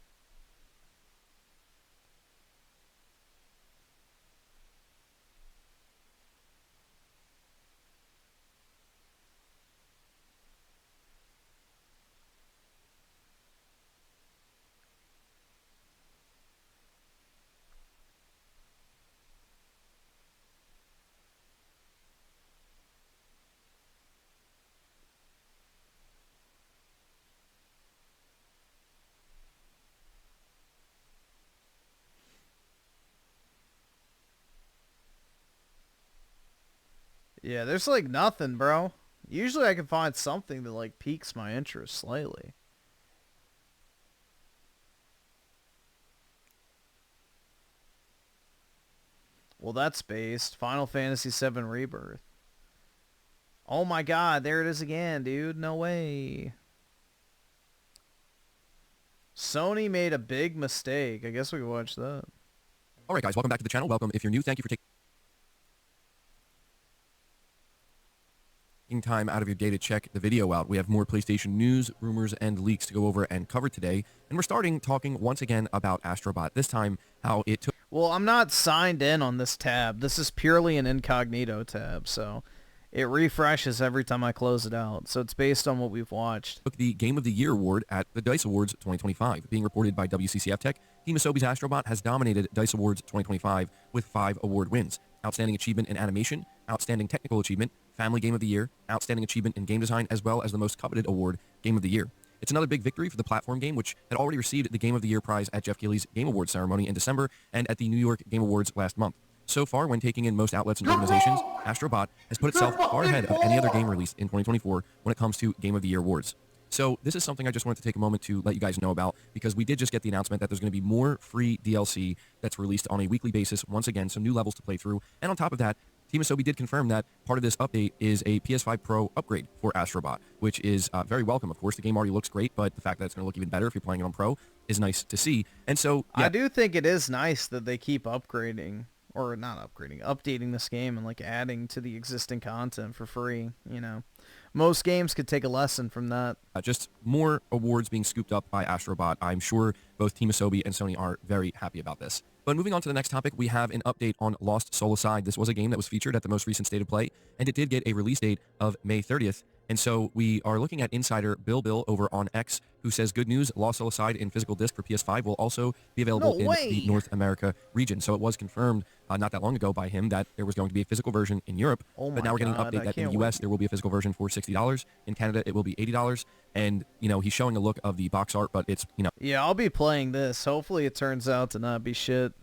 Yeah, there's like nothing, bro. Usually I can find something that like piques my interest slightly. Well, that's based. Final Fantasy VII Rebirth. Oh my god, there it is again, dude. No way. Sony made a big mistake. I guess we can watch that. All right, guys, welcome back to the channel. Welcome. If you're new, thank you for taking time out of your day to check the video out. We have more PlayStation news, rumors, and leaks to go over and cover today. And we're starting talking once again about Astrobot. This time, how it took... Well, I'm not signed in on this tab. This is purely an incognito tab, so it refreshes every time I close it out. So it's based on what we've watched. Took the Game of the Year award at the DICE Awards 2025. Being reported by WCCF Tech, Team Asobi's Astrobot has dominated DICE Awards 2025 with 5 award wins. Outstanding Achievement in Animation, Outstanding Technical Achievement, Family Game of the Year, Outstanding Achievement in Game Design, as well as the most coveted award, Game of the Year. It's another big victory for the platform game, which had already received the Game of the Year prize at Jeff Keighley's Game Awards ceremony in December and at the New York Game Awards last month. So far, when taking in most outlets and organizations, Astrobot has put itself far ahead of any other game released in 2024 when it comes to Game of the Year awards. So this is something I just wanted to take a moment to let you guys know about, because we did just get the announcement that there's going to be more free DLC that's released on a weekly basis, once again, some new levels to play through. And on top of that, Team Asobi did confirm that part of this update is a PS5 Pro upgrade for Astrobot, which is very welcome. Of course, the game already looks great, but the fact that it's going to look even better if you're playing it on Pro is nice to see. And so, yeah. I do think it is nice that they keep upgrading, or not upgrading, updating this game and like adding to the existing content for free, you know. Most games could take a lesson from that. Just more awards being scooped up by Astrobot. I'm sure both Team Asobi and Sony are very happy about this. But moving on to the next topic, we have an update on Lost Soul Aside. This was a game that was featured at the most recent State of Play, and it did get a release date of May 30th. And so we are looking at insider Bill over on X, who says, good news, Lost Soul Aside in physical disc for PS5 will also be available in the North America region. So it was confirmed not that long ago by him that there was going to be a physical version in Europe. But now we're getting an update that in the US there will be a physical version for $60. In Canada it will be $80. And, you know, he's showing a look of the box art, but it's, you know... Yeah, I'll be playing this. Hopefully it turns out to not be shit.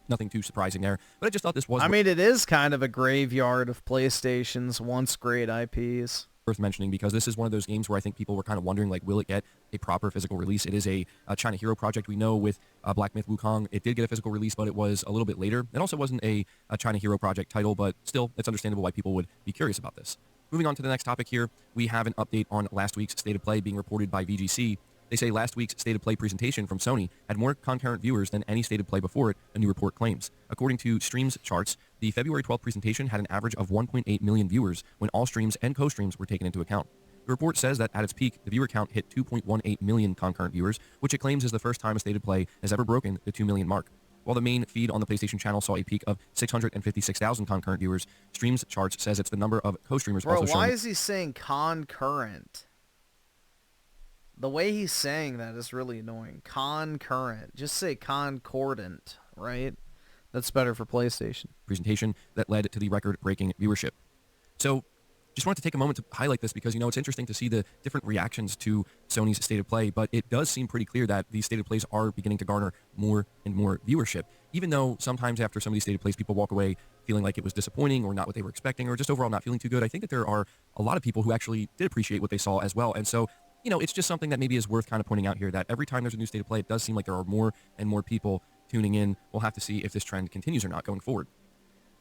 Nothing too surprising there. But I just thought this was... I mean, it is kind of a graveyard of PlayStation's once great IPs. Worth mentioning, because this is one of those games where I think people were kind of wondering, like, will it get a proper physical release? It is a China Hero project. We know with Black Myth Wukong, it did get a physical release, but it was a little bit later. It also wasn't a China Hero project title, but still, it's understandable why people would be curious about this. Moving on to the next topic here, we have an update on last week's State of Play being reported by VGC. They say last week's State of Play presentation from Sony had more concurrent viewers than any State of Play before it, a new report claims. According to Streams Charts, the February 12th presentation had an average of 1.8 million viewers when all streams and co-streams were taken into account. The report says that at its peak, the viewer count hit 2.18 million concurrent viewers, which it claims is the first time a State of Play has ever broken the 2 million mark. While the main feed on the PlayStation channel saw a peak of 656,000 concurrent viewers, Streams Charts says it's the number of co-streamers also shown. Bro, why is he saying concurrent? The way he's saying that is really annoying. Concurrent. Just say concordant, right? That's better for PlayStation. Presentation that led to the record-breaking viewership. So, just wanted to take a moment to highlight this because, it's interesting to see the different reactions to Sony's State of Play, but it does seem pretty clear that these State of Plays are beginning to garner more and more viewership, even though sometimes after some of these State of Plays, people walk away feeling like it was disappointing or not what they were expecting or just overall not feeling too good. I think that there are a lot of people who actually did appreciate what they saw as well, and so it's just something that maybe is worth kind of pointing out here, that every time there's a new State of Play, it does seem like there are more and more people tuning in. We'll have to see if this trend continues or not going forward.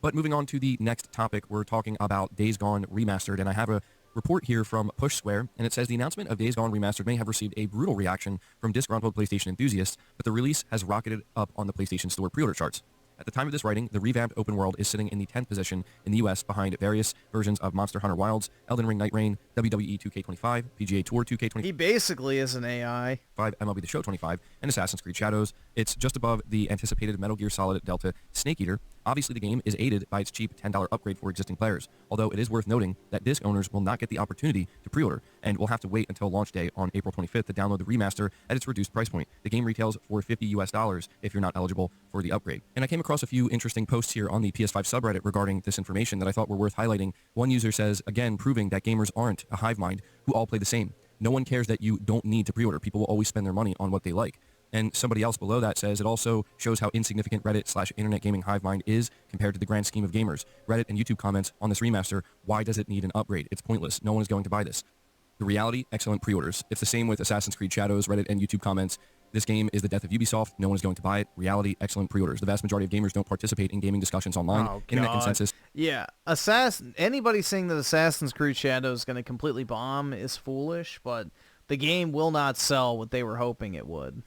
But moving on to the next topic, we're talking about Days Gone Remastered, and I have a report here from Push Square, and it says the announcement of Days Gone Remastered may have received a brutal reaction from disgruntled PlayStation enthusiasts, but the release has rocketed up on the PlayStation Store pre-order charts. At the time of this writing, the revamped open world is sitting in the 10th position in the US behind various versions of Monster Hunter Wilds, Elden Ring Night Rain, WWE 2K25, PGA Tour 2K25. He basically is an AI. MLB The Show 25, and Assassin's Creed Shadows. It's just above the anticipated Metal Gear Solid Delta Snake Eater. Obviously, the game is aided by its cheap $10 upgrade for existing players, although it is worth noting that disc owners will not get the opportunity to pre-order, and will have to wait until launch day on April 25th to download the remaster at its reduced price point. The game retails for $50 if you're not eligible for the upgrade. And I came across a few interesting posts here on the PS5 subreddit regarding this information that I thought were worth highlighting. One user says, again, proving that gamers aren't a hive mind who all play the same. No one cares that you don't need to pre-order. People will always spend their money on what they like. And somebody else below that says it also shows how insignificant Reddit/internet gaming hive mind is compared to the grand scheme of gamers. Reddit and YouTube comments on this remaster, why does it need an upgrade? It's pointless. No one is going to buy this. The reality, excellent pre-orders. It's the same with Assassin's Creed Shadows, Reddit and YouTube comments. This game is the death of Ubisoft. No one is going to buy it. Reality, excellent pre-orders. The vast majority of gamers don't participate in gaming discussions online. Internet consensus. Yeah, anybody saying that Assassin's Creed Shadows is going to completely bomb is foolish, but the game will not sell what they were hoping it would.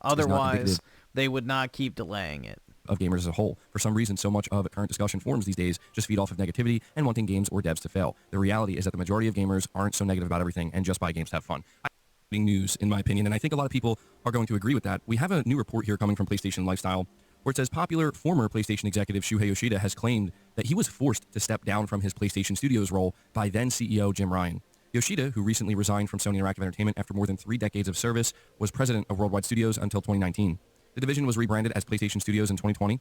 Otherwise, they would not keep delaying it. Of gamers as a whole. For some reason, so much of current discussion forums these days just feed off of negativity and wanting games or devs to fail. The reality is that the majority of gamers aren't so negative about everything and just buy games to have fun. News, in my opinion, and I think a lot of people are going to agree with that. We have a new report here coming from PlayStation Lifestyle where it says popular former PlayStation executive Shuhei Yoshida has claimed that he was forced to step down from his PlayStation Studios role by then CEO Jim Ryan. Yoshida, who recently resigned from Sony Interactive Entertainment after more than 3 decades of service, was president of Worldwide Studios until 2019. The division was rebranded as PlayStation Studios in 2020.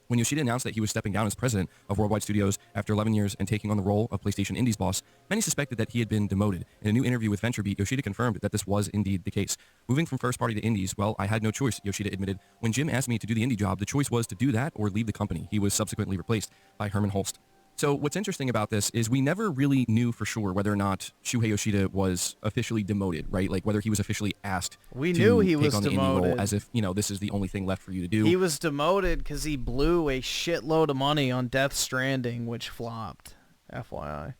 When Yoshida announced that he was stepping down as president of Worldwide Studios after 11 years and taking on the role of PlayStation Indies boss, many suspected that he had been demoted. In a new interview with VentureBeat, Yoshida confirmed that this was indeed the case. Moving from first party to indies, well, I had no choice, Yoshida admitted. When Jim asked me to do the indie job, the choice was to do that or leave the company. He was subsequently replaced by Herman Holst. So what's interesting about this is we never really knew for sure whether or not Shuhei Yoshida was officially demoted, right? Like whether he was officially asked we knew he was on the demoted. indie role as if, this is the only thing left for you to do. He was demoted because he blew a shitload of money on Death Stranding, which flopped, FYI.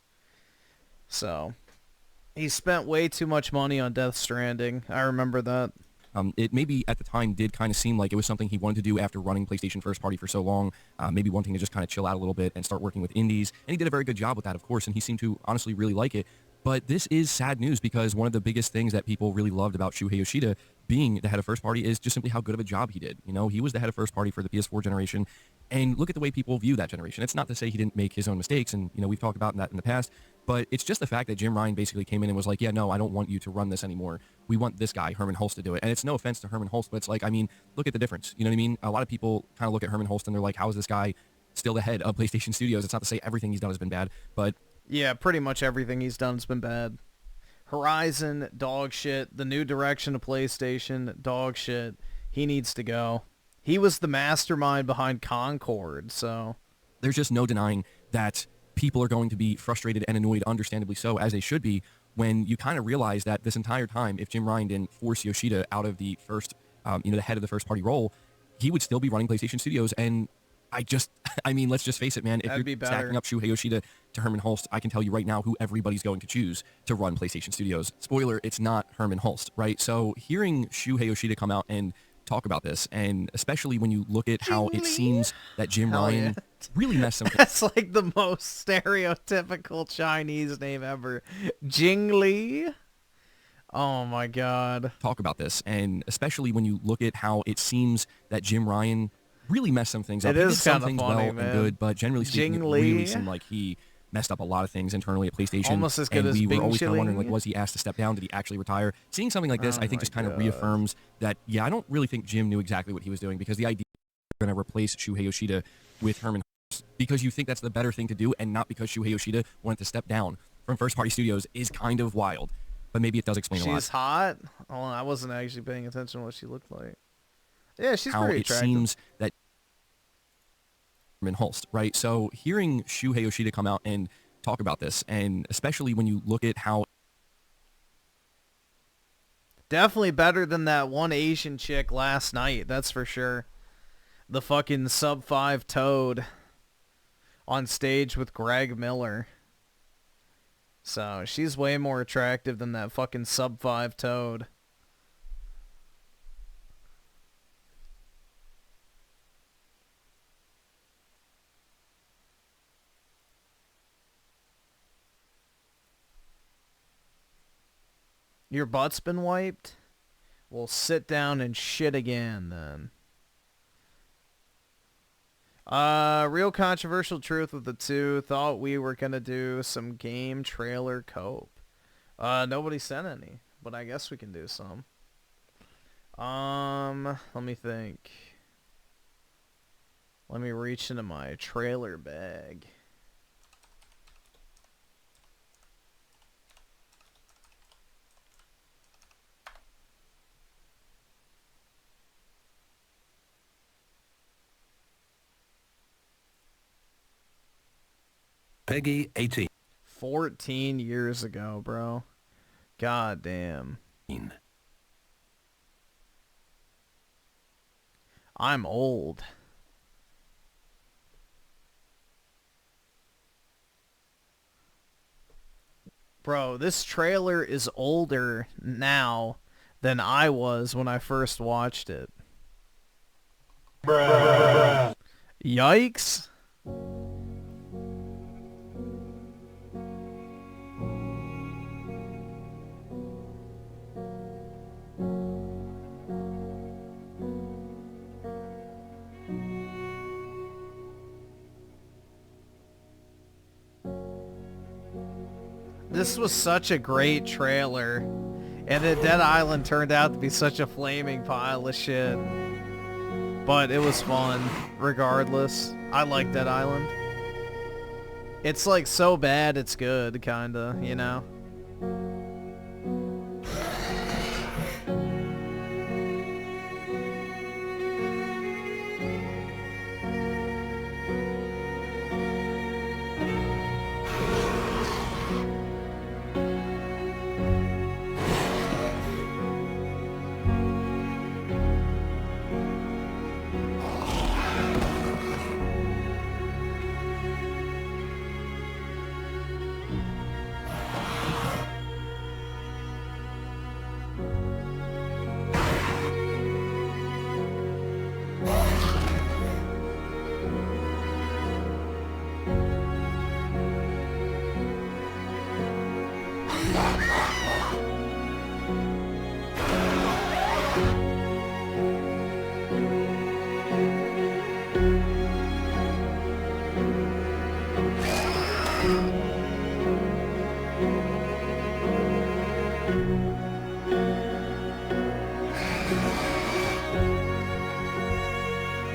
So, he spent way too much money on Death Stranding. I remember that. It maybe at the time did kind of seem like it was something he wanted to do after running PlayStation first party for so long, maybe wanting to just kind of chill out a little bit and start working with indies. And he did a very good job with that, of course, and he seemed to honestly really like it. But this is sad news because one of the biggest things that people really loved about Shuhei Yoshida being the head of first party is just simply how good of a job he did. He was the head of first party for the PS4 generation, and look at the way people view that generation. It's not to say he didn't make his own mistakes, and we've talked about that in the past, but it's just the fact that Jim Ryan basically came in and was like, yeah, no, I don't want you to run this anymore. We want this guy, Herman Holst, to do it. And it's no offense to Herman Holst, but it's like, look at the difference. You know what I mean? A lot of people kind of look at Herman Holst and they're like, how is this guy still the head of PlayStation Studios? It's not to say everything he's done has been bad, but... Yeah, pretty much everything he's done has been bad. Horizon, dog shit. The new direction of PlayStation, dog shit. He needs to go. He was the mastermind behind Concord, so... There's just no denying that people are going to be frustrated and annoyed, understandably so, as they should be, when you kind of realize that this entire time, if Jim Ryan didn't force Yoshida out of the first, the head of the first party role, he would still be running PlayStation Studios. And let's just face it, man. If you're stacking up Shuhei Yoshida to Herman Holst, I can tell you right now who everybody's going to choose to run PlayStation Studios. Spoiler, it's not Herman Holst, right? So hearing Shuhei Yoshida come out and talk about this, and especially when you look at how it seems that Jim Ryan really messed something. That's like the most stereotypical Chinese name ever. Jing Li. Oh my god. Talk about this, and especially when you look at how it seems that Jim Ryan really messed some things up. It he is did some kinda things funny, well man. and good, but generally speaking, Jing it really Li. seemed like he messed up a lot of things internally at PlayStation. Almost as good and as we were Bing always kind of wondering, Chilling. like, was he asked to step down? Did he actually retire? Seeing something like this, Oh I think my just kind of God. reaffirms that, yeah, I don't really think Jim knew exactly what he was doing, because the idea of going to replace Shuhei Yoshida with Herman Holst because you think that's the better thing to do and not because Shuhei Yoshida wanted to step down from first-party studios is kind of wild. But maybe it does explain a lot. She's hot? Oh, I wasn't actually paying attention to what she looked like. Yeah, she's How pretty it attractive. seems that Holst, right? So hearing Shuhei Yoshida come out and talk about this, and especially when you look at how Definitely better than that one Asian chick last night, that's for sure. The fucking sub-5 Toad on stage with Greg Miller. So, she's way more attractive than that fucking sub-5 Toad. Your butt's been wiped? Well, sit down and shit again, then. Real controversial truth with the two. Thought we were gonna do some game trailer cope. Nobody sent any, but I guess we can do some. Let me think. Let me reach into my trailer bag. Peggy 18. 14 years ago, bro. God damn. I'm old. Bro, this trailer is older now than I was when I first watched it. Bruh. Yikes. This was such a great trailer, and then Dead Island turned out to be such a flaming pile of shit. But it was fun, regardless. I like Dead Island. It's like so bad it's good, kinda, you know?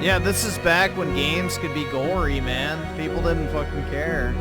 Yeah, this is back when games could be gory, man. People didn't fucking care.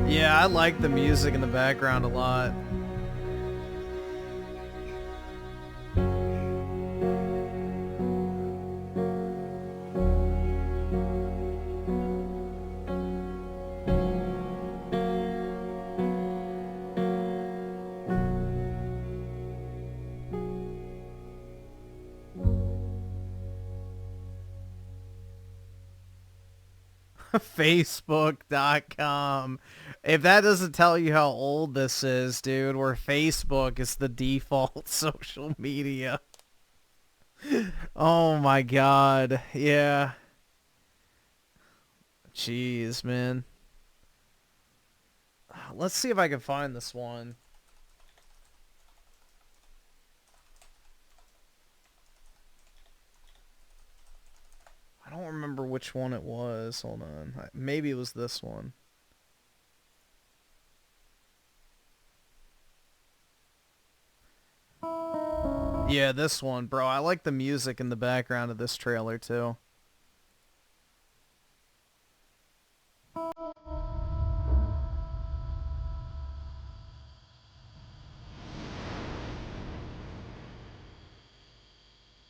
Yeah, I like the music in the background a lot. Facebook.com. If that doesn't tell you how old this is, dude, where Facebook is the default social media. Oh my god. Yeah. Jeez, man. Let's see if I can find this one. I don't remember which one it was. Hold on. Maybe it was this one. Yeah, this one, bro. I like the music in the background of this trailer, too.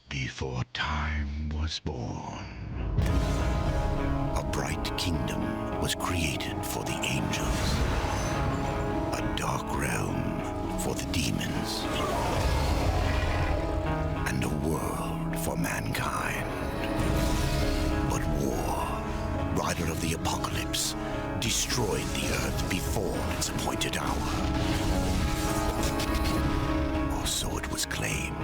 Before time was born, a bright kingdom was created for the angels, a dark realm for the demons, and a world for mankind. But war, rider of the apocalypse, destroyed the earth before its appointed hour. Or so it was claimed.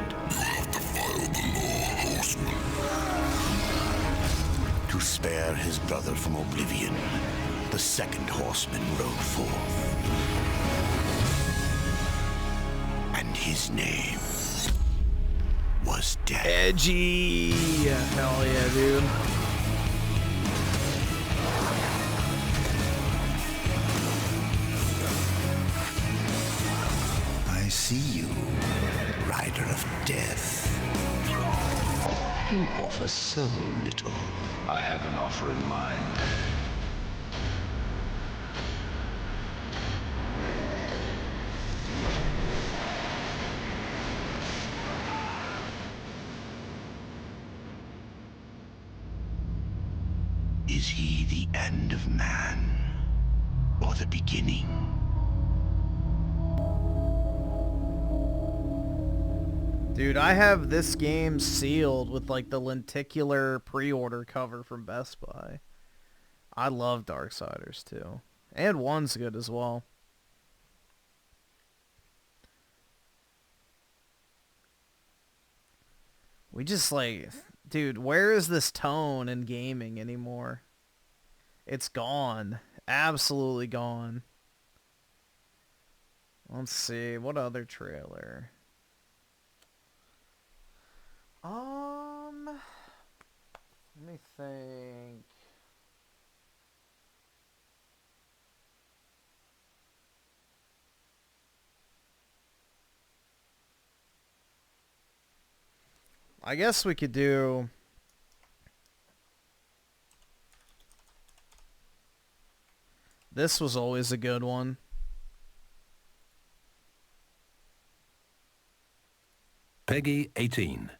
To spare his brother from oblivion, the second horseman rode forth. And his name was Death. Edgy! Hell yeah, dude. I see you, rider of death. You offer so little. I have an offer in mind. Is he the end of man, or the beginning? Dude, I have this game sealed with like the lenticular pre-order cover from Best Buy. I love Darksiders too. And 1's good as well. We just like, dude, where is this tone in gaming anymore? It's gone. Absolutely gone. Let's see, what other trailer? Let me think. I guess we could do... This was always a good one. Peggy 18.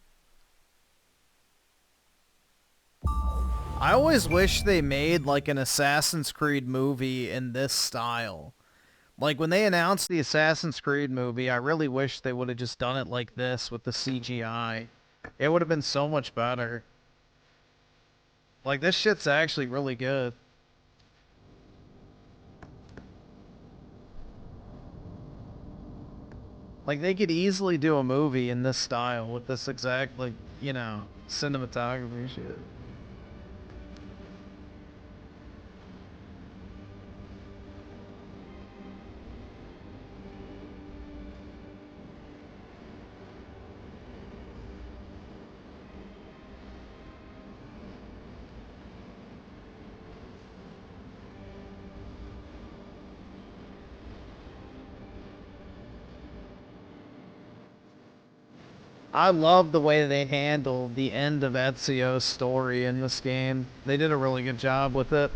I always wish they made like an Assassin's Creed movie in this style. Like when they announced the Assassin's Creed movie, I really wish they would have just done it like this with the CGI. It would have been so much better. Like this shit's actually really good. Like they could easily do a movie in this style with this exact, like, you know, cinematography shit. I love the way they handled the end of Ezio's story in this game. They did a really good job with it.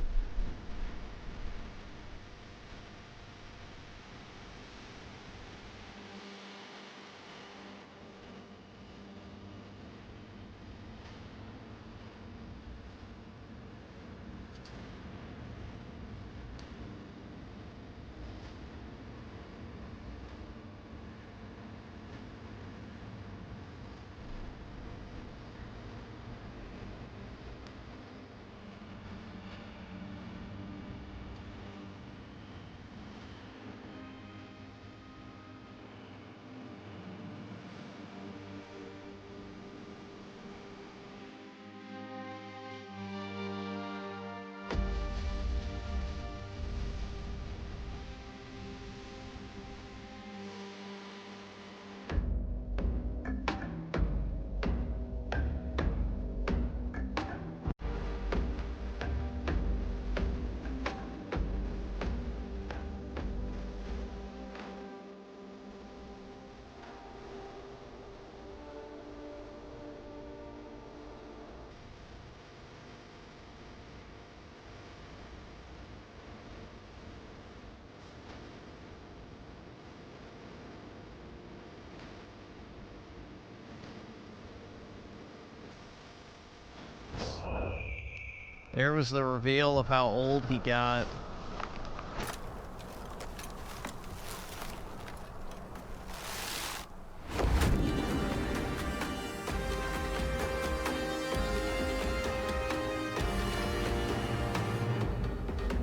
There was the reveal of how old he got.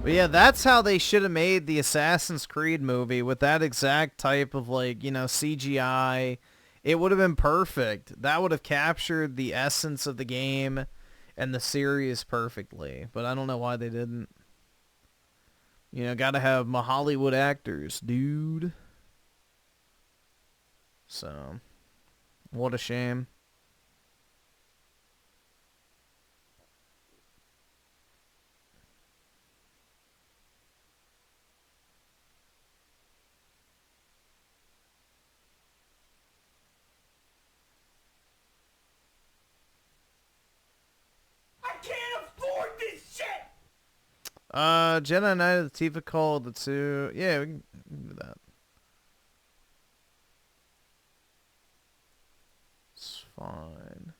But yeah, that's how they should have made the Assassin's Creed movie, with that exact type of, like, you know, CGI. It would have been perfect. That would have captured the essence of the game and the series perfectly. But I don't know why they didn't. You know, gotta have my Hollywood actors, dude. So, what a shame. Jedi Knight of the Tifa called the two. Yeah, we can do that. It's fine.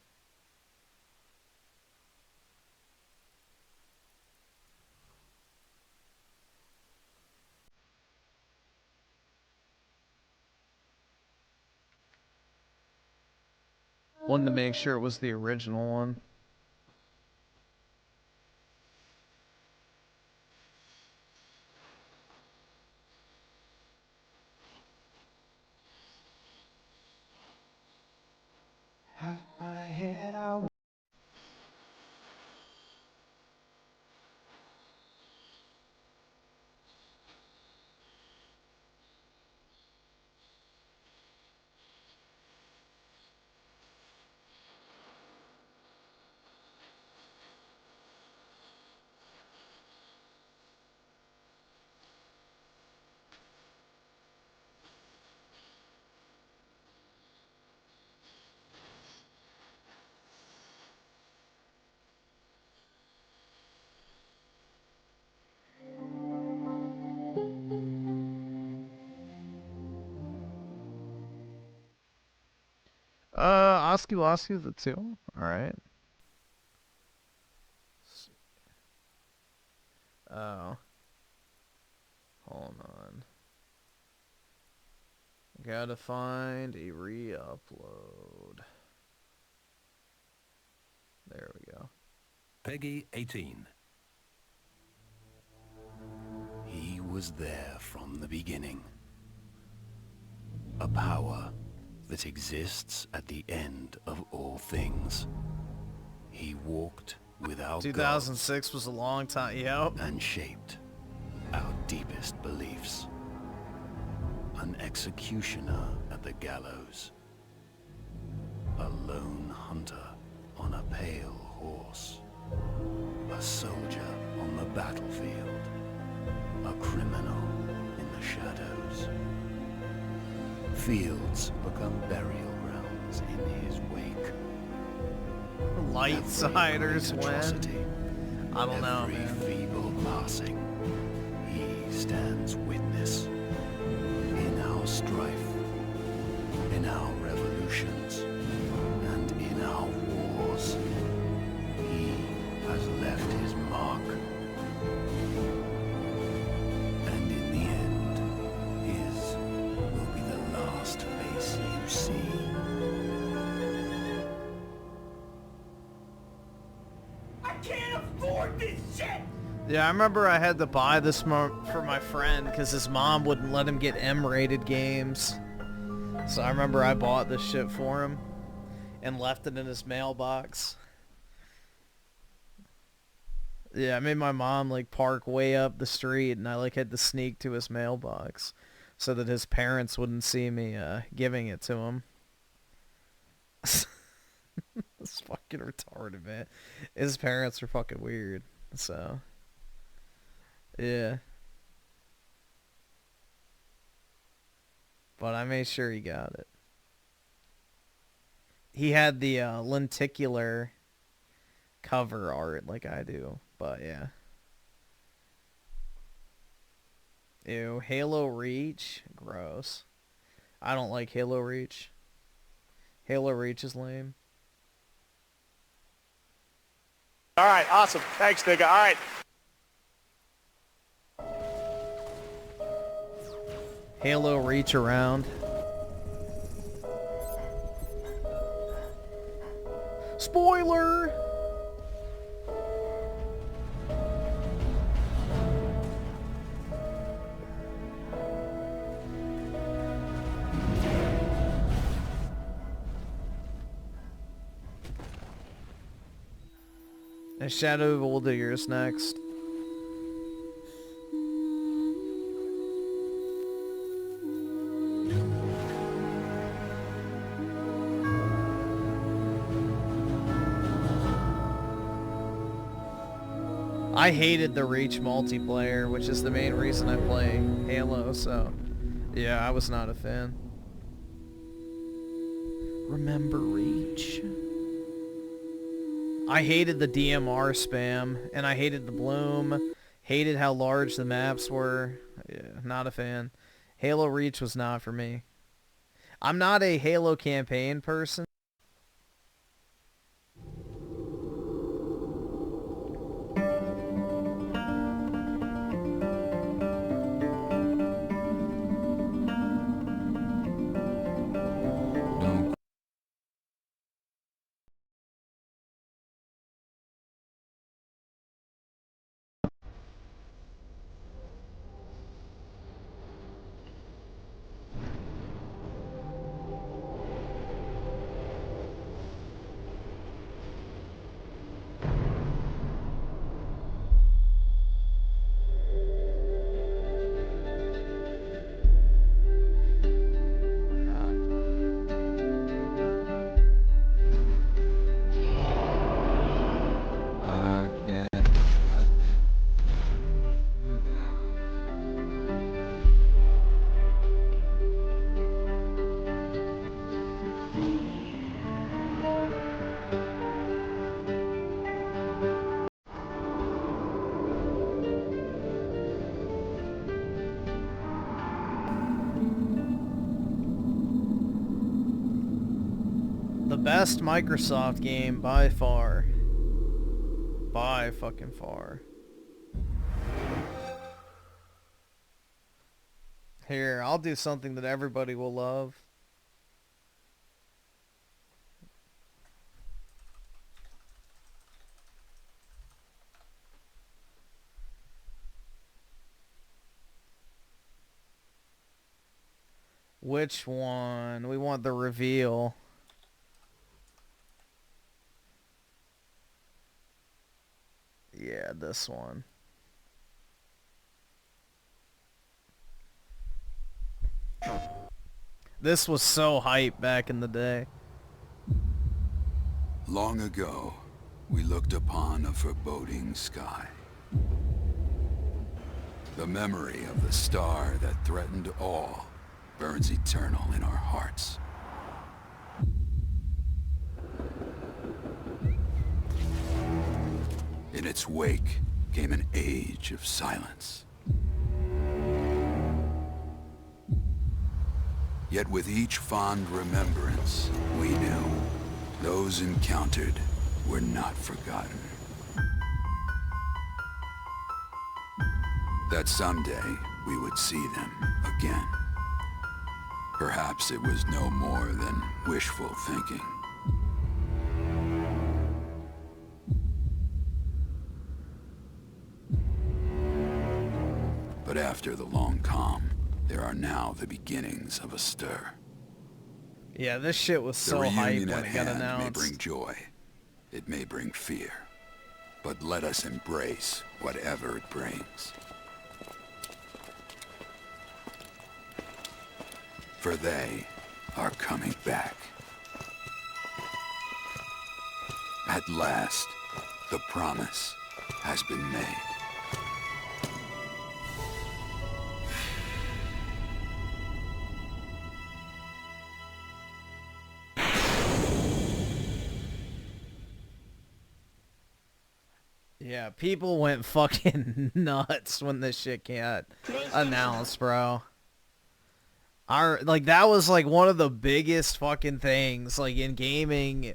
Wanted to make sure it was the original one. Oscu the two. Alright. Oh. Hold on. Gotta find a re-upload. There we go. Peggy 18. He was there from the beginning. A power that exists at the end of all things. He walked without 2006 was a long time, yep. And shaped our deepest beliefs. An executioner at the gallows. A lone hunter on a pale horse. A soldier on the battlefield. A criminal in the shadows. Fields become burial grounds in his wake. Lightsiders win. I don't know, man. Feeble passing, he stands witness. In our strife, in our revolutions, and in our wars, he has left his mark. And in the end, his will be the last face you see. I can't afford this shit! Yeah, I remember I had to buy this for my friend because his mom wouldn't let him get M-rated games. So I remember I bought this shit for him and left it in his mailbox. Yeah, I made my mom like park way up the street, and I like had to sneak to his mailbox so that his parents wouldn't see me giving it to him. It's fucking retarded, man. His parents are fucking weird, so... Yeah. But I made sure he got it. He had the lenticular cover art like I do, but yeah. Ew, Halo Reach? Gross. I don't like Halo Reach. Halo Reach is lame. All right, awesome. Thanks, nigga. All right. Halo reach around. Spoiler! And Shadow of Oldigger's next. I hated the Reach multiplayer, which is the main reason I play Halo, so yeah, I was not a fan. Remember Reach? I hated the DMR spam, and I hated the bloom, hated how large the maps were. Yeah, not a fan. Halo Reach was not for me. I'm not a Halo campaign person. The best Microsoft game by far. By fucking far. Here, I'll do something that everybody will love. Which one? We want the reveal. Yeah, this one. This was so hype back in the day. Long ago, we looked upon a foreboding sky. The memory of the star that threatened all burns eternal in our hearts. In its wake came an age of silence. Yet with each fond remembrance, we knew those encountered were not forgotten. That someday we would see them again. Perhaps it was no more than wishful thinking. But after the long calm, there are now the beginnings of a stir. Yeah, this shit was so hype when it got announced. May bring joy. It may bring fear. But let us embrace whatever it brings. For they are coming back. At last, the promise has been made. Yeah, people went fucking nuts when this shit got announced, bro. That was like one of the biggest fucking things like in gaming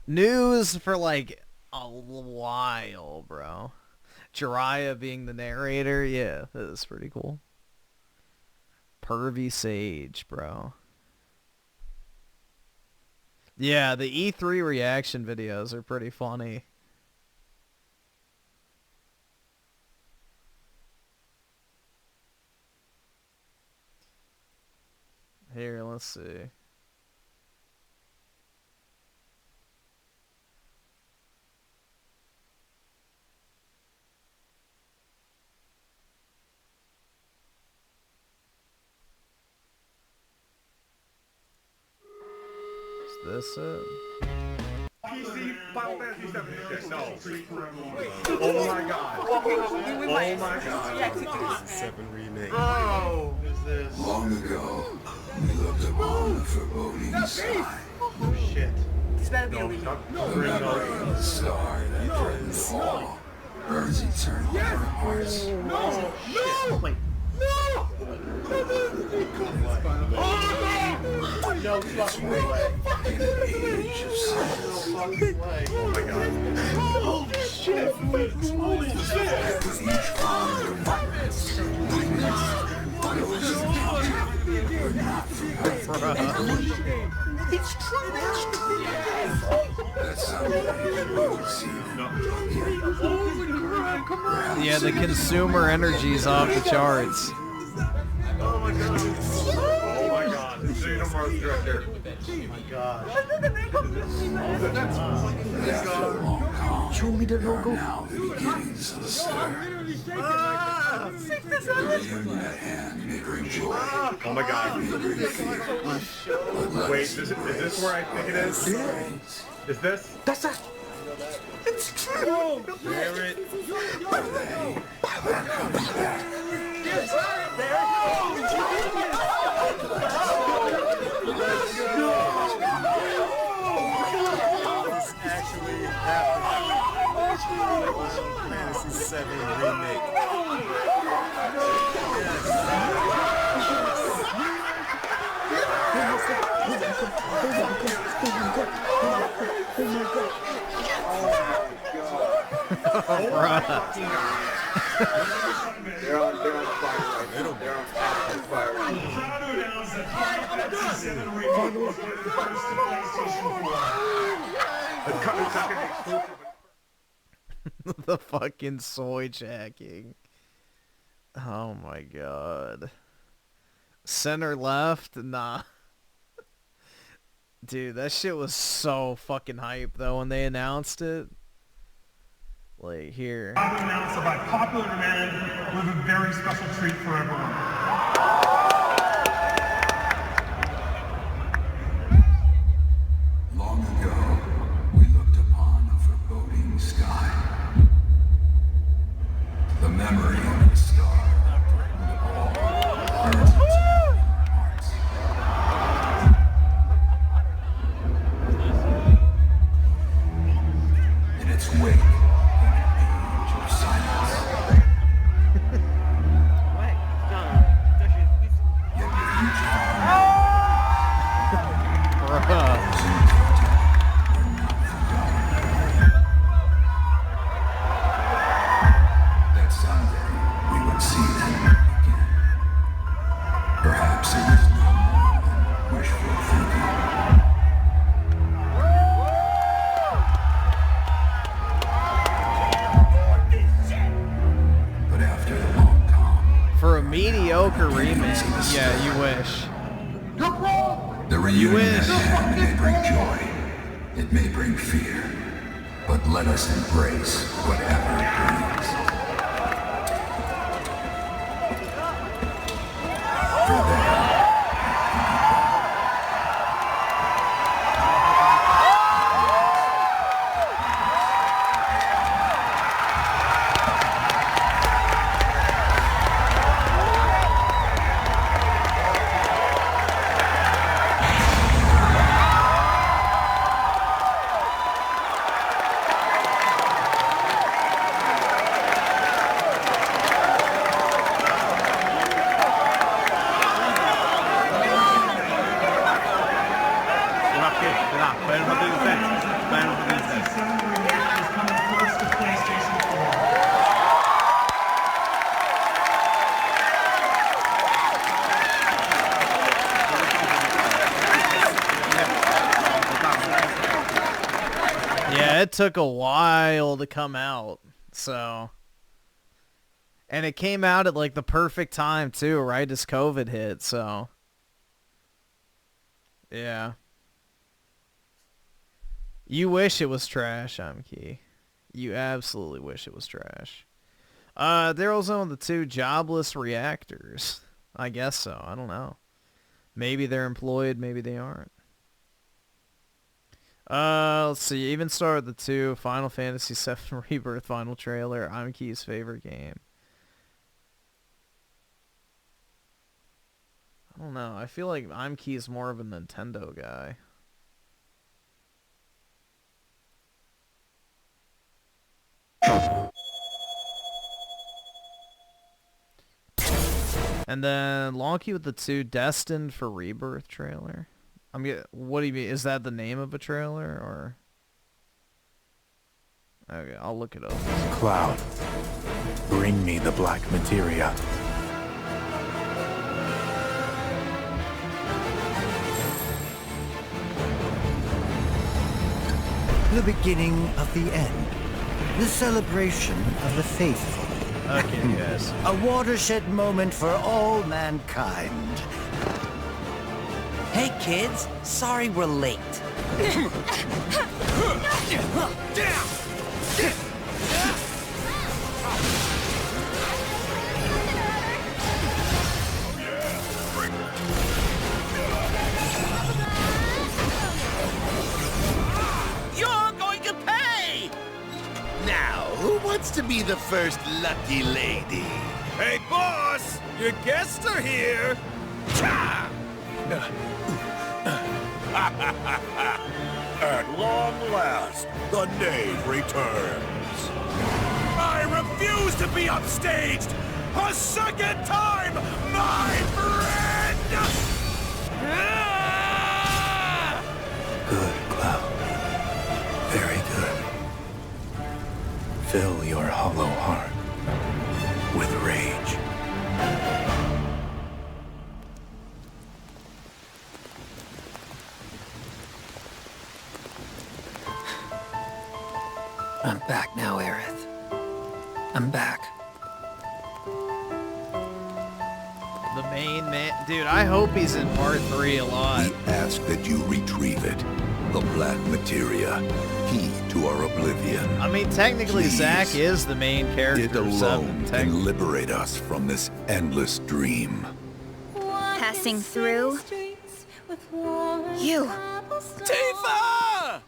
news for like a while, bro. Jiraiya being the narrator, yeah, that is pretty cool. Pervy Sage, bro. Yeah, the E3 reaction videos are pretty funny. Here, let's see. Is this it? PC Final Fantasy 7. Oh my god. Oh my god. 7 remake. Bro, is this? Long ago, we looked upon the foreboding sky. Oh shit. This better be a remake. The star that threatens all burns eternal in our hearts. No! No! Wait. No! No fucking way. In an age of silence. Oh my god. Holy shit! Holy shit! With each fond remembrance, we know those encountered were not forgotten. It's true! That someday we will see them again. Holy crap, come on! Yeah, the consumer energy's off the charts. Oh my god. Oh my god. Xeno Mars director. Oh my god. Show me the logo. Now the beginnings of the stir. The reunion at hand may bring joy. Oh my god. May bring fear. Wait, is this where I think it is? Is this? That's it. It's true! There it. This actually happened. Final Fantasy 7 remake. They're on fire right now. They're on absolute fire right now. Proud to announce that Final Fantasy 7 remake was getting first to PlayStation 4. The fucking soy jacking. Oh my god. Center left? Nah. Dude, that shit was so fucking hype though when they announced it. Like, here. I'm going to announce that by popular demand, we have a very special treat for everyone. Long ago, we looked upon a foreboding sky. The memory of the star that threatened all burns eternal in our hearts. In its wake, that someday we would see them again. Perhaps it was no more than wishful thinking. But after the long calm, For a mediocre remake, yeah, you wish. the reunion at hand may bring joy. It may bring fear. But let us embrace whatever it brings. For there, took a while to come out, so... And it came out at, like, the perfect time, too, right as COVID hit, so... Yeah. You wish it was trash, Key. You absolutely wish it was trash. They're also on the 2 jobless reactors. I guess so. I don't know. Maybe they're employed, maybe they aren't. Let's see. Even Star the 2, Final Fantasy VII Rebirth final trailer. Key's favorite game. I don't know. I feel like Key's more of a Nintendo guy. And then Lonky with the 2 Destined for Rebirth trailer. What do you mean? Is that the name of a trailer or? Okay, I'll look it up. Cloud, bring me the black materia. The beginning of the end. The celebration of the faithful. Okay, yes. A watershed moment for all mankind. Hey kids, sorry we're late. You're going to pay! Now, who wants to be the first lucky lady? Hey, boss! Your guests are here! At long last, the knave returns. I refuse to be upstaged a second time, my friend! Good, Cloud. Very good. Fill your hollow heart with rage. I'm back now, Aerith. I'm back. The main man... Dude, I hope he's in part 3 a lot. We ask that you retrieve it. The black materia. Key to our oblivion. I mean, technically, Please. Zack is the main character It of 7. alone can liberate us from this endless dream. Passing through. You. Tifa!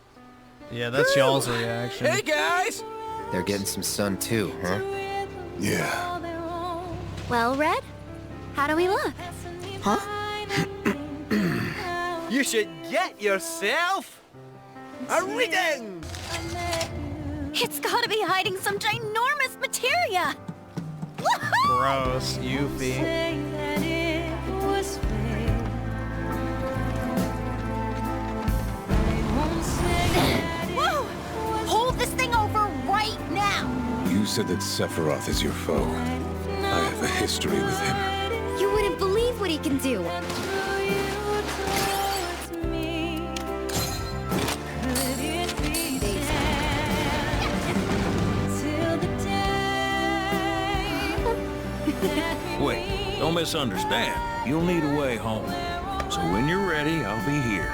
Yeah, that's y'all's reaction. Hey, guys! They're getting some sun too, huh? Yeah. Well, Red? How do we look? Huh? You should get yourself a reading! It's gotta be hiding some ginormous materia! Gross, Yuffie. Whoa! Hold this thing over right now! You said that Sephiroth is your foe. I have a history with him. You wouldn't believe what he can do. Wait, don't misunderstand. You'll need a way home. So when you're ready, I'll be here.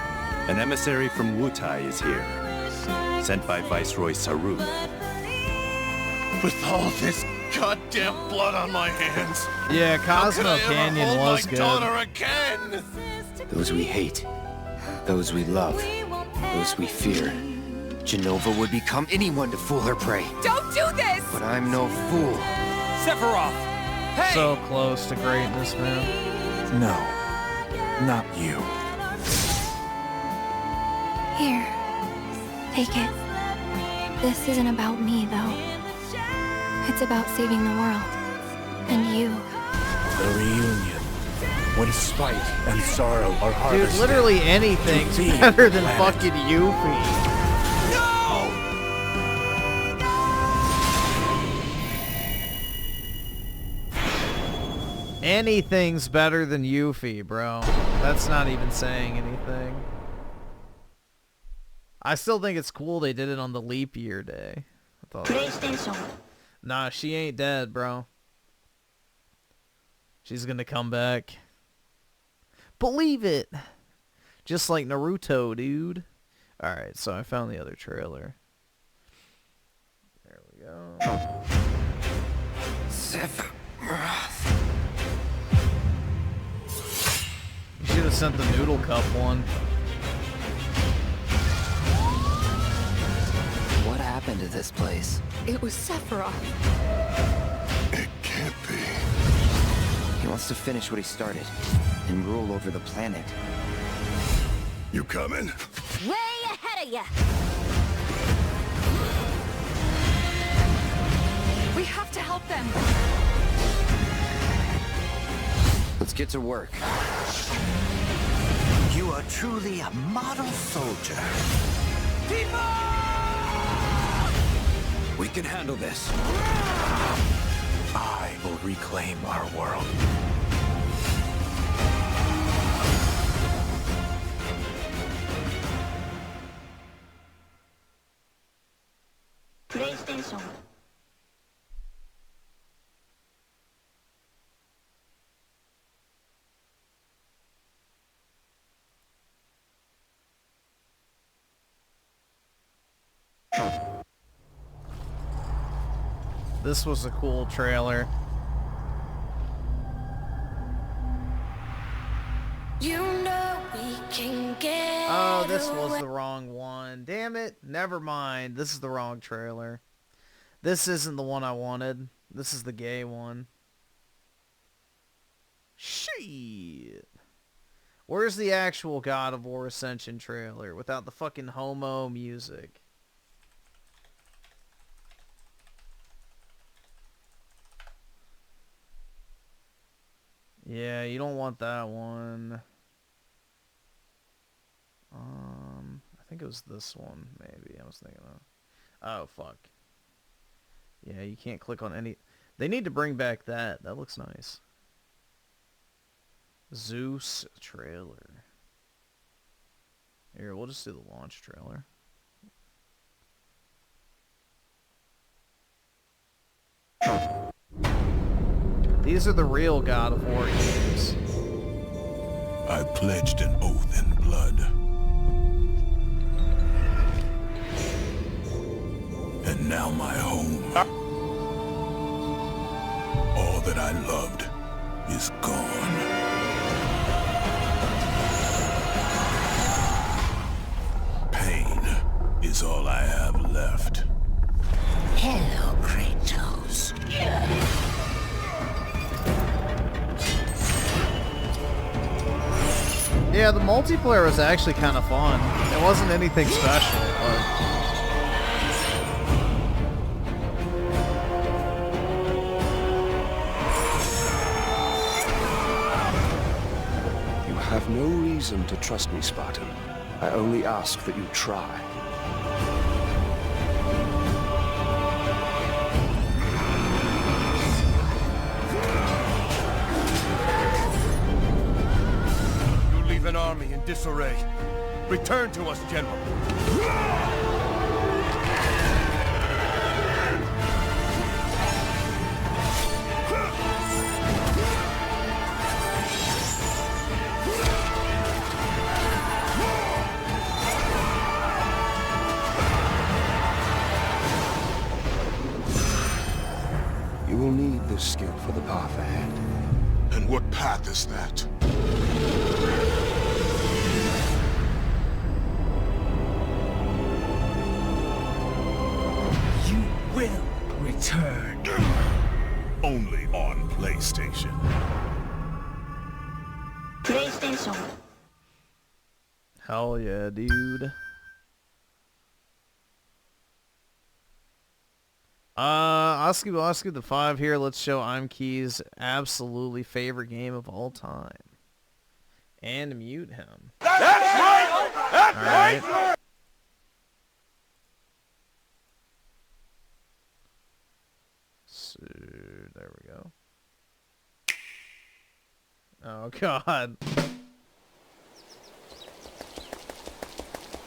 An emissary from Wutai is here, sent by Viceroy Sarut. With all this goddamn blood on my hands. Yeah, How could Cosmo I ever Canyon hold was my good. daughter again? Those we hate, those we love, those we fear. Jenova would become anyone to fool her prey. Don't do this! But I'm no fool. Sephiroth! Hey! So close to greatness, man. No, not you. Here. Take it. This isn't about me, though. It's about saving the world. And you. The reunion. When spite and sorrow are Dude, harvested. literally anything's to feed better than planet. fucking Yuffie. Anything's better than Yuffie, bro. That's not even saying anything. I still think it's cool they did it on the leap year day. Nah, she ain't dead, bro. She's gonna come back. Believe it! Just like Naruto, dude. Alright, so I found the other trailer. There we go. Sephiroth. You should have sent the Noodle Cup one. What happened to this place? It was Sephiroth. It can't be. He wants to finish what he started and rule over the planet. You coming? Way ahead of ya! We have to help them. Let's get to work. You are truly a model soldier. We can handle this. I will reclaim our world. PlayStation. This was a cool trailer. You know we can get Oh, this was the wrong one. Damn it. Never mind. This is the wrong trailer. This isn't the one I wanted. This is the gay one. Shit. Where's the actual God of War Ascension trailer without the fucking homo music? Yeah, you don't want that one. I think it was this one, maybe. I was thinking of. Oh, fuck. Yeah, you can't click on any... They need to bring back that. That looks nice. Zeus trailer. Here, we'll just do the launch trailer. These are the real God of War games. I pledged an oath in blood. And now my home. All that I loved is gone. Pain is all I have left. Hello, Kratos. Yeah, the multiplayer was actually kind of fun. It wasn't anything special, but... You have no reason to trust me, Spartan. I only ask that you try. An army in disarray. Return to us, General. You will need this skill for the path ahead. And what path is that? Will return. Only on PlayStation. PlayStation. Hell yeah, dude. Oscar the 5 here. Let's show I'm Key's absolutely favorite game of all time. And mute him. That's right! That's right. So, there we go. Oh, God.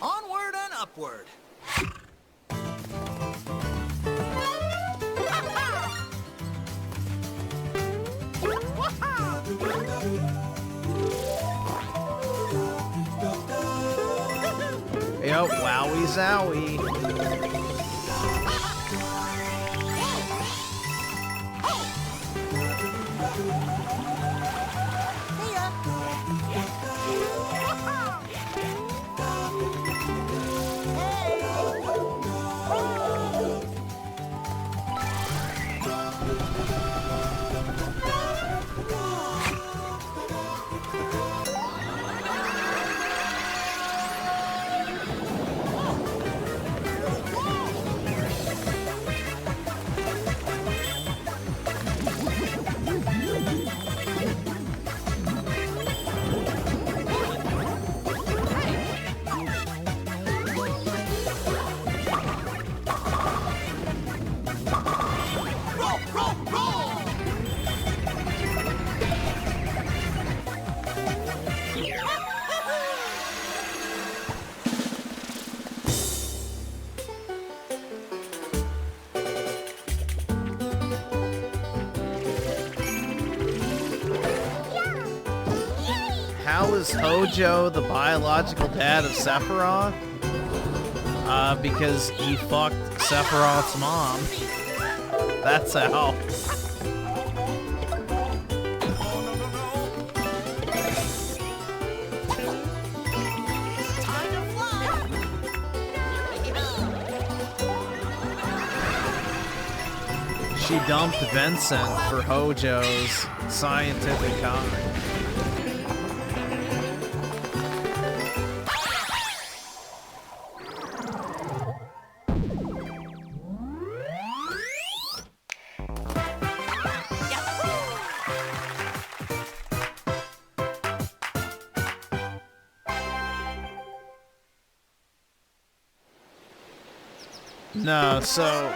Onward and upward. upward. Yep, wowie zowie. How is Hojo the biological dad of Sephiroth? Because he fucked Sephiroth's mom. That's how. She dumped Vincent for Hojo's scientific comment. No, so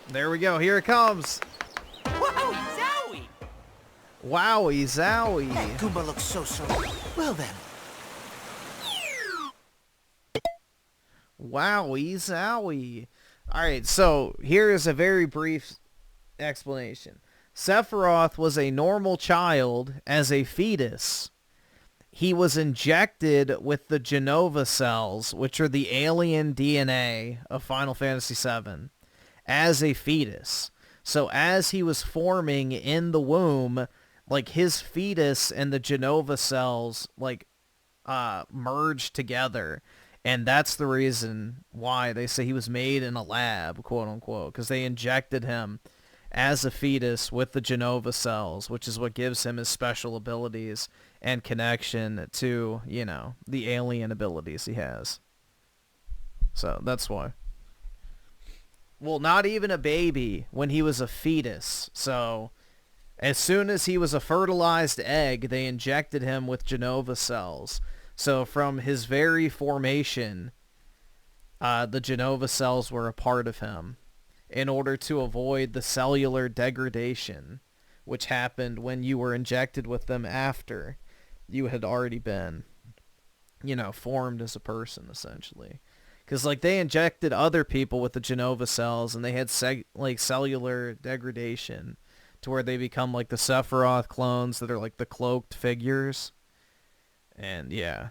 there we go. Here it comes. Wowie zowie! Wowie zowie. That Goomba looks so well then. Wowie zowie. Alright, so here is a very brief explanation. Sephiroth was a normal child as a fetus. He was injected with the Genova cells, which are the alien DNA of Final Fantasy VII, as a fetus. So as he was forming in the womb, like his fetus and the Genova cells like merged together. And that's the reason why they say he was made in a lab, quote unquote, because they injected him as a fetus with the Genova cells, which is what gives him his special abilities and connection to, you know, the alien abilities he has. So that's why. Well, not even a baby when he was a fetus. So as soon as he was a fertilized egg, they injected him with Genova cells. So from his very formation, the Genova cells were a part of him in order to avoid the cellular degradation, which happened when you were injected with them after you had already been, you know, formed as a person, essentially. Because, like, they injected other people with the Genova cells, and they had, like, cellular degradation to where they become, like, the Sephiroth clones that are, like, the cloaked figures. And, yeah,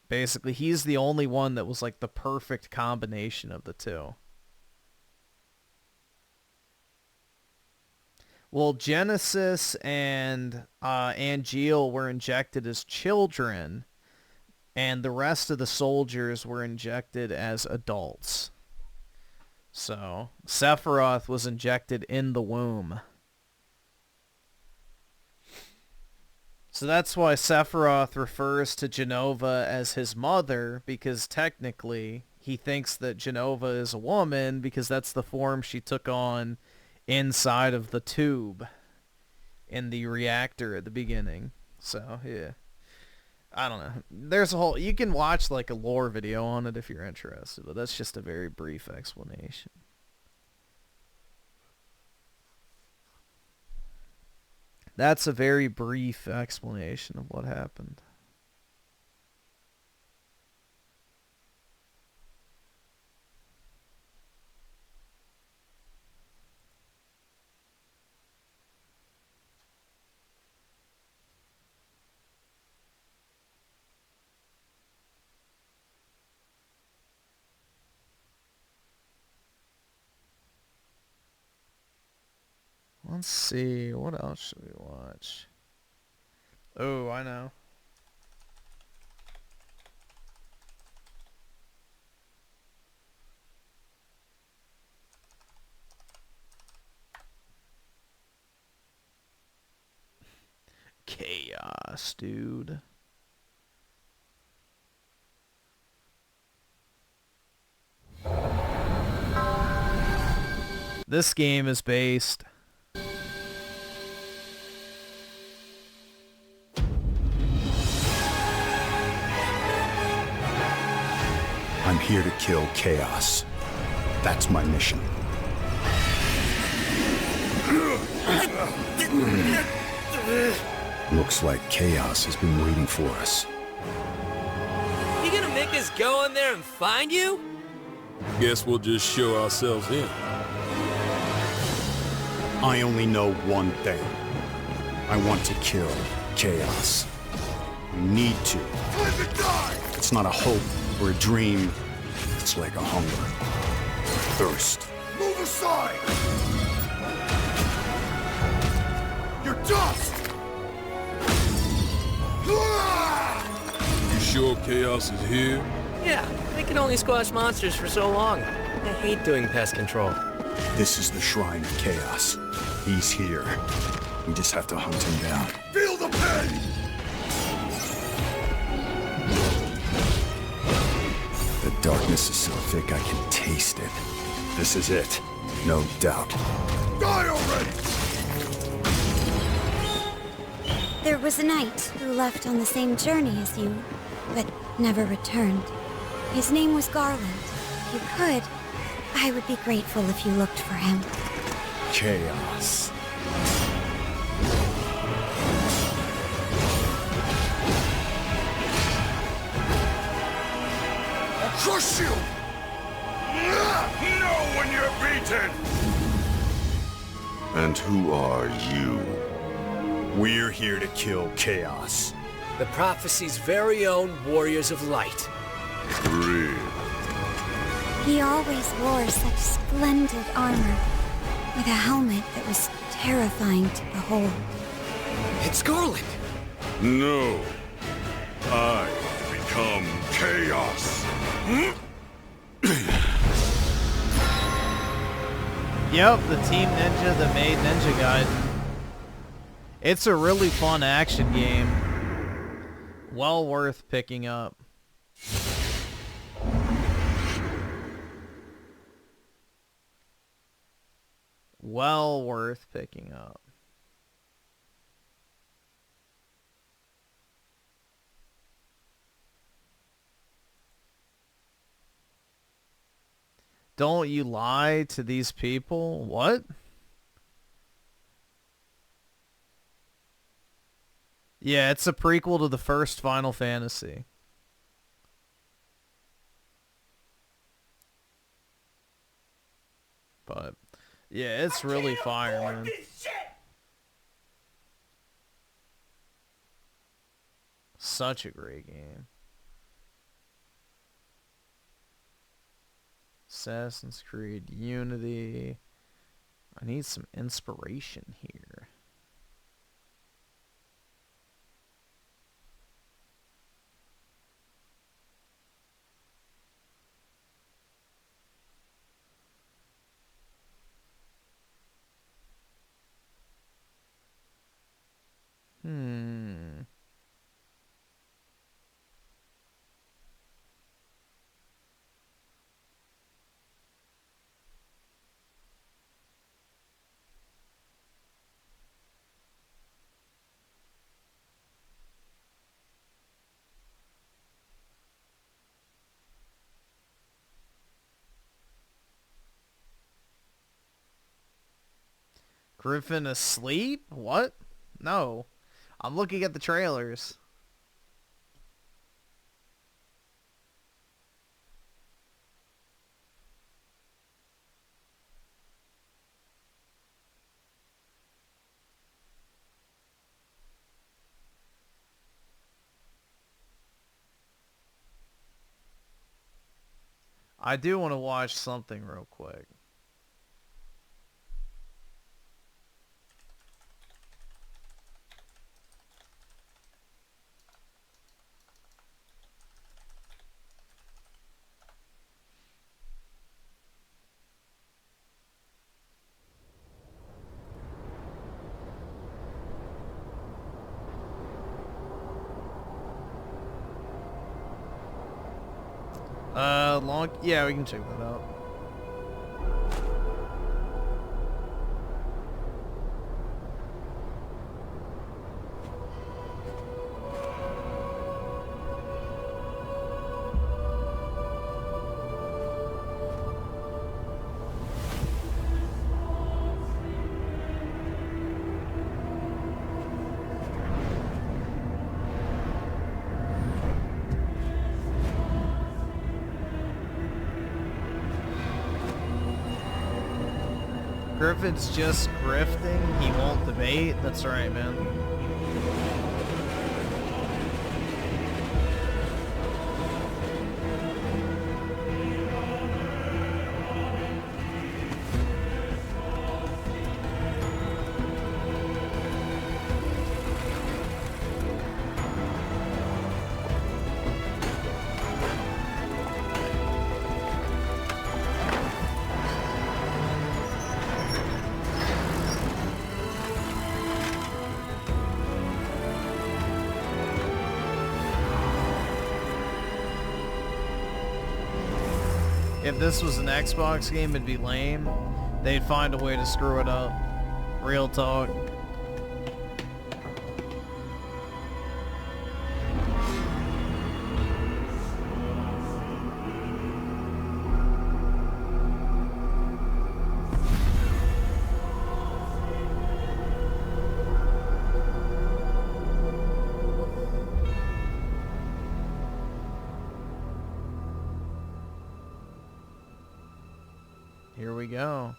basically, he's the only one that was, like, the perfect combination of the two. Well, Genesis and Angeal were injected as children, and the rest of the soldiers were injected as adults. So, Sephiroth was injected in the womb. So that's why Sephiroth refers to Genova as his mother, because technically he thinks that Genova is a woman because that's the form she took on inside of the tube in the reactor at the beginning. So, yeah. I don't know. There's a whole... You can watch, like, a lore video on it if you're interested, but that's just a very brief explanation. That's a very brief explanation of what happened. Let's see, what else should we watch? Oh, I know. Chaos, dude. This game is based. I'm here to kill Chaos. That's my mission. Looks like Chaos has been waiting for us. You gonna make us go in there and find you? Guess we'll just show ourselves in. I only know one thing. I want to kill Chaos. We need to. It's not a hope or a dream. It's like a hunger. Thirst. Move aside! You're dust! You sure Chaos is here? Yeah, they can only squash monsters for so long. I hate doing pest control. This is the Shrine of Chaos. He's here. We just have to hunt him down. Feel the pain! The darkness is so thick I can taste it. This is it. No doubt. Die already! There was a knight who left on the same journey as you, but never returned. His name was Garland. If you could, I would be grateful if you looked for him. Chaos. I'll crush you! Know when you're beaten! And who are you? We're here to kill Chaos. The prophecy's very own Warriors of Light. Real. He always wore such splendid armor, with a helmet that was terrifying to behold. It's Garland! No. I become Chaos. Yep, the Team Ninja that made Ninja Gaiden. It's a really fun action game. Well worth picking up. Well worth picking up. Don't you lie to these people? What? Yeah, it's a prequel to the first Final Fantasy. But, yeah, it's really fire, man. Such a great game. Assassin's Creed Unity. I need some inspiration here. Griffin asleep? What? No. I'm looking at the trailers. I do want to watch something real quick. long... Yeah, we can check that out. Griffin's just grifting, he won't debate. That's right, man. If this was an Xbox game, it'd be lame. They'd find a way to screw it up. Real talk. Here we go.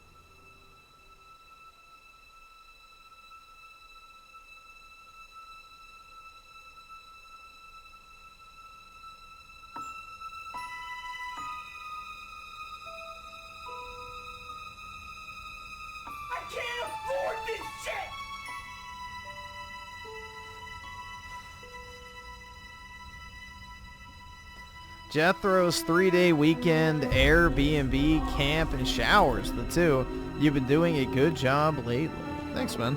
I can't afford this shit! Jethro's 3-day weekend, Airbnb, camp, and showers, the two. You've been doing a good job lately. Thanks, man.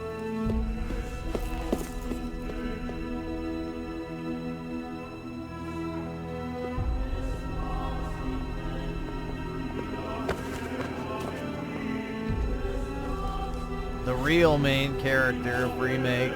The real main character of Remake.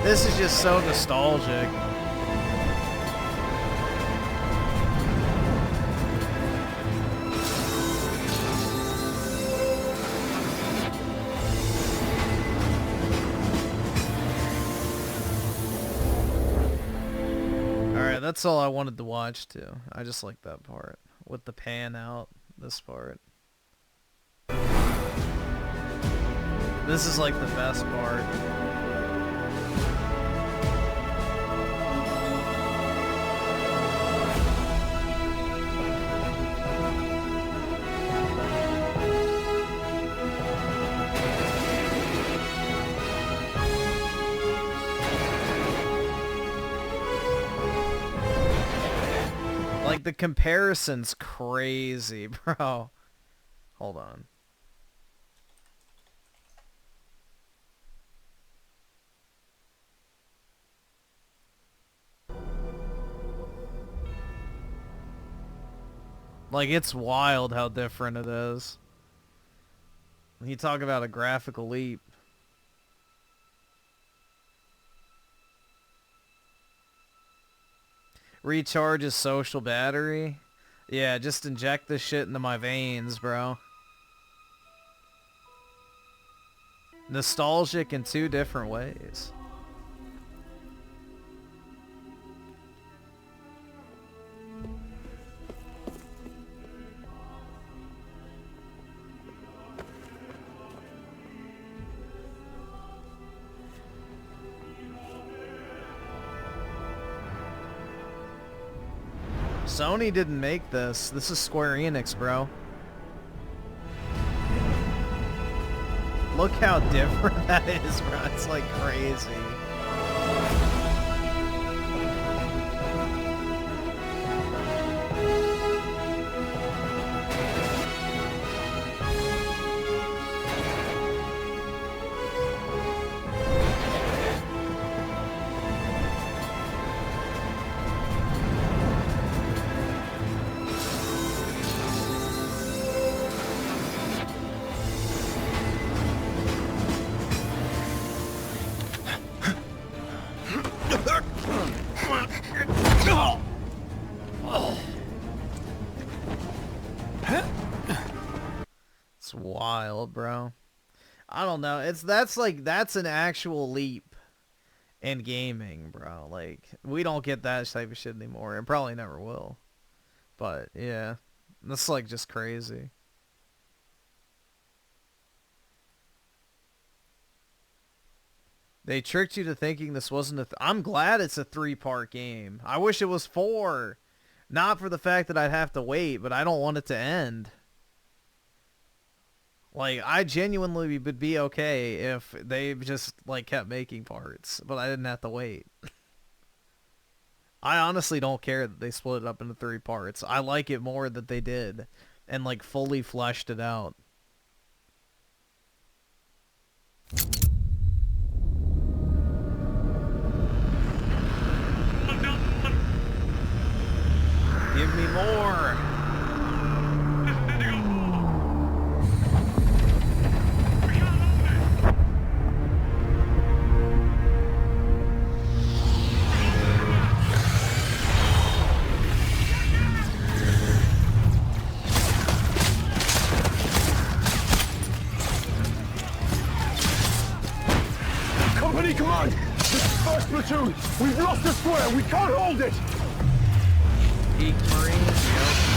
This is just so nostalgic. Alright, that's all I wanted to watch too. I just like that part. With the pan out, this part. This is like the best part. Like, the comparison's crazy, bro. Hold on. Like, it's wild how different it is. You talk about a graphical leap. Recharges social battery. Yeah, just inject this shit into my veins, bro. Nostalgic in 2 different ways. Sony didn't make this. This is Square Enix, bro. Look how different that is, bro. It's like crazy. It's wild, bro. I don't know. That's an actual leap in gaming, bro. Like, we don't get that type of shit anymore, and probably never will. But yeah, that's like just crazy. They tricked you to thinking this wasn't a... I'm glad it's a 3-part game. I wish it was 4. Not for the fact that I'd have to wait, but I don't want it to end. Like, I genuinely would be okay if they just, like, kept making parts, but I didn't have to wait. I honestly don't care that they split it up into 3 parts. I like it more that they did and, like, fully fleshed it out. Give me more. Company command! This is first platoon! We've lost the square! We can't hold it! Peak Marines, yep.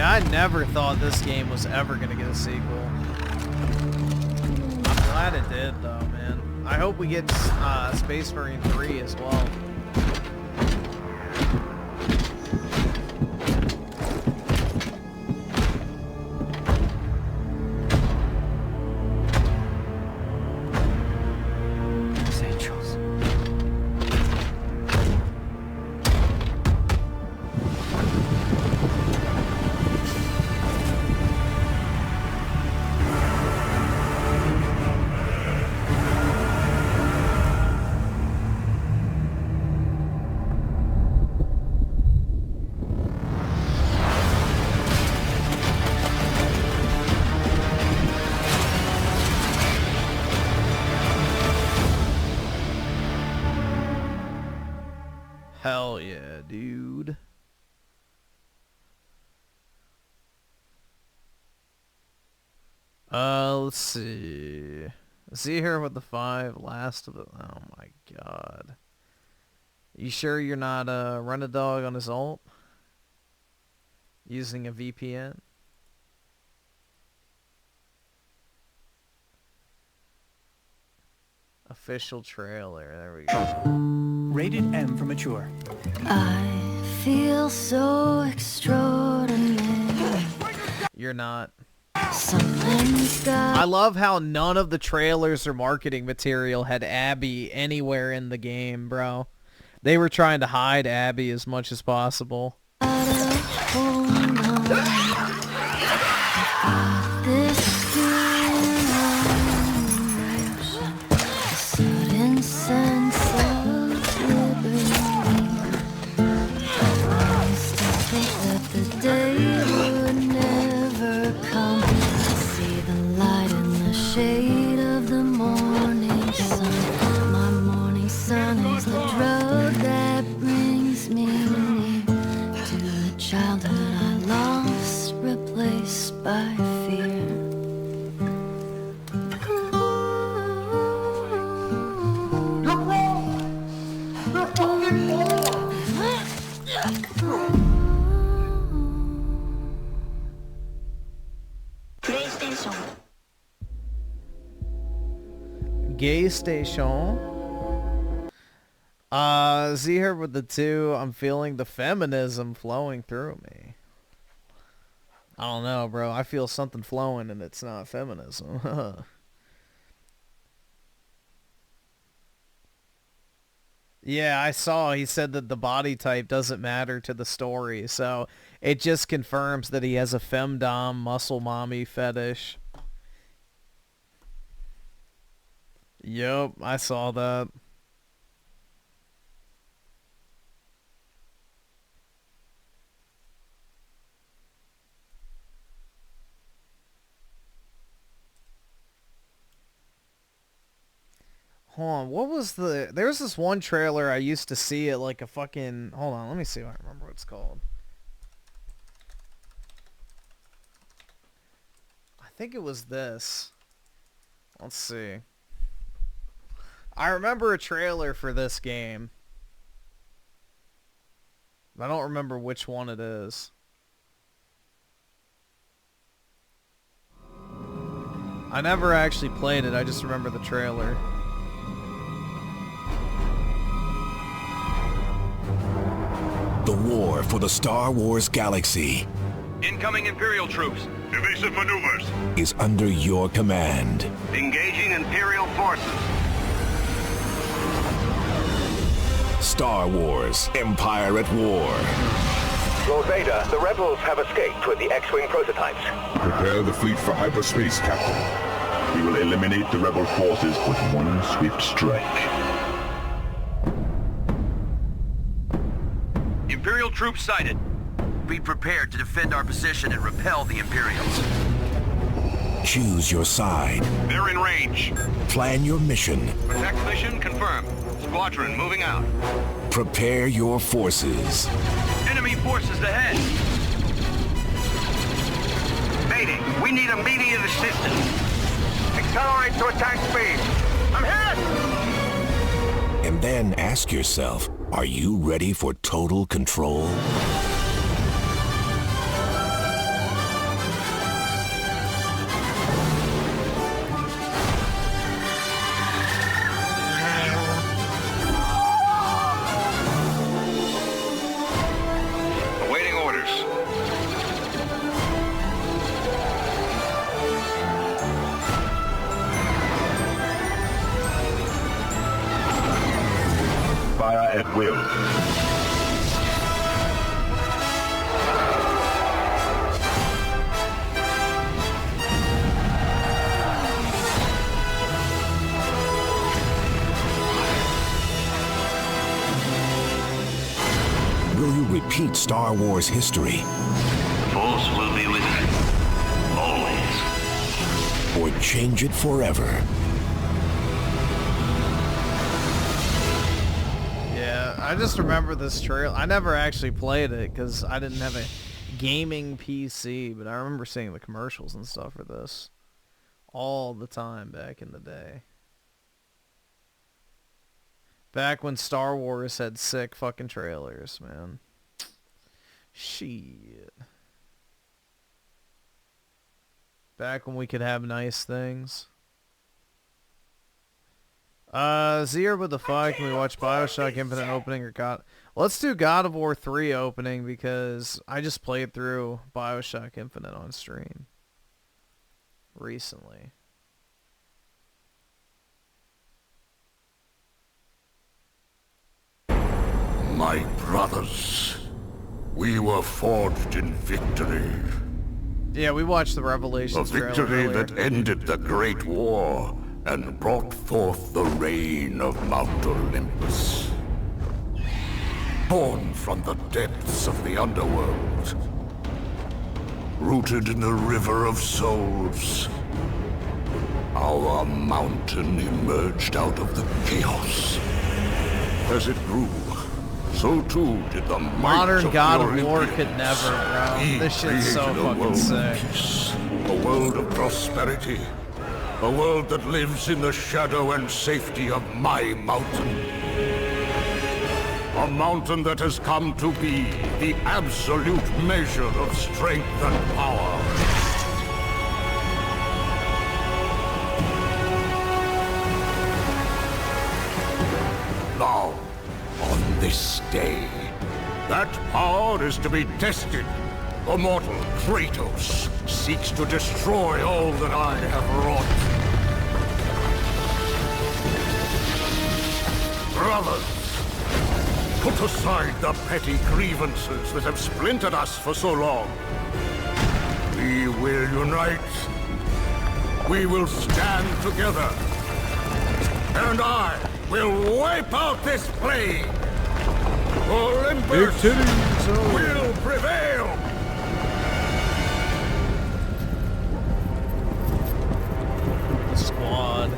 I never thought this game was ever gonna get a sequel. I'm glad it did, though, man. I hope we get Space Marine 3 as well. Hell yeah, dude. Let's see. See here with the 5 last of the... Oh my god. You sure you're not run a dog on his ult? Using a VPN? Official trailer. There we go. Rated M for mature. I feel so extraordinary. You're not. Something's got... I love how none of the trailers or marketing material had Abby anywhere in the game, bro. They were trying to hide Abby as much as possible. Shade of the morning sun. My morning sun is the drug that brings me near to the childhood I lost, replaced by fear. Gay station. Z here with the 2. I'm feeling the feminism flowing through me. I don't know, bro. I feel something flowing and it's not feminism. Yeah, I saw he said that the body type doesn't matter to the story, so it just confirms that he has a femdom muscle mommy fetish. Yep, I saw that. Hold on, what was there's this one trailer I used to see at like a fucking, hold on, let me see if I remember what it's called. I think it was this. Let's see. I remember a trailer for this game. I don't remember which one it is. I never actually played it, I just remember the trailer. The war for the Star Wars galaxy Incoming Imperial troops. Evasive maneuvers. is under your command. Engaging Imperial forces. Star Wars, Empire at War. Lord Vader, the rebels have escaped with the X-Wing prototypes. Prepare the fleet for hyperspace, Captain. We will eliminate the rebel forces with one swift strike. Imperial troops sighted. Be prepared to defend our position and repel the Imperials. Choose your side. They're in range. Plan your mission. Protect mission confirmed. Squadron moving out. Prepare your forces. Enemy forces ahead. Mayday, we need immediate assistance. Accelerate to attack speed. I'm hit! And then ask yourself, are you ready for total control? Awaiting orders. Fire at will. Will you repeat Star Wars history? Force will be with you. Always. Or change it forever? Yeah, I just remember this trailer. I never actually played it because I didn't have a gaming PC, but I remember seeing the commercials and stuff for this all the time back in the day. Back when Star Wars had sick fucking trailers, man. Shit. Back when we could have nice things. Zier, what the fuck? Can we watch Bioshock Infinite opening or God? Let's do God of War 3 opening because I just played through Bioshock Infinite on stream recently. My brothers, we were forged in victory. Yeah, we watched the Revelations A victory that ended the Great War and brought forth the reign of Mount Olympus. Born from the depths of the underworld, rooted in the river of souls, our mountain emerged out of the chaos. As it grew, so too did the might Modern of God the of War Olympians. could never, bro. He This shit's so created a fucking world sick. of peace, a world of prosperity, a world that lives in the shadow and safety of my mountain. A mountain that has come to be the absolute measure of strength and power. Now, on this day, that power is to be tested. The mortal Kratos seeks to destroy all that I have wrought. Brothers, put aside the petty grievances that have splintered us for so long. We will unite. We will stand together. And I will wipe out this plague. Olympus will prevail. Squad.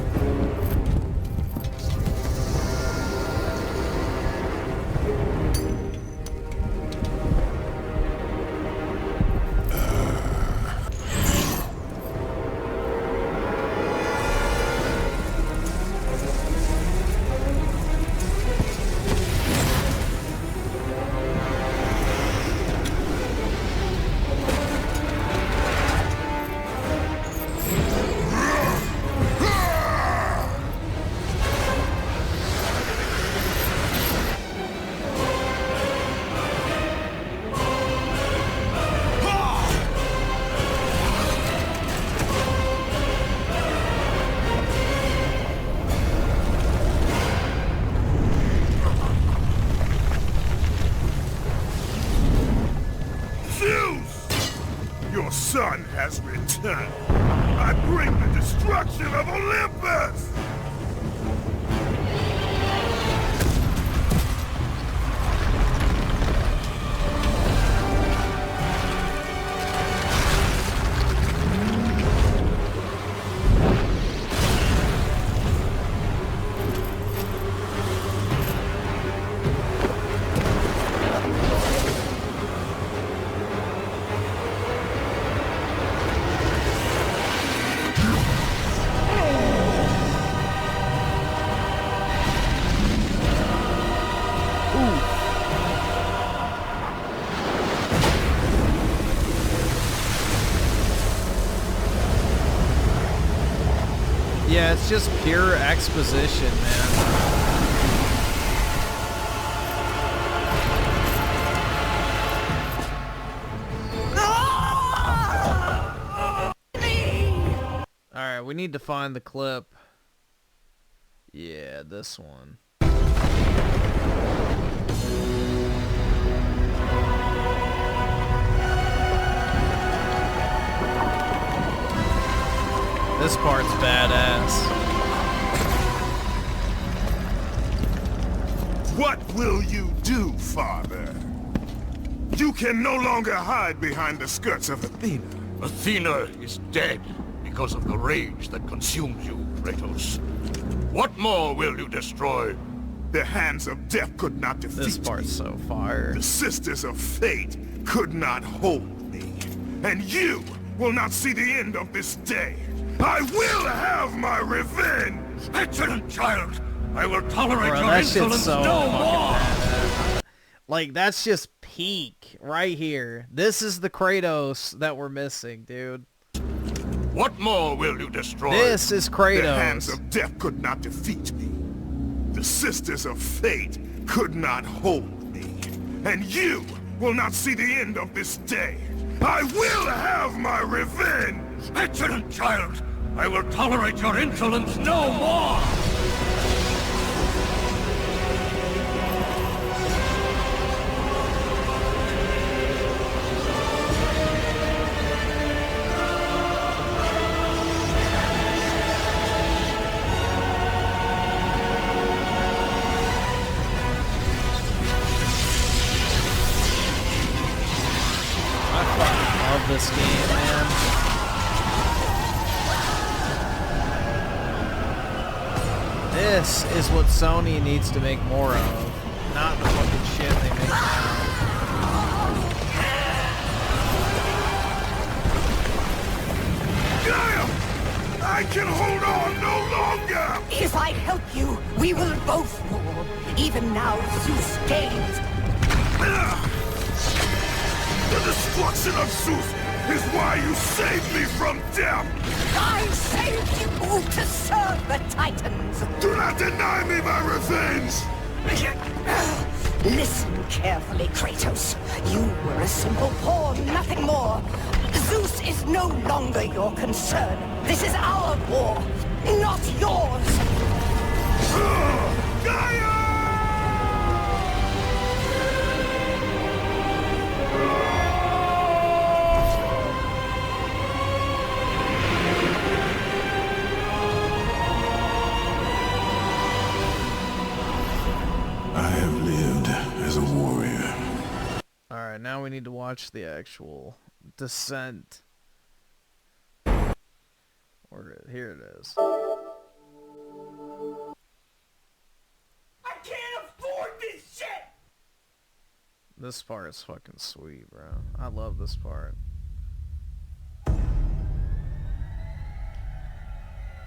Your son has returned. I bring the destruction of Olympus! Yeah, it's just pure exposition, man. Alright, we need to find the clip. Yeah, this one. This part's badass. What will you do, father? You can no longer hide behind the skirts of Athena. Athena is dead because of the rage that consumes you, Kratos. What more will you destroy? The hands of death could not defeat This part's me. so fire. The sisters of fate could not hold me. And you will not see the end of this day. I will have my revenge! Excellent child! I will tolerate Bro, your that insolence shit's so no fucking more! badass. Like, that's just peak right here. This is the Kratos that we're missing, dude. What more will you destroy? This is Kratos. The hands of death could not defeat me. The Sisters of Fate could not hold me. And you will not see the end of this day. I will have my revenge! Excellent child! I will tolerate your insolence no more! This game, man. This is what Sony needs to make more of, not the fucking shit they make now. I can hold on no longer! If I help you, we will both rule. Even now, Zeus gains. The destruction of Zeus is why you saved me from death! I saved you to serve the Titans! Do not deny me my revenge! Listen carefully, Kratos. You were a simple pawn, nothing more. Zeus is no longer your concern. This is our war, not yours! Gaia! I have lived as a warrior. Alright, now we need to watch the actual descent. Here it is. I can't afford this shit! This part's fucking sweet, bro. I love this part.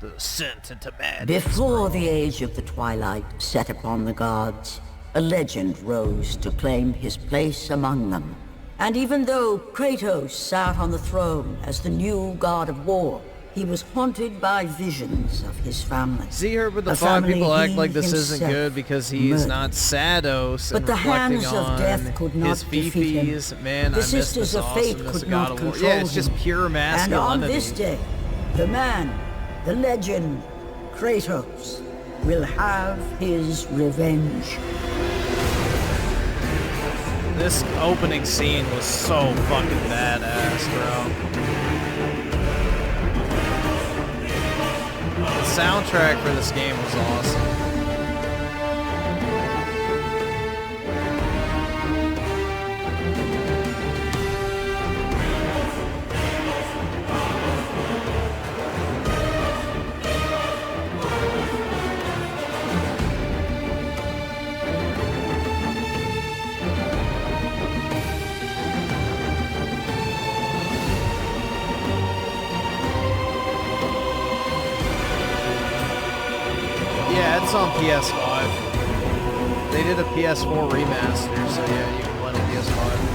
The descent into madness. Before the age of the twilight set upon the gods, a legend rose to claim his place among them. And even though Kratos sat on the throne as the new god of war, he was haunted by visions of his family. See her with the fun people act like this isn't good because he's not Sados and but the reflecting hands on of death could not his defeat him. Fifis. Man, The I miss this Sisters of Fate awesomeness could of God not of War. control Yeah, it's just him. pure And masculinity. on this day, the man, the legend, Kratos, will have his revenge. This opening scene was so fucking badass, bro. The soundtrack for this game was awesome. Yeah, it's on PS5. They did a PS4 remaster, so yeah, you can play on PS5.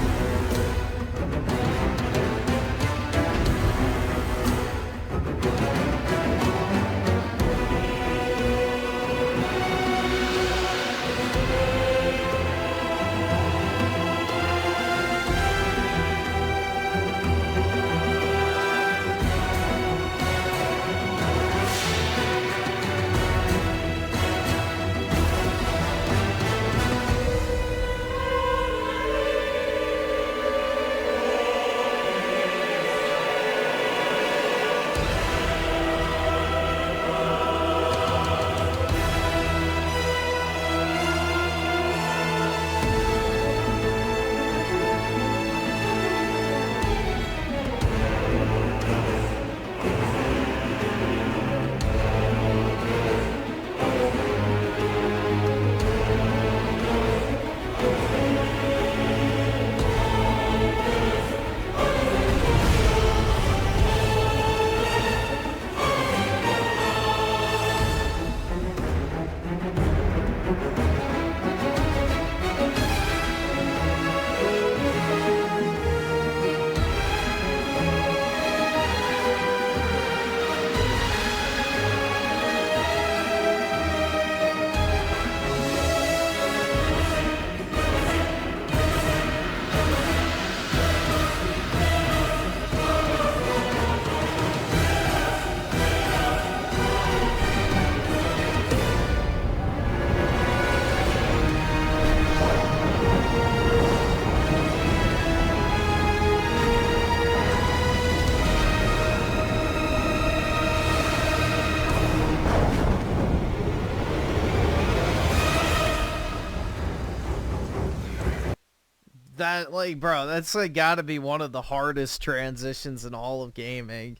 That, like, bro, that's like gotta be one of the hardest transitions in all of gaming.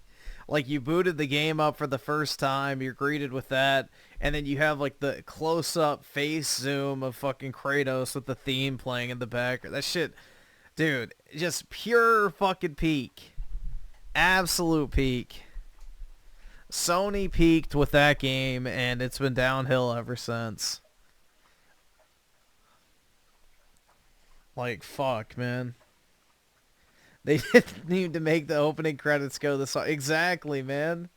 Like, you booted the game up for the first time, you're greeted with that, and then you have, like, the close-up face zoom of fucking Kratos with the theme playing in the back. That shit, dude, just pure fucking peak. Absolute peak. Sony peaked with that game, and it's been downhill ever since. Like, fuck, man. They didn't need to make the opening credits go this way. Exactly, man.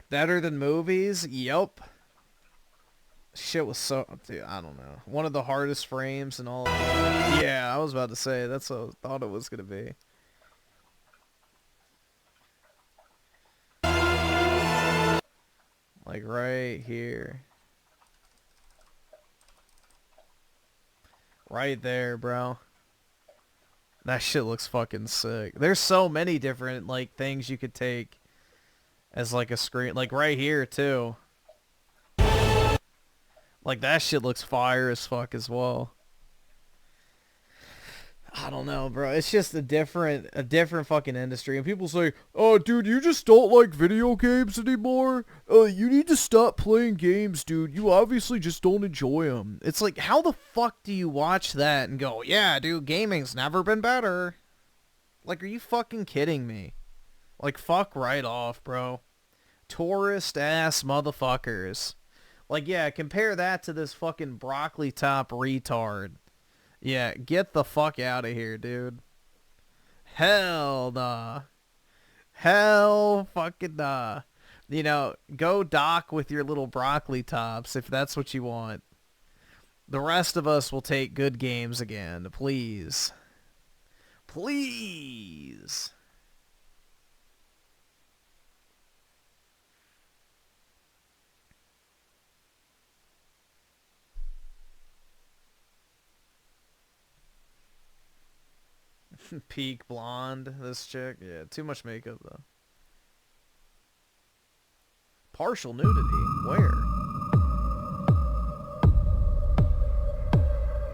Better than movies? Yup. Shit was so... Dude, I don't know. One of the hardest frames and all. Yeah, I was about to say. That's what I thought it was going to be. Like, right here. Right there, bro. That shit looks fucking sick. There's so many different, like, things you could take as, like, a screen. Like, right here, too. Like, that shit looks fire as fuck as well. I don't know, bro. It's just a different fucking industry. And people say, oh, dude, you just don't like video games anymore? You need to stop playing games, dude. You obviously just don't enjoy them. It's like, how the fuck do you watch that and go, yeah, dude, gaming's never been better? Like, are you fucking kidding me? Like, fuck right off, bro. Tourist-ass motherfuckers. Like, yeah, compare that to this fucking broccoli top retard. Yeah, get the fuck out of here, dude. Hell nah. Hell fucking nah. You know, go dock with your little broccoli tops if that's what you want. The rest of us will take good games again, please. Please. Peak blonde, this chick. Yeah, too much makeup, though. Partial nudity? Where?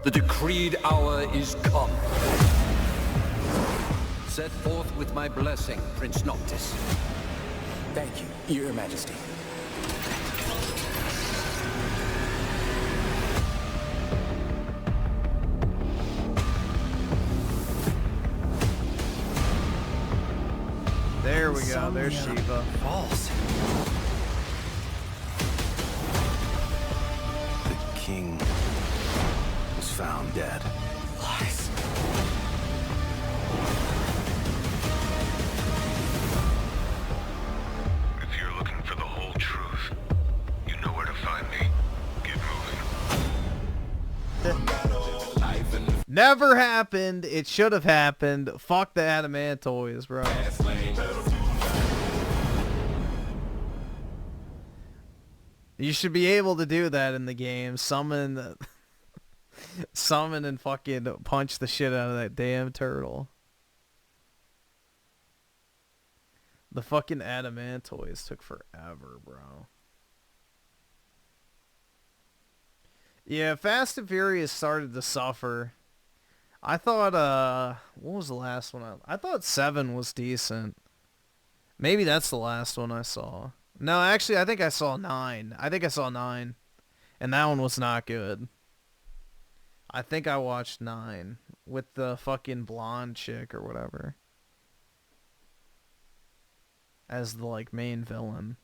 The decreed hour is come. Set forth with my blessing, Prince Noctis. Thank you, Your Majesty. There we go. There's Shiva. False. The king was found dead. Lies. If you're looking for the whole truth, you know where to find me. Get moving. Never happened. It should have happened. Fuck the adamantoids, bro. You should be able to do that in the game. Summon and fucking punch the shit out of that damn turtle. The fucking adamantoids took forever, bro. Yeah, Fast and Furious started to suffer. I thought, what was the last one? I thought 7 was decent. Maybe that's the last one I saw. No, actually, I think I saw 9. I think I saw 9. And that one was not good. I think I watched 9 with the fucking blonde chick or whatever as the, like, main villain.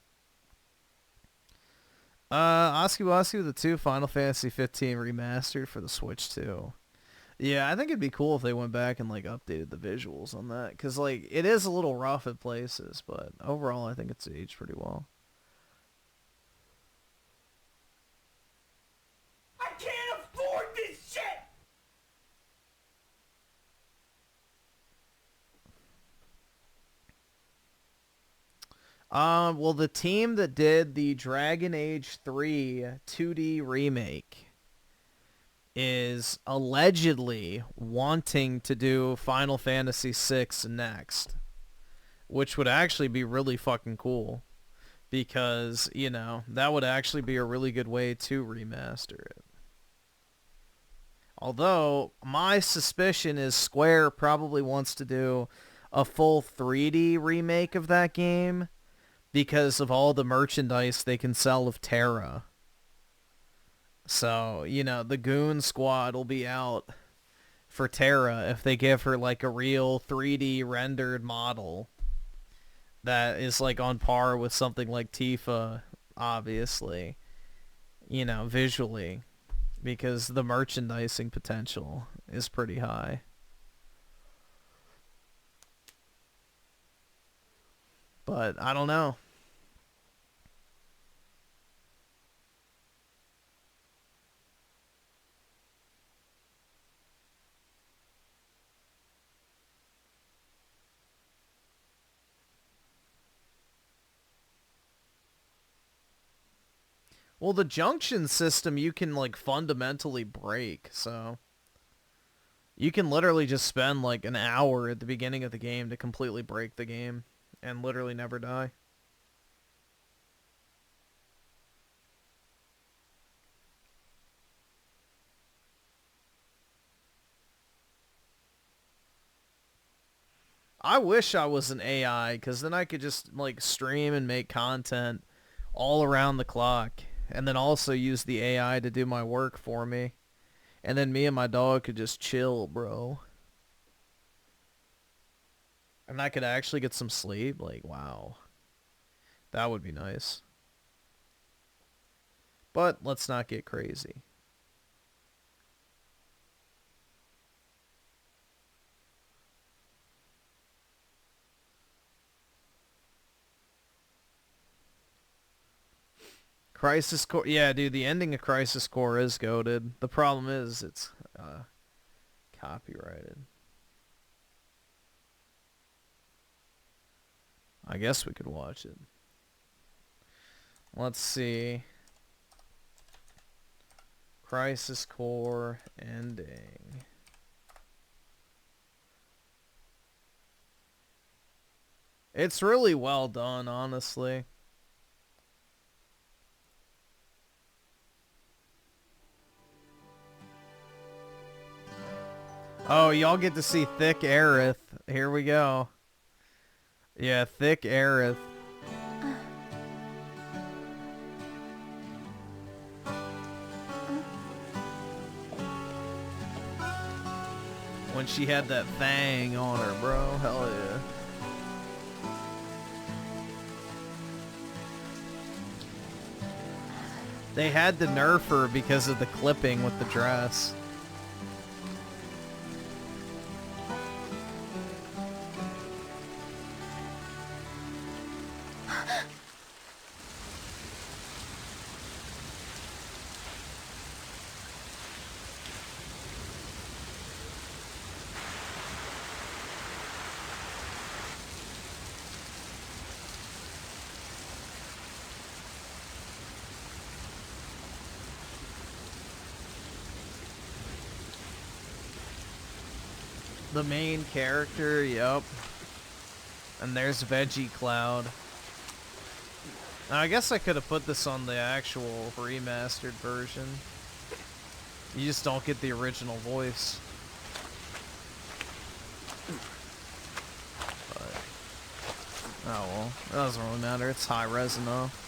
Oski with the 2 Final Fantasy 15 remastered for the Switch 2. Yeah, I think it'd be cool if they went back and, like, updated the visuals on that. Because, like, it is a little rough at places, but overall I think it's aged pretty well. I can't afford this shit! Well, the team that did the Dragon Age 3 2D remake is allegedly wanting to do Final Fantasy VI next, which would actually be really fucking cool because, you know, that would actually be a really good way to remaster it. Although, my suspicion is Square probably wants to do a full 3D remake of that game because of all the merchandise they can sell of Terra. So, you know, the Goon Squad will be out for Terra if they give her like a real 3D rendered model that is like on par with something like Tifa, obviously, you know, visually, because the merchandising potential is pretty high. But I don't know. Well, the junction system you can, like, fundamentally break, so... You can literally just spend, like, an hour at the beginning of the game to completely break the game and literally never die. I wish I was an AI, because then I could just, like, stream and make content all around the clock. And then also use the AI to do my work for me. And then me and my dog could just chill, bro. And I could actually get some sleep. Like, wow. That would be nice. But let's not get crazy. Crisis Core, yeah, dude, the ending of Crisis Core is goated. The problem is it's copyrighted. I guess we could watch it. Let's see. Crisis Core ending. It's really well done, honestly. Oh, y'all get to see Thick Aerith. Here we go. Yeah, Thick Aerith. When she had that thing on her, bro. Hell yeah. They had to nerf her because of the clipping with the dress. The main character, yep. And there's Veggie Cloud. Now, I guess I could have put this on the actual remastered version. You just don't get the original voice. But, oh well, it doesn't really matter. It's high res enough.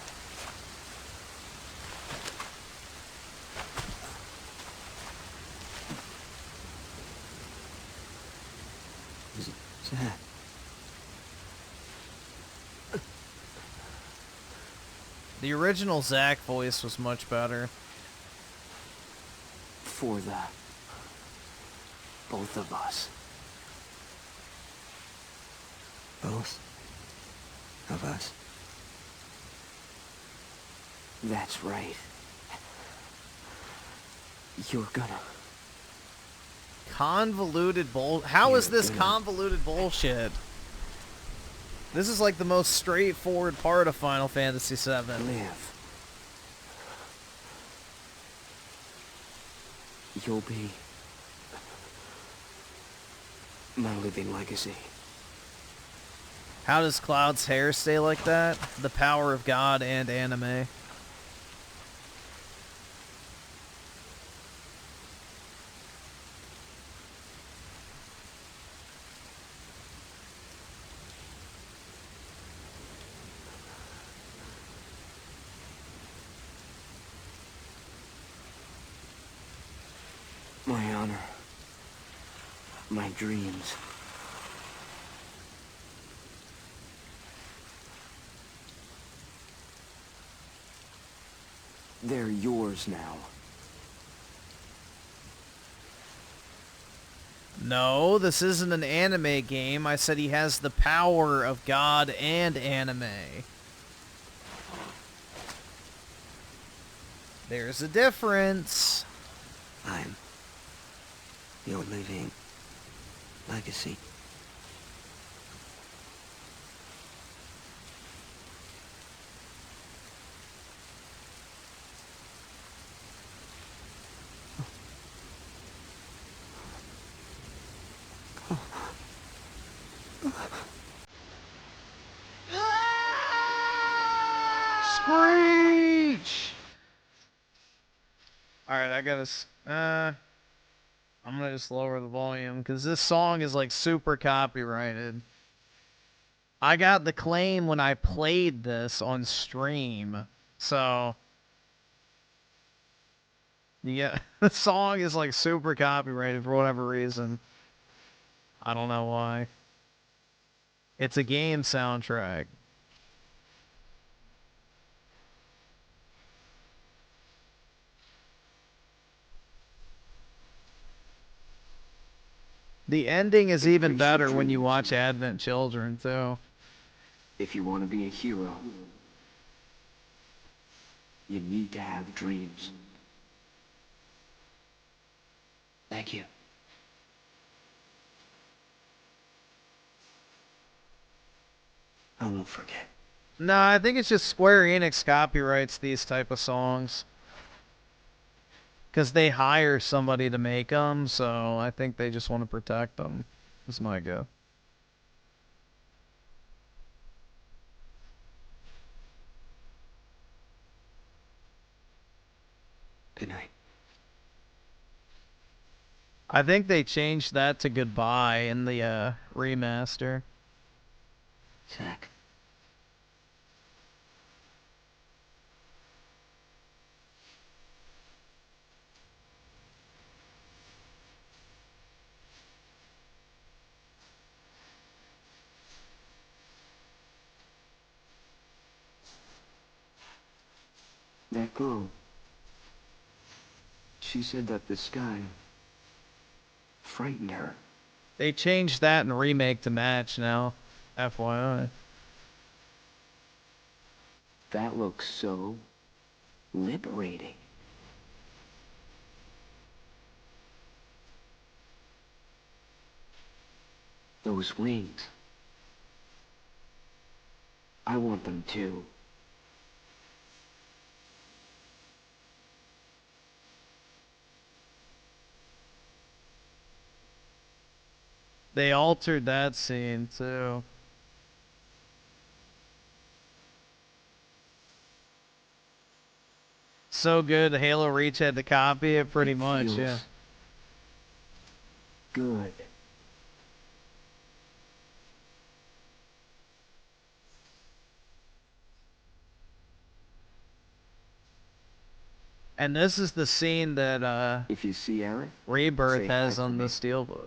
The original Zack voice was much better. For the both of us. Both of us? That's right. You're gonna... Convoluted bull... How is this convoluted bullshit? This is like the most straightforward part of Final Fantasy VII. Live. You'll be my living legacy. How does Cloud's hair stay like that? The power of God and anime. My honor. My dreams. They're yours now. No, this isn't an anime game. I said he has the power of God and anime. There's a difference. I'm your living legacy. Screech! Alright, I gotta... I'm gonna just lower the volume, because this song is, like, super copyrighted. I got the claim when I played this on stream, so... Yeah, the song is, like, super copyrighted for whatever reason. I don't know why. It's a game soundtrack. The ending is even better when you watch Advent Children, too. If you want to be a hero, you need to have dreams. Thank you. I won't forget. No, I think it's just Square Enix copyrights these type of songs. Because they hire somebody to make them, so I think they just want to protect them. That's my guess. Good night. I think they changed that to goodbye in the remaster. Zach. That girl. She said that the sky frightened her. They changed that in remake to match now. FYI. That looks so liberating. Those wings. I want them too. They altered that scene too. So good, Halo Reach had to copy it pretty much, yeah. Good. And this is the scene that if you see Eric, Rebirth has on the Steelbook.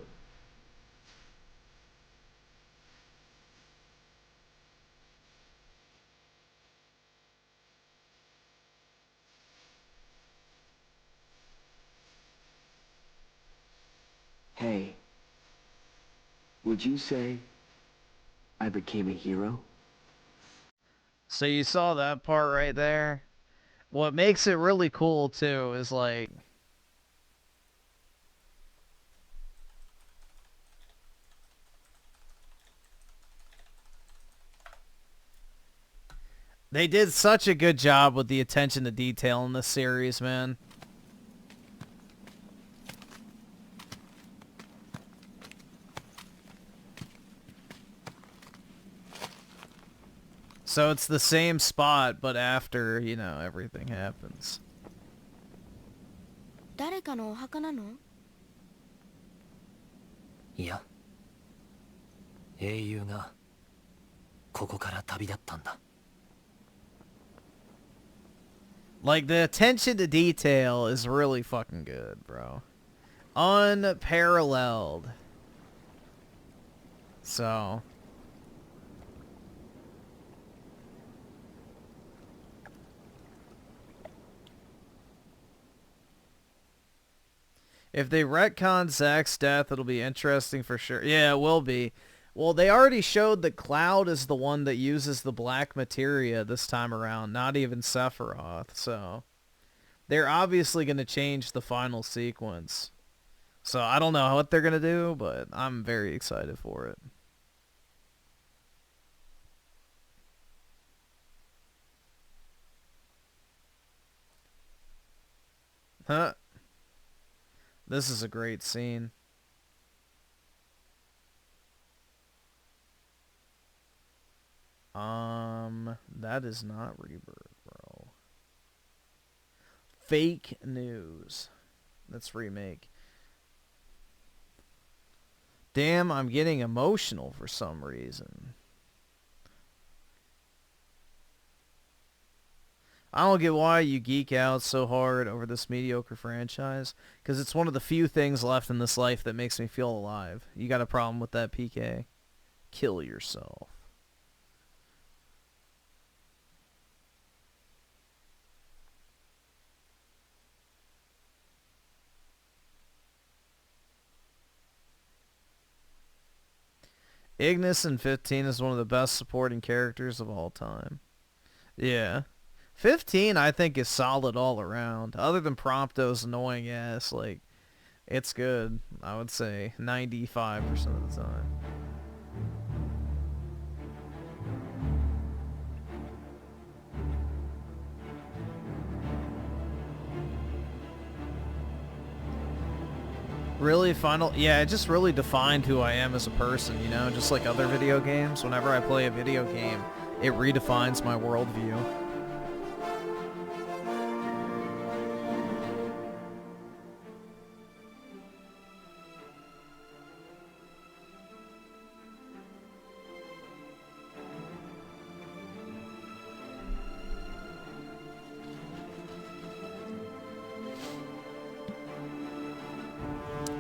Hey, would you say I became a hero? So you saw that part right there? What makes it really cool too is like they did such a good job with the attention to detail in this series, man. So it's the same spot, but after, you know, everything happens. 誰かのお墓なの? いや、英雄がここから旅立ったんだ。 Like, the attention to detail is really fucking good, bro. Unparalleled. So... if they retcon Zack's death, it'll be interesting for sure. Yeah, it will be. Well, they already showed that Cloud is the one that uses the black materia this time around, not even Sephiroth. So they're obviously going to change the final sequence. So I don't know what they're going to do, but I'm very excited for it. Huh? This is a great scene. That is not Rebirth, bro. Fake news. Let's remake. Damn, I'm getting emotional for some reason. I don't get why you geek out so hard over this mediocre franchise, because it's one of the few things left in this life that makes me feel alive. You got a problem with that, PK? Kill yourself. Ignis in 15 is one of the best supporting characters of all time. Yeah. 15, I think, is solid all around. Other than Prompto's annoying ass, like, it's good. I would say 95% of the time. Really final? Yeah, it just really defined who I am as a person, you know? Just like other video games, whenever I play a video game, it redefines my worldview.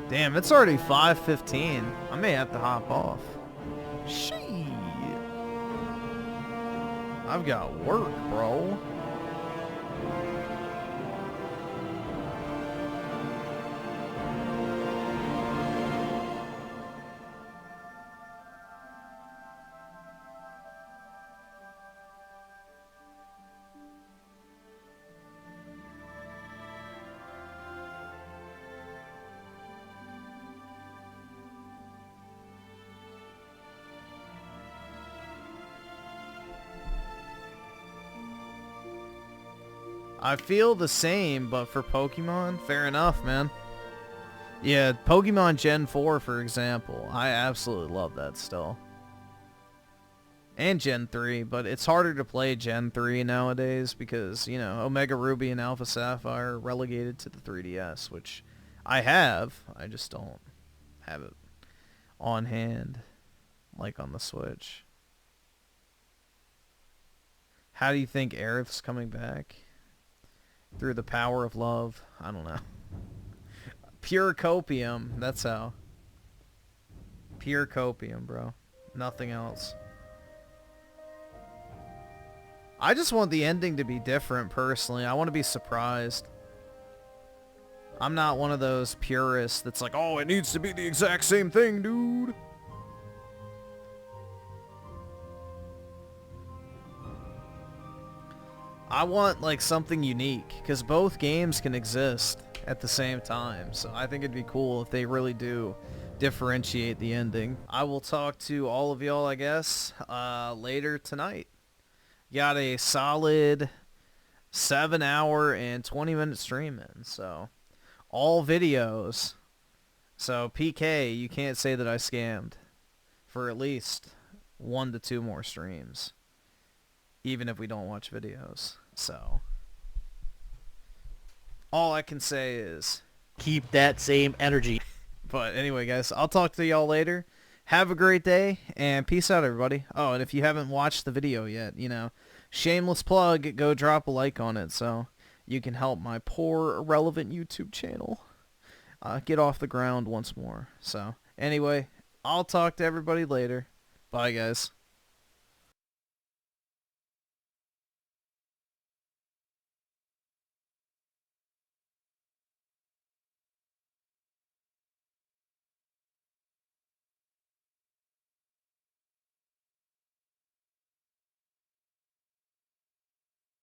Damn, it's already 5:15. I may have to hop off. Shit. I've got work, bro. I feel the same, but for Pokemon, fair enough, man. Yeah, Pokemon Gen 4, for example. I absolutely love that still. And Gen 3, but it's harder to play Gen 3 nowadays because, you know, Omega Ruby and Alpha Sapphire are relegated to the 3DS, which I have. I just don't have it on hand, like on the Switch. How do you think Aerith's coming back? Through the power of love. I don't know. Pure copium. That's how. Pure copium, bro. Nothing else. I just want the ending to be different, personally. I want to be surprised. I'm not one of those purists that's like, oh, it needs to be the exact same thing, dude. I want, like, something unique, because both games can exist at the same time, so I think it'd be cool if they really do differentiate the ending. I will talk to all of y'all, I guess, later tonight. Got a solid 7-hour and 20-minute stream in, so all videos. So PK, you can't say that I scammed for at least 1 to 2 more streams. Even if we don't watch videos. So all I can say is keep that same energy. But anyway, guys, I'll talk to y'all later. Have a great day, and peace out, everybody. Oh, and if you haven't watched the video yet, you know, shameless plug, go drop a like on it so you can help my poor, irrelevant YouTube channel. get off the ground once more. So anyway, I'll talk to everybody later. Bye, guys.